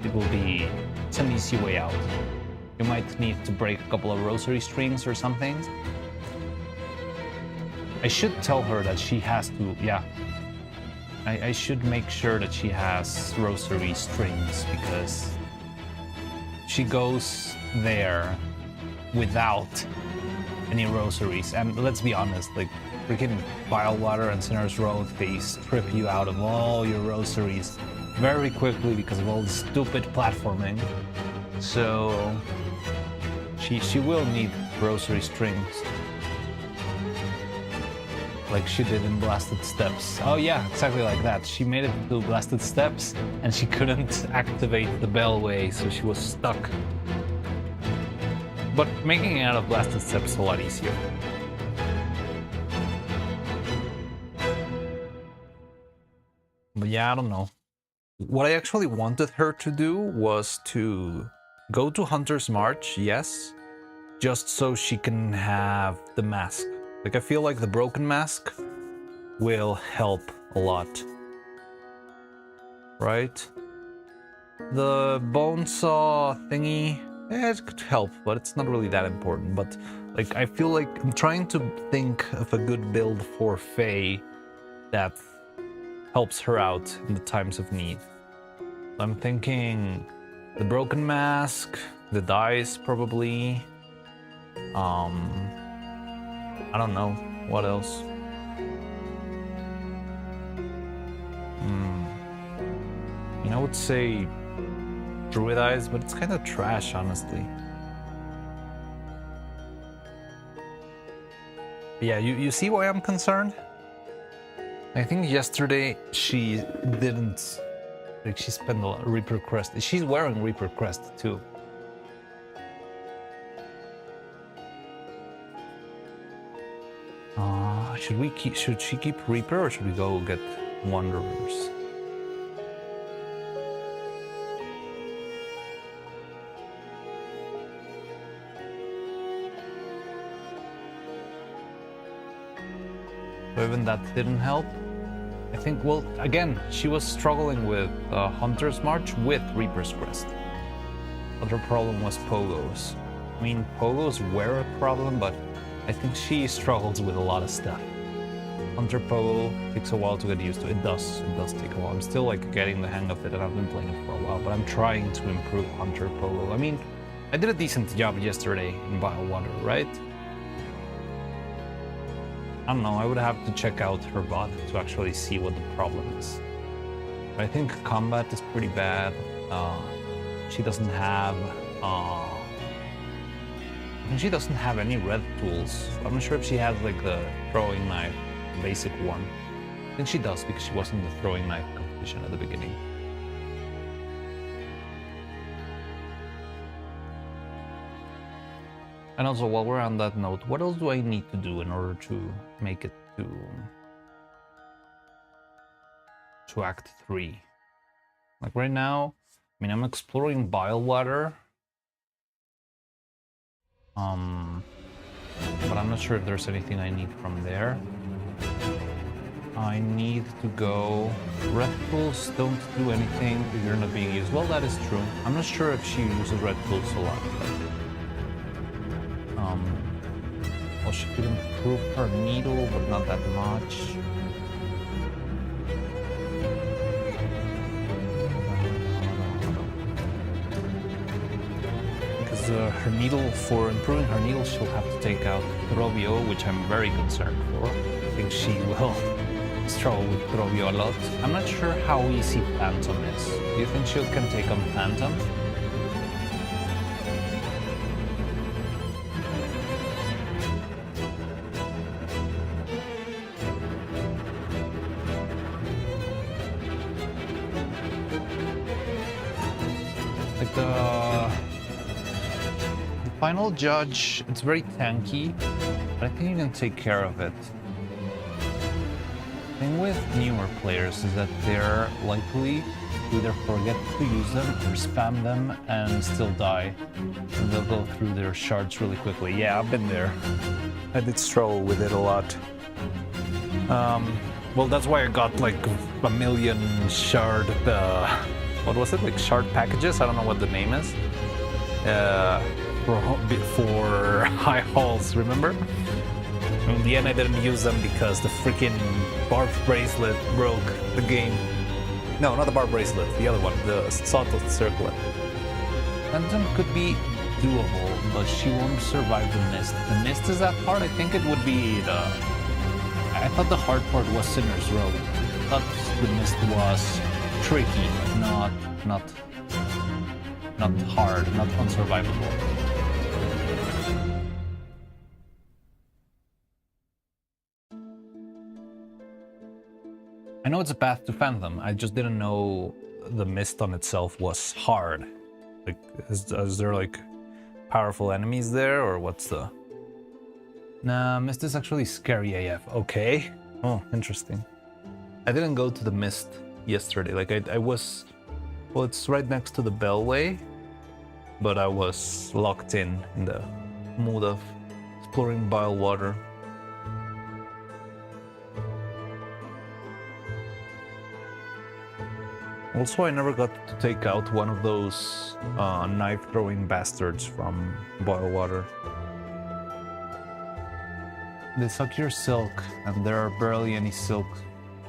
it's an easy way out. You might need to break a couple of rosary strings or something. I should tell her that she has to, yeah. I should make sure that she has rosary strings, because she goes there without any rosaries. And let's be honest, like, freaking Bilewater and Sinner's Road, they strip you out of all your rosaries very quickly because of all the stupid platforming. So she will need rosary strings, like she did in Blasted Steps. Oh yeah, exactly like that. She made it to Blasted Steps and she couldn't activate the Bellway, so she was stuck. But making it out of Blasted Steps is a lot easier. But yeah, I don't know. What I actually wanted her to do was to go to Hunter's March, yes, just so she can have the mask. Like, I feel like the broken mask will help a lot. Right? The bone saw thingy, it could help, but it's not really that important. But, like, I feel like I'm trying to think of a good build for Faye that helps her out in the times of need. I'm thinking the broken mask, the dice probably. I don't know what else. I would say Druid Eyes, but it's kind of trash, honestly. But yeah, you see why I'm concerned? I think yesterday she didn't, like, she spent a lot Reaper Crest. She's wearing Reaper Crest too. Should she keep Reaper, or should we go get Wanderers? So even that didn't help. I think, well, again, she was struggling with Hunter's March with Reaper's Crest. But her problem was Pogos. I mean, Pogos were a problem, but I think she struggles with a lot of stuff. Hunter Pogo takes a while to get used to. It does take a while. I'm still like getting the hang of it, and I've been playing it for a while, but I'm trying to improve Hunter Pogo. I mean, I did a decent job yesterday in Bilewater, right? I don't know, I would have to check out her bot to actually see what the problem is. But I think combat is pretty bad. She doesn't have... she doesn't have any red tools. I'm not sure if she has like the throwing knife, basic one. I think she does, because she was in the throwing knife competition at the beginning. And also, while we're on that note, what else do I need to do in order to make it to Act 3? Like right now, I mean, I'm exploring Bilewater. But I'm not sure if there's anything I need from there. I need to go... Red tools don't do anything if you're not being used. Well, that is true. I'm not sure if she uses red tools a lot, but... well, she could improve her needle, but not that much. Because her needle, for improving her needle, she'll have to take out Rovio, which I'm very concerned for. I think she will struggle with Rovio a lot. I'm not sure how easy Phantom is. Do you think she can take on Phantom? Like the final judge, it's very tanky, but I think you can take care of it. The thing with newer players is that they're likely to either forget to use them or spam them and still die. And they'll go through their shards really quickly. Yeah, I've been there. I did struggle with it a lot. Well, that's why I got like a million shard, what was it? Like shard packages? I don't know what the name is. For high halls, remember? In the end, I didn't use them because the freaking barb bracelet broke the game. No, not the barb bracelet, the other one, the sawtooth circlet. Phantom could be doable, but she won't survive the mist. The mist is that hard? I think it would be the... I thought the hard part was Sinner's Row. I thought the mist was tricky, not hard, not unsurvivable. I know it's a path to Phantom, I just didn't know the mist on itself was hard. Like, is there like powerful enemies there, or what's the... Nah, mist is actually scary AF. Okay. Oh, interesting. I didn't go to the mist yesterday. Like, I was... Well, it's right next to the Bellway, but I was locked in the mood of exploring Bile Water. Also, I never got to take out one of those knife-throwing bastards from Bile Water. They suck your silk, and there are barely any silk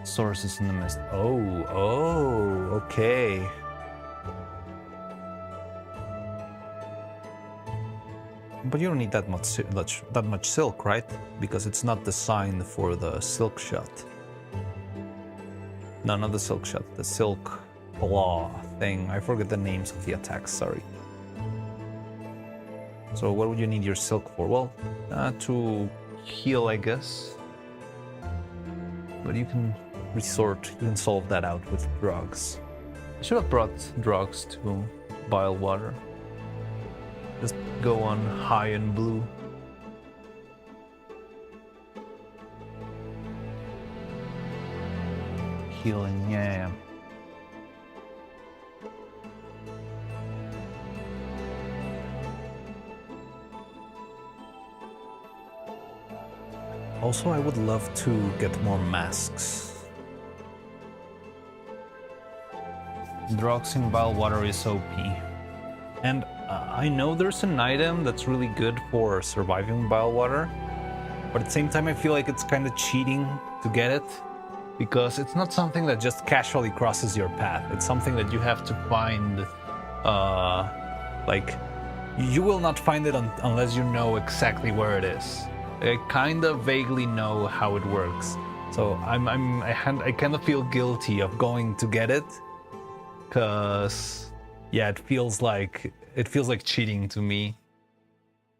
sources in the mist. Oh, okay. But you don't need that much silk, right? Because it's not designed for the silk shot. No, not the silk shot, the silk claw thing. I forget the names of the attacks, sorry. So what would you need your silk for? Well, to heal, I guess. But you can solve that out with drugs. I should have brought drugs to Bile Water. Just go on high and blue. Healing, yeah. Also, I would love to get more masks. Drugs in Bile Water is OP. And I know there's an item that's really good for surviving Bile Water, but at the same time I feel like it's kind of cheating to get it, because it's not something that just casually crosses your path. It's something that you have to find, like, you will not find it unless you know exactly where it is. I kind of vaguely know how it works, so I kind of feel guilty of going to get it, because yeah, it feels like cheating to me,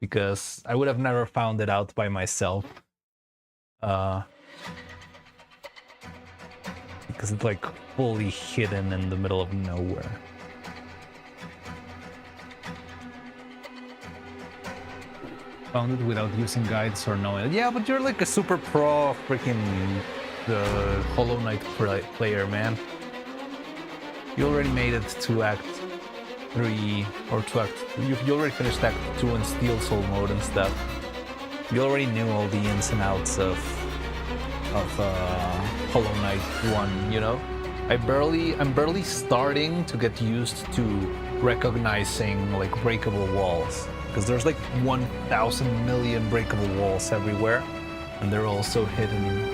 because I would have never found it out by myself, because it's like fully hidden in the middle of nowhere. Found it without using guides or knowing it. Yeah, but you're like a super pro freaking Hollow Knight player, man. You already made it to Act 3 or to Act... You already finished Act 2 in Steel Soul mode and stuff. You already knew all the ins and outs of Hollow Knight 1, you know? I'm barely starting to get used to recognizing like breakable walls, because there's like 1,000 million breakable walls everywhere, and they're all so hidden.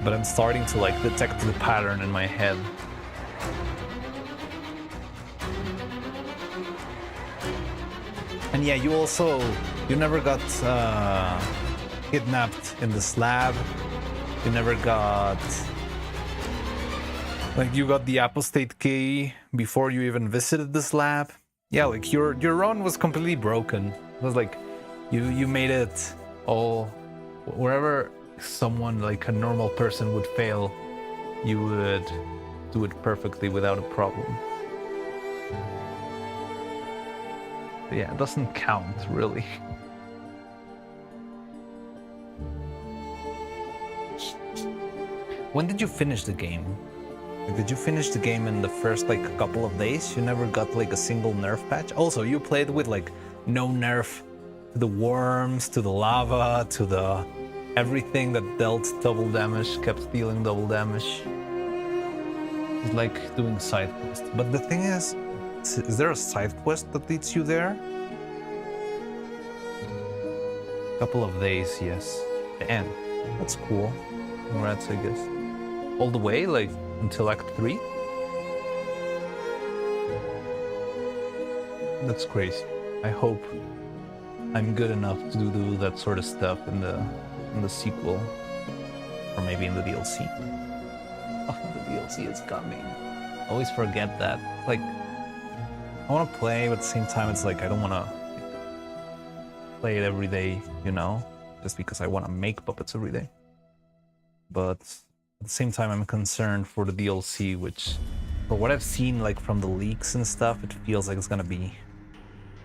But I'm starting to like detect the pattern in my head. And yeah, you never got kidnapped in this lab. You never got, like, you got the apostate key before you even visited this lab. Yeah, like your run was completely broken. It was like you made it all, wherever someone like a normal person would fail, you would do it perfectly without a problem. But yeah, it doesn't count really. When did you finish the game? Like, did you finish the game in the first like couple of days? You never got like a single nerf patch? Also, you played with like no nerf to the worms, to the lava, to the everything that dealt double damage, kept dealing double damage. It's like doing side quests. But the thing is there a side quest that leads you there? Couple of days, yes. The end. That's cool. Congrats, I guess. All the way, like, until Act 3? That's crazy. I hope I'm good enough to do that sort of stuff in the sequel. Or maybe in the DLC. Oh, the DLC is coming. I always forget that. Like, I want to play, but at the same time, it's like I don't want to play it every day, you know? Just because I want to make puppets every day. But at the same time, I'm concerned for the DLC, which, for what I've seen, like from the leaks and stuff, it feels like it's gonna be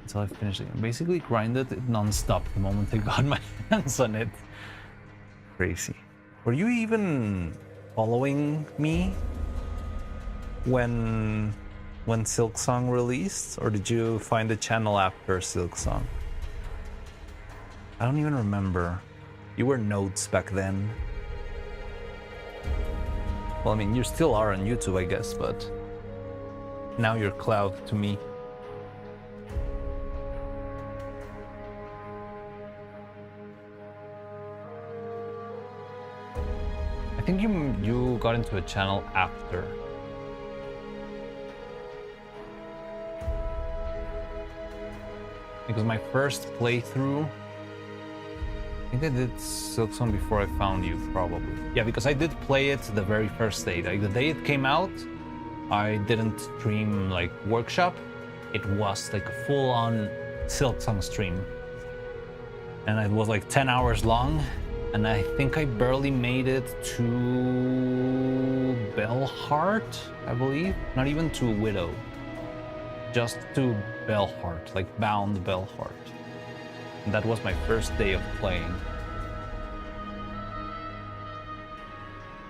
until I finish it. I basically grinded it non-stop the moment I got my hands on it. Crazy. Were you even following me when Silksong released, or did you find the channel after Silksong? I don't even remember. You were notes back then. Well, I mean, you still are on YouTube, I guess, but now you're Cloud to me. I think you got into a channel after. Because my first playthrough, I think I did Silksong before I found you, probably. Yeah, because I did play it the very first day. Like, the day it came out, I didn't stream, like, workshop. It was, like, a full-on Silksong stream. And it was, like, 10 hours long. And I think I barely made it to Bellheart, I believe. Not even to Widow. Just to Bellheart, like, Bound Bellheart. And that was my first day of playing.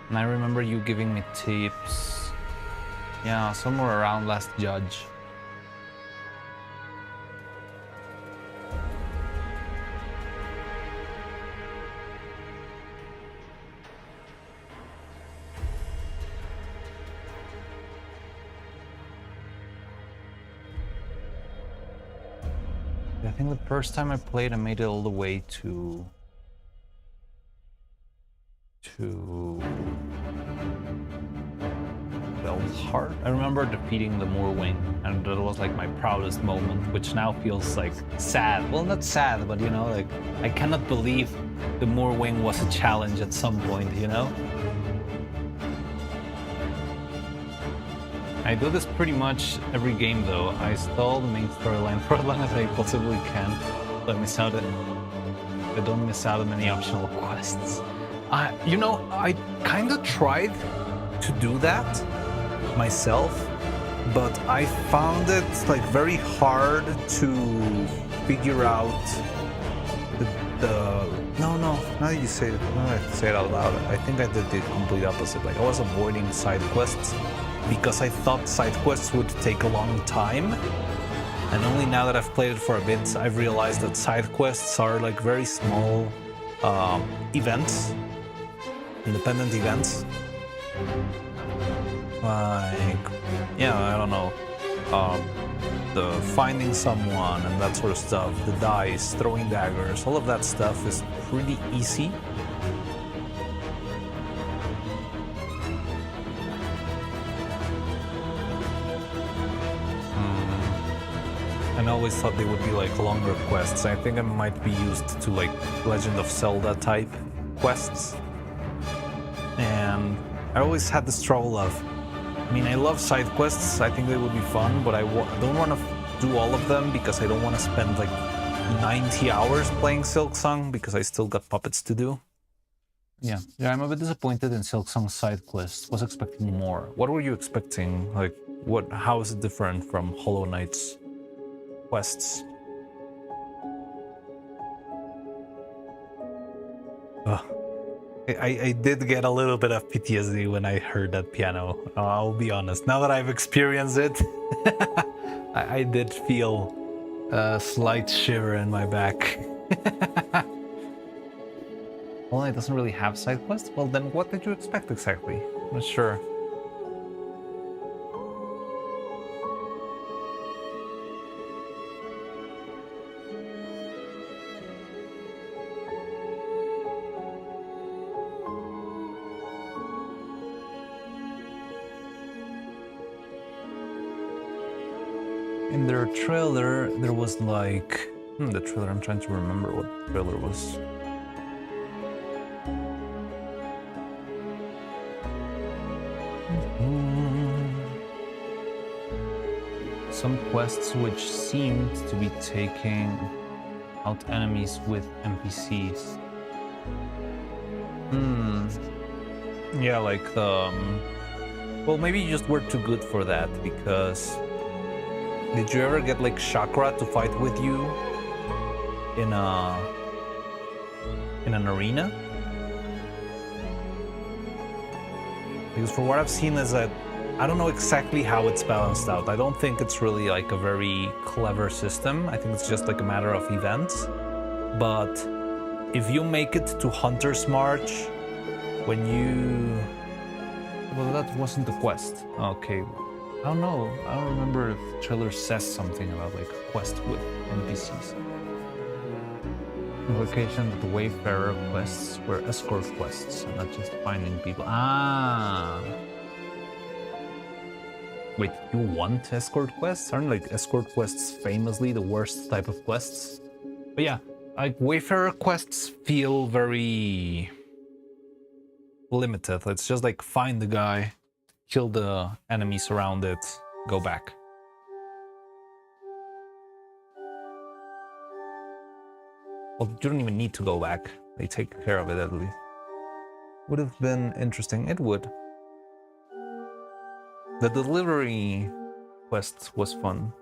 And I remember you giving me tips. Yeah, somewhere around Last Judge. I think the first time I played, I made it all the way to Bellheart. I remember defeating the Moorwing, and that was like my proudest moment, which now feels like sad. Well, not sad, but you know, like I cannot believe the Moorwing was a challenge at some point, you know? I do this pretty much every game though. I stall the main storyline for as long as I possibly can. So I don't miss out on any optional quests. You know, I kind of tried to do that myself, but I found it like very hard to figure out no, now that you say it, now that I say it out loud, I think I did the complete opposite. Like, I was avoiding side quests because I thought side quests would take a long time, and only now that I've played it for a bit, I've realized that side quests are like very small events, independent events. Like, yeah, I don't know, the finding someone and that sort of stuff, the dice, throwing daggers, all of that stuff is pretty easy. and I always thought they would be like longer quests. I think I might be used to like Legend of Zelda type quests. And I always had this trouble of, I mean, I love side quests, I think they would be fun, but I don't want to do all of them because I don't want to spend like 90 hours playing Silksong because I still got puppets to do. Yeah, I'm a bit disappointed in Silksong's side quests. Was expecting more. What were you expecting? Like, how is it different from Hollow Knight's quests? Ugh. I did get a little bit of PTSD when I heard that piano. I'll be honest. Now that I've experienced it, I did feel a slight shiver in my back. Well, it doesn't really have side quests? Well, then what did you expect exactly? I'm not sure. In their trailer, there was like... the trailer, I'm trying to remember what the trailer was. Some quests which seemed to be taking out enemies with NPCs. Yeah, like the... well, maybe you just were too good for that, because... did you ever get like Chakra to fight with you in an arena? Because for what I've seen is that I don't know exactly how it's balanced out. I don't think it's really like a very clever system. I think it's just like a matter of events. But if you make it to Hunter's March, when you... well, that wasn't the quest. Okay. I don't know. I don't remember if the trailer says something about like a quest with NPCs. Implication that the Wayfarer quests were escort quests and not just finding people. Ah. Wait, you want escort quests? Aren't like escort quests famously the worst type of quests? But yeah, like Wayfarer quests feel very limited. It's just like find the guy, kill the enemies around it, go back. Well, you don't even need to go back. They take care of it at least. Would have been interesting. It would. The delivery quest was fun.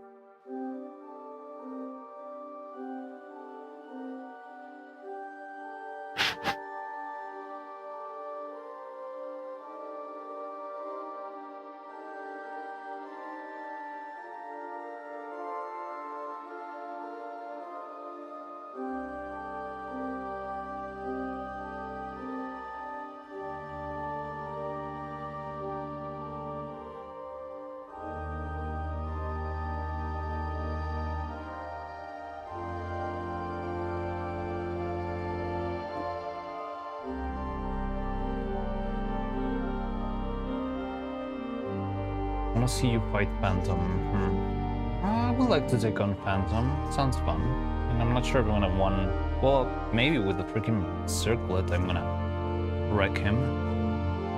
I want to see you fight Phantom. I would like to take on Phantom. It sounds fun. And I'm not sure if I'm gonna win. Well, maybe with the freaking circlet, I'm gonna wreck him.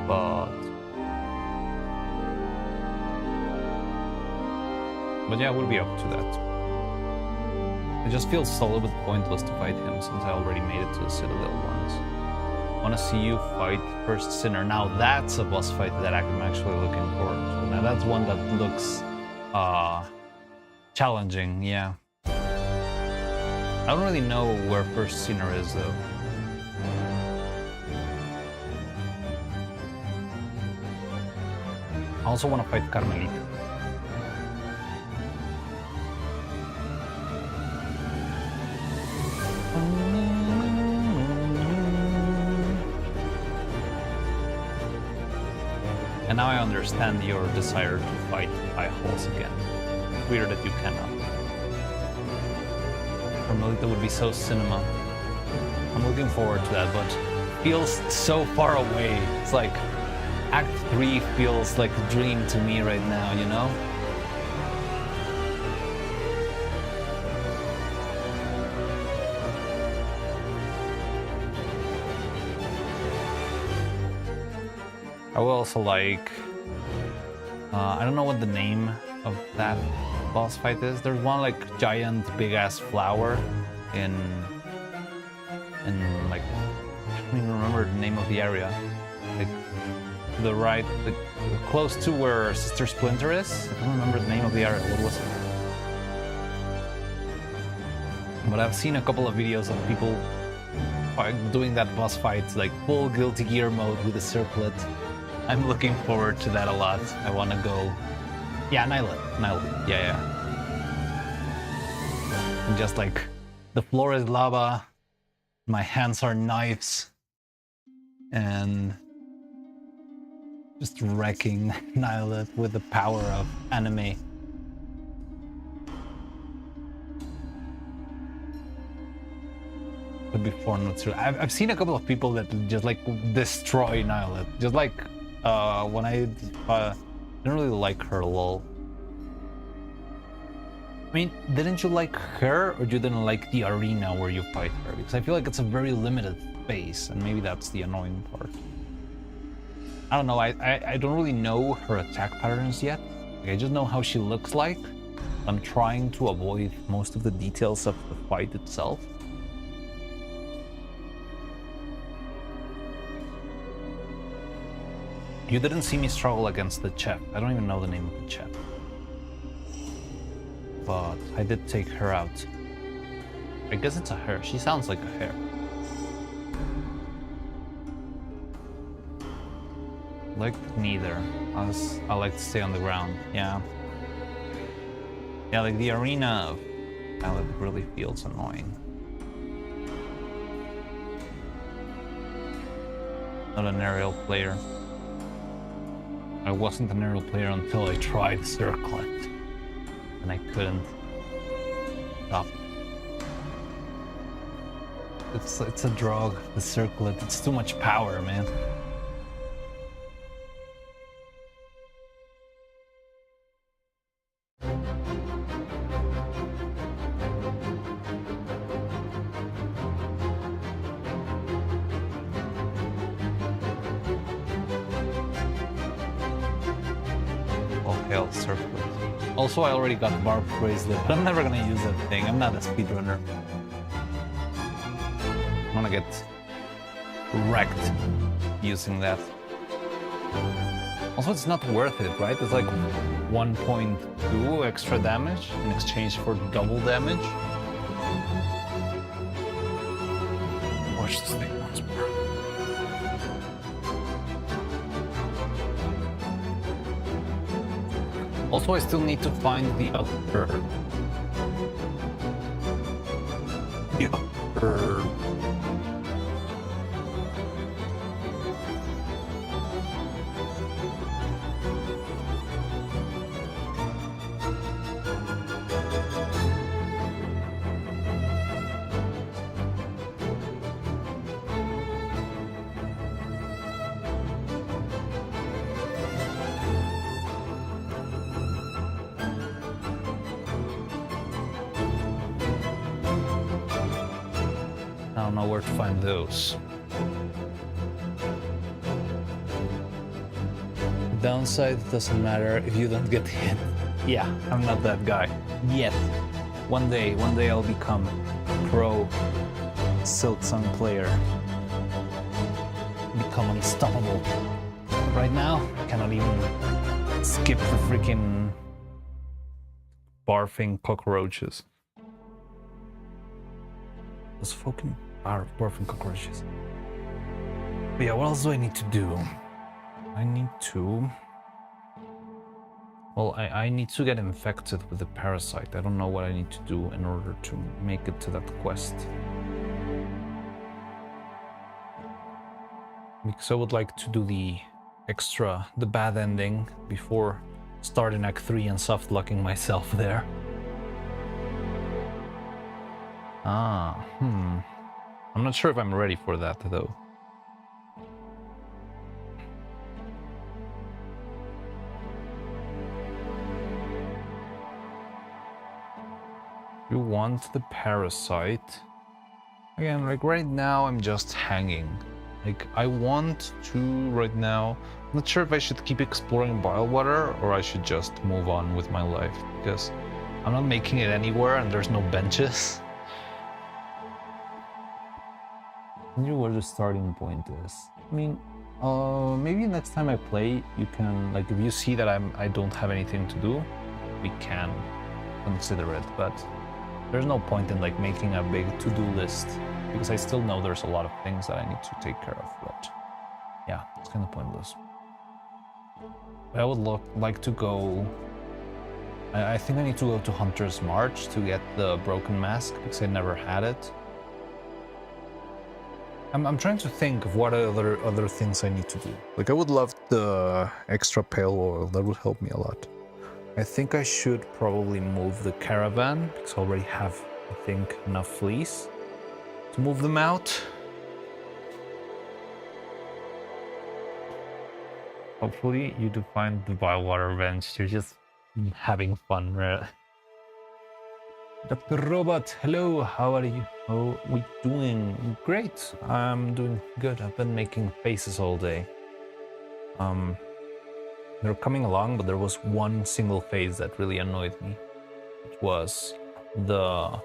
But yeah, we'll be up to that. It just feels a little bit pointless to fight him since I already made it to the Citadel once. I want to see you fight First Sinner. Now that's a boss fight that I'm actually looking forward to. Now that's one that looks challenging, yeah. I don't really know where First Sinner is though. I also want to fight Carmelita. And now I understand your desire to fight high halls again. Weird that you cannot. Carmelita would be so cinema. I'm looking forward to that, but feels so far away. It's like Act 3 feels like a dream to me right now, you know? I will also like... I don't know what the name of that boss fight is. There's one like giant big-ass flower in like... I don't even remember the name of the area. Like, to the right, like, close to where Sister Splinter is. I don't remember the name of the area. What was it? But I've seen a couple of videos of people doing that boss fight, like full Guilty Gear mode with a circlet. I'm looking forward to that a lot. I want to go... Yeah, Nylet. Yeah. And just like, the floor is lava, my hands are knives, and just wrecking Nylet with the power of anime. But before, not true. I've seen a couple of people that just like destroy Nylet. Just like when I didn't really like her, lol. I mean, didn't you like her, or you didn't like the arena where you fight her? Because I feel like it's a very limited space, and maybe that's the annoying part. I don't know, I don't really know her attack patterns yet. Like, I just know how she looks like. I'm trying to avoid most of the details of the fight itself. You didn't see me struggle against the chef. I don't even know the name of the chef. But I did take her out. I guess it's a her. She sounds like a hare. Like neither. I like to stay on the ground. Yeah. Yeah, like the arena of Mallet really feels annoying. Not an aerial player. I wasn't an aerial player until I tried Circlet, and I couldn't stop. It's a drug, the Circlet. It's too much power, man. Also, I already got Barb Bracelet, but I'm never gonna use that thing. I'm not a speedrunner. I'm gonna get wrecked using that. Also, it's not worth it, right? It's like 1.2 extra damage in exchange for double damage. Watch this thing once more. Also, I still need to find the other... I don't know where to find those. Downside, it doesn't matter if you don't get hit. Yeah, I'm not that guy. Yet. One day I'll become pro Silksong player. Become unstoppable. Right now, I cannot even skip the freaking barfing cockroaches. Those fucking barfing cockroaches. But yeah, what else do I need to do? I need to... Well, I need to get infected with the parasite. I don't know what I need to do in order to make it to that quest. Because I would like to do the bad ending before starting Act 3 and soft-locking myself there. I'm not sure if I'm ready for that, though. You want the parasite. Again, like right now I'm just hanging. Like, I want to right now. I'm not sure if I should keep exploring Bilewater or I should just move on with my life, because I'm not making it anywhere and there's no benches. I wonder where the starting point is. I mean, maybe next time I play, you can, like, if you see that I don't have anything to do, we can consider it, but there's no point in like making a big to-do list because I still know there's a lot of things that I need to take care of, but yeah, it's kind of pointless. I would like to go. I think I need to go to Hunter's March to get the broken mask because I never had it. I'm trying to think of what other things I need to do. Like, I would love the extra pale oil. That would help me a lot. I think I should probably move the caravan because I already have, I think, enough fleece to move them out. Hopefully you do find the Bilewater bench. You're just having fun, right? Dr. Robot, hello, how are you? How are we doing? Great, I'm doing good. I've been making faces all day. They're coming along, but there was one single phase that really annoyed me. It was the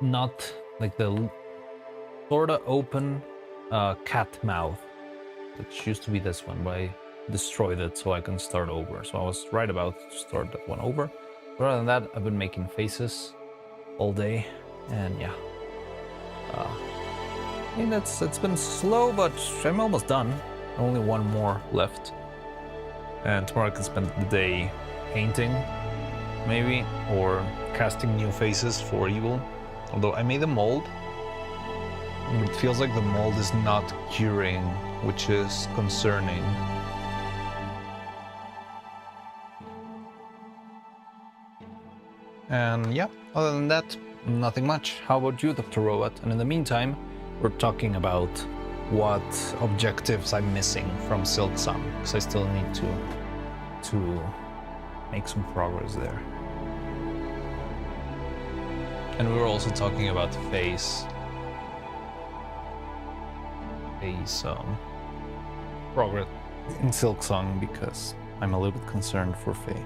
not like the sorta open cat mouth. It used to be this one, but I destroyed it so I can start over. So I was right about to start that one over. But other than that, I've been making faces all day, and yeah. I mean, it's been slow, but I'm almost done. Only one more left. And tomorrow I can spend the day painting, maybe, or casting new faces for evil. Although I made a mold, and it feels like the mold is not curing, which is concerning. And yeah, other than that, nothing much. How about you, Dr. Robot? And in the meantime, we're talking about what objectives I'm missing from Neuro-Sama, because I still need to make some progress there. And we were also talking about face progress in Silksong because I'm a little bit concerned for Faye.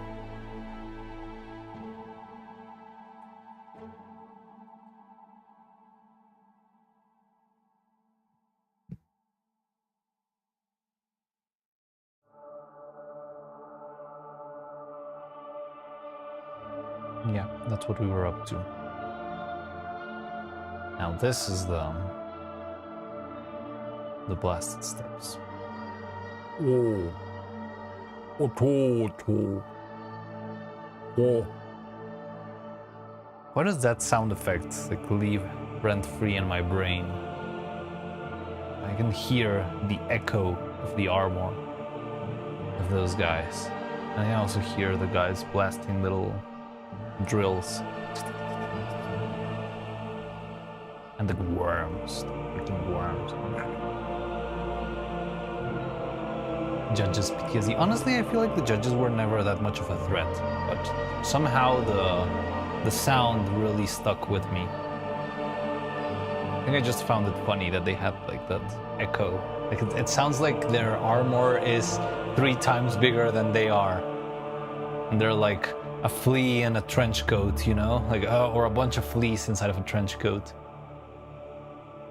Yeah, that's what we were up to. Now this is the blasted steps. Oh. Oh. Why does that sound effect like live rent-free in my brain? I can hear the echo of the armor of those guys. And I also hear the guys blasting little drills. And the worms, freaking worms. Judges PTSD. Honestly, I feel like the judges were never that much of a threat, but somehow the sound really stuck with me. I think I just found it funny that they had like that echo. Like it sounds like their armor is 3 times bigger than they are, and they're like a flea in a trench coat, you know, like or a bunch of fleas inside of a trench coat.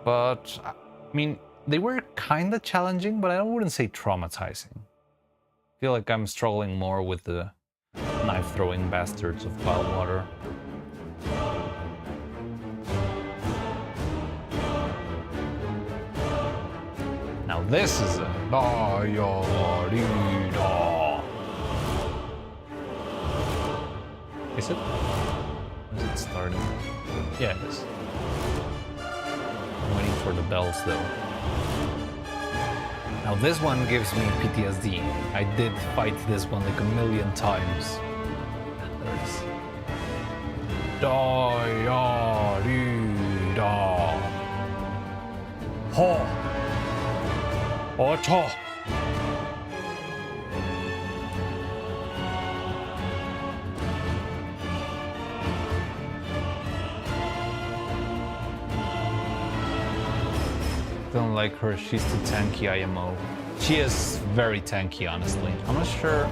But I mean, they were kind of challenging, but I wouldn't say traumatizing. I feel like I'm struggling more with the knife-throwing bastards of Bilewater. Now this is a Is it? Is it starting? Yeah, it is. I'm waiting for the bells though. Now this one gives me PTSD. I did fight this one like a million times. There it is. Da ya ri da. Ho. Ocho. Don't like her, she's too tanky, IMO. She is very tanky, honestly. I'm not sure.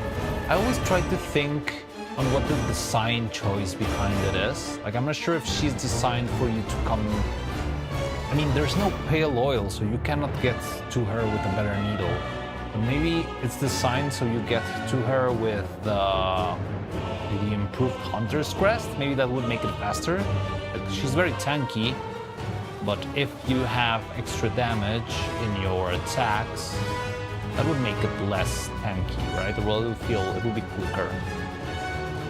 I always try to think on what the design choice behind it is. Like, I'm not sure if she's designed for you to come... I mean, there's no pale oil, so you cannot get to her with a better needle. But maybe it's designed so you get to her with the improved Hunter's Crest. Maybe that would make it faster. Like, she's very tanky, but if you have extra damage in your attacks, that would make it less tanky, right? Well, it will be quicker.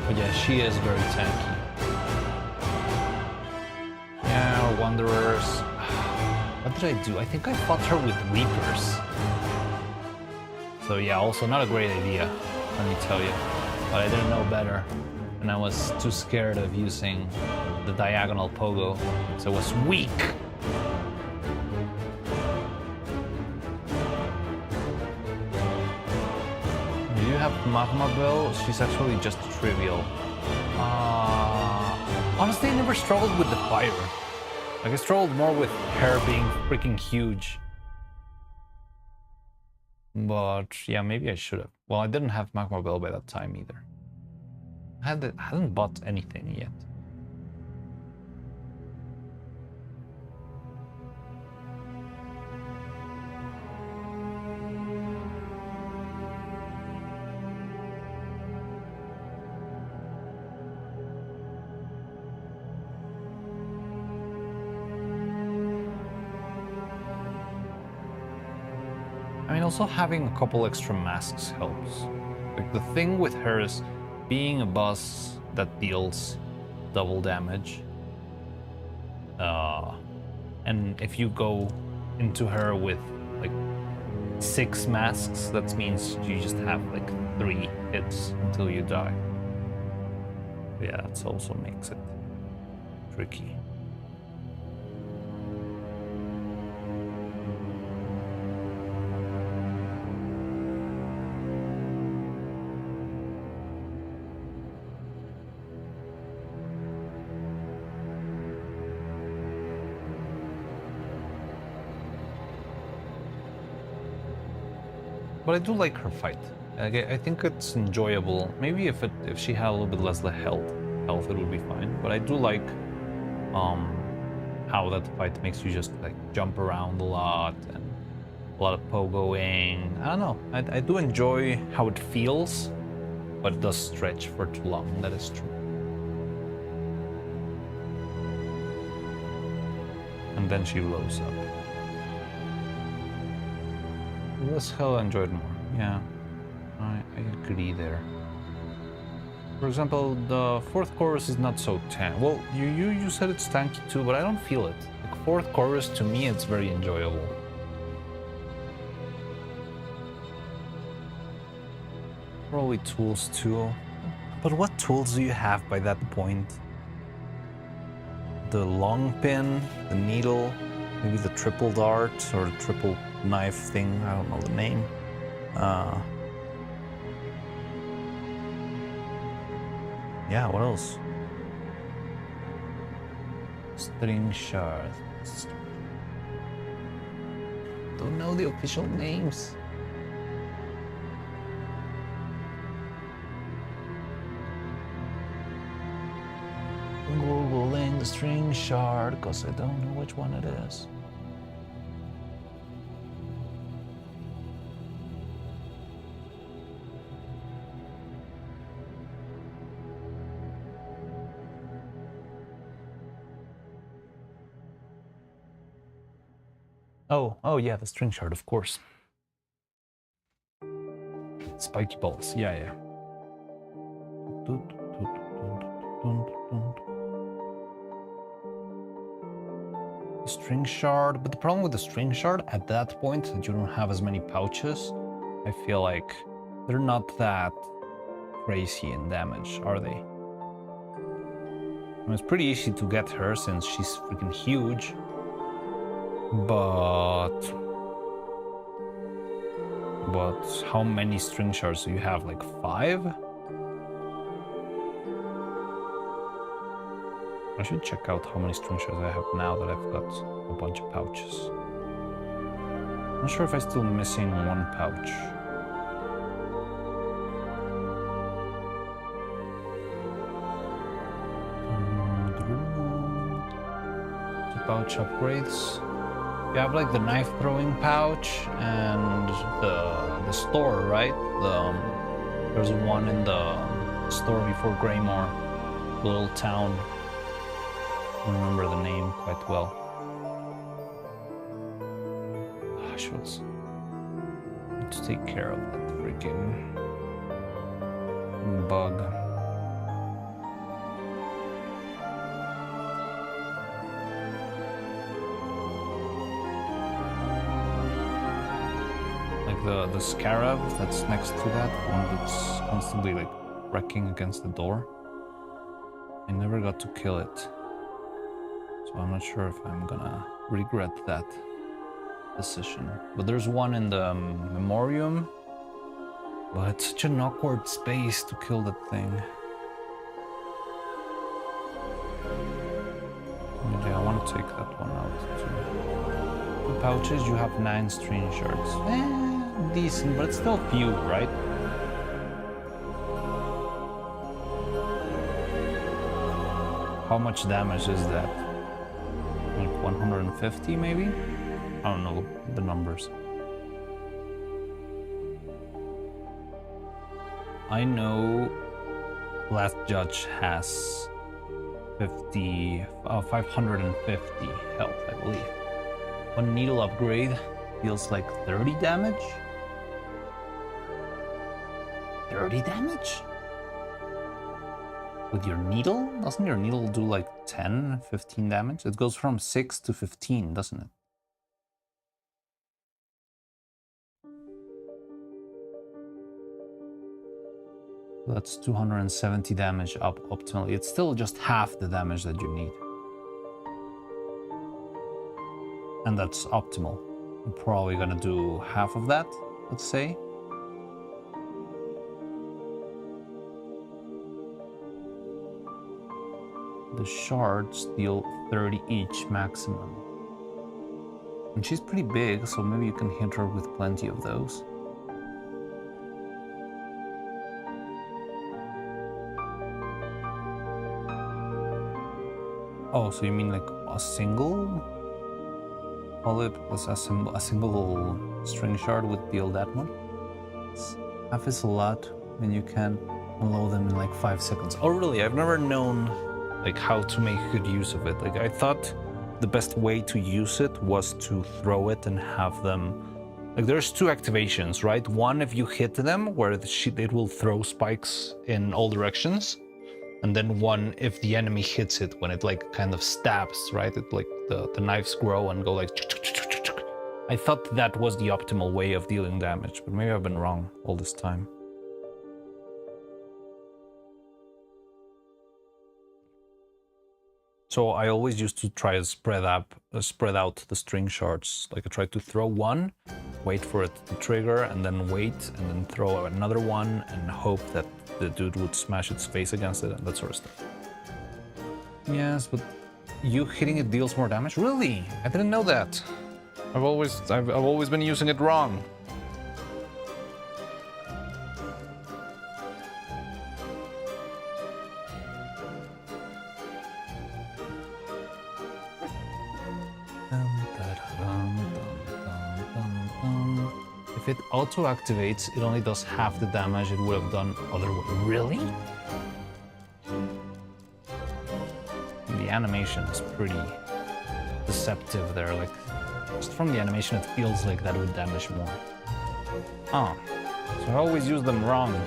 But yeah, she is very tanky. Yeah, Wanderers. What did I do? I think I fought her with Reapers. So yeah, also not a great idea, let me tell you. But I didn't know better, and I was too scared of using the diagonal pogo, so I was weak. You have Magma Bell, she's actually just trivial. Honestly, I never struggled with the fire. Like, I struggled more with her being freaking huge. But yeah, maybe I should have. Well, I didn't have Magma Bell by that time either. I hadn't bought anything yet. I mean, also having a couple extra masks helps. Like, the thing with her is being a boss that deals double damage. And if you go into her with like 6 masks, that means you just have like 3 hits until you die. Yeah, that also makes it tricky. But I do like her fight. I think it's enjoyable. Maybe if she had a little bit less health, it would be fine. But I do like how that fight makes you just like jump around a lot and a lot of pogoing. I don't know. I do enjoy how it feels, but it does stretch for too long. That is true. And then she blows up. This hell I enjoyed more. Yeah, I agree there. For example, the 4th chorus is not so tanky. Well, you said it's tanky too, but I don't feel it. Like, 4th chorus, to me, it's very enjoyable. Probably tools too. But what tools do you have by that point? The long pin, the needle, maybe the triple dart or the triple knife thing, I don't know the name. Yeah, what else? String shard. Don't know the official names. Googling the string shard because I don't know which one it is. Oh yeah, the string shard, of course. Spiky balls, yeah. String shard, but the problem with the string shard at that point that you don't have as many pouches, I feel like they're not that crazy in damage, are they? I mean, it's pretty easy to get her since she's freaking huge. But how many string shards do you have? Like 5? I should check out how many string shards I have now that I've got a bunch of pouches. I'm not sure if I'm still missing one pouch. Two pouch upgrades. You have like the knife throwing pouch and the store, right? There's one in the store before Greymore, little town. I don't remember the name quite well. Gosh, need to take care of that freaking bug. Like the scarab that's next to that one that's constantly like wrecking against the door. I never got to kill it, so I'm not sure if I'm gonna regret that decision. But there's one in the memoriam, but it's such an awkward space to kill that thing. And yeah, I want to take that one out too. 2 pouches, you have 9 string shards. Decent, but it's still few, right? How much damage is that? Like 150 maybe? I don't know the numbers. I know Last Judge has 550 health, I believe. One needle upgrade deals like 30 damage? 30 damage? With your needle? Doesn't your needle do like 10, 15 damage? It goes from 6 to 15, doesn't it? That's 270 damage up optimally. It's still just half the damage that you need. And that's optimal. I'm probably gonna do half of that, let's say. The shards deal 30 each maximum. And she's pretty big, so maybe you can hit her with plenty of those. Oh, so you mean like a single polyp plus a single string shard would deal that much? Half is a lot when you can unload them in like 5 seconds. Oh really? I've never known like how to make good use of it. Like I thought the best way to use it was to throw it and have them. Like there's 2 activations, right? One if you hit them where it will throw spikes in all directions. And then one if the enemy hits it when it like kind of stabs, right? It like the knives grow and go like. I thought that was the optimal way of dealing damage, but maybe I've been wrong all this time. So I always used to try to spread out the string shards. Like I tried to throw one, wait for it to trigger, and then wait, and then throw another one, and hope that the dude would smash its face against it, and that sort of stuff. Yes, but you hitting it deals more damage? Really? I didn't know that. I've always been using it wrong. If it auto-activates, it only does half the damage it would have done otherwise. Really? The animation is pretty deceptive there. Like, just from the animation, it feels like that would damage more. Oh, so I always use them wrong.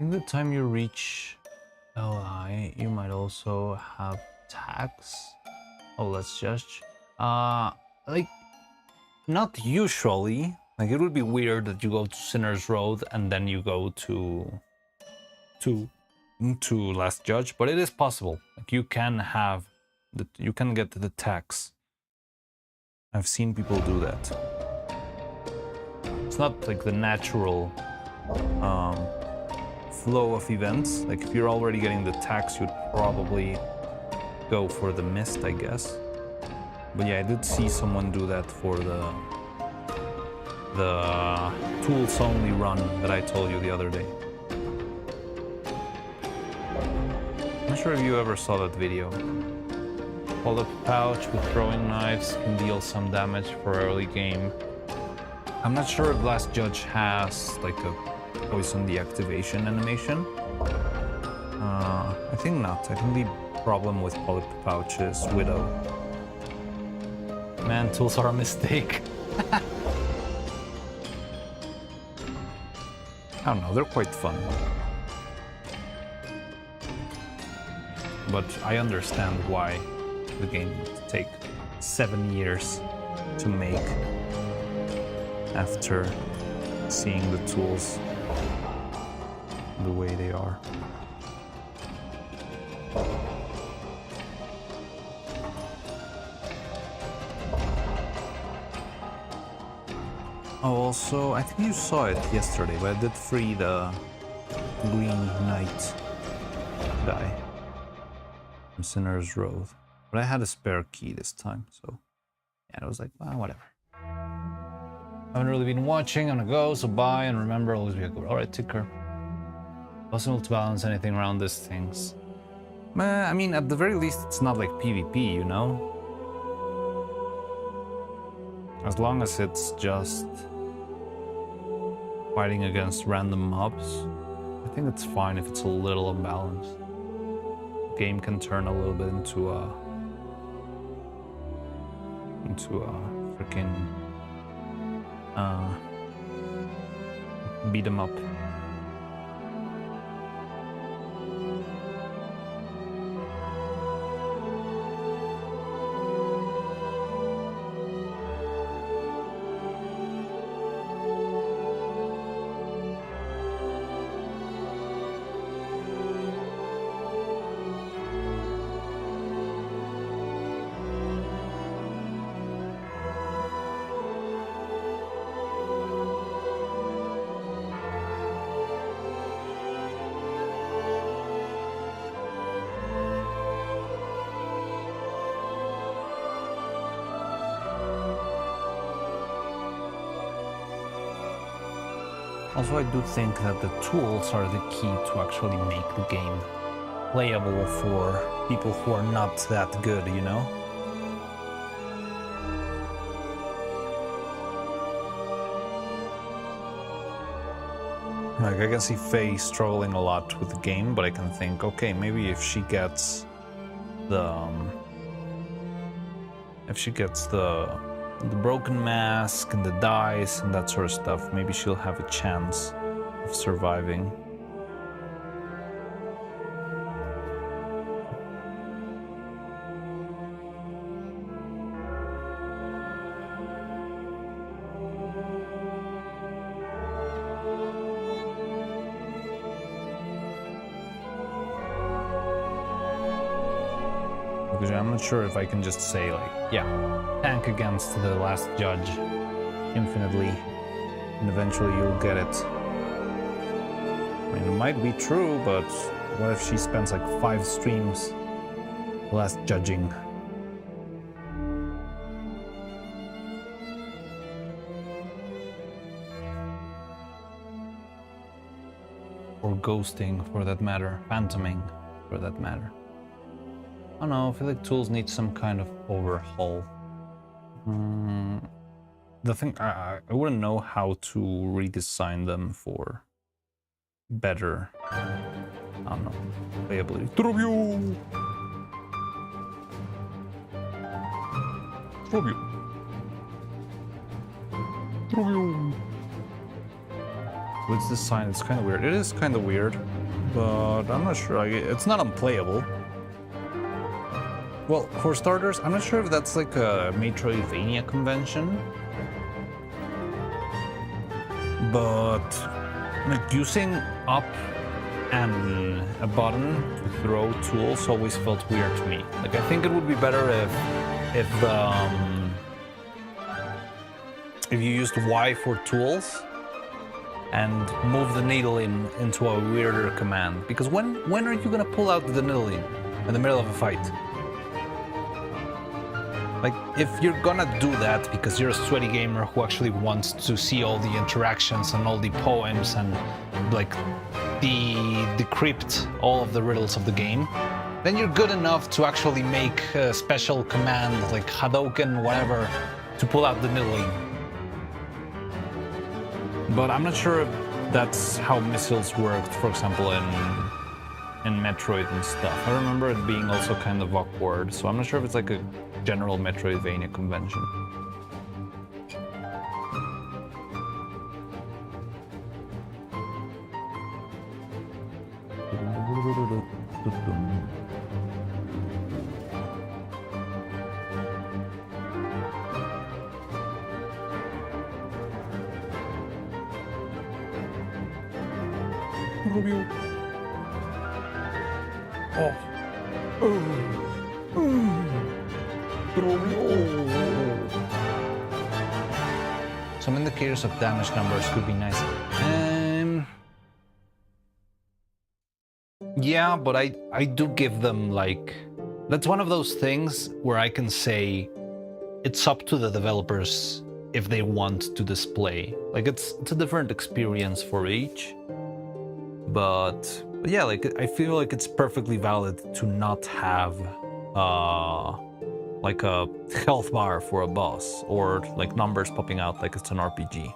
In the time you reach LI, you might also have tags. Oh, let's judge. Like, not usually. Like, it would be weird that you go to Sinner's Road and then you go to Last Judge, but it is possible. Like, you can get the tags. I've seen people do that. It's not like the natural flow of events. Like, if you're already getting the tags, you'd probably go for the mist, I guess. But yeah, I did see someone do that for the tools only run that I told you the other day. I'm not sure if you ever saw that video. Hold up pouch with throwing knives can deal some damage for early game. I'm not sure if Last Judge has like a poison deactivation animation. I think not. I think the problem with Polyp Pouch is Widow. Man, tools are a mistake. I don't know, they're quite fun. But I understand why the game would take 7 years to make after seeing the tools the way they are. Oh, also, I think you saw it yesterday, but I did free the Green Knight guy from Sinner's Road. But I had a spare key this time, so yeah, I was like, well, whatever. I haven't really been watching, I'm gonna go, so bye, and remember, always be a good. Alright, take care. Possible to balance anything around these things. I mean, at the very least, it's not like PvP, you know? As long as it's just fighting against random mobs, I think it's fine if it's a little unbalanced. The game can turn a little bit into a freaking beat 'em up. Also, I do think that the tools are the key to actually make the game playable for people who are not that good, you know? Like, I can see Faye struggling a lot with the game, but I can think, okay, maybe if she gets the broken mask and the dice and that sort of stuff, maybe she'll have a chance of surviving. Because I'm not sure if I can just say, like, yeah, tank against the Last Judge infinitely, and eventually you'll get it. I mean, it might be true, but what if she spends like 5 streams Last Judging? Or ghosting, for that matter, phantoming, for that matter. I don't know, I feel like tools need some kind of overhaul. The thing, I wouldn't know how to redesign them for better, I don't know, playability. Trobio! Trobio! Trobio! with this sign, it's kind of weird. It is kind of weird, but I'm not sure. Like, it's not unplayable. Well, for starters, I'm not sure if that's like a Metroidvania convention, but like using up and a button to throw tools always felt weird to me. Like, I think it would be better if you used Y for tools and move the needle into a weirder command. Because when are you gonna pull out the needle in the middle of a fight? Like, if you're gonna do that because you're a sweaty gamer who actually wants to see all the interactions and all the poems and like decrypt all of the riddles of the game, then you're good enough to actually make a special command like Hadouken, whatever, to pull out the needle. But I'm not sure if that's how missiles worked, for example, in Metroid and stuff. I remember it being also kind of awkward, so I'm not sure if it's like a general Metroidvania convention. Rubio. Oh. Some indicators of damage numbers could be nice. Yeah, but I do give them like... That's one of those things where I can say it's up to the developers if they want to display. Like, it's a different experience for each. But yeah, like, I feel like it's perfectly valid to not have like a health bar for a boss or like numbers popping out like it's an RPG.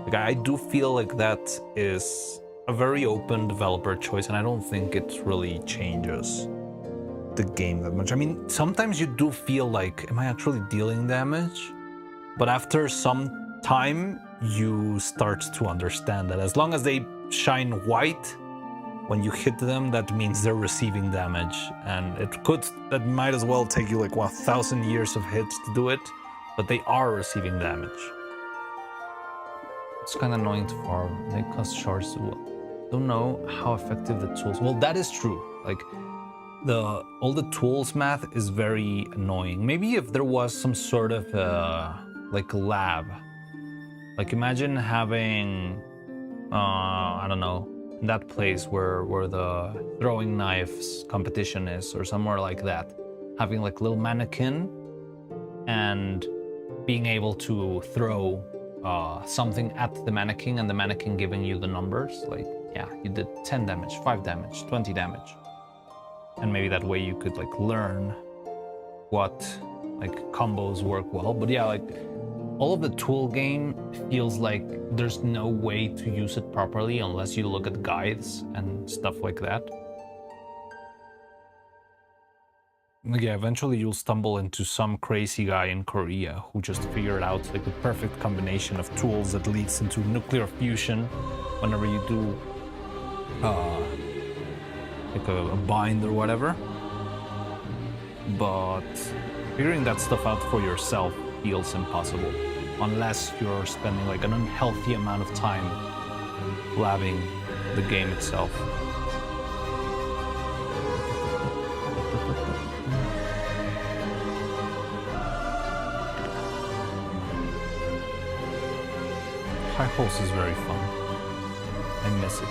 Like, I do feel like that is a very open developer choice, and I don't think it really changes the game that much. I mean, sometimes you do feel like, am I actually dealing damage? But after some time, you start to understand that as long as they shine white when you hit them, that means they're receiving damage. And that might as well take you like 1,000 years of hits to do it, but they are receiving damage. It's kind of annoying to farm. They cost shards as well. Don't know how effective the tools. Well, that is true. Like, all the tools math is very annoying. Maybe if there was some sort of like lab. Like, imagine having I don't know, in that place where the throwing knives competition is, or somewhere like that, having like a little mannequin and being able to throw something at the mannequin, and the mannequin giving you the numbers, like, yeah, you did 10 damage, 5 damage, 20 damage. And maybe that way you could like learn what like combos work well. But yeah, like, all of the tool game feels like there's no way to use it properly unless you look at guides and stuff like that. Yeah, eventually you'll stumble into some crazy guy in Korea who just figured out like the perfect combination of tools that leads into nuclear fusion whenever you do like a bind or whatever. But figuring that stuff out for yourself feels impossible unless you're spending like an unhealthy amount of time labbing the game itself. High Horse is very fun. I miss it.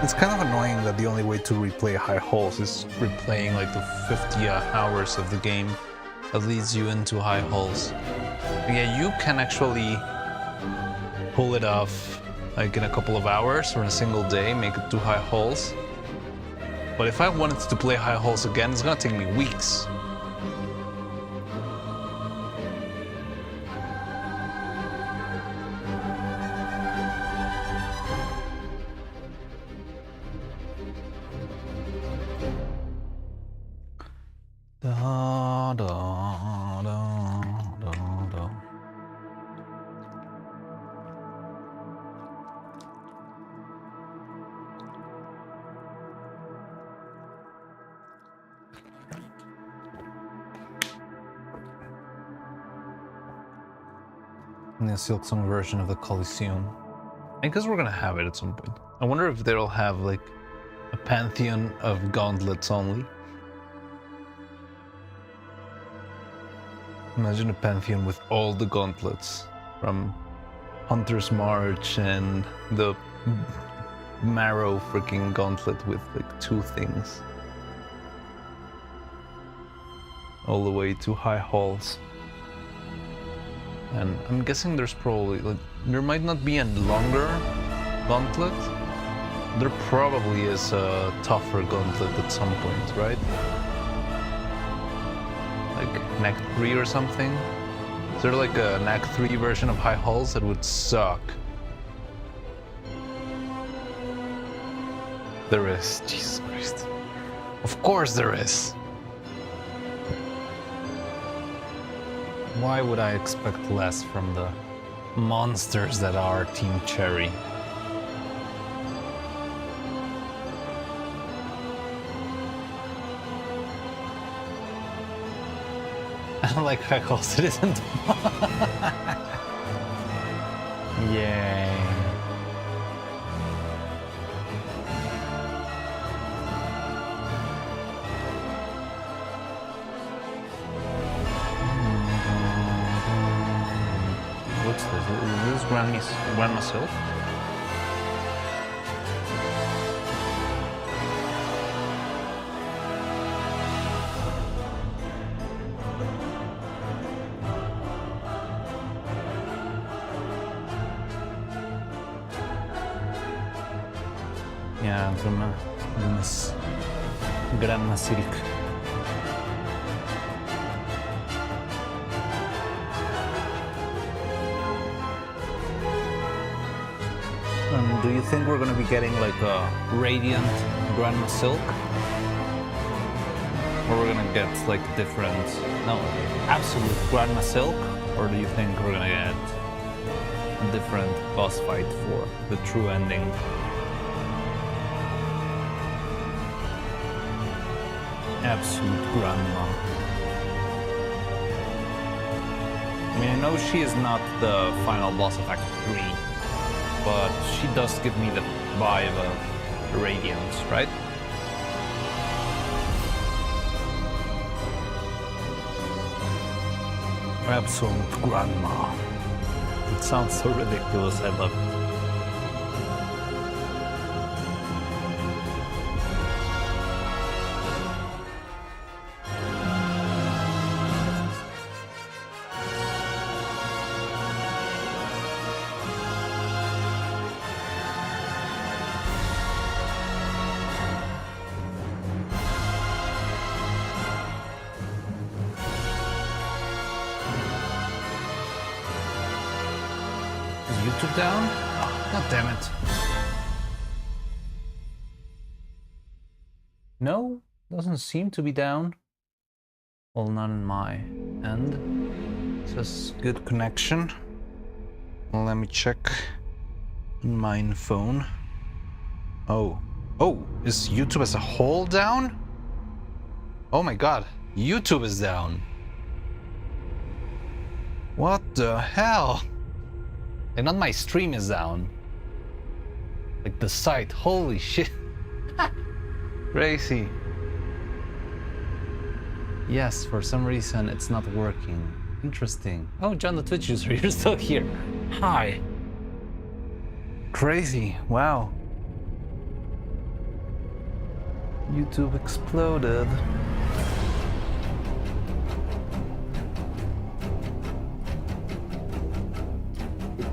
It's kind of annoying that the only way to replay High Halls is replaying like the 50 hours of the game that leads you into High Halls. But yeah, you can actually pull it off like in a couple of hours or in a single day, make it to High Halls. But if I wanted to play high halls again, it's gonna take me weeks. Da, da, da, da, da. The Silksong version of the Coliseum. I guess we're gonna have it at some point. I wonder if they'll have like a pantheon of gauntlets only. Imagine a pantheon with all the gauntlets from Hunter's March and the Marrow freaking gauntlet with like 2 things. All the way to high halls. And I'm guessing there's probably like there might not be a longer gauntlet. There probably is a tougher gauntlet at some point, right? Like Knack 3 or something? Is there like a Knack 3 version of high halls that would suck? There is, Jesus Christ. Of course there is! Why would I expect less from the monsters that are Team Cherry? I don't like high halls, it isn't. Yay. What's this? Is this Grandma Sylph? Yeah, Grandma Silk. Do you think we're gonna be getting like a Radiant Grandma Silk? Or we're gonna get like different, no, Absolute Grandma Silk? Or do you think we're gonna get a different boss fight for the true ending? Absolute Grandma. I mean, I know she is not the final boss of Act 3, but she does give me the vibe of Radiance, right? Absolute Grandma. It sounds so ridiculous, I love it. YouTube down? Oh, God damn it. No, doesn't seem to be down. Well, not in my end. It says good connection. Well, let me check on my phone. Oh, is YouTube as a whole down? Oh my God, YouTube is down. What the hell? And not my stream is down. Like the site, holy shit. Crazy. Yes, for some reason it's not working. Interesting. Oh, John the Twitch user, you're still here. Hi. Crazy, wow. YouTube exploded.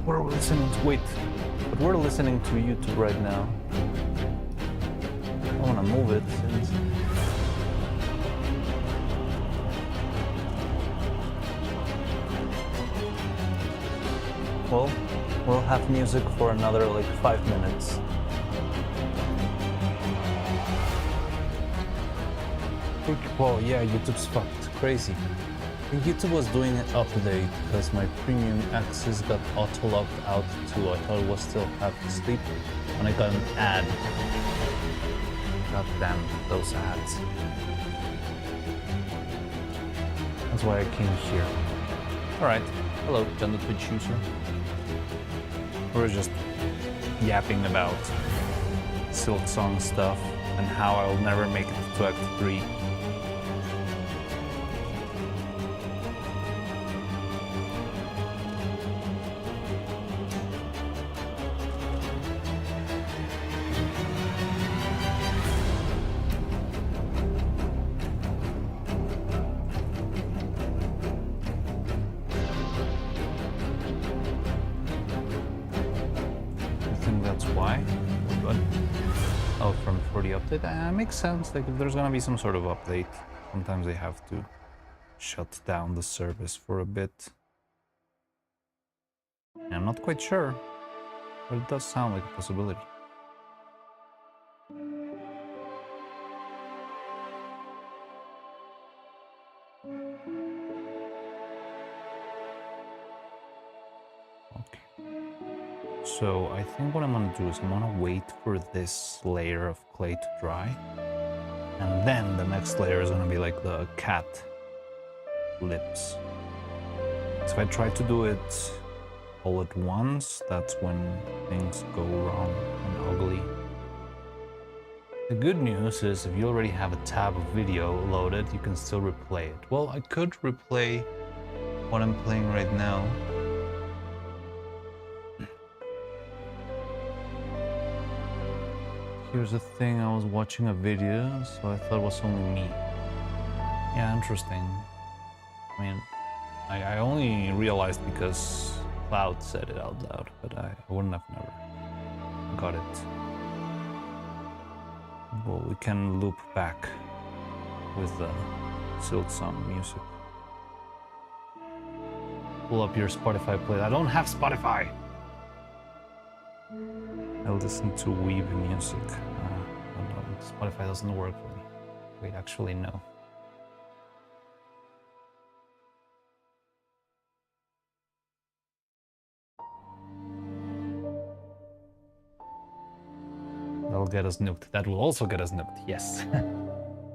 We're listening to, wait, but we're listening to YouTube right now. I wanna move it since... Well, we'll have music for another like 5 minutes. Well, yeah, YouTube's fucked. Crazy. I think YouTube was doing an update because my premium access got auto-logged out too. I thought it was still half asleep when I got an ad. God damn those ads. That's why I came here. Alright. Hello, Gender Twitch user. We're just yapping about Silk Song stuff and how I'll never make it to Act 3. That makes sense. Like if there's gonna be some sort of update, sometimes they have to shut down the service for a bit. I'm not quite sure, but it does sound like a possibility. Okay. So I think what I'm gonna do is I'm gonna wait for this layer of clay to dry, and then the next layer is gonna be like the cat lips. So if I try to do it all at once, that's when things go wrong and ugly. The good news is if you already have a tab of video loaded, you can still replay it. Well, I could replay what I'm playing right now. Here's the thing, I was watching a video, so I thought it was only me. Yeah, interesting. I mean, I only realized because Cloud said it out loud, but I wouldn't have never got it. Well, we can loop back with the Silk Song music. Pull up your Spotify playlist. I don't have Spotify! I listen to Weeb music. Oh no, Spotify doesn't work for me. Wait, actually no. That'll get us nuked. That will also get us nuked, yes.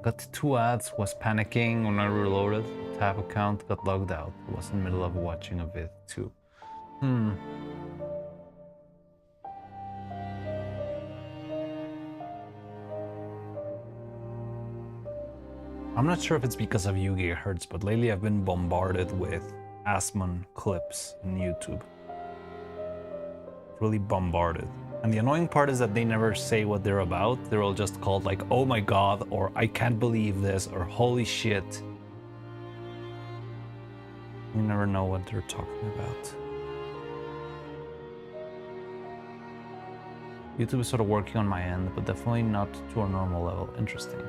Got 2 ads, was panicking when I reloaded. Tab account got logged out. Was in the middle of watching a vid too. I'm not sure if it's because of Gigahertz, but lately I've been bombarded with Asmon clips in YouTube. Really bombarded. And the annoying part is that they never say what they're about. They're all just called like, oh my god, or I can't believe this, or holy shit. You never know what they're talking about. YouTube is sort of working on my end, but definitely not to a normal level. Interesting.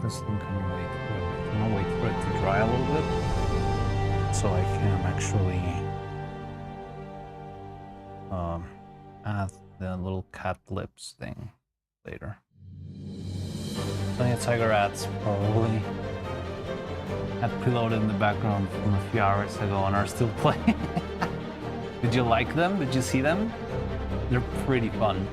This thing can wait. I'm gonna wait for it to dry a little bit, so I can actually add the little cat lips thing later. Plenty of tiger ads probably had preloaded in the background from a few hours ago and are still playing. Did you like them? Did you see them? They're pretty fun.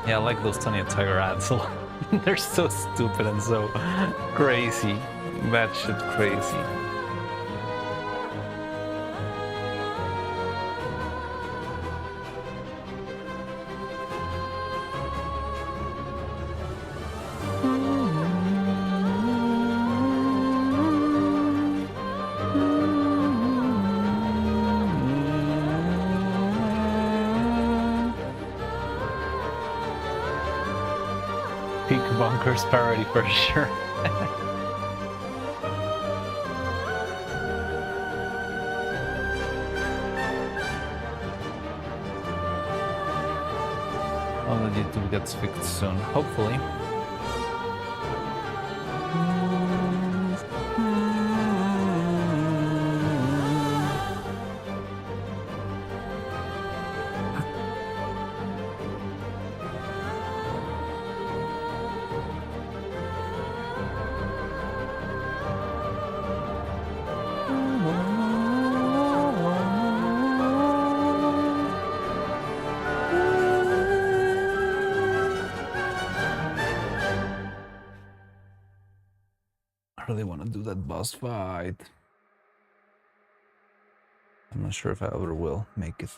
Yeah, I like those Tony and Tiger ads a lot. They're so stupid and so crazy. That shit crazy. Peak Bunkers parody for sure. All the YouTube gets fixed soon, hopefully. I really want to do that boss fight. I'm not sure if I ever will make it.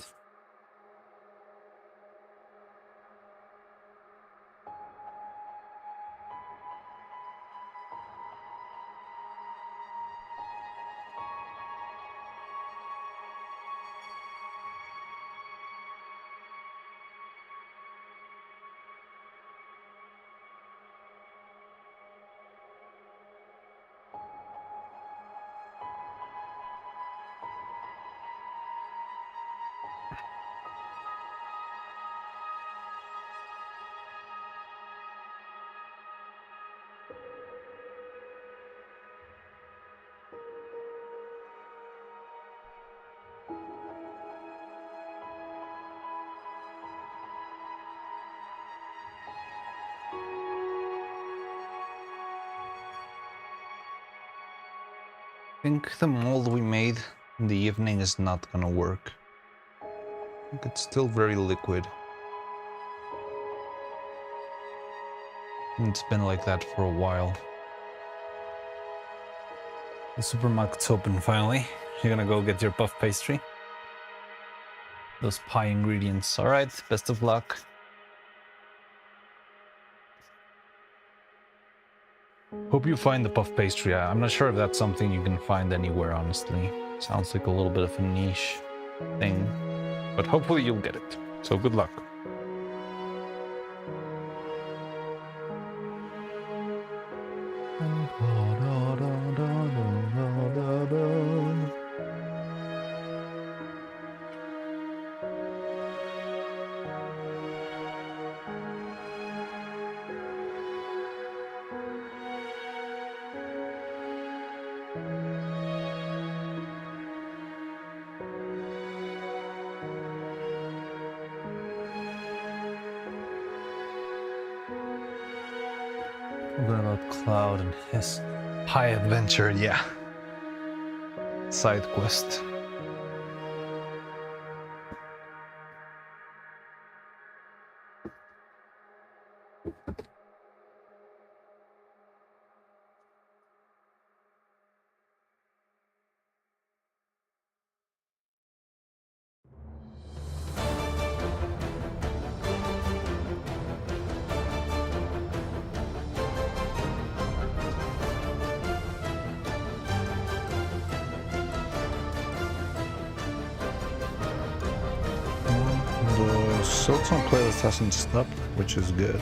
I think the mold we made in the evening is not gonna work. I think it's still very liquid. And it's been like that for a while. The supermarket's open finally. You're gonna go get your puff pastry? Those pie ingredients. Alright, best of luck. Hope you find the puff pastry. I'm not sure if that's something you can find anywhere, honestly. Sounds like a little bit of a niche thing. But hopefully you'll get it. So good luck. What about Cloud and his high adventure? Yeah. Side quest. The Silksong playlist hasn't stopped, which is good.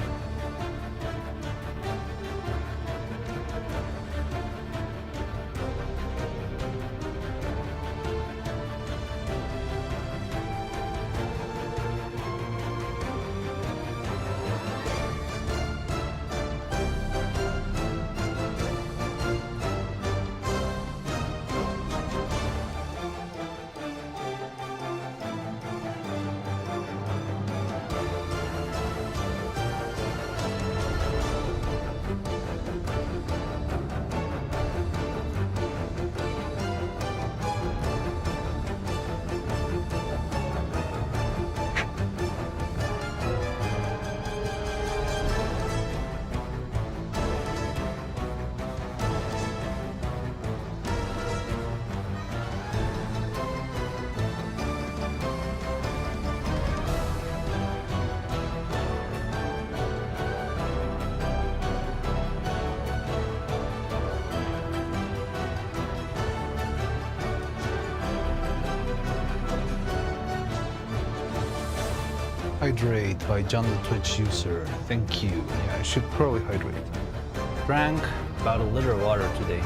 Hydrate by John the Twitch user. Thank you. Yeah, I should probably hydrate. Drank about a liter of water today.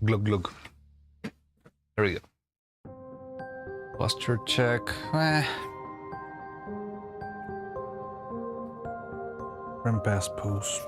Glug glug. There we go. Posture check. Run past pose.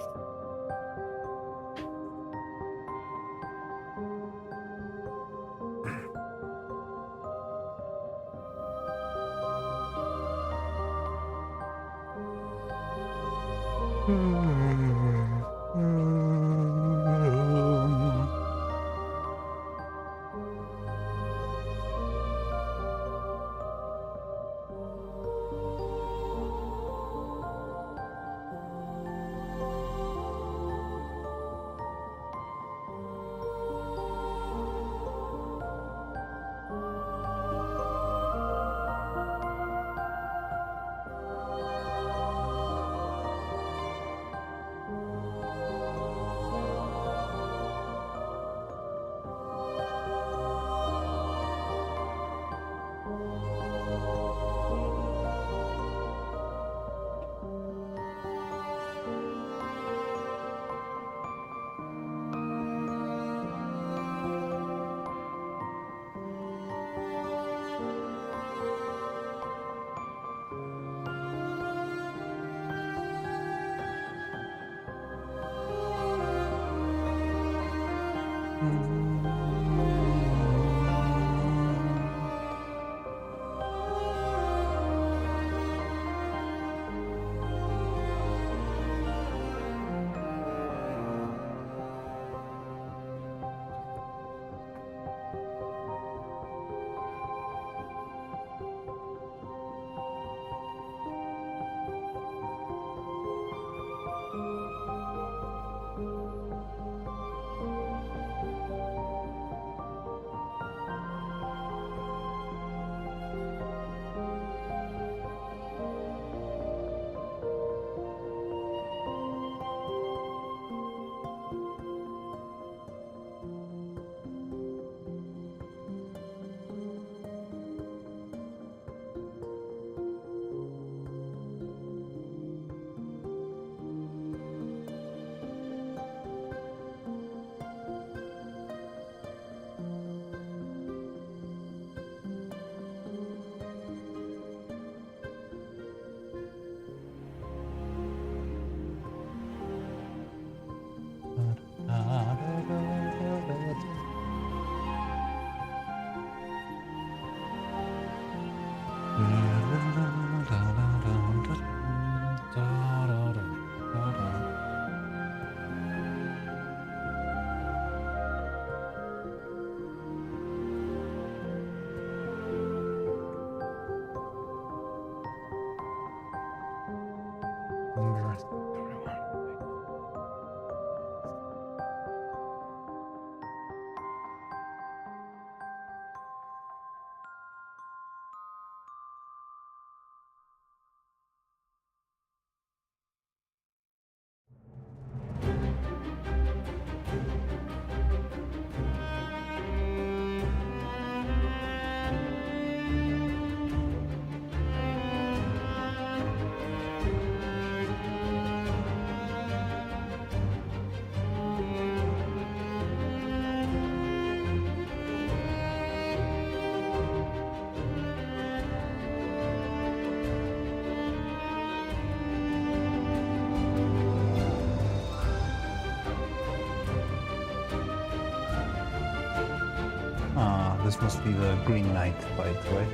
This must be the Green Knight fight, right?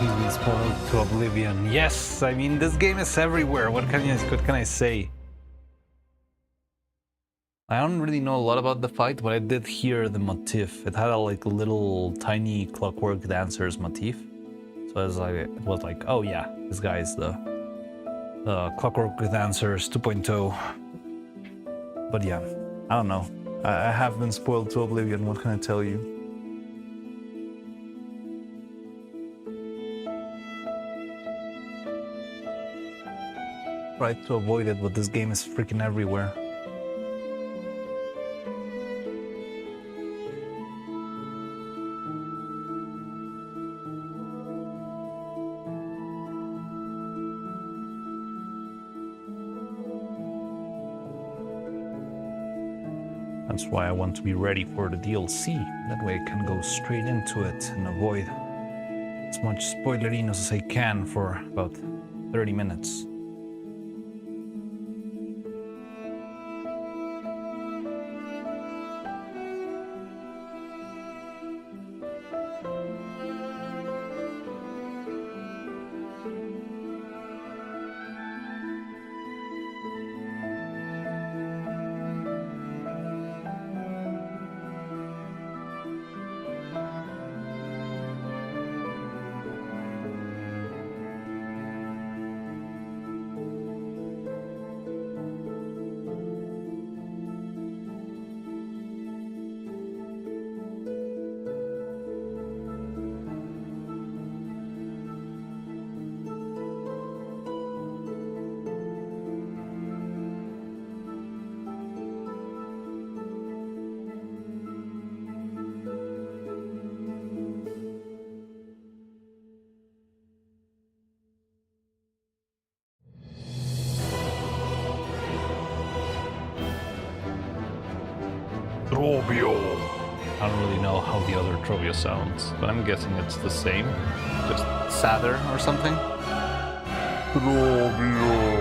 He's been spoiled to oblivion. Yes, I mean this game is everywhere. What can I say? I don't really know a lot about the fight, but I did hear the motif. It had a like little tiny clockwork dancers motif. So it was like, oh yeah, this guy is the clockwork dancers 2.0. But yeah, I don't know. I have been spoiled to oblivion. What can I tell you? Tried to avoid it, but this game is freaking everywhere. That's why I want to be ready for the DLC. That way I can go straight into it and avoid as much spoilerinos as I can for about 30 minutes. Trobio. I don't really know how the other Trobio sounds, but I'm guessing it's the same, just sadder or something. Trobio.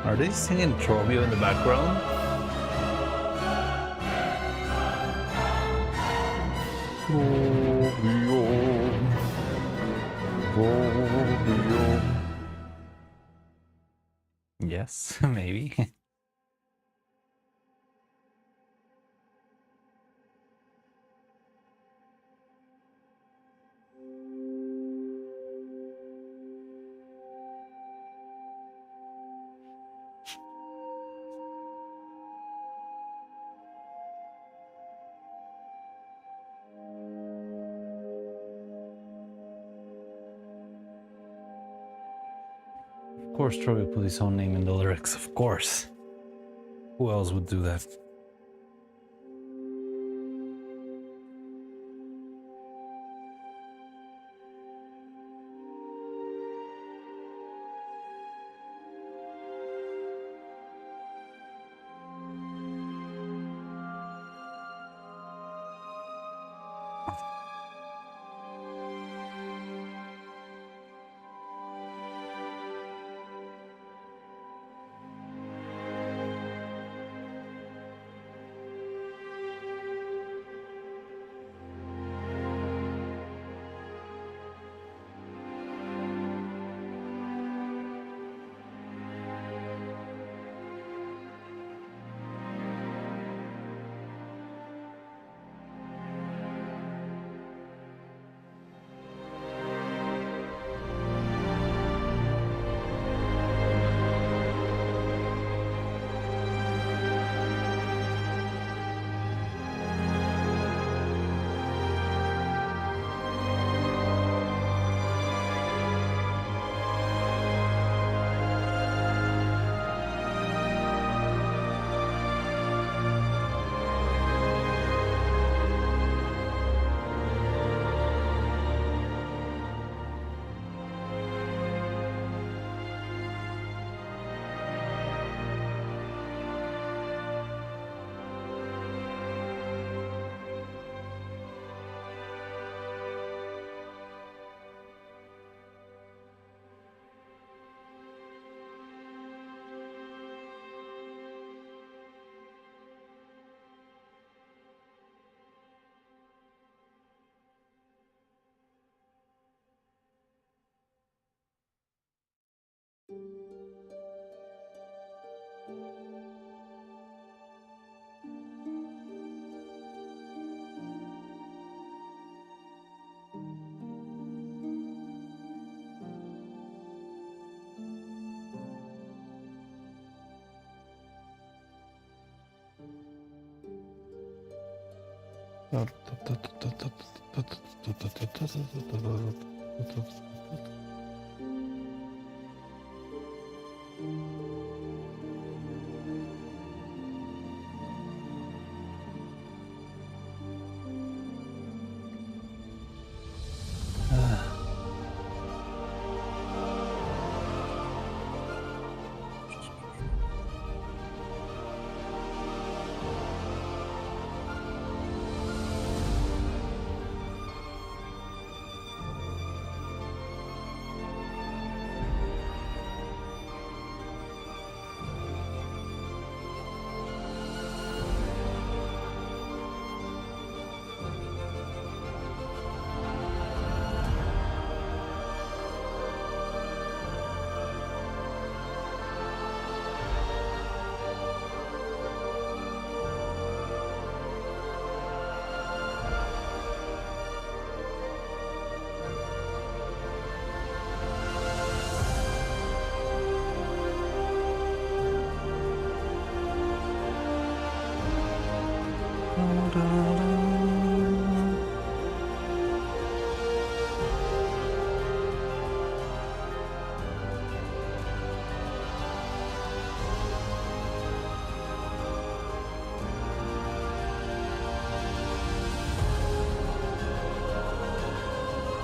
Are they singing Trobio in the background? Trobio. Trobio. Yes, maybe. Of course, Trobio put his own name in the lyrics, of course. Who else would do that?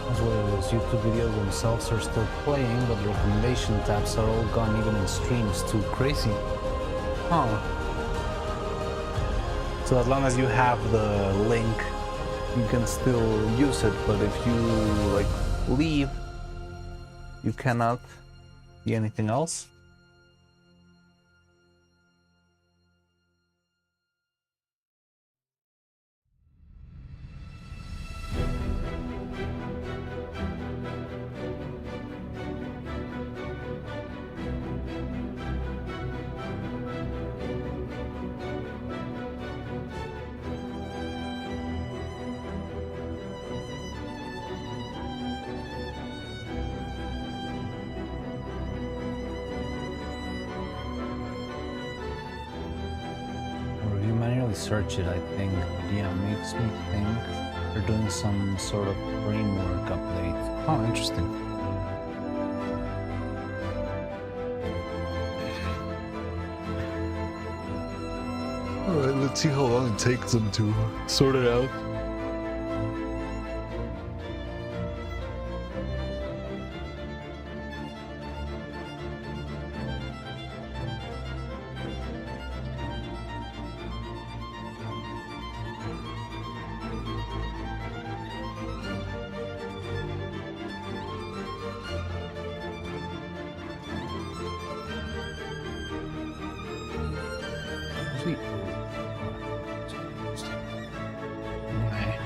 As well as YouTube videos themselves are still playing, but the recommendation tabs are all gone, even in streams. Too crazy. Huh. So as long as you have the link, you can still use it, but if you like leave, you cannot see anything else. Or if you manually search it, I think. But yeah, makes me think they're doing some sort of framework update. Oh, interesting. Alright, let's see how long it takes them to sort it out. Sweet. Okay.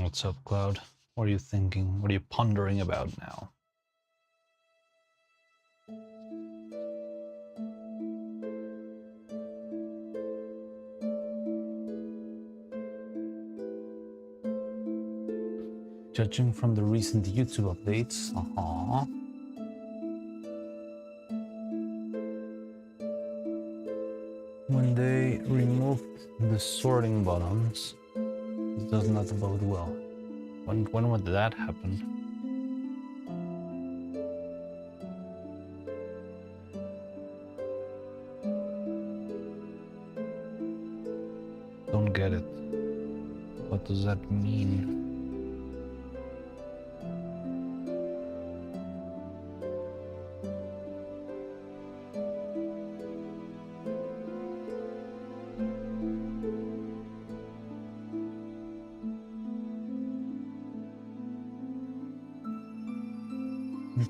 What's up, Cloud? What are you thinking? What are you pondering about now? Judging from the recent YouTube updates, when they removed the sorting buttons, it does not bode well. When would that happen? Don't get it. What does that mean?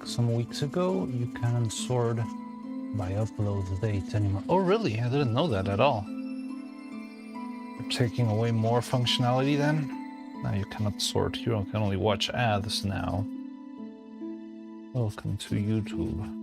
Some weeks ago, you can't sort by upload date anymore. Oh, really? I didn't know that at all. You're taking away more functionality then? Now you cannot sort. You can only watch ads now. Welcome to YouTube.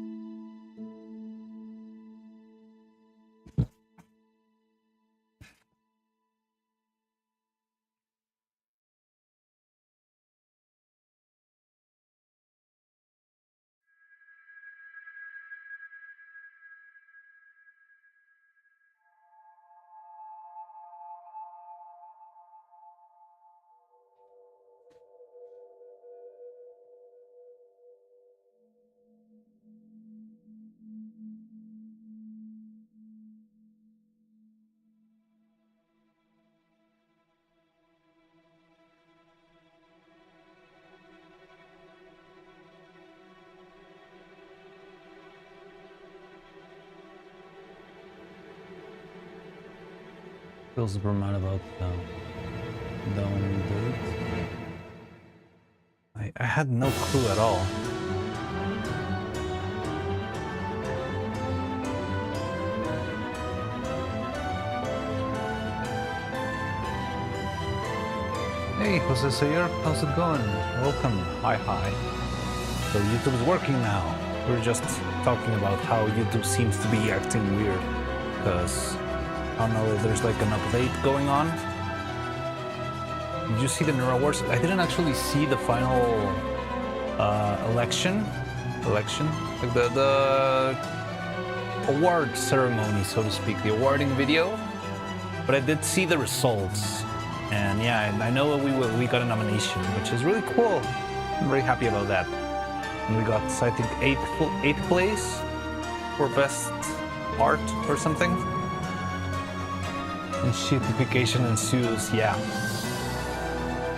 Feels per man about down date. I had no clue at all. Hey, Jose Sayer, how's it going? Welcome. Hi. So YouTube's working now. We're just talking about how YouTube seems to be acting weird because I don't know if there's like an update going on. Did you see the Neuro Awards? I didn't actually see the final election, like the award ceremony, so to speak, the awarding video. But I did see the results, and yeah, I know we got a nomination, which is really cool. I'm very happy about that. And we got, I think, eighth place for best art or something. And shitification ensues, yeah.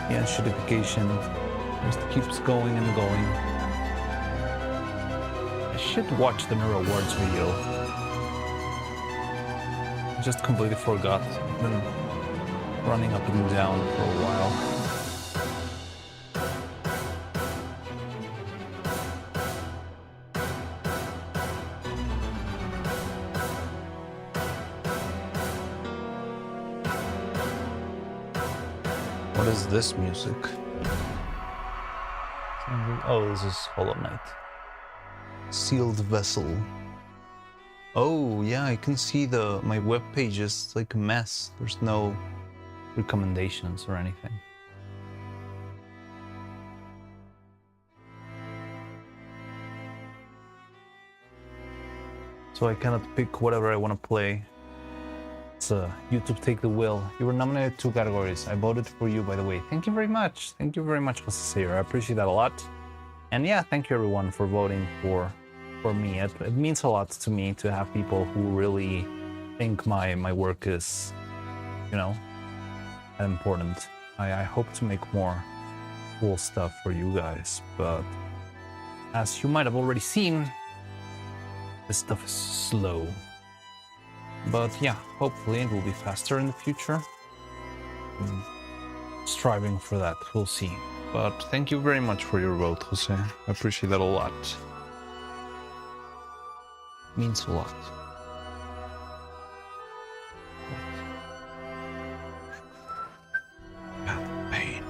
Yeah, shitification just keeps going and going. I should watch the Neuro Awards video. I just completely forgot. Been running up and down for a while. What is this music? Oh, this is Hollow Knight. Sealed Vessel. Oh, yeah, I can see my web page is like a mess. There's no recommendations or anything. So I cannot pick whatever I want to play. It's YouTube Take the Wheel. You were nominated 2 categories. I voted for you, by the way. Thank you very much. Thank you very much, Jose Sayer. I appreciate that a lot. And yeah, thank you everyone for voting for me. It means a lot to me to have people who really think my work is, you know, important. I hope to make more cool stuff for you guys, but as you might have already seen, this stuff is slow. But yeah, hopefully it will be faster in the future. I'm striving for that, we'll see. But thank you very much for your vote, Jose. I appreciate that a lot. It means a lot. Pain.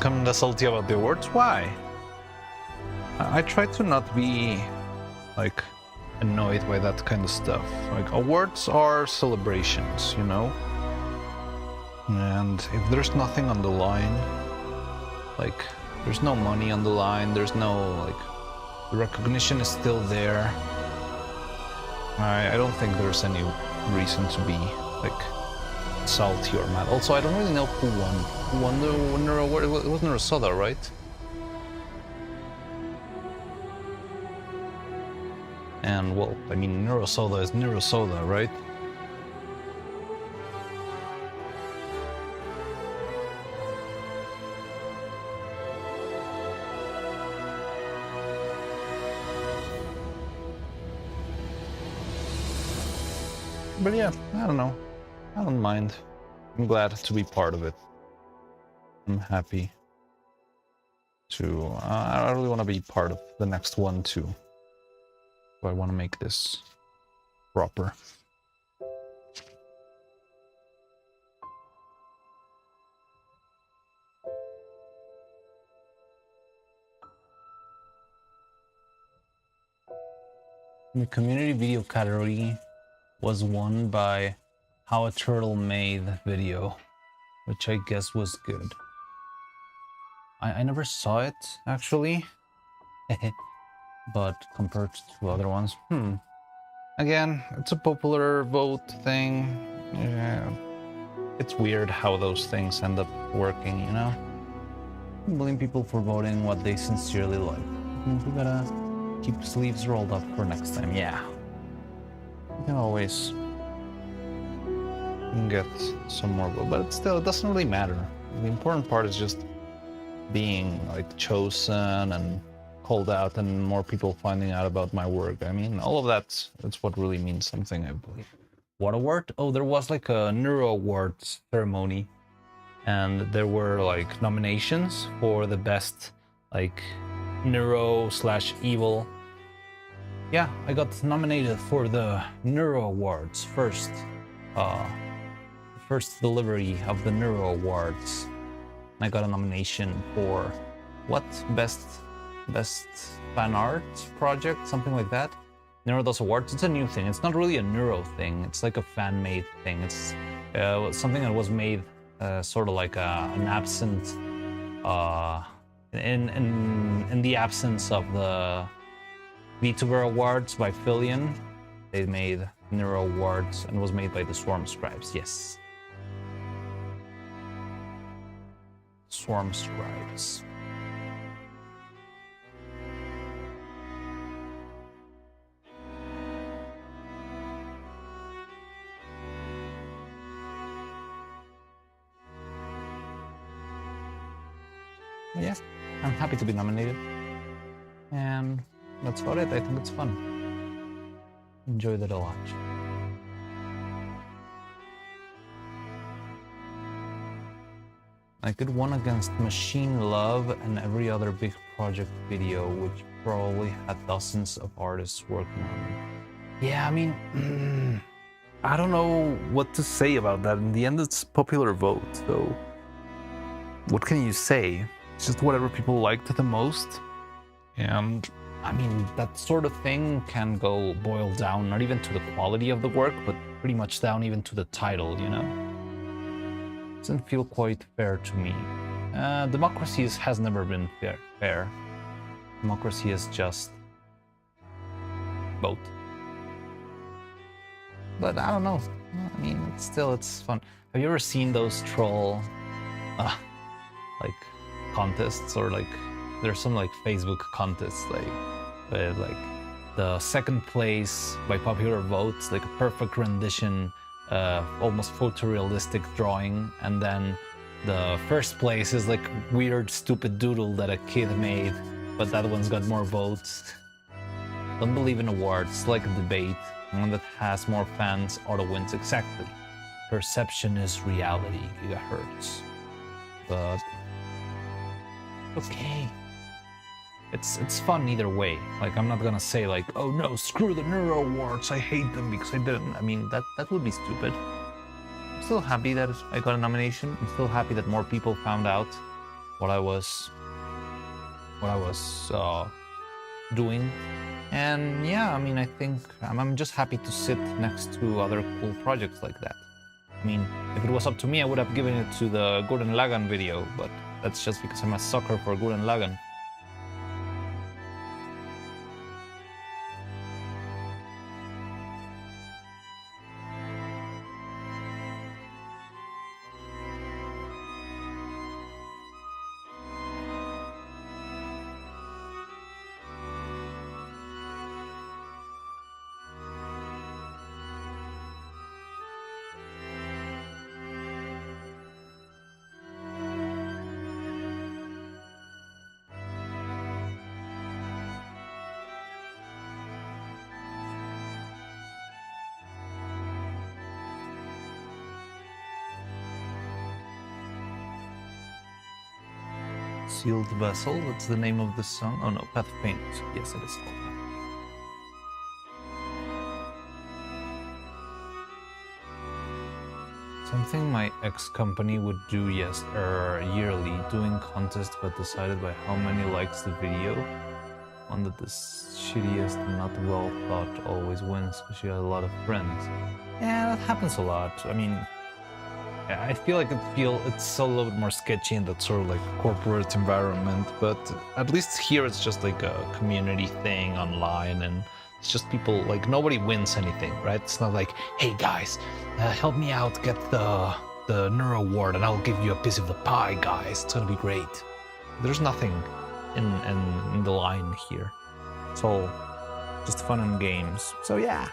kinda salty about the awards. Why? I try to not be like annoyed by that kind of stuff. Like awards are celebrations, you know? And if there's nothing on the line, like there's no money on the line, there's no like the recognition is still there. I don't think there's any reason to be like salty or mad. Also, I don't really know who won. Who won the winner award? It was Neuro-Sama, right? And well, I mean, Neuro-Sama is Neuro-Sama, right? But yeah, I don't know. I don't mind. I'm glad to be part of it. I'm happy to... I really want to be part of the next one too. So I want to make this proper. The community video category was won by How a Turtle Made video, which I guess was good. I never saw it, actually. But compared to other ones, again, it's a popular vote thing. Yeah. It's weird how those things end up working, you know? I blame people for voting what they sincerely like. We gotta keep sleeves rolled up for next time, yeah. You can always get some more vote, but it doesn't really matter. The important part is just being like chosen and called out and more people finding out about my work. I mean, all of that's what really means something, I believe. What award? Oh, there was like a Neuro Awards ceremony, and there were like nominations for the best like neuro/evil. Yeah, I got nominated for the Neuro Awards first delivery of the Neuro Awards. I got a nomination for what? Best fan art project, something like that. Neuro does awards. It's a new thing. It's not really a Neuro thing. It's like a fan-made thing. It's something that was made sort of like an absent in the absence of the VTuber Awards by Fillion. They made Neuro Awards and was made by the Swarm Scribes. Yes. Swarm Scribes. Yeah, I'm happy to be nominated. And that's about it. I think it's fun. Enjoyed it a lot. I could won against Machine Love and every other big project video, which probably had dozens of artists working on it. Yeah, I mean, I don't know what to say about that. In the end, it's popular vote, so what can you say? It's just whatever people liked the most. And I mean, that sort of thing can boil down not even to the quality of the work, but pretty much down even to the title, you know? Doesn't feel quite fair to me. Democracy has never been fair. Democracy is just vote. But I don't know. I mean, it's fun. Have you ever seen those troll like contests, or like there's some like Facebook contests like with like the second place by popular votes, like a perfect rendition, almost photorealistic drawing, and then the first place is like weird stupid doodle that a kid made, but that one's got more votes. Don't believe in awards, like a debate. One that has more fans auto wins. Exactly. Perception is reality, gigahertz. But okay. It's fun either way. Like, I'm not gonna say like, oh no, screw the Neuro Awards, I hate them because I didn't. I mean, that would be stupid. I'm still happy that I got a nomination. I'm still happy that more people found out what I was doing. And yeah, I mean, I think I'm just happy to sit next to other cool projects like that. I mean, if it was up to me, I would have given it to the Gurren Lagann video, but that's just because I'm a sucker for Gurren Lagann. Sealed Vessel, that's the name of the song. Oh no, Path of Pain. Yes, it is called that. Something my ex-company would do yearly, doing contest but decided by how many likes the video. One that the shittiest and not well thought always wins because she had a lot of friends. Yeah, that happens a lot. I mean, yeah, I feel like it's a little bit more sketchy in that sort of like corporate environment, but at least here it's just like a community thing online, and it's just people, like, nobody wins anything, right? It's not like, hey guys, help me out get the Neuro Award and I'll give you a piece of the pie, guys. It's gonna be great. There's nothing in the line here. It's all just fun and games. So yeah.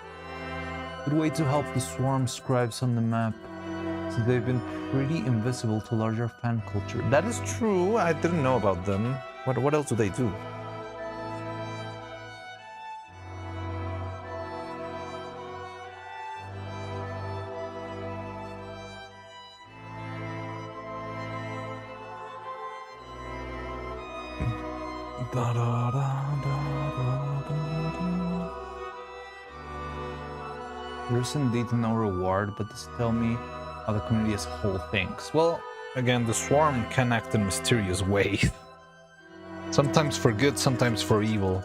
Good way to help the swarm scribes on the map. So they've been pretty invisible to larger fan culture. That is true. I didn't know about them. What else do they do? There's indeed no reward, but just tell me how the community as a whole thinks. Well, again, the swarm can act in mysterious ways. Sometimes for good, sometimes for evil.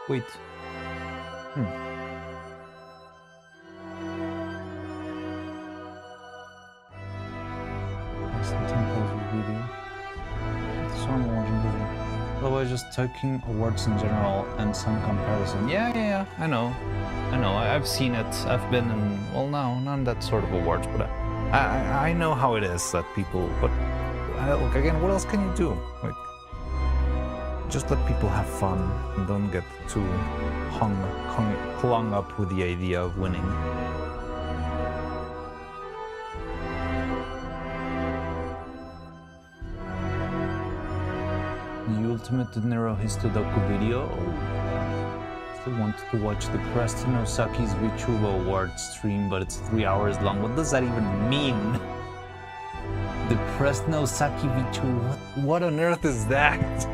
Wait. Otherwise, just taking awards in general and some comparison. Yeah, I know. I've seen it. I've been in, well, no, not that sort of awards, but I know how it is that people, but look, again, what else can you do? Like, just let people have fun and don't get too hung up with the idea of winning. The ultimate Nero Histodoku video. Still wanted to watch the Preston Osaki's VTuber Award stream, but it's 3 hours long. What does that even mean? The Preston Osaki VTuber. What on earth is that?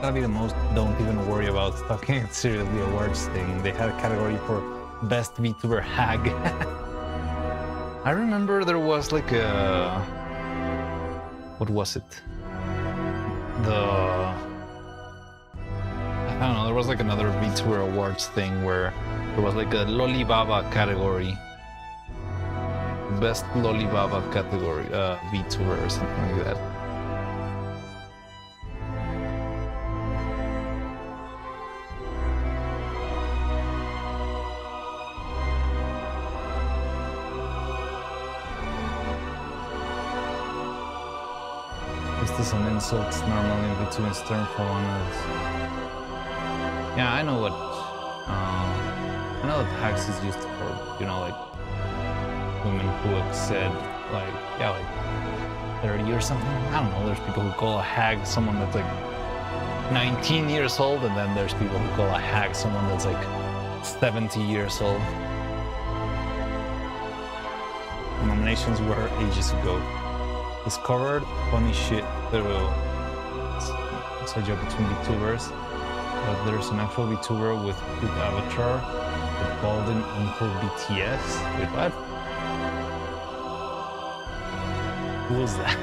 That'd be the most don't even worry about talking it seriously awards thing. They had a category for best VTuber hag. I remember there was like a, what was it? I don't know, there was like another VTuber Awards thing where there was like a Lolibaba category. Best Lolibaba category, VTuber or something like that. Is this an insult? Normally between term for one is... Yeah, I know what... I know that hags is used for, you know, like... women who have said, like, yeah, like 30 or something. I don't know, there's people who call a hag someone that's like 19 years old, and then there's people who call a hag someone that's like 70 years old. The nominations were ages ago. Discovered funny shit. It's a joke between VTubers, but there's an actual VTuber with good avatar with golden Uncle BTS. Wait, what? Who was that?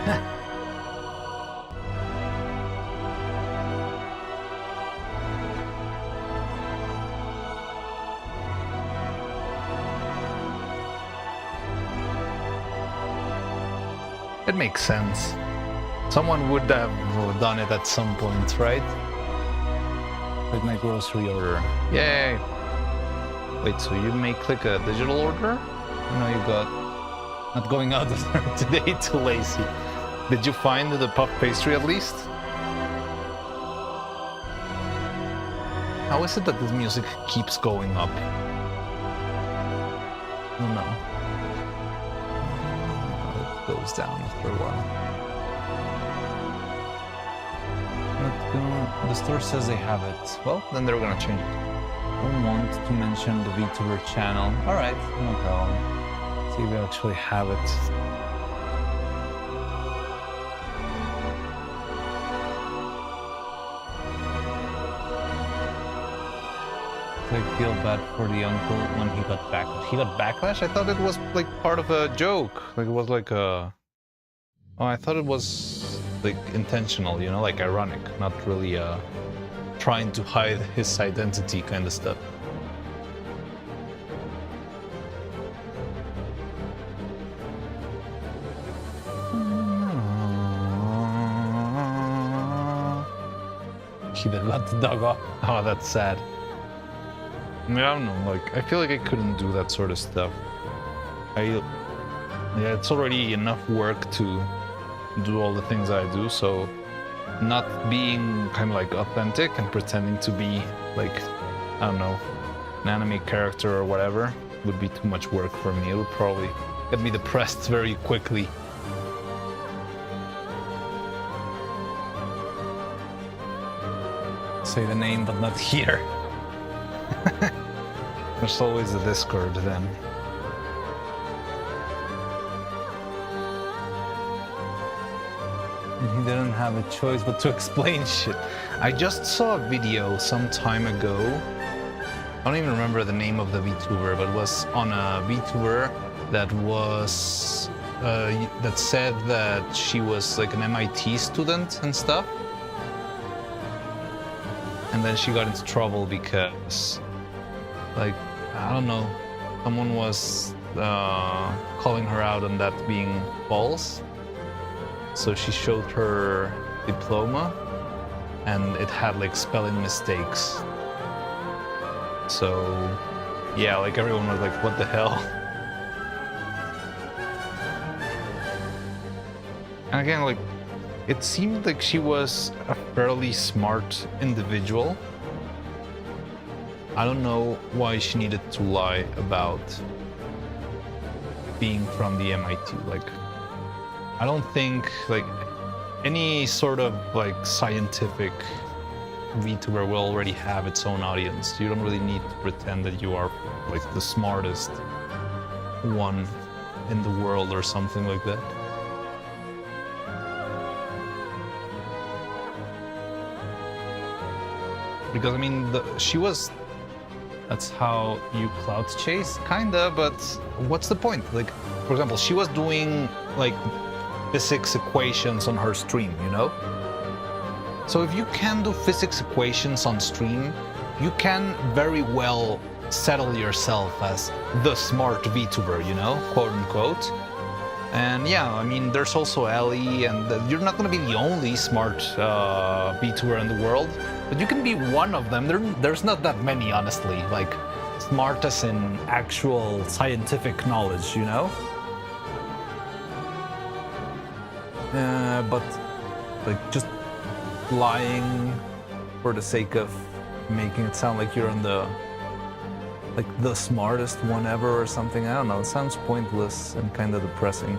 It makes sense. Someone would have done it at some point, right? With my grocery order. Yay! Wait, so you make like a digital order? No, you got... Not going out today, too lazy. Did you find the puff pastry at least? How is it that this music keeps going up? I don't know. It goes down after a while. The store says they have it. Well, then they're gonna change it. Don't want to mention the VTuber channel. Alright, no problem. See if we actually have it. I feel bad for the uncle when he got backlash. He got backlash? I thought it was like part of a joke. Like it was like a... Oh, I thought it was like intentional, you know, like ironic, not really trying to hide his identity kind of stuff. He did let the dog off. Oh, that's sad. I mean, I don't know, like, I feel like I couldn't do that sort of stuff. Yeah, it's already enough work to do all the things I do, so not being kind of like authentic and pretending to be like, I don't know, an anime character or whatever would be too much work for me. It would probably get me depressed very quickly. Say the name, but not here. There's always the Discord then. He didn't have a choice but to explain shit. I just saw a video some time ago. I don't even remember the name of the VTuber, but it was on a VTuber that was that said that she was like an MIT student and stuff. And then she got into trouble because, like, I don't know, someone was calling her out on that being false. So she showed her diploma and it had like spelling mistakes. So yeah, like everyone was like, what the hell? And again, like, it seemed like she was a fairly smart individual. I don't know why she needed to lie about being from the MIT. Like, I don't think like any sort of like scientific VTuber will already have its own audience. You don't really need to pretend that you are like the smartest one in the world or something like that. Because I mean, she was... That's how you clout chase, kinda, but what's the point? Like, for example, she was doing like physics equations on her stream, you know? So if you can do physics equations on stream, you can very well settle yourself as the smart VTuber, you know, quote unquote. And yeah, I mean, there's also Ellie, and you're not going to be the only smart VTuber in the world, but you can be one of them. There's not that many, honestly, like smart as in actual scientific knowledge, you know? But like just lying for the sake of making it sound like you're on the smartest one ever or something. I don't know, it sounds pointless and kind of depressing.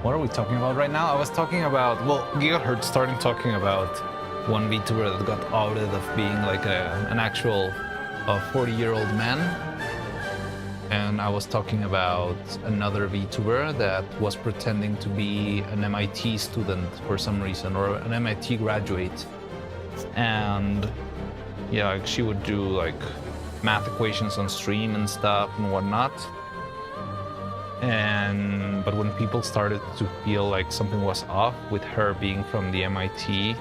What are we talking about right now? I was talking about, well, Gigahertz started talking about one VTuber that got outed of being like an actual 40-year-old man. And I was talking about another VTuber that was pretending to be an MIT student for some reason, or an MIT graduate. And yeah, like she would do like math equations on stream and stuff and whatnot. But when people started to feel like something was off with her being from the MIT,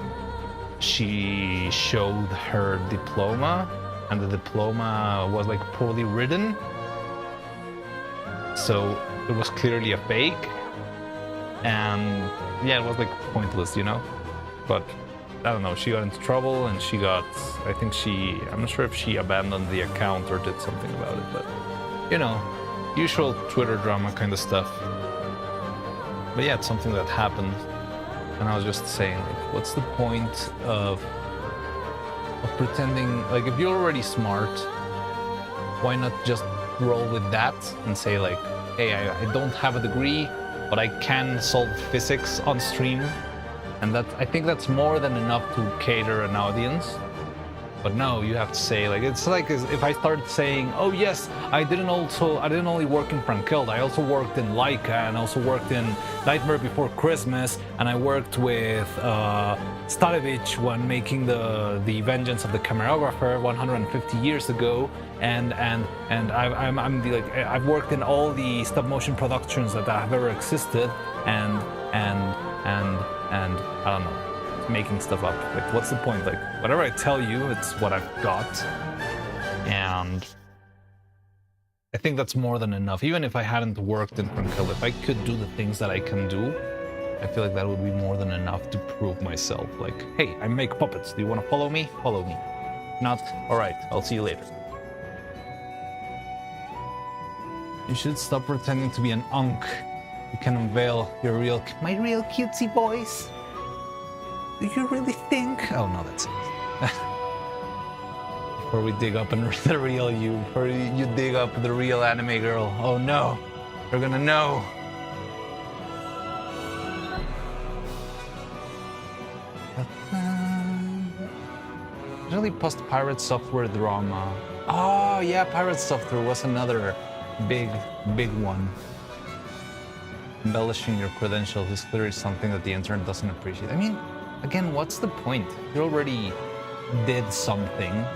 she showed her diploma, and the diploma was like poorly written. So it was clearly a fake. And yeah, it was like pointless, you know? But I don't know, she got into trouble and she got, I'm not sure if she abandoned the account or did something about it, but you know, usual Twitter drama kind of stuff. But yeah, it's something that happened. And I was just saying, like, what's the point of pretending, like, if you're already smart, why not just roll with that and say like, hey, I don't have a degree, but I can solve physics on stream. And I think that's more than enough to cater an audience. But no, you have to say, like, it's like as if I started saying, oh yes, I didn't only work in Frankeld, I also worked in Laika, and also worked in Nightmare Before Christmas, and I worked with Starevich when making the Vengeance of the Camerographer 150 years ago, and I've worked in all the stop motion productions that have ever existed, and I don't know, making stuff up. Like, what's the point? Like, whatever I tell you, it's what I've got. And I think that's more than enough. Even if I hadn't worked in Frankeld, if I could do the things that I can do, I feel like that would be more than enough to prove myself. Like, hey, I make puppets. Do you want to follow me? Follow me. Not? All right, I'll see you later. You should stop pretending to be an unk. You can unveil your my real cutesy voice. Do you really think? Oh no, that's it. Before we dig up the real you, before you dig up the real anime girl. Oh no, they're gonna know. Really post-pirate software drama. Oh yeah, pirate software was another big one. Embellishing your credentials is clearly something that the internet doesn't appreciate. I mean, again, what's the point? You already did something.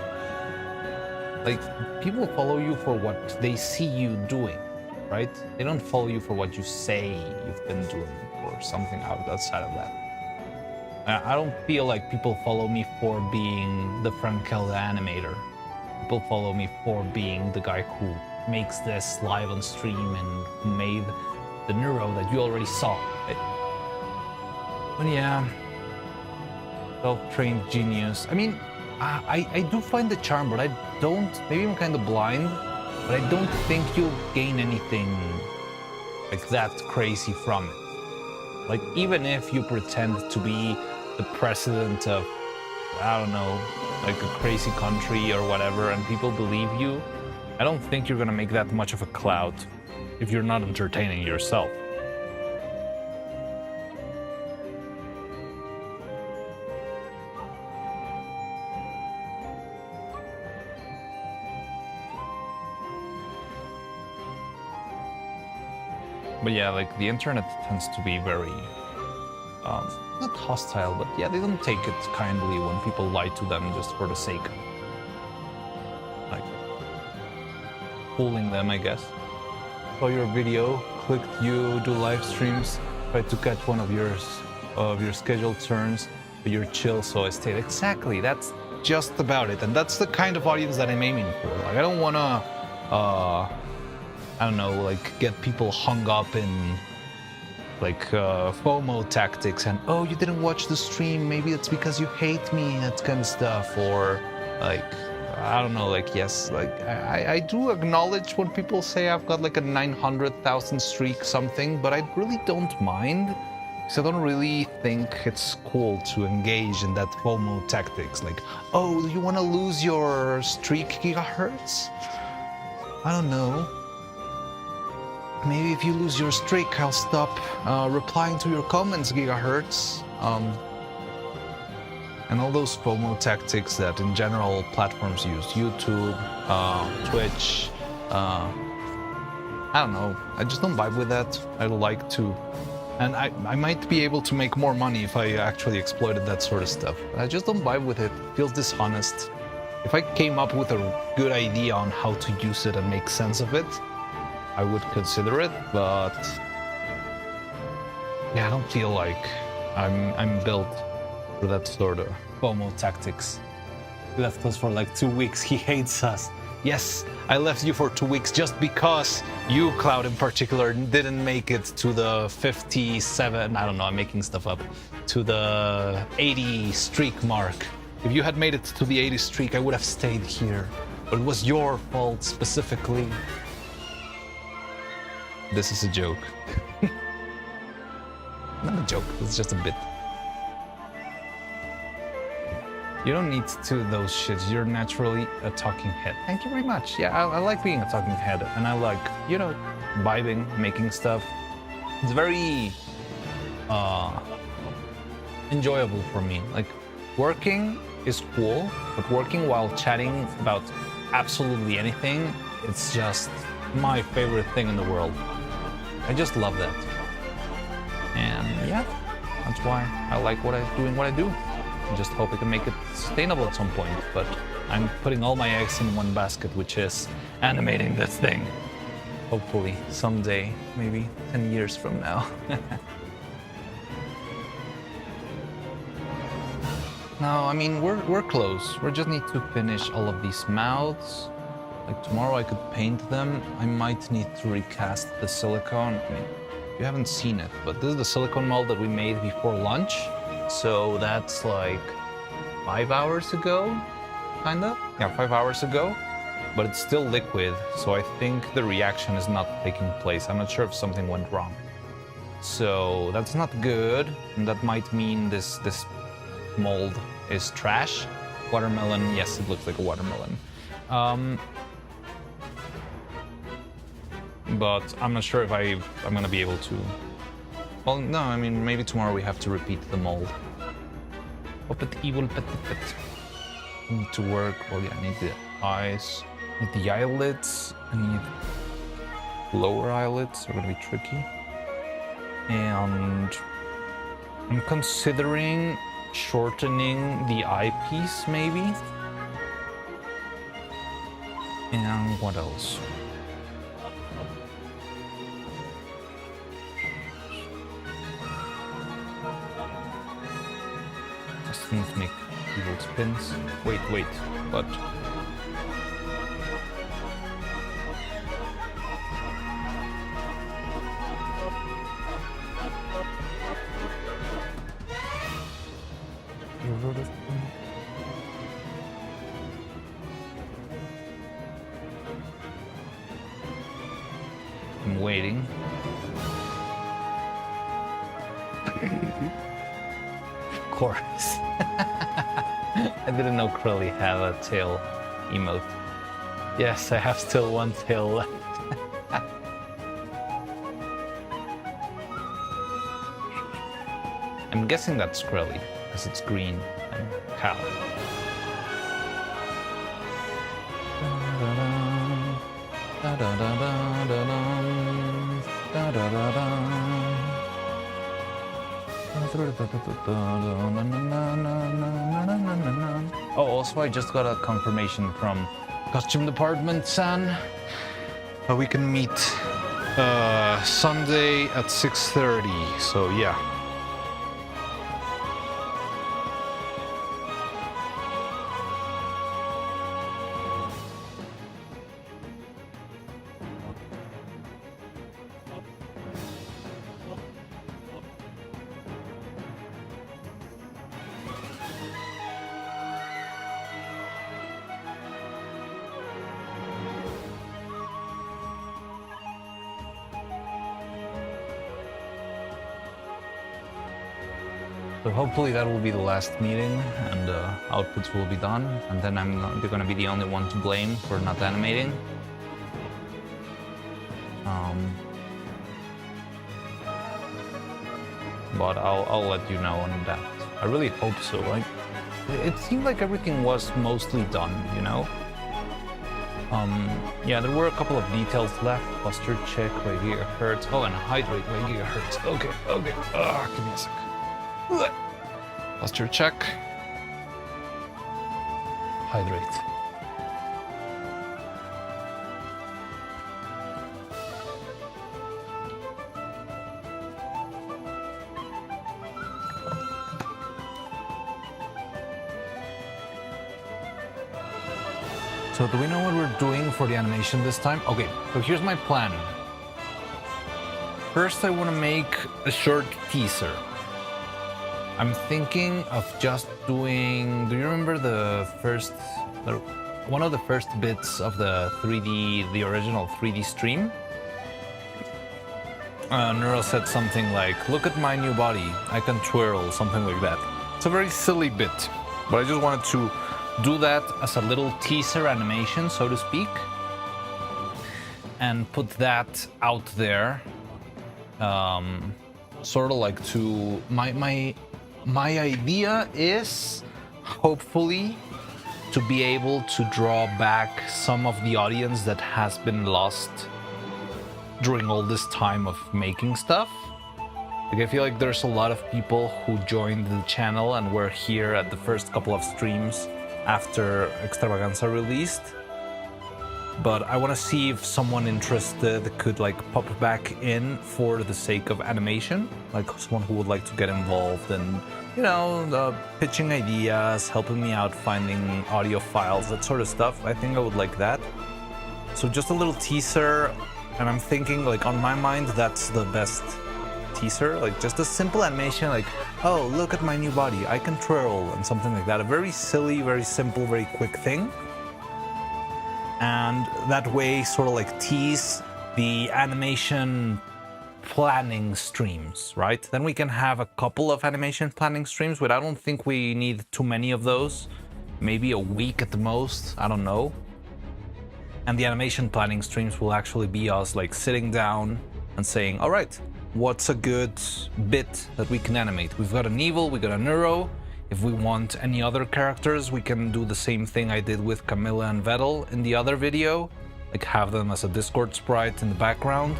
Like, people follow you for what they see you doing, right? They don't follow you for what you say you've been doing or something outside of that. I don't feel like people follow me for being the Frankeld animator. People follow me for being the guy who makes this live on stream and who made the Neuro that you already saw. But yeah, self-trained genius. I mean, I do find the charm, but I don't, maybe I'm kind of blind, but I don't think you'll gain anything like that crazy from it. Like, even if you pretend to be the president of, I don't know, like a crazy country or whatever, and people believe you, I don't think you're gonna make that much of a clout if you're not entertaining yourself. But yeah, like, the internet tends to be very, not hostile, but yeah, they don't take it kindly when people lie to them just for the sake of, like, fooling them, I guess. Saw your video, clicked you do live streams, tried to catch one of yours. of your schedule turns, but you're chill, so I stayed. Exactly, that's just about it, and that's the kind of audience that I'm aiming for. Like, I don't wanna, I don't know, like get people hung up in like FOMO tactics and oh, you didn't watch the stream, maybe it's because you hate me, that kind of stuff, or like I don't know, like yes, like I do acknowledge when people say I've got like a 900,000 streak something, but I really don't mind. So I don't really think it's cool to engage in that FOMO tactics. Like, oh, you want to lose your streak gigahertz? I don't know. Maybe if you lose your streak, I'll stop replying to your comments, gigahertz. And all those FOMO tactics that in general platforms use. YouTube, Twitch, I don't know. I just don't vibe with that. I like to... And I might be able to make more money if I actually exploited that sort of stuff. I just don't vibe with it. It feels dishonest. If I came up with a good idea on how to use it and make sense of it, I would consider it, but yeah, I don't feel like I'm built for that sort of FOMO tactics. He left us for like 2 weeks. He hates us. Yes, I left you for 2 weeks just because you, Cloud in particular, didn't make it to the 57, I don't know, I'm making stuff up, to the 80 streak mark. If you had made it to the 80 streak, I would have stayed here. But it was your fault specifically. This is a joke. Not a joke, it's just a bit. You don't need to do those shits. You're naturally a talking head. Thank you very much. Yeah, I like being a talking head, and I like, you know, vibing, making stuff. It's very enjoyable for me. Like, working is cool, but working while chatting about absolutely anything, it's just my favorite thing in the world. I just love that. And yeah, that's why I like doing what I do. I just hope I can make it sustainable at some point, but I'm putting all my eggs in one basket, which is animating this thing. Hopefully, someday, maybe 10 years from now. No, I mean, we're close. We just need to finish all of these mouths. Like tomorrow I could paint them. I might need to recast the silicone. I mean, you haven't seen it, but this is the silicone mold that we made before lunch. So that's like 5 hours ago, kinda? Yeah, 5 hours ago. But it's still liquid, so I think the reaction is not taking place. I'm not sure if something went wrong. So that's not good, and that might mean this mold is trash. Watermelon, yes, it looks like a watermelon. But I'm not sure if I'm gonna be able to. Well, no, I mean, maybe tomorrow we have to repeat the mold. Open the evil pet. I need to work. Well, yeah, I need the eyes. I need the eyelids. I need lower eyelids. They're gonna be tricky. And I'm considering shortening the eyepiece, maybe. And what else? Just need to make evil spins. Wait, what? I'm waiting. Of course. I didn't know Krelly had a tail emote. Yes, I have still one tail left. I'm guessing that's Krelly, because it's green and cow. Oh, also I just got a confirmation from costume department, San. We can meet Sunday at 6:30. So yeah. So hopefully that will be the last meeting and outputs will be done. And then I'm not gonna be the only one to blame for not animating. But I'll let you know on that. I really hope so. Like, it seemed like everything was mostly done, you know? Yeah, there were a couple of details left. Posture check by gigahertz. Oh, and hydrate by gigahertz. Okay. Give me a sec. Posture check. Hydrate. So do we know what we're doing for the animation this time? Okay, so here's my plan. First, I want to make a short teaser. I'm thinking of just doing... Do you remember one of the first bits of the original 3D stream? Neuro said something like, "Look at my new body, I can twirl," something like that. It's a very silly bit, but I just wanted to do that as a little teaser animation, so to speak, and put that out there. Sort of like to my idea is hopefully to be able to draw back some of the audience that has been lost during all this time of making stuff. Like, I feel like there's a lot of people who joined the channel and were here at the first couple of streams after Extravaganza released, but I want to see if someone interested could like pop back in for the sake of animation, like someone who would like to get involved and, you know, pitching ideas, helping me out finding audio files, that sort of stuff. I think I would like that. So just a little teaser, and I'm thinking, like, on my mind, that's the best teaser, like just a simple animation, like, "Oh, look at my new body, I can twirl," and something like that. A very silly, very simple, very quick thing. And that way sort of like tease the animation planning streams, right? Then we can have a couple of animation planning streams, but I don't think we need too many of those. Maybe a week at the most, I don't know. And the animation planning streams will actually be us like sitting down and saying, "All right, what's a good bit that we can animate? We've got an evil, we got a neuro. If we want any other characters, we can do the same thing I did with Camilla and Vettel in the other video, like have them as a Discord sprite in the background.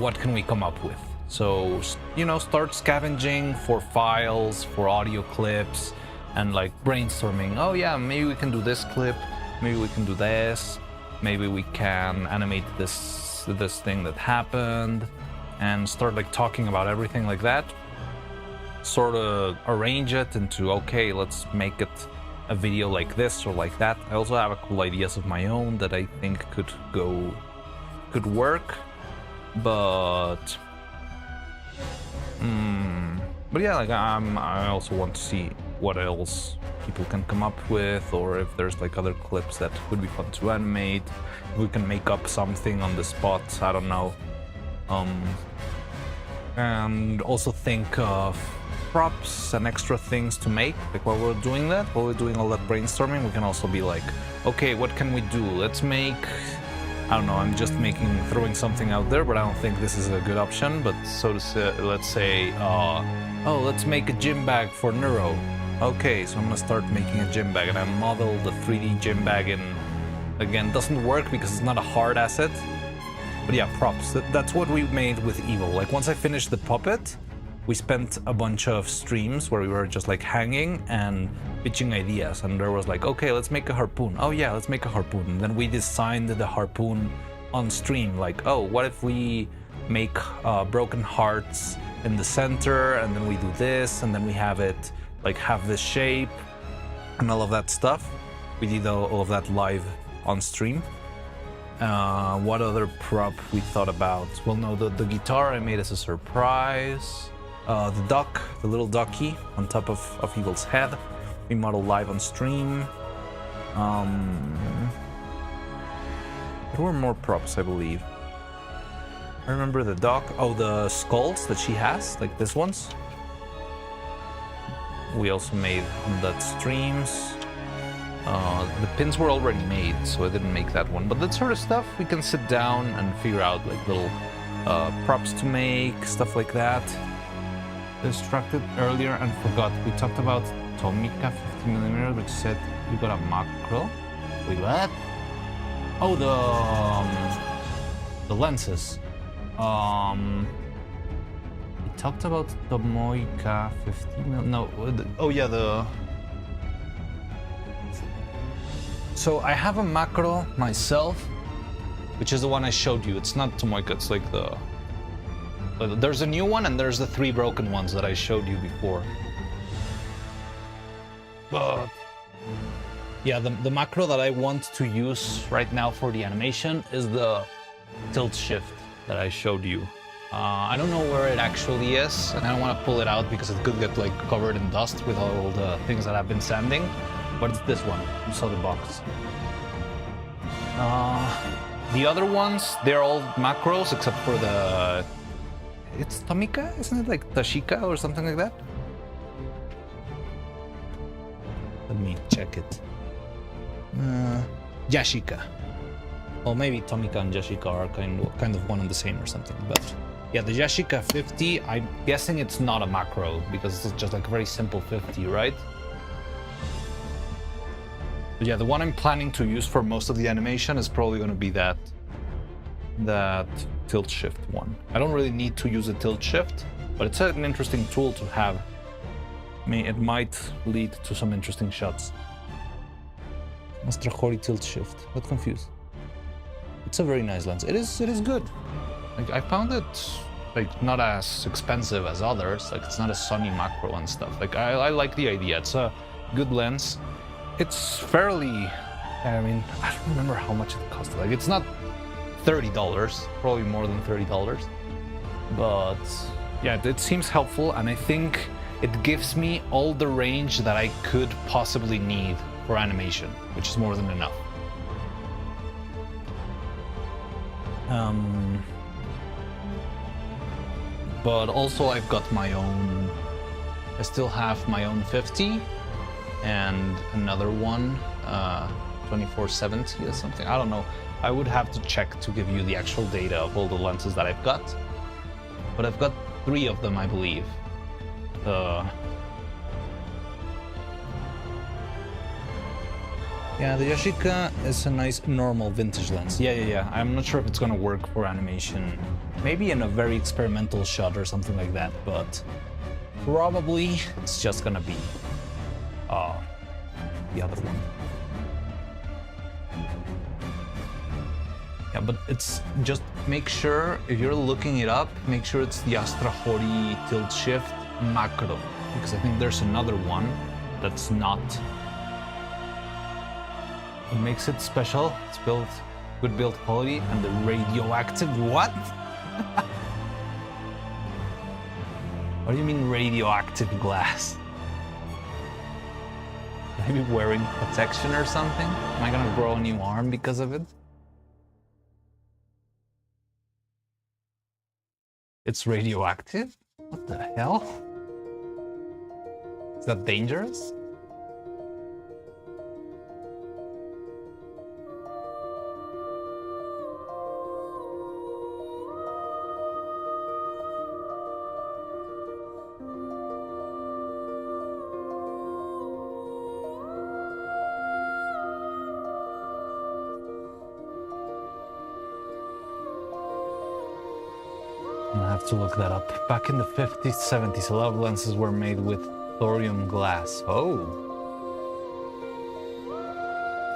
What can we come up with?" So, you know, start scavenging for files, for audio clips, and like brainstorming. "Oh yeah, maybe we can do this clip, maybe we can do this, maybe we can animate this thing that happened," and start like talking about everything like that. Sort of arrange it into, okay, let's make it a video like this or like that. I also have a cool ideas of my own that I think could work, but yeah, like I also want to see what else people can come up with, or if there's like other clips that would be fun to animate. If we can make up something on the spot, I don't know. And also think of props and extra things to make. Like while we're doing all that brainstorming, we can also be like, okay, what can we do? Let's make, I don't know, I'm just throwing something out there, but I don't think this is a good option. But so to say, let's say, oh, let's make a gym bag for Neuro. Okay, so I'm gonna start making a gym bag, and I model the 3D gym bag in. Again, doesn't work because it's not a hard asset. But yeah, props. That's what we made with Evil. Like once I finished the puppet, we spent a bunch of streams where we were just like hanging and pitching ideas. And there was like, okay, let's make a harpoon. Oh yeah, let's make a harpoon. And then we designed the harpoon on stream. Like, oh, what if we make broken hearts in the center, and then we do this, and then we have it like have this shape and all of that stuff. We did all of that live on stream. What other prop we thought about? Well, no, the guitar I made as a surprise. The duck, the little ducky on top of Evil's head, we modeled live on stream. There were more props, I believe. I remember the duck. Oh, the skulls that she has, like this ones. We also made that streams. The pins were already made, so I didn't make that one. But that sort of stuff, we can sit down and figure out like little props to make, stuff like that. Distracted earlier and forgot. We talked about Tomica 50mm, which said you got a macro. Wait, what? Oh, the lenses. We talked about Tomoika 50mm. No, oh yeah, So I have a macro myself, which is the one I showed you. It's not Tomoika, it's like there's a new one and there's the 3 broken ones that I showed you before. But yeah, the macro that I want to use right now for the animation is the tilt shift that I showed you. I don't know where it actually is, and I don't want to pull it out because it could get like covered in dust with all the things that I've been sanding. But it's this one. You saw the box. The other ones, they're all macros except for the... It's Tomika? Isn't it like Tashika or something like that? Let me check it. Yashika. Well, maybe Tomika and Yashika are kind of one and the same or something. But yeah, the Yashika 50, I'm guessing it's not a macro because it's just like a very simple 50, right? But yeah, the one I'm planning to use for most of the animation is probably going to be that tilt shift one. I don't really need to use a tilt shift, but it's an interesting tool to have. I mean, it might lead to some interesting shots. Mastrahori tilt shift. Got confused. It's a very nice lens. It is good. Like, I found it like not as expensive as others. Like, it's not a Sony macro and stuff. Like, I like the idea. It's a good lens. It's fairly, I mean, I don't remember how much it cost. Like, it's not $30, probably more than $30. But yeah, it seems helpful, and I think it gives me all the range that I could possibly need for animation, which is more than enough. But also I've got my own, I still have my own 50 and another one, 2470 or something. I don't know. I would have to check to give you the actual data of all the lenses that I've got. But I've got 3 of them, I believe. Yeah, the Yashica is a nice normal vintage lens. Yeah. I'm not sure if it's gonna work for animation. Maybe in a very experimental shot or something like that, but probably it's just gonna be the other one. Yeah, but it's just make sure, if you're looking it up, make sure it's the Astrahori tilt shift macro, because I think there's another one that's not. What makes it special? It's built, good build quality, and the radioactive what? What do you mean radioactive glass? Maybe wearing protection or something? Am I gonna grow a new arm because of it? It's radioactive? What the hell? Is that dangerous? I have to look that up. Back in the 50s, 70s, a lot of lenses were made with thorium glass. Oh.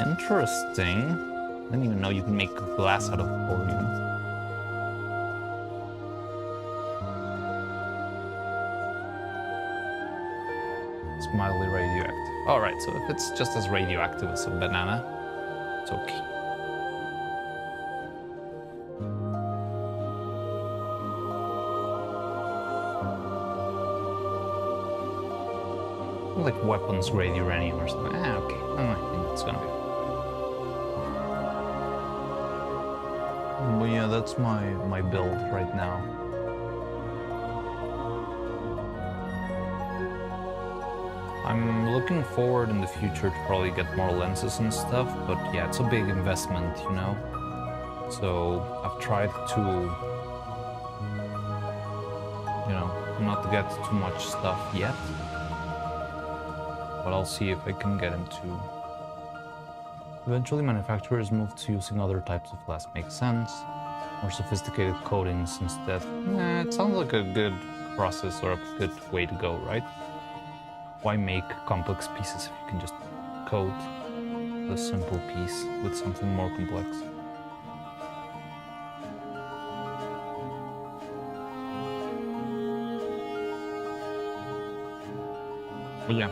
Interesting. I didn't even know you can make glass out of thorium. It's mildly radioactive. Alright, so if it's just as radioactive as a banana, it's okay. Like weapons grade uranium or something. Okay. I think it's gonna be. But yeah, that's my build right now. I'm looking forward in the future to probably get more lenses and stuff, but yeah, it's a big investment, you know? So I've tried to, you know, not get too much stuff yet, but I'll see if I can get into... Eventually manufacturers move to using other types of glass. Makes sense. More sophisticated coatings instead. It sounds like a good process or a good way to go, right? Why make complex pieces if you can just coat a simple piece with something more complex? But yeah.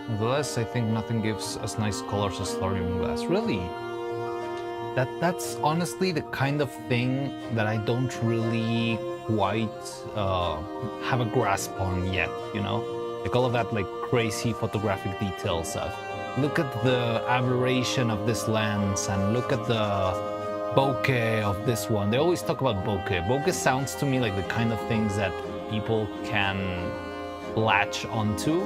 Nevertheless, I think nothing gives as nice colors as Slarium glass. Really? That's honestly the kind of thing that I don't really quite have a grasp on yet, you know? Like all of that like crazy photographic detail stuff. Look at the aberration of this lens and look at the bokeh of this one. They always talk about bokeh. Bokeh sounds to me like the kind of things that people can latch onto,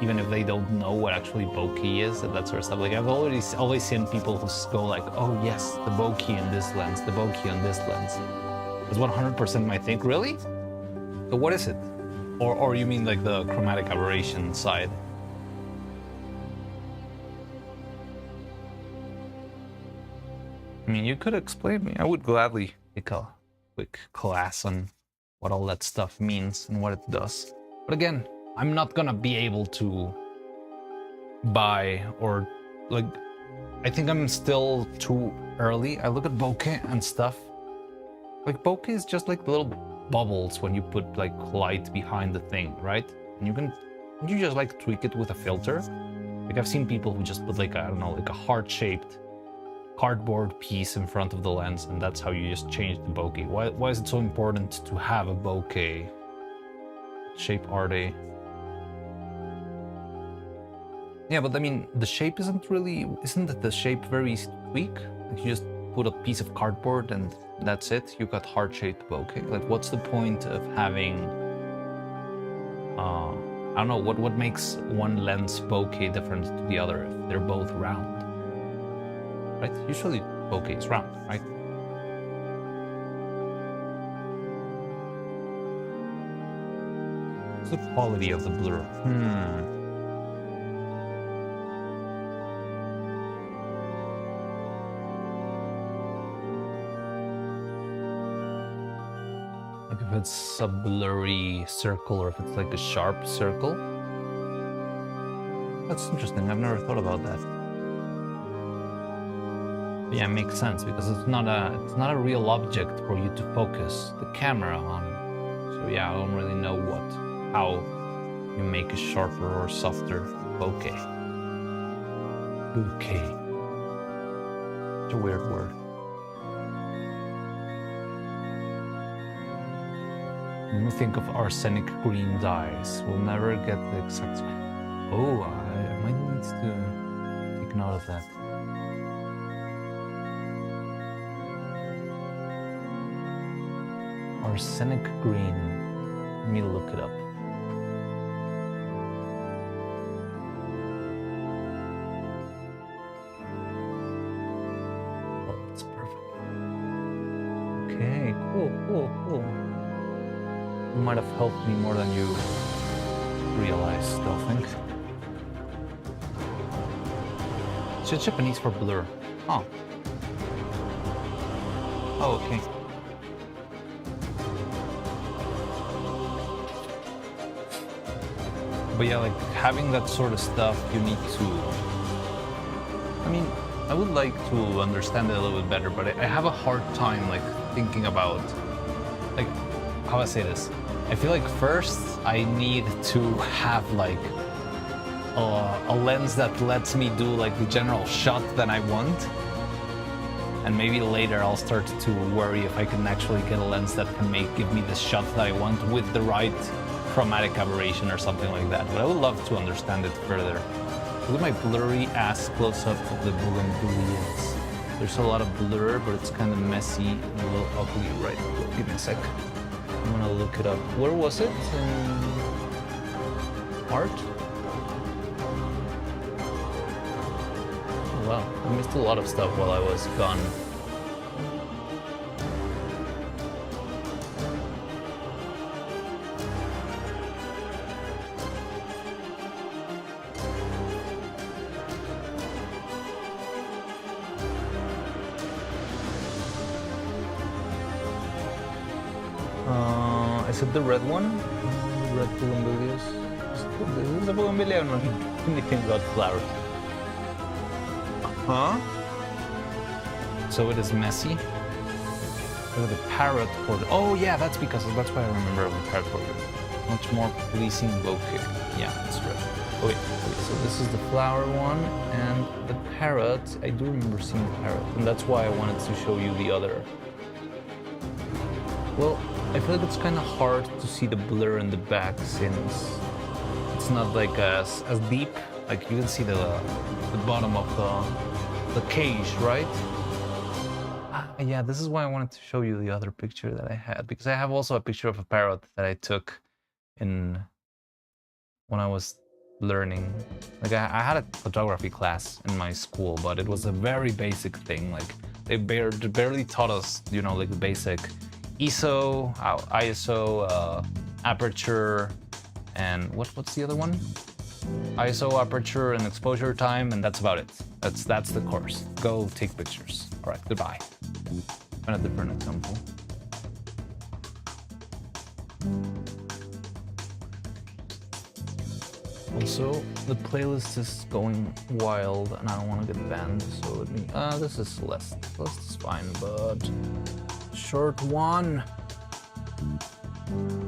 even if they don't know what actually bokeh is and that sort of stuff. Like I've always seen people who go like, oh yes, the bokeh in this lens, the bokeh on this lens. It's 100% my thing. Really? So what is it? Or you mean like the chromatic aberration side? I mean, you could explain me. I would gladly take a quick class on what all that stuff means and what it does. But again, I'm not gonna be able to buy or like, I think I'm still too early. I look at bokeh and stuff. Like bokeh is just like little bubbles when you put like light behind the thing, right? And you just like tweak it with a filter. Like I've seen people who just put like, I don't know, like a heart-shaped cardboard piece in front of the lens, and that's how you just change the bokeh. Why is it so important to have a bokeh? Shape are they? Yeah, but I mean, the shape isn't the shape very weak? Like you just put a piece of cardboard and that's it? You got heart-shaped bokeh? Like what's the point of having, I don't know, what makes one lens bokeh different to the other if they're both round? Right? Usually bokeh is round, right? What's the quality of the blur? Like if it's a blurry circle or if it's like a sharp circle. That's interesting. I've never thought about that. But yeah, it makes sense because it's not a real object for you to focus the camera on. So yeah, I don't really know how you make a sharper or softer bokeh. Bouquet. It's a weird word. When we think of arsenic green dyes, we'll never get the exact... Oh, I might need to take note of that. Arsenic green. Let me look it up. Oh, that's perfect. Okay, cool. You might have helped me more than you realize, don't think. It's just Japanese for blur. Oh. Oh, okay. But yeah, like having that sort of stuff, you need to... I mean, I would like to understand it a little bit better, but I have a hard time like thinking about, like, how I say this. I feel like first I need to have like a lens that lets me do like the general shot that I want. And maybe later I'll start to worry if I can actually get a lens that can give me the shot that I want with the right chromatic aberration or something like that. But I would love to understand it further. Look at my blurry ass close-up of the bougainvilleas. There's a lot of blur, but it's kind of messy and a little ugly right now. Give me a sec. I'm gonna look it up. Where was it? In art? wow, I missed a lot of stuff while I was gone. Is it the red one? The red Bugambilias? Is it a Bugambilia or not? Anything got flowers. Huh? So it is messy. Oh, the parrot border. Oh yeah, that's why I remember the parrot border. Much more pleasing bouquet. Yeah, that's right. Oh wait, so this is the flower one and the parrot. I do remember seeing the parrot, and that's why I wanted to show you the other. Well, I feel like it's kind of hard to see the blur in the back since it's not like as deep. Like you can see the bottom of the cage, right? Yeah, this is why I wanted to show you the other picture that I had, because I have also a picture of a parrot that I took when I was learning. Like I had a photography class in my school, but it was a very basic thing. Like they barely taught us, you know, like the basic ISO, aperture, and what's the other one? ISO, aperture, and exposure time, and that's about it. That's the course. Go take pictures. All right, goodbye. Find a different example. Also, the playlist is going wild, and I don't want to get banned. So let me. This is Celeste. Celeste is fine, but short one.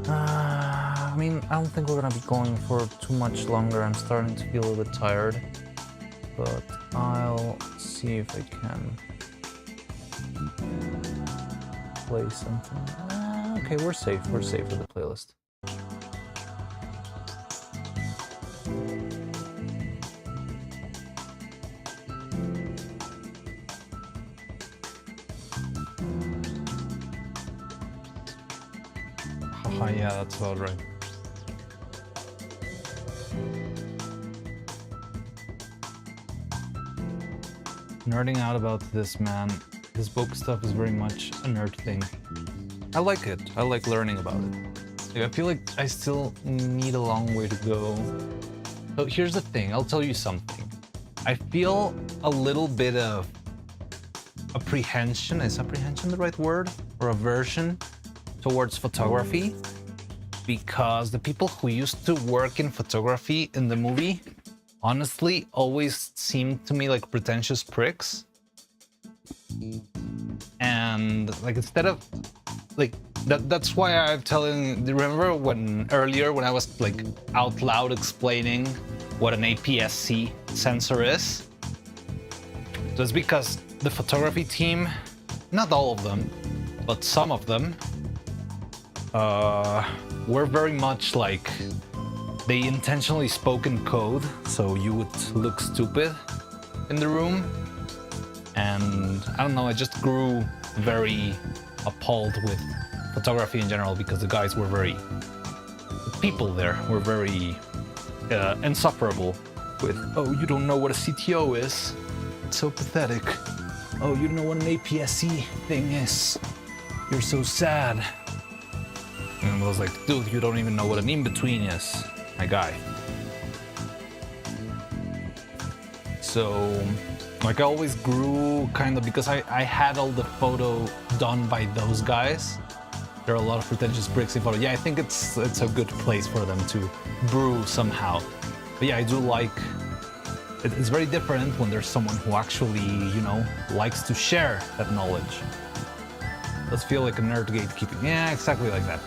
I mean, I don't think we're gonna be going for too much longer. I'm starting to feel a little bit tired, but I'll see if I can play something. Okay, we're safe. We're safe with the playlist. Yeah, that's about right. Nerding out about this, man. This book stuff is very much a nerd thing. I like it. I like learning about it. Like, I feel like I still need a long way to go. So here's the thing. I'll tell you something. I feel a little bit of apprehension. Is apprehension the right word? Or aversion towards photography? Because the people who used to work in photography in the movie honestly always seemed to me like pretentious pricks. And like instead of like that's why I'm telling. Remember when earlier when I was like out loud explaining what an APS-C sensor is? So it's because the photography team, not all of them, but some of them, were very much like they intentionally spoke in code, so you would look stupid in the room. And I don't know, I just grew very appalled with photography in general because the guys were the people there were very insufferable with, oh, you don't know what a CTO is? It's so pathetic. Oh, you don't know what an APS-C thing is? You're so sad. And I was like, dude, you don't even know what an in-between is, my guy. So, like, I always grew kind of because I had all the photo done by those guys. There are a lot of pretentious bricks in photo. Yeah, I think it's a good place for them to brew somehow. But yeah, I do like. It's very different when there's someone who actually, you know, likes to share that knowledge. Does feel like a nerd gatekeeping. Yeah, exactly like that.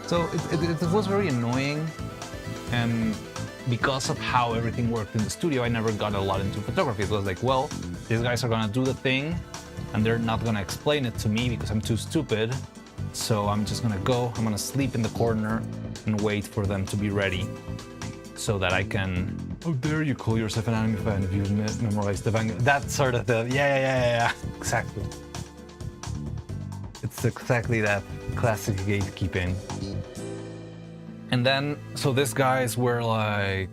So it was very annoying, and because of how everything worked in the studio, I never got a lot into photography. It was like, well, these guys are gonna do the thing, and they're not gonna explain it to me because I'm too stupid. So I'm just gonna go, I'm gonna sleep in the corner and wait for them to be ready so that I can, how dare you call yourself an anime fan if you've memorized the manga? That sort of thing. Yeah, exactly. It's exactly that classic gatekeeping. And then, so these guys were like,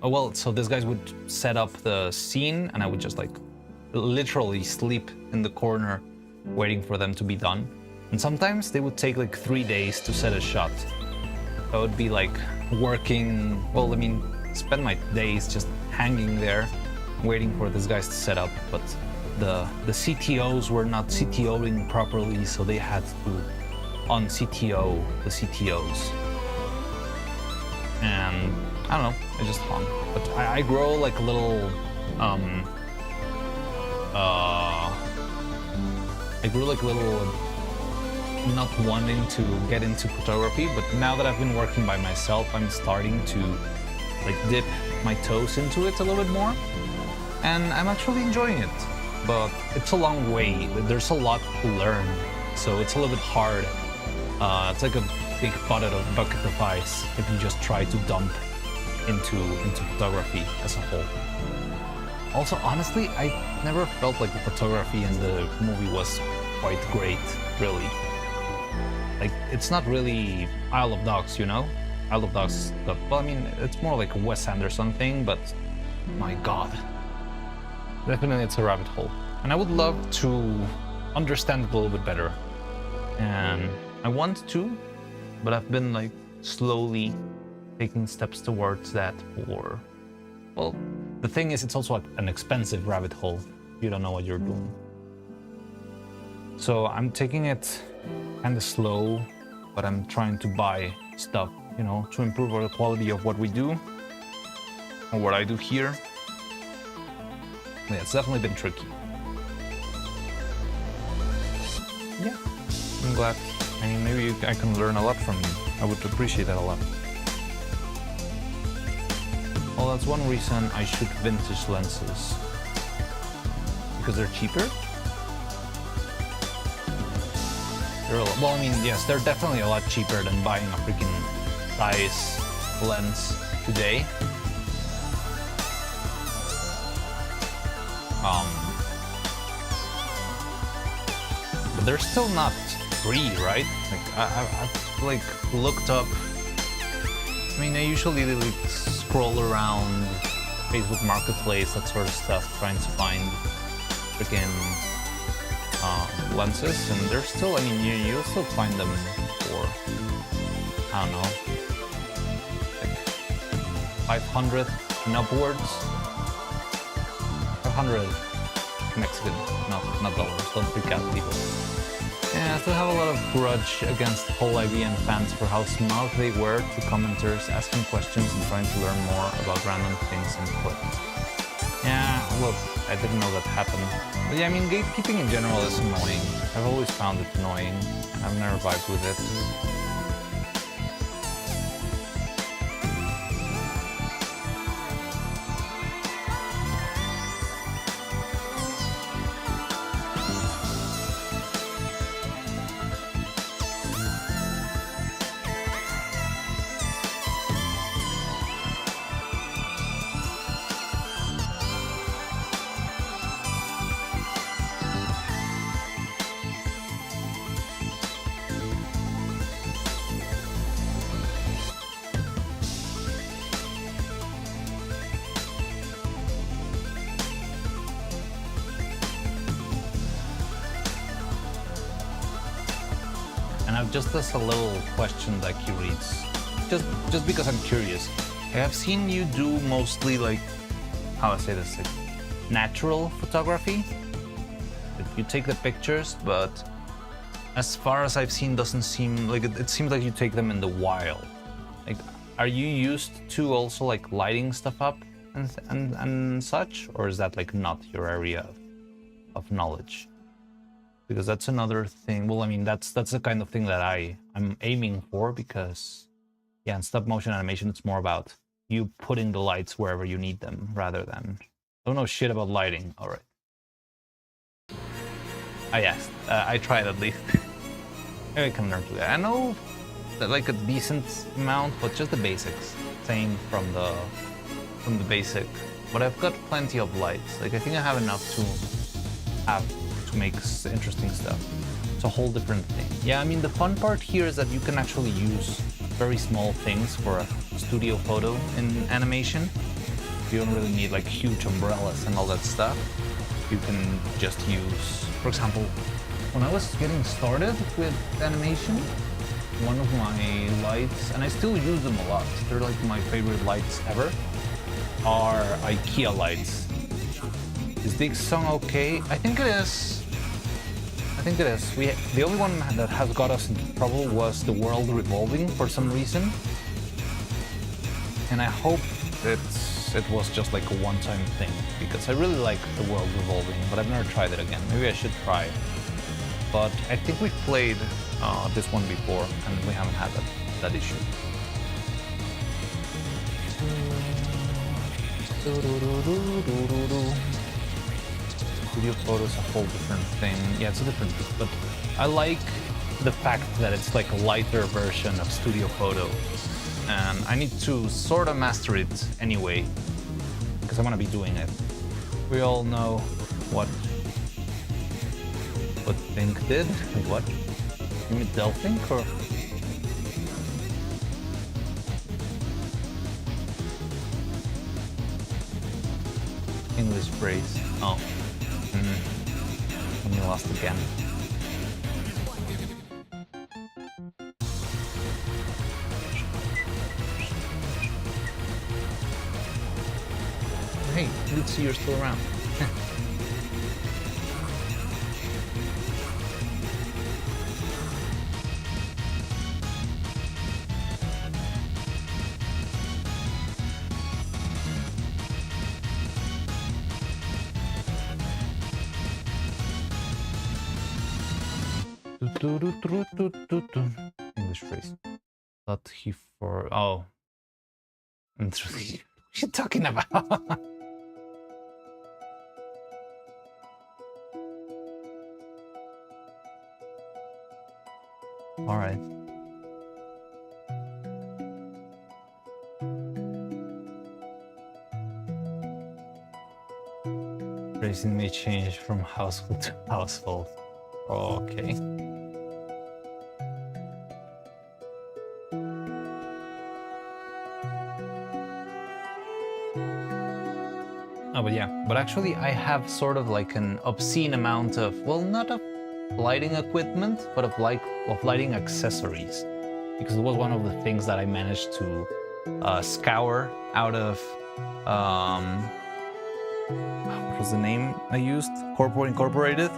Oh, well, so these guys would set up the scene and I would just like literally sleep in the corner waiting for them to be done. And sometimes they would take like 3 days to set a shot. I would be like working, well, I mean, spend my days just hanging there waiting for these guys to set up, but the CTOs were not CTOing properly, so they had to un-CTO the CTOs. And I don't know, I just hung. But I grow like a little, I grew like a little not wanting to get into photography, but now that I've been working by myself, I'm starting to like dip my toes into it a little bit more. And I'm actually enjoying it, but it's a long way. There's a lot to learn, so it's a little bit hard. It's like a big bucket of ice if you just try to dump into photography as a whole. Also, honestly, I never felt like the photography in the movie was quite great, really. Like, it's not really Isle of Dogs, you know? Isle of Dogs stuff. Well, I mean, it's more like a Wes Anderson thing, but my god. Definitely it's a rabbit hole. And I would love to understand it a little bit better. And I want to, but I've been like slowly taking steps towards that for, well, the thing is, it's also an expensive rabbit hole. You don't know what you're doing. So I'm taking it kind of slow, but I'm trying to buy stuff, you know, to improve the quality of what we do or what I do here. Yeah, it's definitely been tricky. Yeah, I'm glad. I mean, maybe I can learn a lot from you. I would appreciate that a lot. Well, that's one reason I shoot vintage lenses. Because they're cheaper? Well, I mean, yes, they're definitely a lot cheaper than buying a freaking size lens today. But they're still not free, right? Like, I've like looked up. I mean, I usually like scroll around Facebook Marketplace, that sort of stuff, trying to find freaking lenses, and they're still, I mean, you'll still find them for, I don't know, like 500 and upwards. 500 Mexican, not dollars, don't freak out, people. Yeah, I still have a lot of grudge against whole IBM fans for how smug they were to commenters asking questions and trying to learn more about random things in clips. Yeah, look, I didn't know that happened. But yeah, I mean, gatekeeping in general is annoying. I've always found it annoying. I've never vibed with it. Just as a little question that he reads, just because I'm curious. I have seen you do mostly like, how I say this, like natural photography. Like you take the pictures, but as far as I've seen, doesn't seem like it seems like you take them in the wild. Like, are you used to also like lighting stuff up and such, or is that like not your area of knowledge? Because that's another thing. Well, I mean, that's the kind of thing that I'm aiming for, because yeah, in stop motion animation, it's more about you putting the lights wherever you need them rather than, don't know shit about lighting. All right. I asked. I tried at least. Maybe I can learn to that. I know that like a decent amount, but just the basics. Same from the basic. But I've got plenty of lights. Like I think I have enough to make interesting stuff. It's a whole different thing. Yeah, I mean, the fun part here is that you can actually use very small things for a studio photo in animation. You don't really need like huge umbrellas and all that stuff. You can just use, for example, when I was getting started with animation, one of my lights, and I still use them a lot, they're like my favorite lights ever, are IKEA lights. Is the song okay? I think it is. I think it is. The only one that has got us into trouble was the world revolving for some reason. And I hope it was just like a one-time thing, because I really like the world revolving, but I've never tried it again. Maybe I should try it. But I think we've played this one before, and we haven't had that issue. Studio photos a whole different thing. Yeah, it's a different thing, but I like the fact that it's like a lighter version of Studio Photo. And I need to sort of master it anyway, because I want to be doing it. We all know what Think did. Wait, what? You mean Del Think or? English phrase. Oh. And you lost again. Hey, good to see you're still around. English phrase. But he for oh. What are you talking about? All right. Phrasing may change from household to household. Okay. Oh, but yeah, but actually I have sort of like an obscene amount of, well, not of lighting equipment, but of lighting accessories, because it was one of the things that I managed to scour out of, what was the name I used? Corporate Incorporated,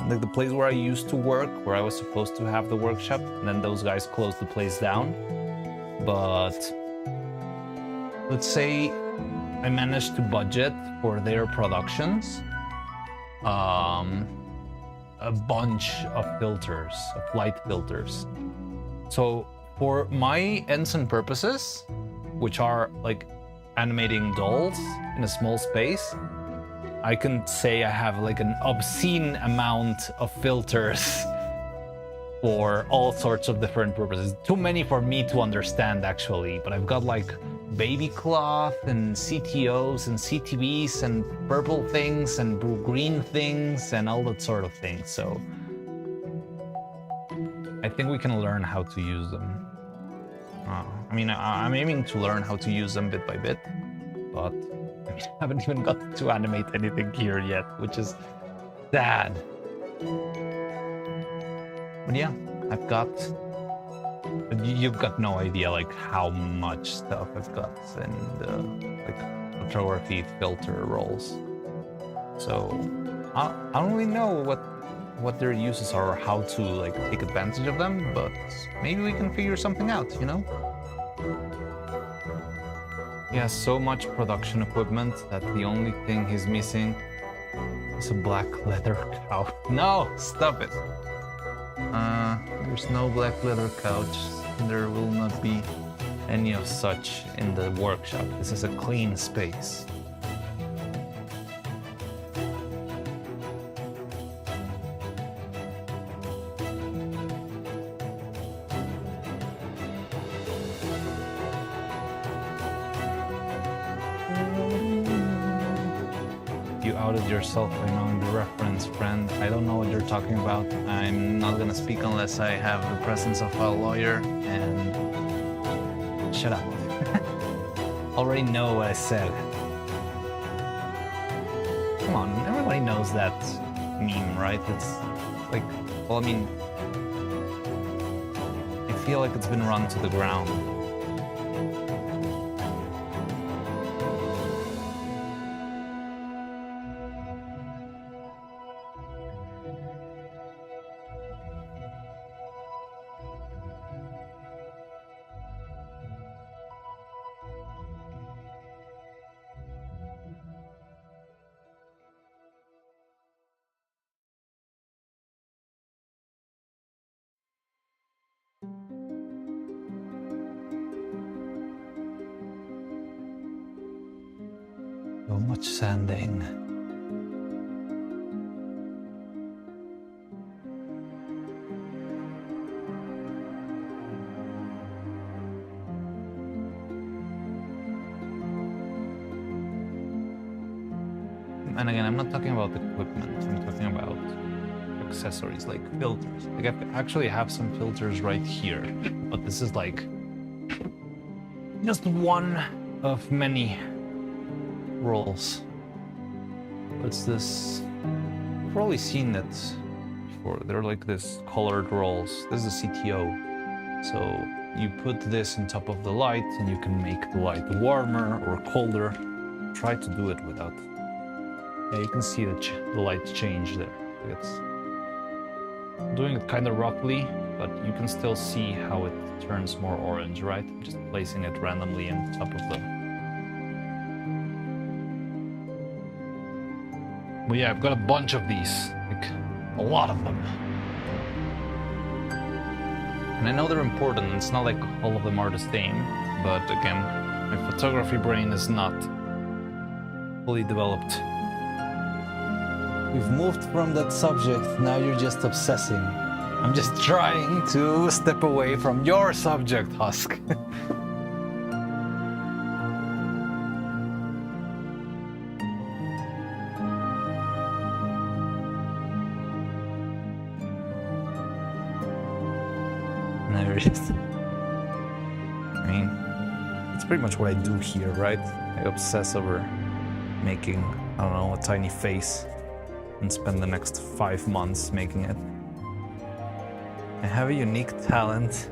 like the place where I used to work, where I was supposed to have the workshop, and then those guys closed the place down. But let's say I managed to budget for their productions a bunch of filters, of light filters. So for my ends and purposes, which are like animating dolls in a small space, I can say I have like an obscene amount of filters for all sorts of different purposes. Too many for me to understand actually, but I've got like baby cloth and CTOs and CTVs and purple things and green things and all that sort of things. So I think we can learn how to use them. I mean, I'm aiming to learn how to use them bit by bit, but I mean, I haven't even got to animate anything here yet, which is sad. But yeah, I've got... You've got no idea like how much stuff I've got in the like photography filter roles. So I don't really know what their uses are or how to like take advantage of them, but maybe we can figure something out, you know? He has so much production equipment that the only thing he's missing is a black leather couch. No, stop it. There's no black leather couch. There will not be any of such in the workshop. This is a clean space. You outed yourself by knowing the reference, friend. I don't know what you're talking about. I'm not gonna speak unless I have the presence of a lawyer, and shut up. Already know what I said. Come on, everybody knows that meme, right? It's like, well, I mean, I feel like it's been run to the ground. So much sanding. And again, I'm not talking about equipment, I'm talking about accessories like filters. Like I actually have some filters right here, but this is like just one of many rolls. What's this? You've probably seen that before. They're like this colored rolls. This is a CTO. So you put this on top of the light and you can make the light warmer or colder. Try to do it without. Yeah, you can see the light change there. It's doing it kind of roughly, but you can still see how it turns more orange, right? I'm just placing it randomly on top of the... But yeah, I've got a bunch of these, like a lot of them. And I know they're important, it's not like all of them are the same, but again, my photography brain is not fully developed. We've moved from that subject, now you're just obsessing. I'm just trying to step away from your subject, Husk. There it is. I mean, it's pretty much what I do here, right? I obsess over making, I don't know, a tiny face and spend the next 5 months making it. I have a unique talent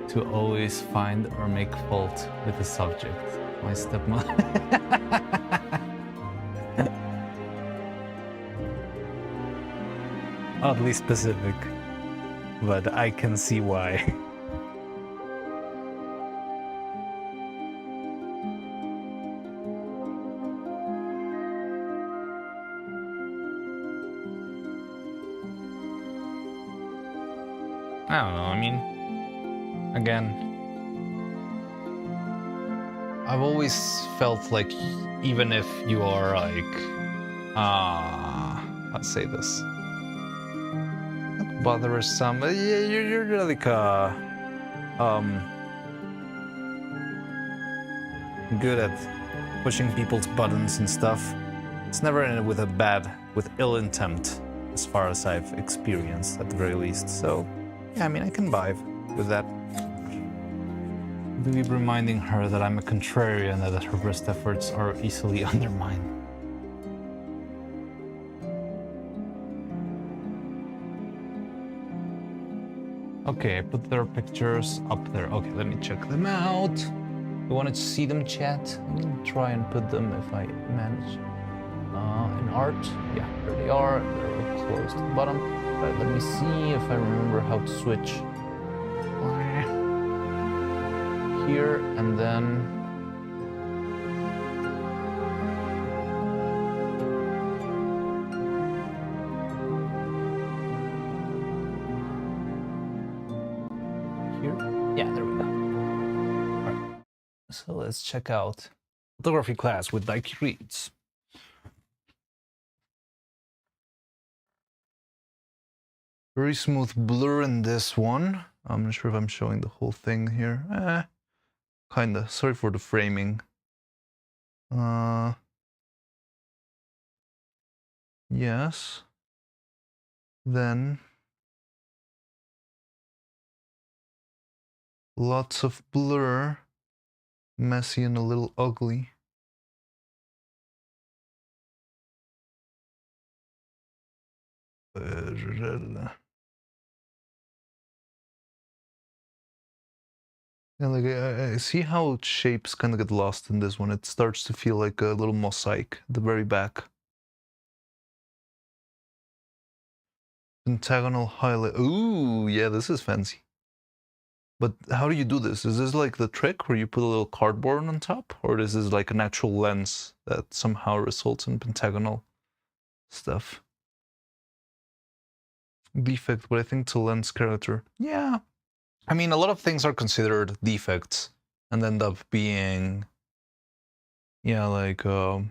to always find or make fault with the subject. My stepmother. Oddly specific, but I can see why. I don't know, I mean, again, I've always felt like even if you are like, let's say this, not bothersome, but yeah, you're like good at pushing people's buttons and stuff. It's never ended with with ill intent, as far as I've experienced at the very least, so. Yeah, I mean, I can vibe with that. Maybe reminding her that I'm a contrarian, that her best efforts are easily undermined. Okay, I put their pictures up there. Okay, let me check them out. You wanted to see them, chat? I'm gonna try and put them if I manage. In art, yeah, there they are. They're close to the bottom. Right, let me see if I remember how to switch. Here and then. Here? Yeah, there we go. All right. So let's check out photography class with Nike Reads. Very smooth blur in this one. I'm not sure if I'm showing the whole thing here. Kinda. Sorry for the framing. Yes. Then lots of blur. Messy and a little ugly. Yeah, like I see how shapes kind of get lost in this one. It starts to feel like a little mosaic at the very back. Pentagonal highlight. Ooh, yeah, this is fancy. But how do you do this? Is this like the trick where you put a little cardboard on top? Or is this like an actual lens that somehow results in pentagonal stuff? Defect, but I think it's a lens character. Yeah. I mean, a lot of things are considered defects and end up being, yeah, like, yeah,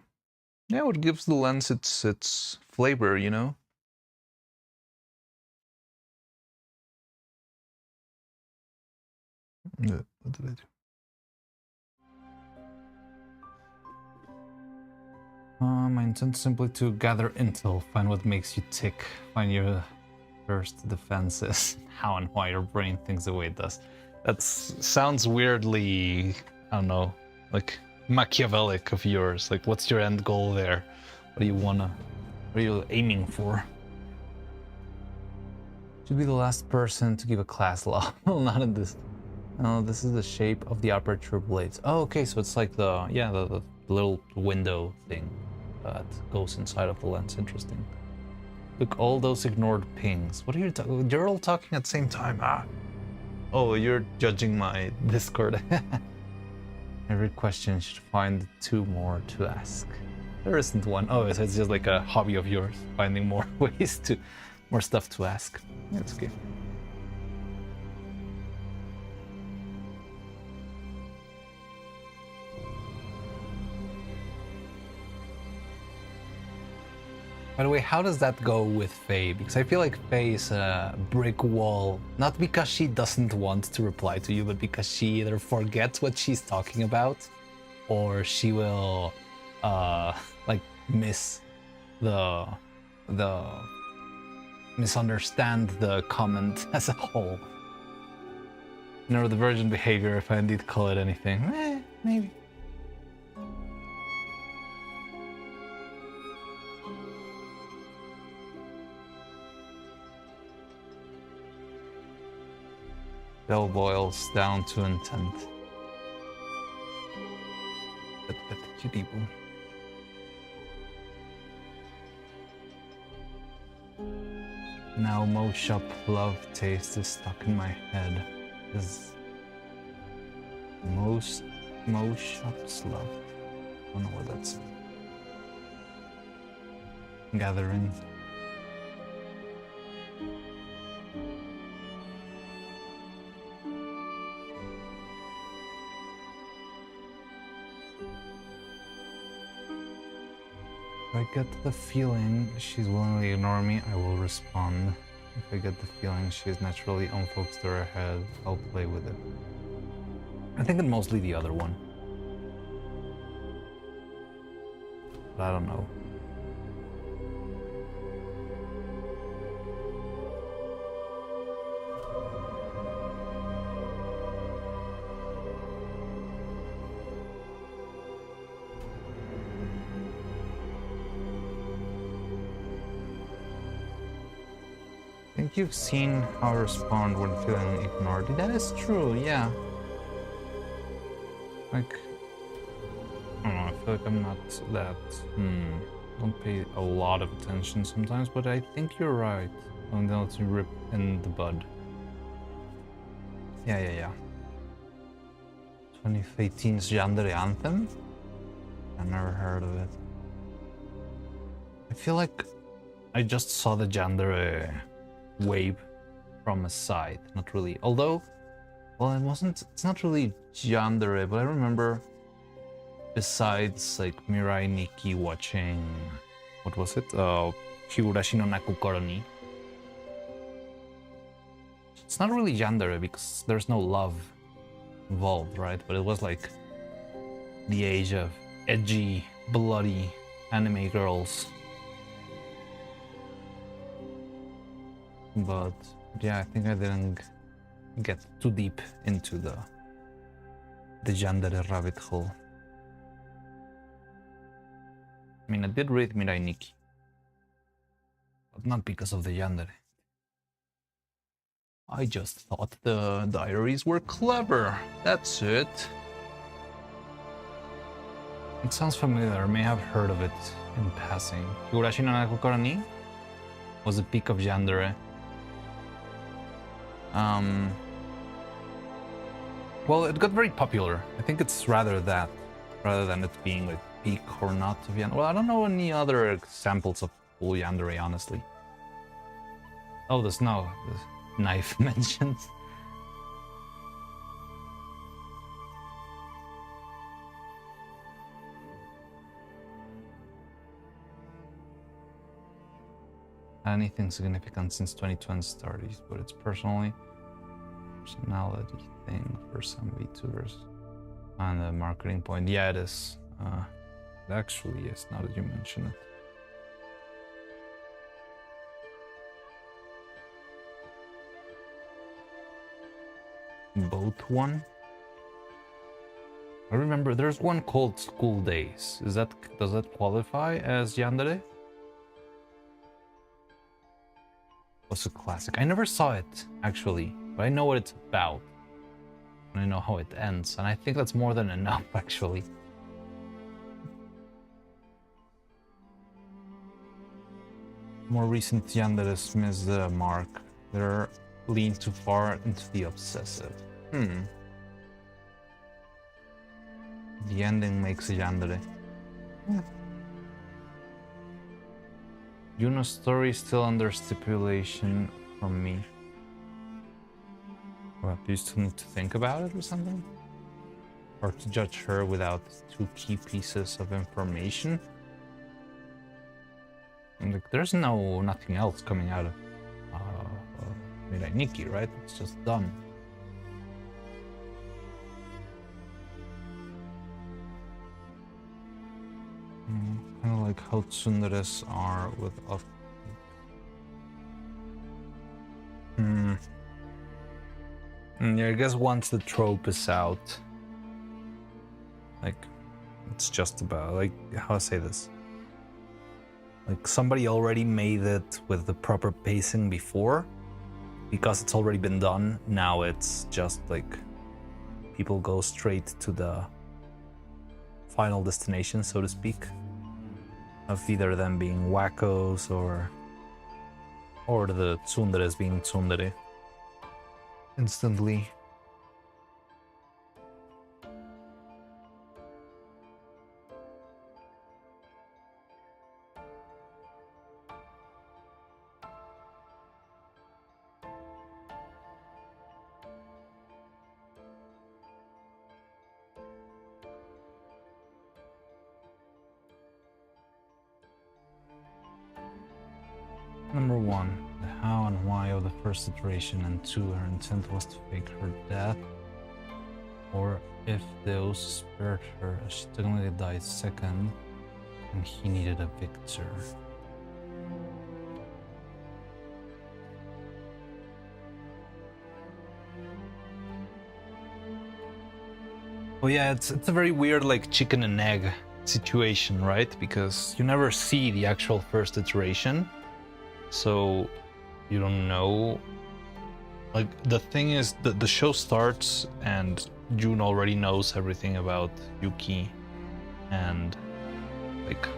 what gives the lens its flavor, you know? Yeah, what did I do? My intent is simply to gather intel, find what makes you tick, find your first defenses, how and why your brain thinks the way it does. That sounds weirdly, I don't know, like Machiavellic of yours. Like, what's your end goal there? What do you wanna, what are you aiming for? Should be the last person to give a class law. Not in this. No, this is the shape of the aperture blades. Oh, okay, so it's like the, yeah, the little window thing that goes inside of the lens. Interesting. Look, all those ignored pings. What are you talking? You're all talking at the same time. Ah. Oh, you're judging my Discord. Every question should find 2 more to ask. There isn't one. Oh, so it's just like a hobby of yours, finding more ways to, more stuff to ask. That's okay. By the way, how does that go with Faye? Because I feel like Faye is a brick wall, not because she doesn't want to reply to you, but because she either forgets what she's talking about, or she will, like miss the misunderstand the comment as a whole. Neurodivergent behavior, if I indeed call it anything. Maybe. Bell boils down to intent. Now Mo Shop love taste is stuck in my head. Is Mo Shop's love? I don't know what that's. Gathering. If I get the feeling she's willingly ignore me, I will respond. If I get the feeling she's naturally unfocused or ahead, I'll play with it. I think it's mostly the other one. But I don't know. I think you've seen how I respond when feeling ignored. That is true, yeah. Like, I don't know, I feel like I'm not that, don't pay a lot of attention sometimes, but I think you're right. I'm going to rip in the bud. Yeah. 2018's Yandere Anthem? I've never heard of it. I feel like I just saw the Yandere wave from a side, not really. Although, well, it's not really Yandere, but I remember besides like Mirai Nikki watching, what was it? Higurashi no Nakukoro ni. It's not really Yandere because there's no love involved, right? But it was like the age of edgy, bloody anime girls. But yeah, I think I didn't get too deep into the Yandere rabbit hole. I mean, I did read Mirai Nikki, but not because of the yandere. I just thought the diaries were clever. That's it. It sounds familiar. I may have heard of it in passing. Higurashi no Nakokara ni was a peak of yandere. Well, it got very popular. I think it's rather that, rather than it being like peak or not of yandere. Well, I don't know any other examples of full yandere, honestly. Oh, the snow. The knife mentioned. Anything significant since 2020 started, but it's personality thing for some VTubers. And the marketing point, yeah, it is. It actually is, now that you mention it. Both one? I remember there's one called School Days. Does that qualify as yandere? Was a classic. I never saw it actually, but I know what it's about. And I know how it ends, and I think that's more than enough actually. More recent yanderes miss the mark. They're lean too far into the obsessive. The ending makes a yandere. Yeah. Yuno's story still under stipulation from me. What, do you still need to think about it or something? Or to judge her without two key pieces of information? And like, there's nothing else coming out of Mirai Nikki, right? It's just done. Kind of like how tsunderes are with yeah, I guess once the trope is out, like, it's just about, like, how to say this? Like, somebody already made it with the proper pacing before, because it's already been done. Now it's just like people go straight to the final destination, so to speak, of either them being wackos or the tsunderes being tsundere instantly. Number 1, the how and why of the first iteration, and 2, her intent was to fake her death, or if those spared her, she technically died second, and he needed a victor. Well, yeah, it's a very weird, like, chicken and egg situation, right? Because you never see the actual first iteration. So you don't know. Like, the thing is, the show starts and June already knows everything about Yuki and like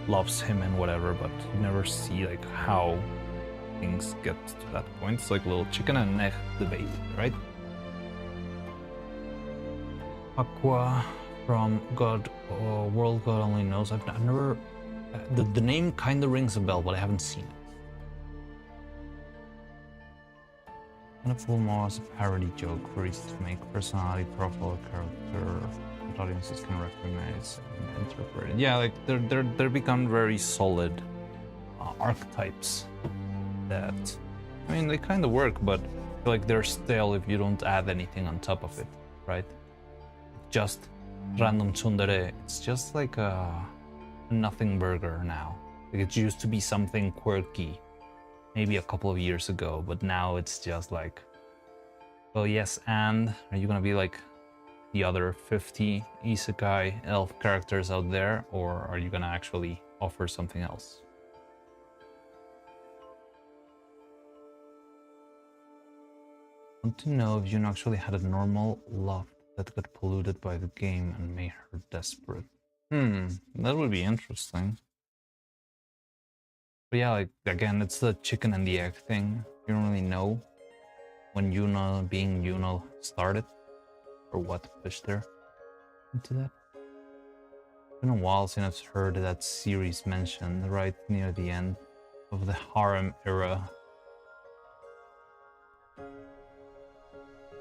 loves him and whatever, but you never see like how things get to that point. It's like a little chicken and egg debate, right? Aqua from God, World God Only Knows. I've never, the name kind of rings a bell, but I haven't seen it. And a full more as a parody joke for easy to make personality profile character that audiences can recognize and interpret. Yeah, like they're become very solid archetypes that, I mean, they kind of work, but I feel like they're stale if you don't add anything on top of it, right? Just random tsundere. It's just like a nothing burger now. Like, it used to be something quirky maybe a couple of years ago, but now it's just like, well, yes, and are you gonna be like the other 50 isekai elf characters out there, or are you gonna actually offer something else? Want to know if Yuna actually had a normal loft that got polluted by the game and made her desperate. That would be interesting. But yeah, like, again, it's the chicken and the egg thing. You don't really know when Yuna being Yuna started, or what pushed her into that. It's been a while since I've heard that series mentioned right near the end of the harem era.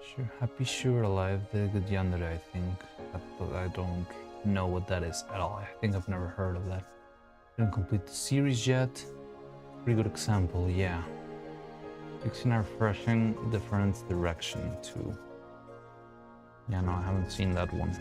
Sure, Happy Sure Alive, the good yandere, I think. But I don't know what that is at all. I think I've never heard of that. Didn't complete the series yet. Pretty good example, yeah. Fixing a refreshing different direction too. Yeah, no, I haven't seen that one.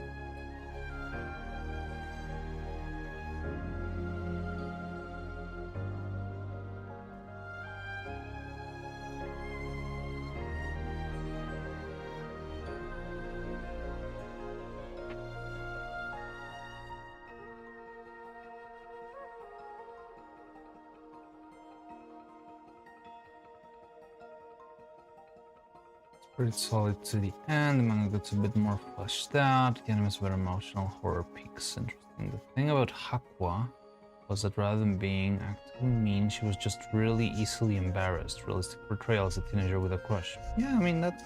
Pretty solid to the end. The manga gets a bit more fleshed out. The anime is very emotional. Horror peaks. Interesting. The thing about Hakwa was that rather than being actively mean, she was just really easily embarrassed. Realistic portrayal as a teenager with a crush. Yeah, I mean, that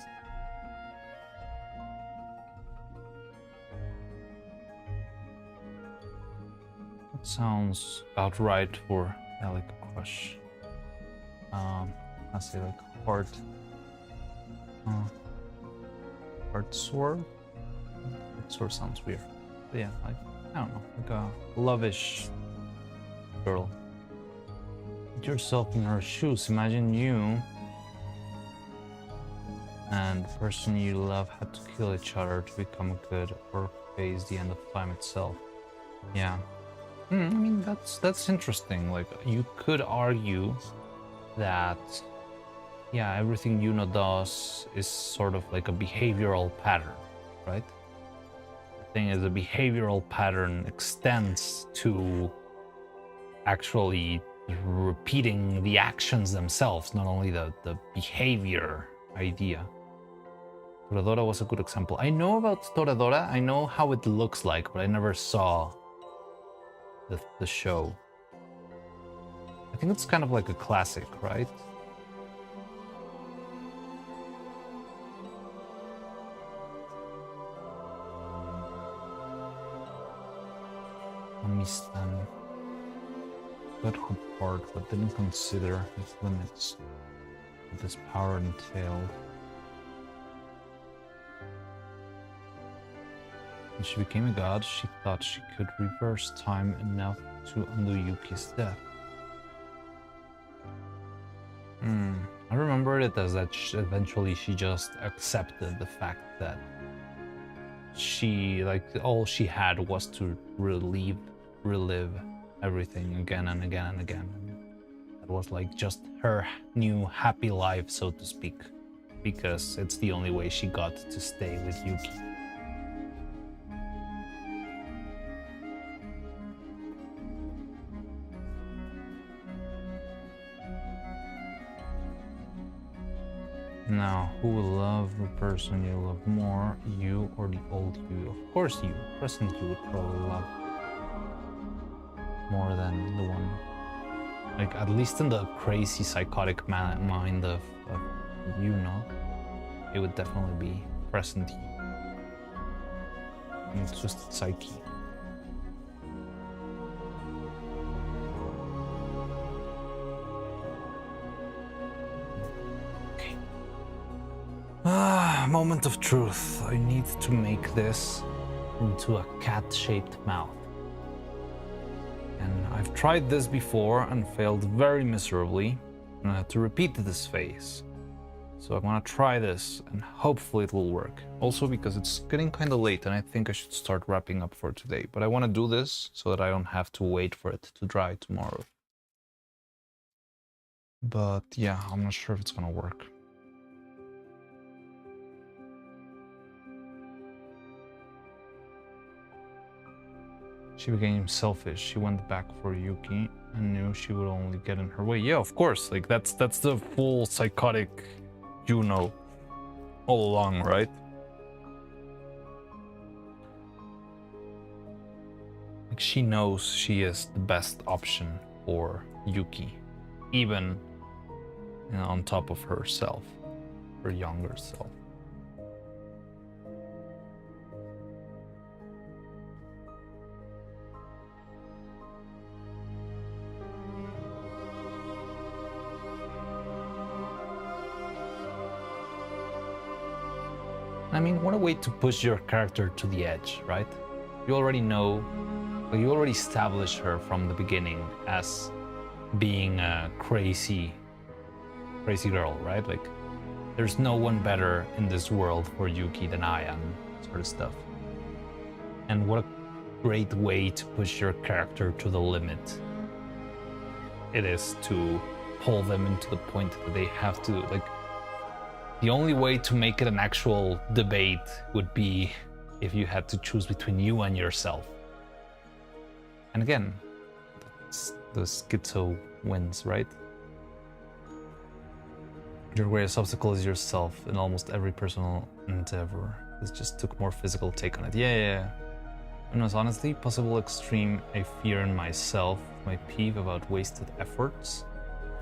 sounds about right for, yeah, like a crush. I say like heart. Heart sore? Heart sore sounds weird. But yeah, like, I don't know, like a lovish girl. Put yourself in her shoes. Imagine you and the person you love had to kill each other to become good or face the end of time itself. Yeah. I mean, that's interesting. Like, you could argue that, yeah, everything Yuna does is sort of like a behavioral pattern, right? The thing is, the behavioral pattern extends to actually repeating the actions themselves, not only the behavior idea. Toradora was a good example. I know about Toradora, I know how it looks like, but I never saw the show. I think it's kind of like a classic, right? Amistan. Godhood part, but didn't consider its limits. What this power entailed. When she became a god, she thought she could reverse time enough to undo Yuki's death. I remember it as that eventually she just accepted the fact that she, like, all she had was to relive everything again and again and again. That was like just her new happy life, so to speak, because it's the only way she got to stay with Yuki. Now, who will love the person you love more, you or the old you? Of course you. Present you would probably love more than the one. Like, at least in the crazy psychotic mind of Yuna, it would definitely be present you. And it's just psyche. Moment of truth. I need to make this into a cat-shaped mouth. And I've tried this before and failed very miserably, and I had to repeat this phase. So I'm gonna try this, and hopefully it will work. Also because it's getting kind of late, and I think I should start wrapping up for today. But I want to do this so that I don't have to wait for it to dry tomorrow. But yeah, I'm not sure if it's gonna work. She became selfish. She went back for Yuki and knew she would only get in her way. Yeah, of course. Like, that's the full psychotic Juno. all along, right? Like she knows she is the best option for Yuki, even on top of herself, her younger self. I mean, what a way to push your character to the edge, right? You already know, like you already established her from the beginning as being a crazy girl, right? Like, there's no one better in this world for Yuki than I am, sort of stuff. And what a great way to push your character to the limit it is to pull them into the point that they have to, like, the only way to make it an actual debate would be if you had to choose between you and yourself. And again, the schizo wins, right? Your greatest obstacle is yourself in almost every personal endeavor. This just took more physical take on it. Yeah. And was honestly possible extreme I fear in myself, my peeve about wasted efforts.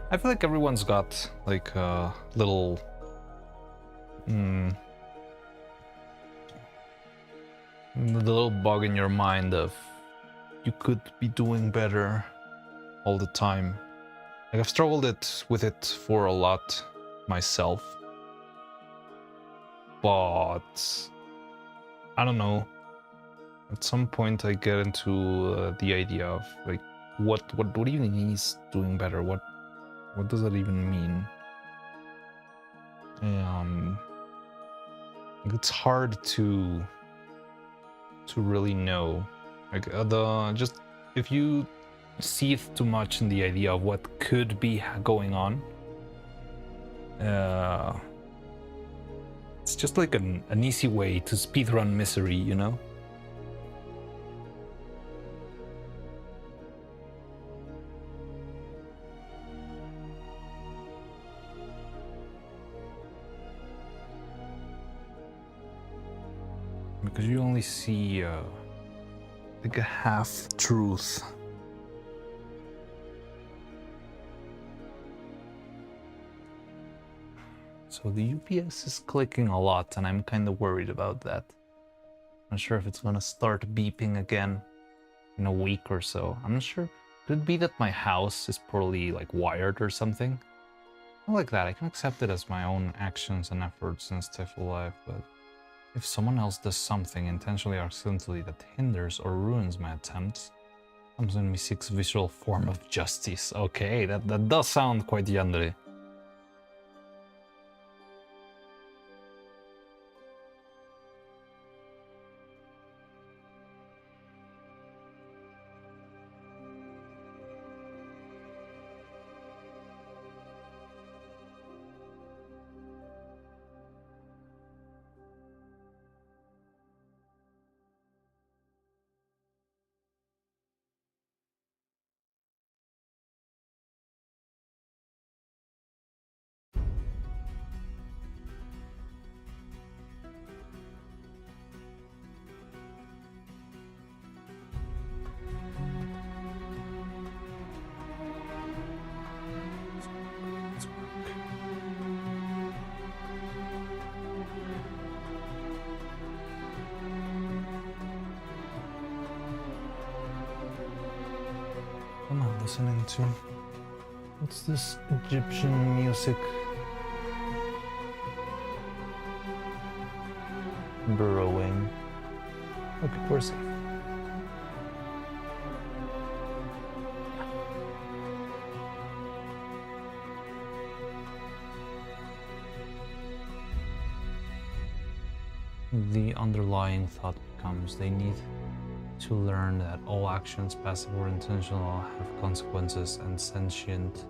I feel like everyone's got like a little the little bug in your mind of you could be doing better all the time. Like I've struggled with it for a lot myself, but I don't know. At some point, I get into the idea of like, what do you mean he's doing better? What does that even mean? It's hard to really know. Like just if you seethe too much in the idea of what could be going on, it's just like an easy way to speedrun misery, you know? Because you only see like a half truth. So the UPS is clicking a lot and I'm kind of worried about that. I'm not sure if it's gonna start beeping again in a week or so. I'm not sure. Could it be that my house is poorly like wired or something? Not like that. I can accept it as my own actions and efforts and stuff in life, but if someone else does something intentionally or accidentally that hinders or ruins my attempts, comes in me seeks visual form of justice. Okay, that does sound quite yandere. What am I listening to? What's this Egyptian music? Burrowing. Okay, we're safe. The underlying thought becomes they need to learn that all actions, passive or intentional, have consequences, and sentient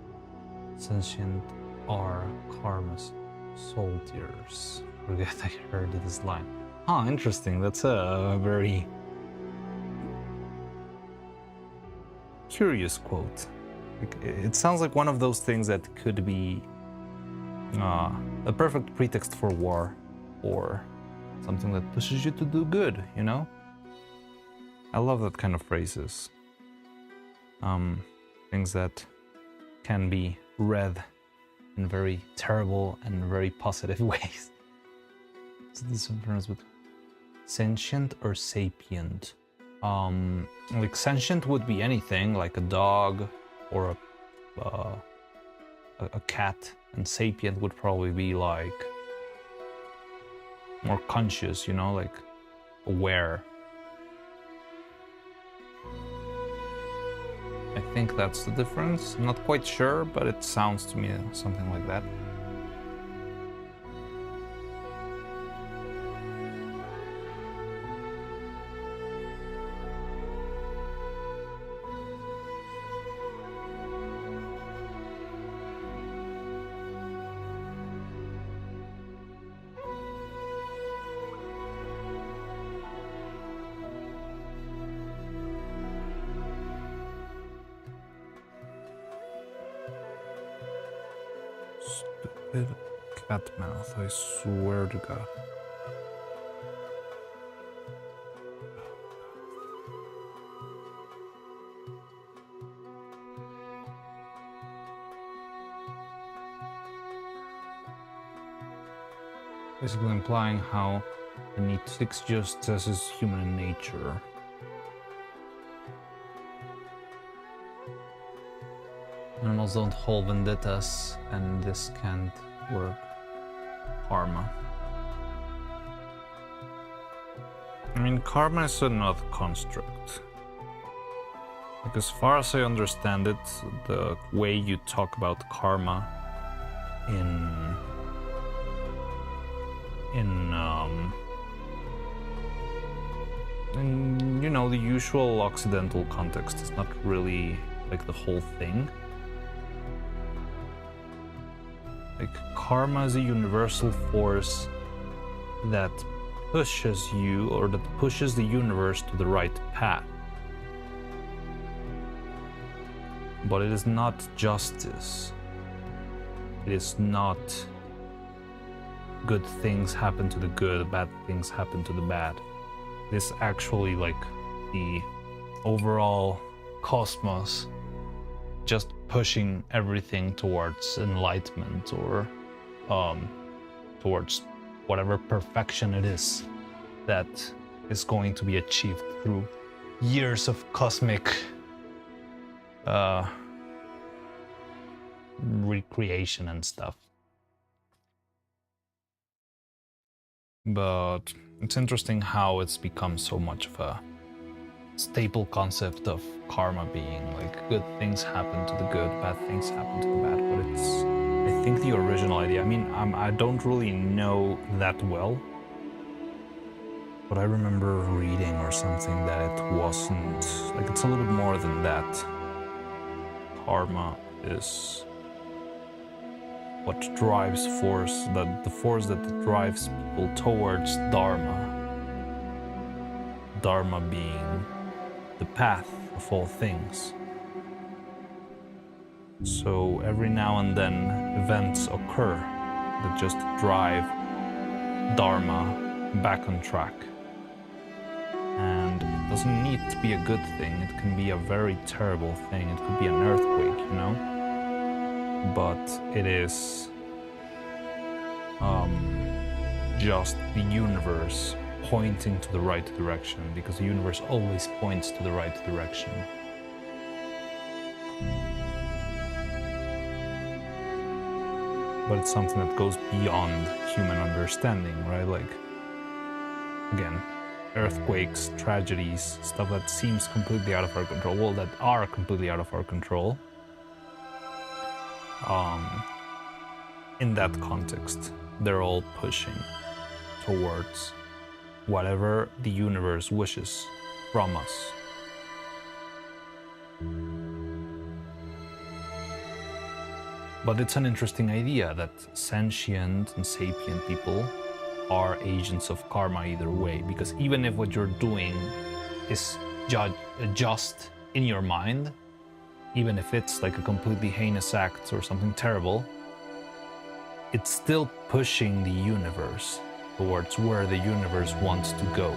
are karma's soldiers. Forget I heard this line. Huh, interesting. That's a very curious quote. It sounds like one of those things that could be a perfect pretext for war. or something that pushes you to do good, you know? I love that kind of phrases. Things that can be read in very terrible and very positive ways. So this is difference with sentient or sapient. Like sentient would be anything, like a dog or a cat, and sapient would probably be like more conscious, you know, like aware. I think that's the difference. I'm not quite sure, but it sounds to me something like that. Stupid cat mouth, I swear to God. Basically implying how the need to seek justice is human in nature. Animals don't hold vendettas, and this can't work. Karma. I mean, karma is another construct. Like, as far as I understand it, the way you talk about karma in you know, the usual Occidental context is not really like the whole thing. Like, karma is a universal force that pushes you, or that pushes the universe to the right path. But it is not justice. It is not good things happen to the good, bad things happen to the bad. It is actually like the overall cosmos just pushing everything towards enlightenment, or towards whatever perfection it is that is going to be achieved through years of cosmic recreation and stuff. But it's interesting how it's become so much of a staple concept of karma being like good things happen to the good, bad things happen to the bad. But it's, I think, the original idea. I mean, I don't really know that well, but I remember reading or something that it wasn't like, it's a little bit more than that. Karma is what drives force, the force that drives people towards Dharma. Dharma being the path of all things. So every now and then events occur that just drive Dharma back on track. And it doesn't need to be a good thing, it can be a very terrible thing, it could be an earthquake, you know? But it is just the universe pointing to the right direction, because the universe always points to the right direction. But it's something that goes beyond human understanding, right? Like, again, earthquakes, tragedies, stuff that seems completely out of our control, well, that are completely out of our control. In that context, they're all pushing towards whatever the universe wishes from us. But it's an interesting idea that sentient and sapient people are agents of karma either way, because even if what you're doing is just in your mind, even if it's like a completely heinous act or something terrible, it's still pushing the universe towards where the universe wants to go.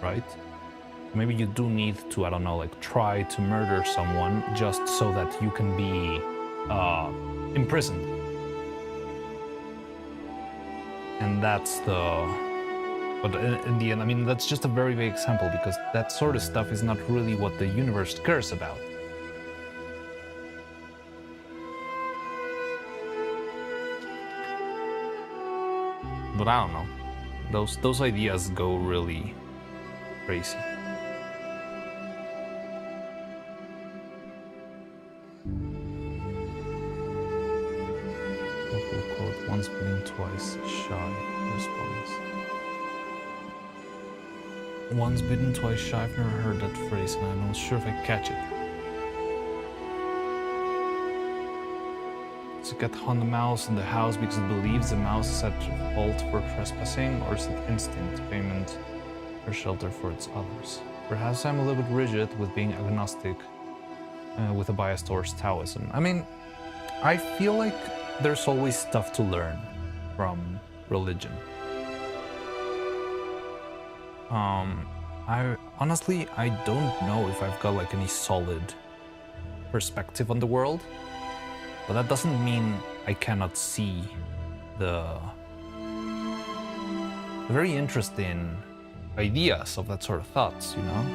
Right? Maybe you do need to, I don't know, like try to murder someone just so that you can be imprisoned. And that's but in the end, I mean, that's just a very big example because that sort of stuff is not really what the universe cares about. But I don't know. Those ideas go really crazy. Local quote, once bitten, twice shy, response. Once bitten, twice shy, I've never heard that phrase and I'm not sure if I catch it. Does it get hunt the mouse in the house because it believes the mouse is at fault for trespassing, or is it instinct, payment, or shelter for its others? Perhaps I'm a little bit rigid with being agnostic with a bias towards Taoism. I mean, I feel like there's always stuff to learn from religion. I honestly, I don't know if I've got like any solid perspective on the world, but that doesn't mean I cannot see the very interesting ideas of that sort of thoughts, you know?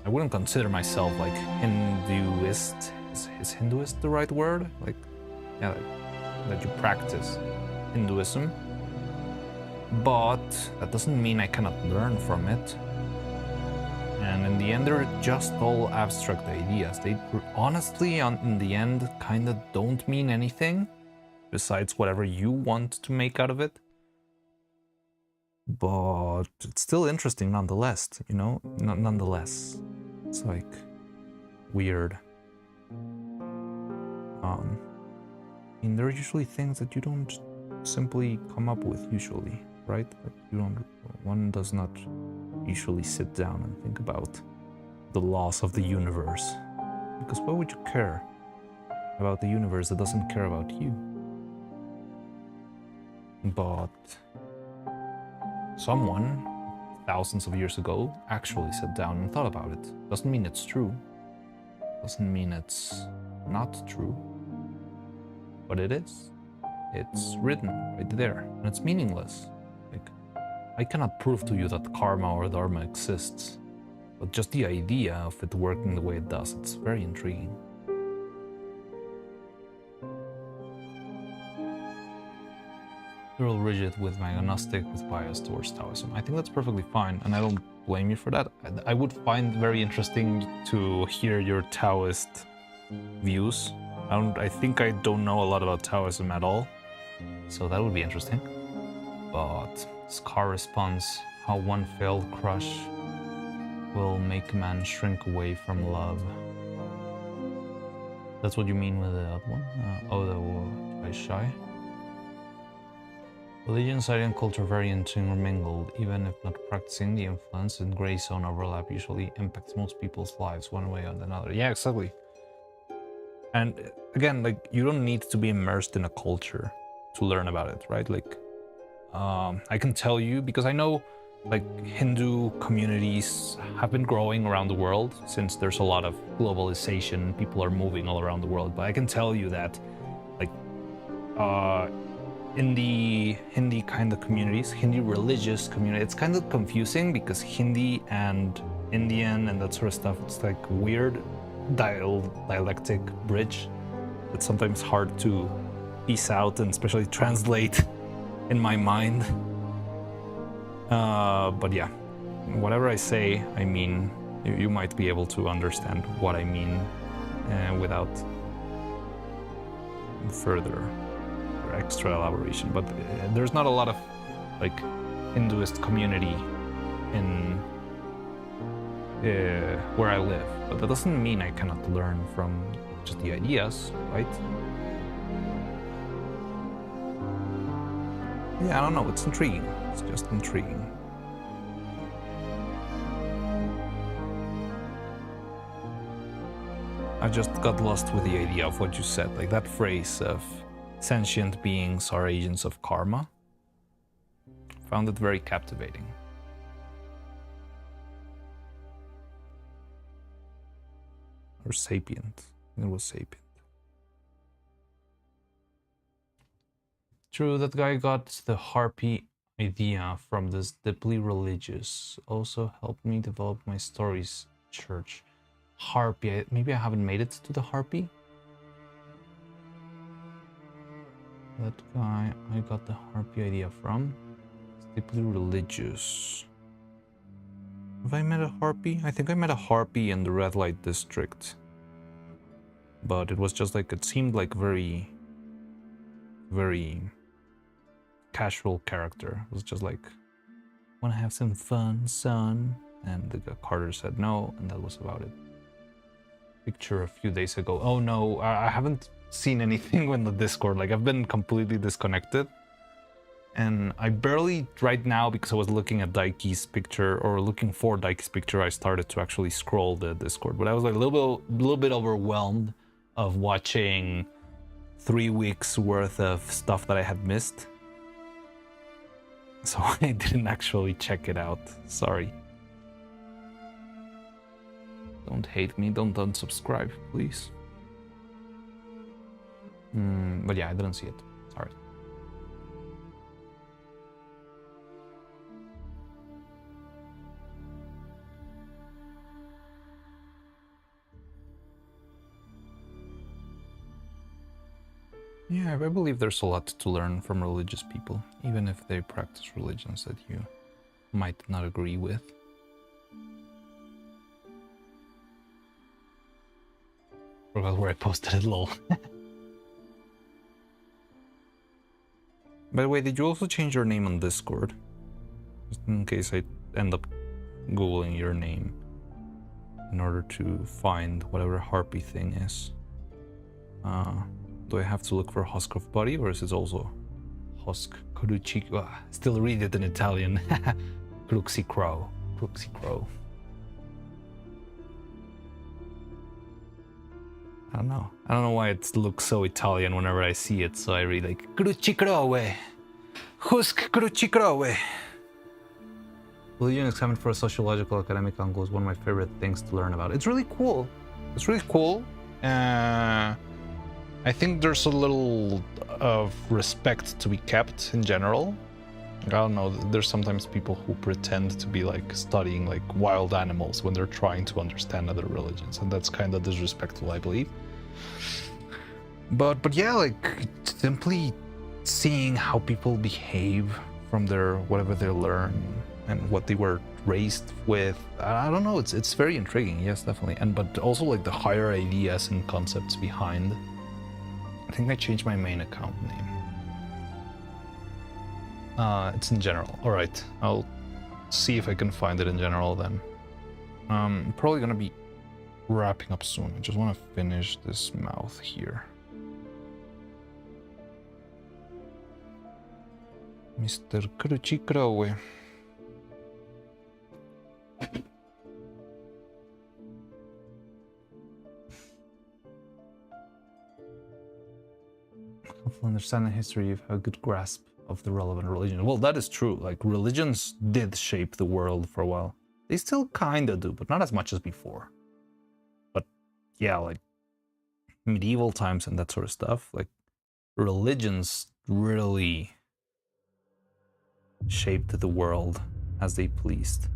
I wouldn't consider myself like Hinduist. Is Hinduist the right word? Like, yeah, like, that you practice Hinduism. But that doesn't mean I cannot learn from it. And in the end, they're just all abstract ideas. They honestly, in the end, kind of don't mean anything besides whatever you want to make out of it. But it's still interesting nonetheless, you know? Nonetheless. It's like weird. I mean, there are usually things that you don't simply come up with usually, right? One does not usually sit down and think about the laws of the universe. Because why would you care about the universe that doesn't care about you? But someone, thousands of years ago, actually sat down and thought about it. Doesn't mean it's true. Doesn't mean it's not true. But it is. It's written right there, and it's meaningless. Like, I cannot prove to you that karma or dharma exists, but just the idea of it working the way it does, it's very intriguing. They're all rigid with my agnostic with bias towards Taoism. I think that's perfectly fine, and I don't blame you for that. I would find very interesting to hear your Taoist views. I think I don't know a lot about Taoism at all, so that would be interesting. But Scar responds, how one failed crush will make a man shrink away from love. That's what you mean with the other one? The shy? Religion, society, and culture very intermingled. Even if not practicing, the influence and gray zone overlap usually impacts most people's lives one way or another. Yeah, exactly. And again, like, you don't need to be immersed in a culture to learn about it, right? Like, I can tell you, because I know, like, Hindu communities have been growing around the world since there's a lot of globalization, people are moving all around the world, but I can tell you that, like, in the Hindi kind of communities, Hindi religious community, it's kind of confusing because Hindi and Indian and that sort of stuff, it's like weird dialectic bridge that's sometimes hard to piece out and especially translate in my mind. But yeah, whatever I say, I mean, you might be able to understand what I mean without further or extra elaboration. But there's not a lot of like Hinduist community in where I live, but that doesn't mean I cannot learn from just the ideas, right? Yeah, I don't know, it's intriguing. It's just intriguing. I just got lost with the idea of what you said, like that phrase of sentient beings are agents of karma. Found it very captivating. Or sapient. It was sapient. True, that guy got the harpy idea from this deeply religious. Also helped me develop my stories church. Harpy, maybe I haven't made it to the harpy. That guy I got the harpy idea from. It's deeply religious. Have I met a harpy? I think I met a harpy in the red light district. But it was just like, it seemed like very casual character. It was just like, wanna have some fun, son? And the Carter said no, and that was about it. Picture a few days ago. Oh no, I haven't seen anything in the Discord. Like, I've been completely disconnected. And I barely, right now, because I was looking at Daiki's picture, or looking for Daiki's picture, I started to actually scroll the Discord. But I was like a little bit overwhelmed of watching 3 weeks worth of stuff that I had missed. So I didn't actually check it out. Sorry. Don't hate me, don't unsubscribe, please. But yeah, I didn't see it. Sorry. Yeah, I believe there's a lot to learn from religious people, even if they practice religions that you might not agree with. Forgot where I posted it, lol. By the way, did you also change your name on Discord? Just in case I end up Googling your name in order to find whatever harpy thing is. Do I have to look for husk of body, or is it also husk crucico? Still read it in Italian. Cruxicro. Cruxicro. I don't know. I don't know why it looks so Italian whenever I see it, so I read like Crucicrowe. Husk Crucicrowe. Religion examined for a sociological academic angle is one of my favorite things to learn about. It's really cool. It's really cool. I think there's a little of respect to be kept in general. I don't know, there's sometimes people who pretend to be like studying like wild animals when they're trying to understand other religions, and that's kind of disrespectful, I believe. But yeah, like simply seeing how people behave from their whatever they learn and what they were raised with, I don't know, it's very intriguing, yes, definitely. But also like the higher ideas and concepts behind. I think I changed my main account name. It's in general. All right, I'll see if I can find it in general then. I'm probably gonna be wrapping up soon. I just want to finish this mouth here. Mr. Crucicrowe. Hopefully understanding history, you have a good grasp of the relevant religion. Well, that is true. Like, religions did shape the world for a while. They still kind of do, but not as much as before. But yeah, like medieval times and that sort of stuff, like religions really shaped the world as they pleased.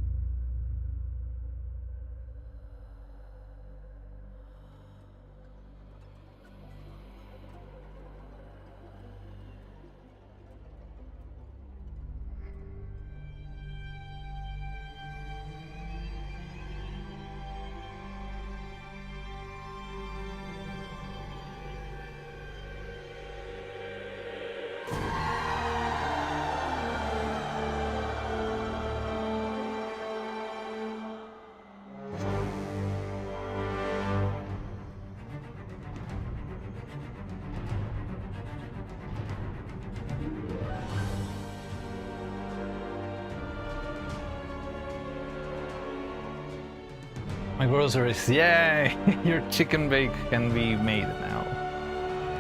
My groceries, yay! Your chicken bake can be made now.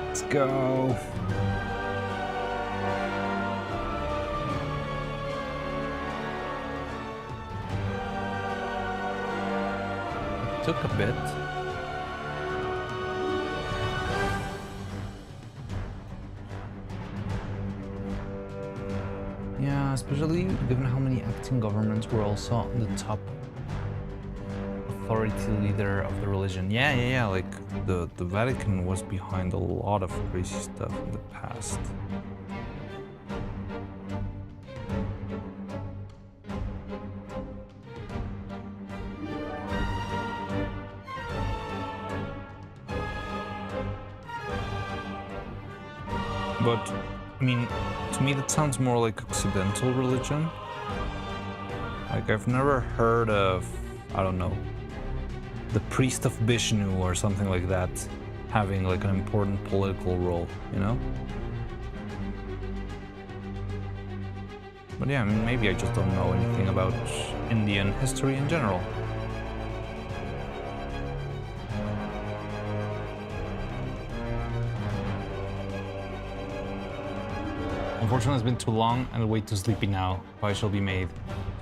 It's go. It took a bit. Yeah, especially given how many acting governments were also on the top authority leader of the religion. Yeah, like the Vatican was behind a lot of crazy stuff in the past. But, I mean, to me that sounds more like Occidental religion. Like, I've never heard of, I don't know, the priest of Vishnu or something like that having like an important political role, you know? But yeah, I mean, maybe I just don't know anything about Indian history in general. Unfortunately, it's been too long and way too sleepy now. I shall be made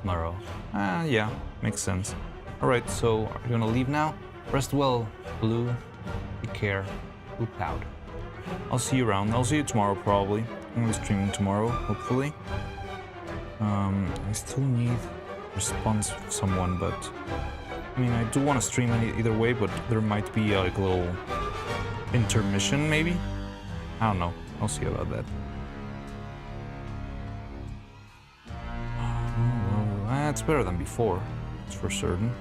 tomorrow. Yeah, makes sense. Alright, so are you gonna leave now? Rest well, Blue. Take care. Poop out. I'll see you around. I'll see you tomorrow, probably. I'm gonna be streaming tomorrow, hopefully. I still need a response from someone, but I mean, I do want to stream either way, but there might be like a little intermission, maybe? I don't know. I'll see about that. It's better than before, it's for certain.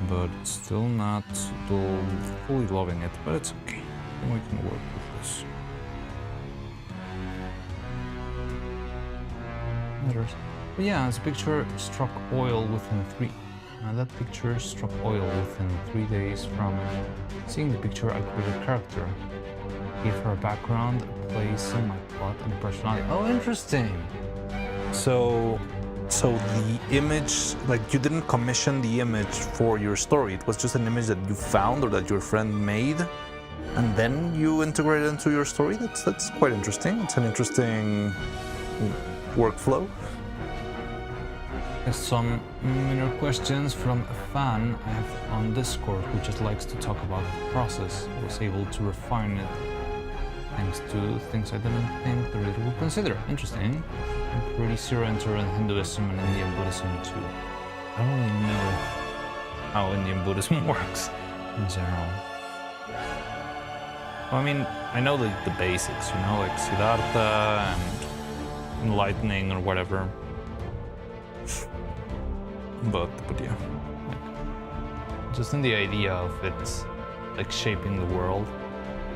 But still not fully loving it, but it's okay. I think we can work with this. Matters. But yeah, this picture struck oil within that picture struck oil within 3 days from seeing the picture. I created a character, gave her a background, a place in my plot, and a personality. Oh, interesting. So the image, like you didn't commission the image for your story. It was just an image that you found or that your friend made, and then you integrate it into your story. That's quite interesting. It's an interesting workflow. There's some minor questions from a fan I have on Discord who just likes to talk about the process. I was able to refine it thanks to things I didn't think the reader would consider. Interesting. I'm pretty zero-enter in Hinduism and Indian Buddhism too. I don't really know how Indian Buddhism works in general. Well, I mean, I know the basics, you know, like Siddhartha and enlightening or whatever. But yeah, like, just in the idea of it, like shaping the world,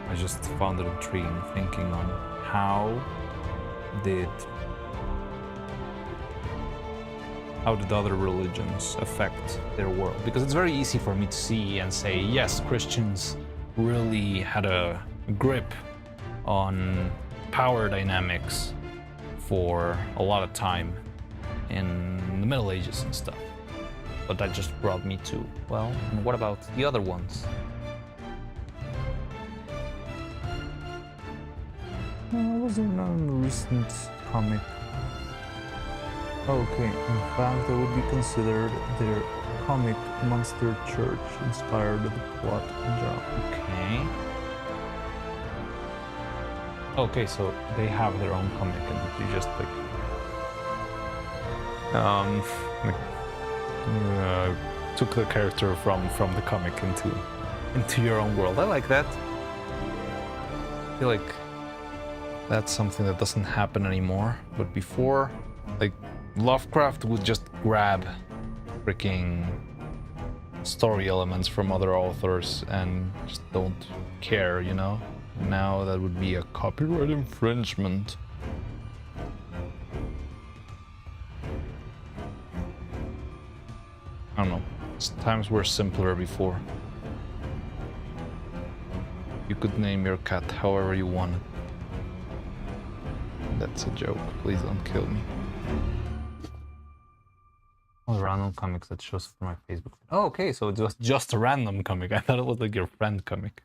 I just found it intriguing, thinking on how did other religions affect their world? Because it's very easy for me to see and say, yes, Christians really had a grip on power dynamics for a lot of time in the Middle Ages and stuff. But that just brought me to, well, and what about the other ones? Was there not a recent comic? Okay, in fact, that would be considered their comic Monster Church inspired the plot in general. Okay. Okay, so they have their own comic and you just took the character from the comic into your own world. I like that. I feel like that's something that doesn't happen anymore. But before, like, Lovecraft would just grab freaking story elements from other authors and just don't care, you know? Now that would be a copyright infringement. I don't know. Times were simpler before. You could name your cat however you wanted. That's a joke. Please don't kill me. Oh, random comics that shows for my Facebook. Oh, okay, so it was just a random comic. I thought it was like your friend comic.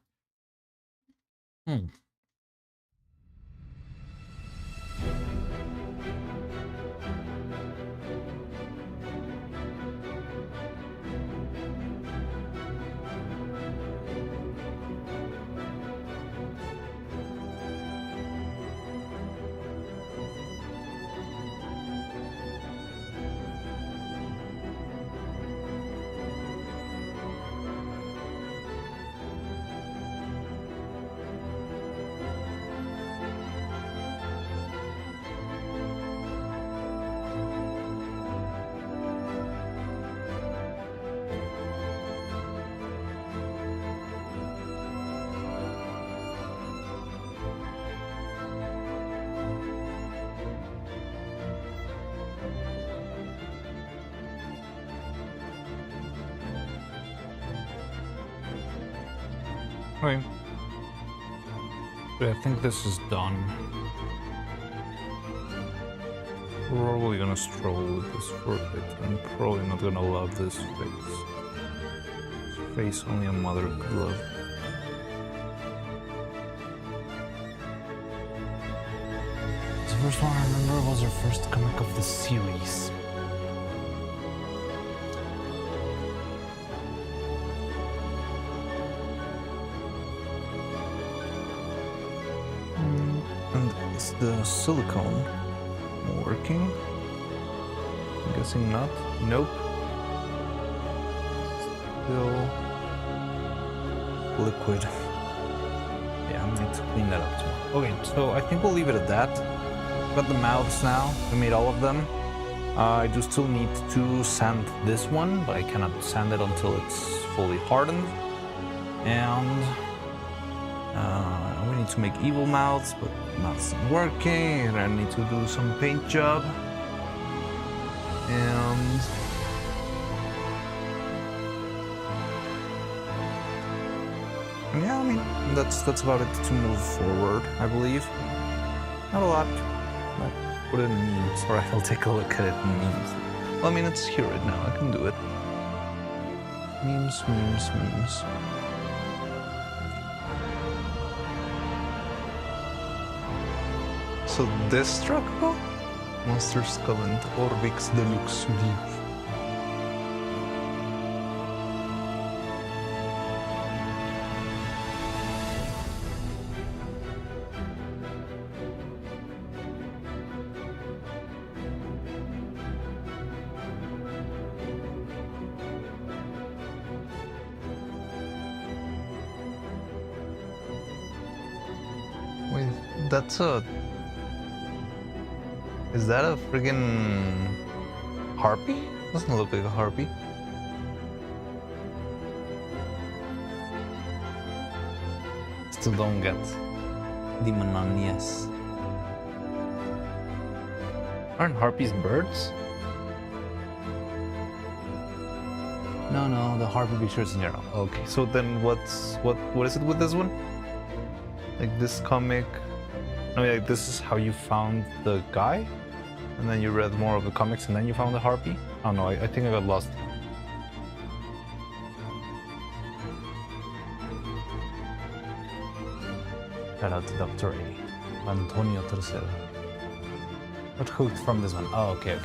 Okay. But I think this is done. Probably gonna struggle with this for a bit. I'm probably not gonna love this face. This face only a mother could love. The first one I remember was our first comic of the series. And is the silicone working? I'm guessing not. Nope. Still liquid. Yeah, I'm going to clean that up tomorrow. Okay, so I think we'll leave it at that. Got the mouths now. We made all of them. I do still need to sand this one, but I cannot sand it until it's fully hardened. And we need to make evil mouths, but that's not working. And I need to do some paint job. And yeah, I mean that's about it to move forward, I believe. Not a lot. But put it in memes. Alright, I'll take a look at it in memes. Well, I mean, it's here right now. I can do it. Memes, memes, memes. So Destructible? Monsters Covenant Orbix Deluxe Leaf. Wait, that's a... Is that a friggin' harpy? Doesn't look like a harpy. Still don't get Demon on yes. Aren't harpies birds? No, the harpy pictures in general. Okay, so then what is it with this one? Like this comic? Oh yeah, this is how you found the guy? And then you read more of the comics and then you found the harpy? Oh no, I think I got lost. Shout out to Dr. A. Antonio Tercero. Got hooked from this one. Oh, okay.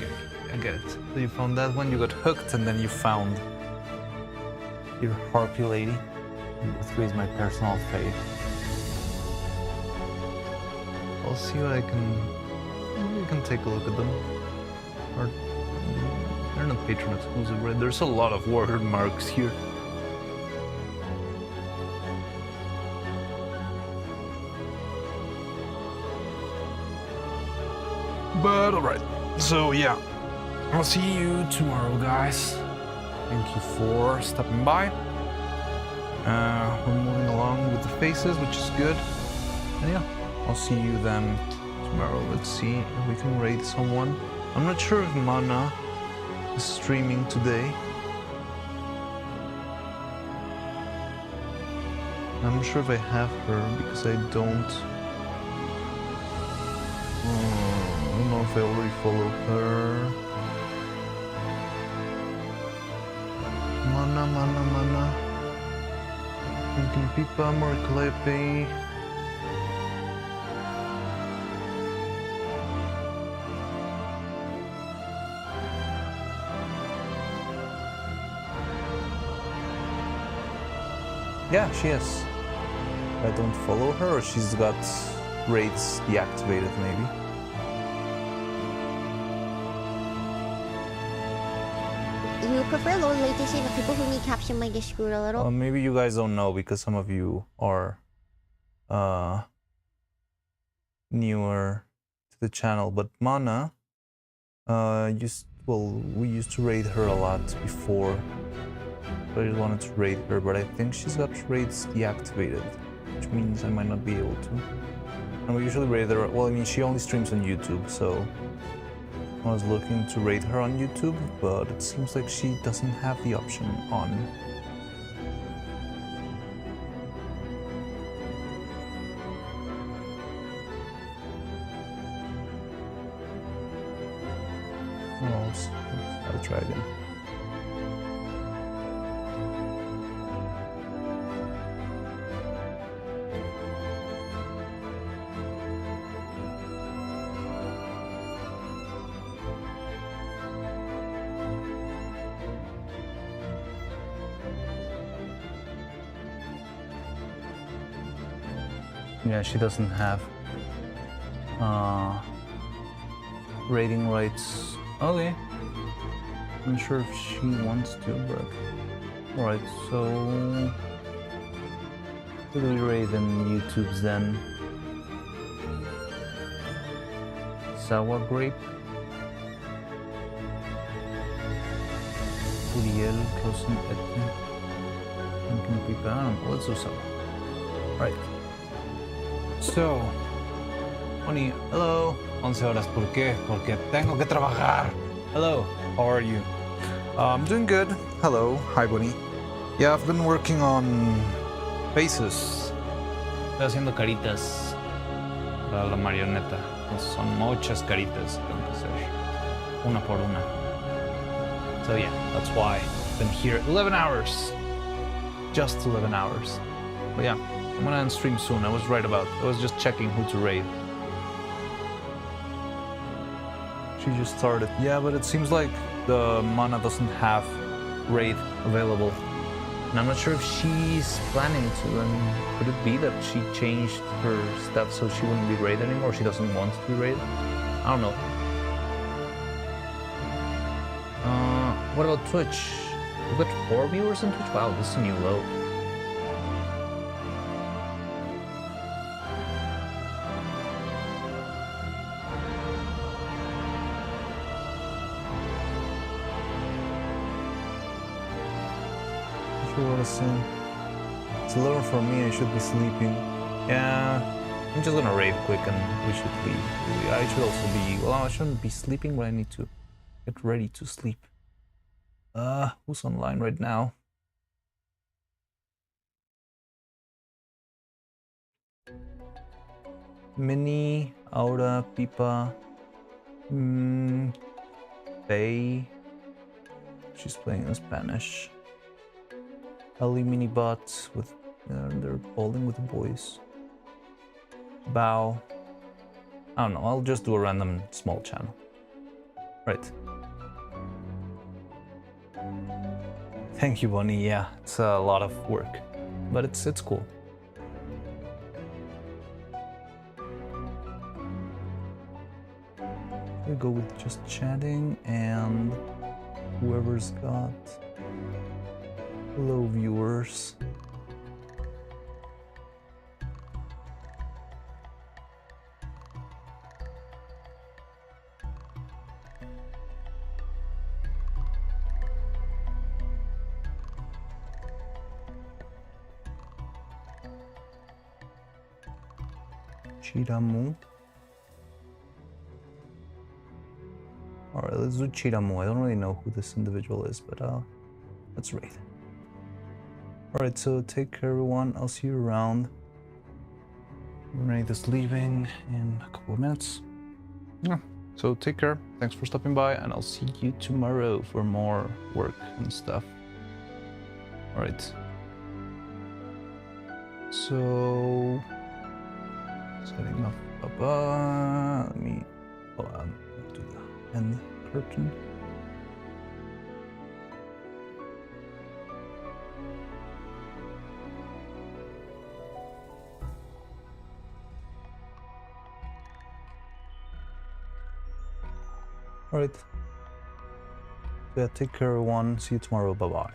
I get it. So you found that one, you got hooked, and then you found Your harpy lady, who is my personal fave. I'll see what I can... Maybe you can take a look at them. Or... They're not Patreon exclusive, right? There's a lot of word marks here. But alright. So yeah. I'll see you tomorrow, guys. Thank you for stopping by. We're moving along with the faces, which is good. And yeah, I'll see you then tomorrow. Let's see if we can raid someone. I'm not sure if Mana is streaming today. I'm not sure if I have her because I don't... I don't know if I already follow her. Mana. Thinking Pipa, Moriclepe. Yeah, she is. I don't follow her, or she's got raids deactivated, maybe. You prefer low latency, but people who need caption might get screwed a little. Maybe you guys don't know because some of you are newer to the channel, but Mana we used to raid her a lot before. So I just wanted to raid her, but I think she's got raids deactivated, which means I might not be able to. And we usually raid her, well, I mean, she only streams on YouTube, so I was looking to raid her on YouTube, but it seems like she doesn't have the option on. I'll try again. Yeah, she doesn't have rating rights. Okay. I'm sure if she wants to, but alright, so what do we rate in YouTube's then? Sour grape. Uriel, Closen, Etna. Pumpkin pecan. Let's do some. Right. So, Bonnie, hello. 11 horas, ¿por qué? Porque tengo que trabajar. Hello, how are you? I'm doing good. Hello. Hi, Bonnie. Yeah, I've been working on faces. Estoy haciendo caritas para la marioneta. Son muchas caritas que tengo que hacer, una por una. So yeah, that's why I've been here 11 hours. Just 11 hours. But yeah, I'm gonna end stream soon. I was right about. I was just checking who to raid. She just started. Yeah, but it seems like the mana doesn't have raid available. And I'm not sure if she's planning to. And could it be that she changed her stuff so she wouldn't be raided anymore? Or she doesn't want to be raided? I don't know. What about Twitch? We've got 4 viewers on Twitch. Wow, this is a new low. It's 11 for me, I should be sleeping. Yeah, I'm just gonna raid quick and we should leave. I should also be, well, I shouldn't be sleeping, but I need to get ready to sleep. Who's online right now? Mini, Aura, Pipa, Faye. She's playing in Spanish. Ellie Minibot with they're bowling with the boys. Bow. I don't know, I'll just do a random small channel. Right. Thank you, Bonnie. Yeah, it's a lot of work, but it's cool. We go with just chatting and whoever's got low viewers. Chiramu. Alright, let's do Chiramu. I don't really know who this individual is, but let's raid. Alright, so take care everyone. I'll see you around. Renee is leaving in a couple of minutes. Yeah, so take care. Thanks for stopping by, and I'll see you tomorrow for more work and stuff. Alright. So setting up let me do the end curtain. Alright. So yeah, take care everyone. See you tomorrow. Bye bye.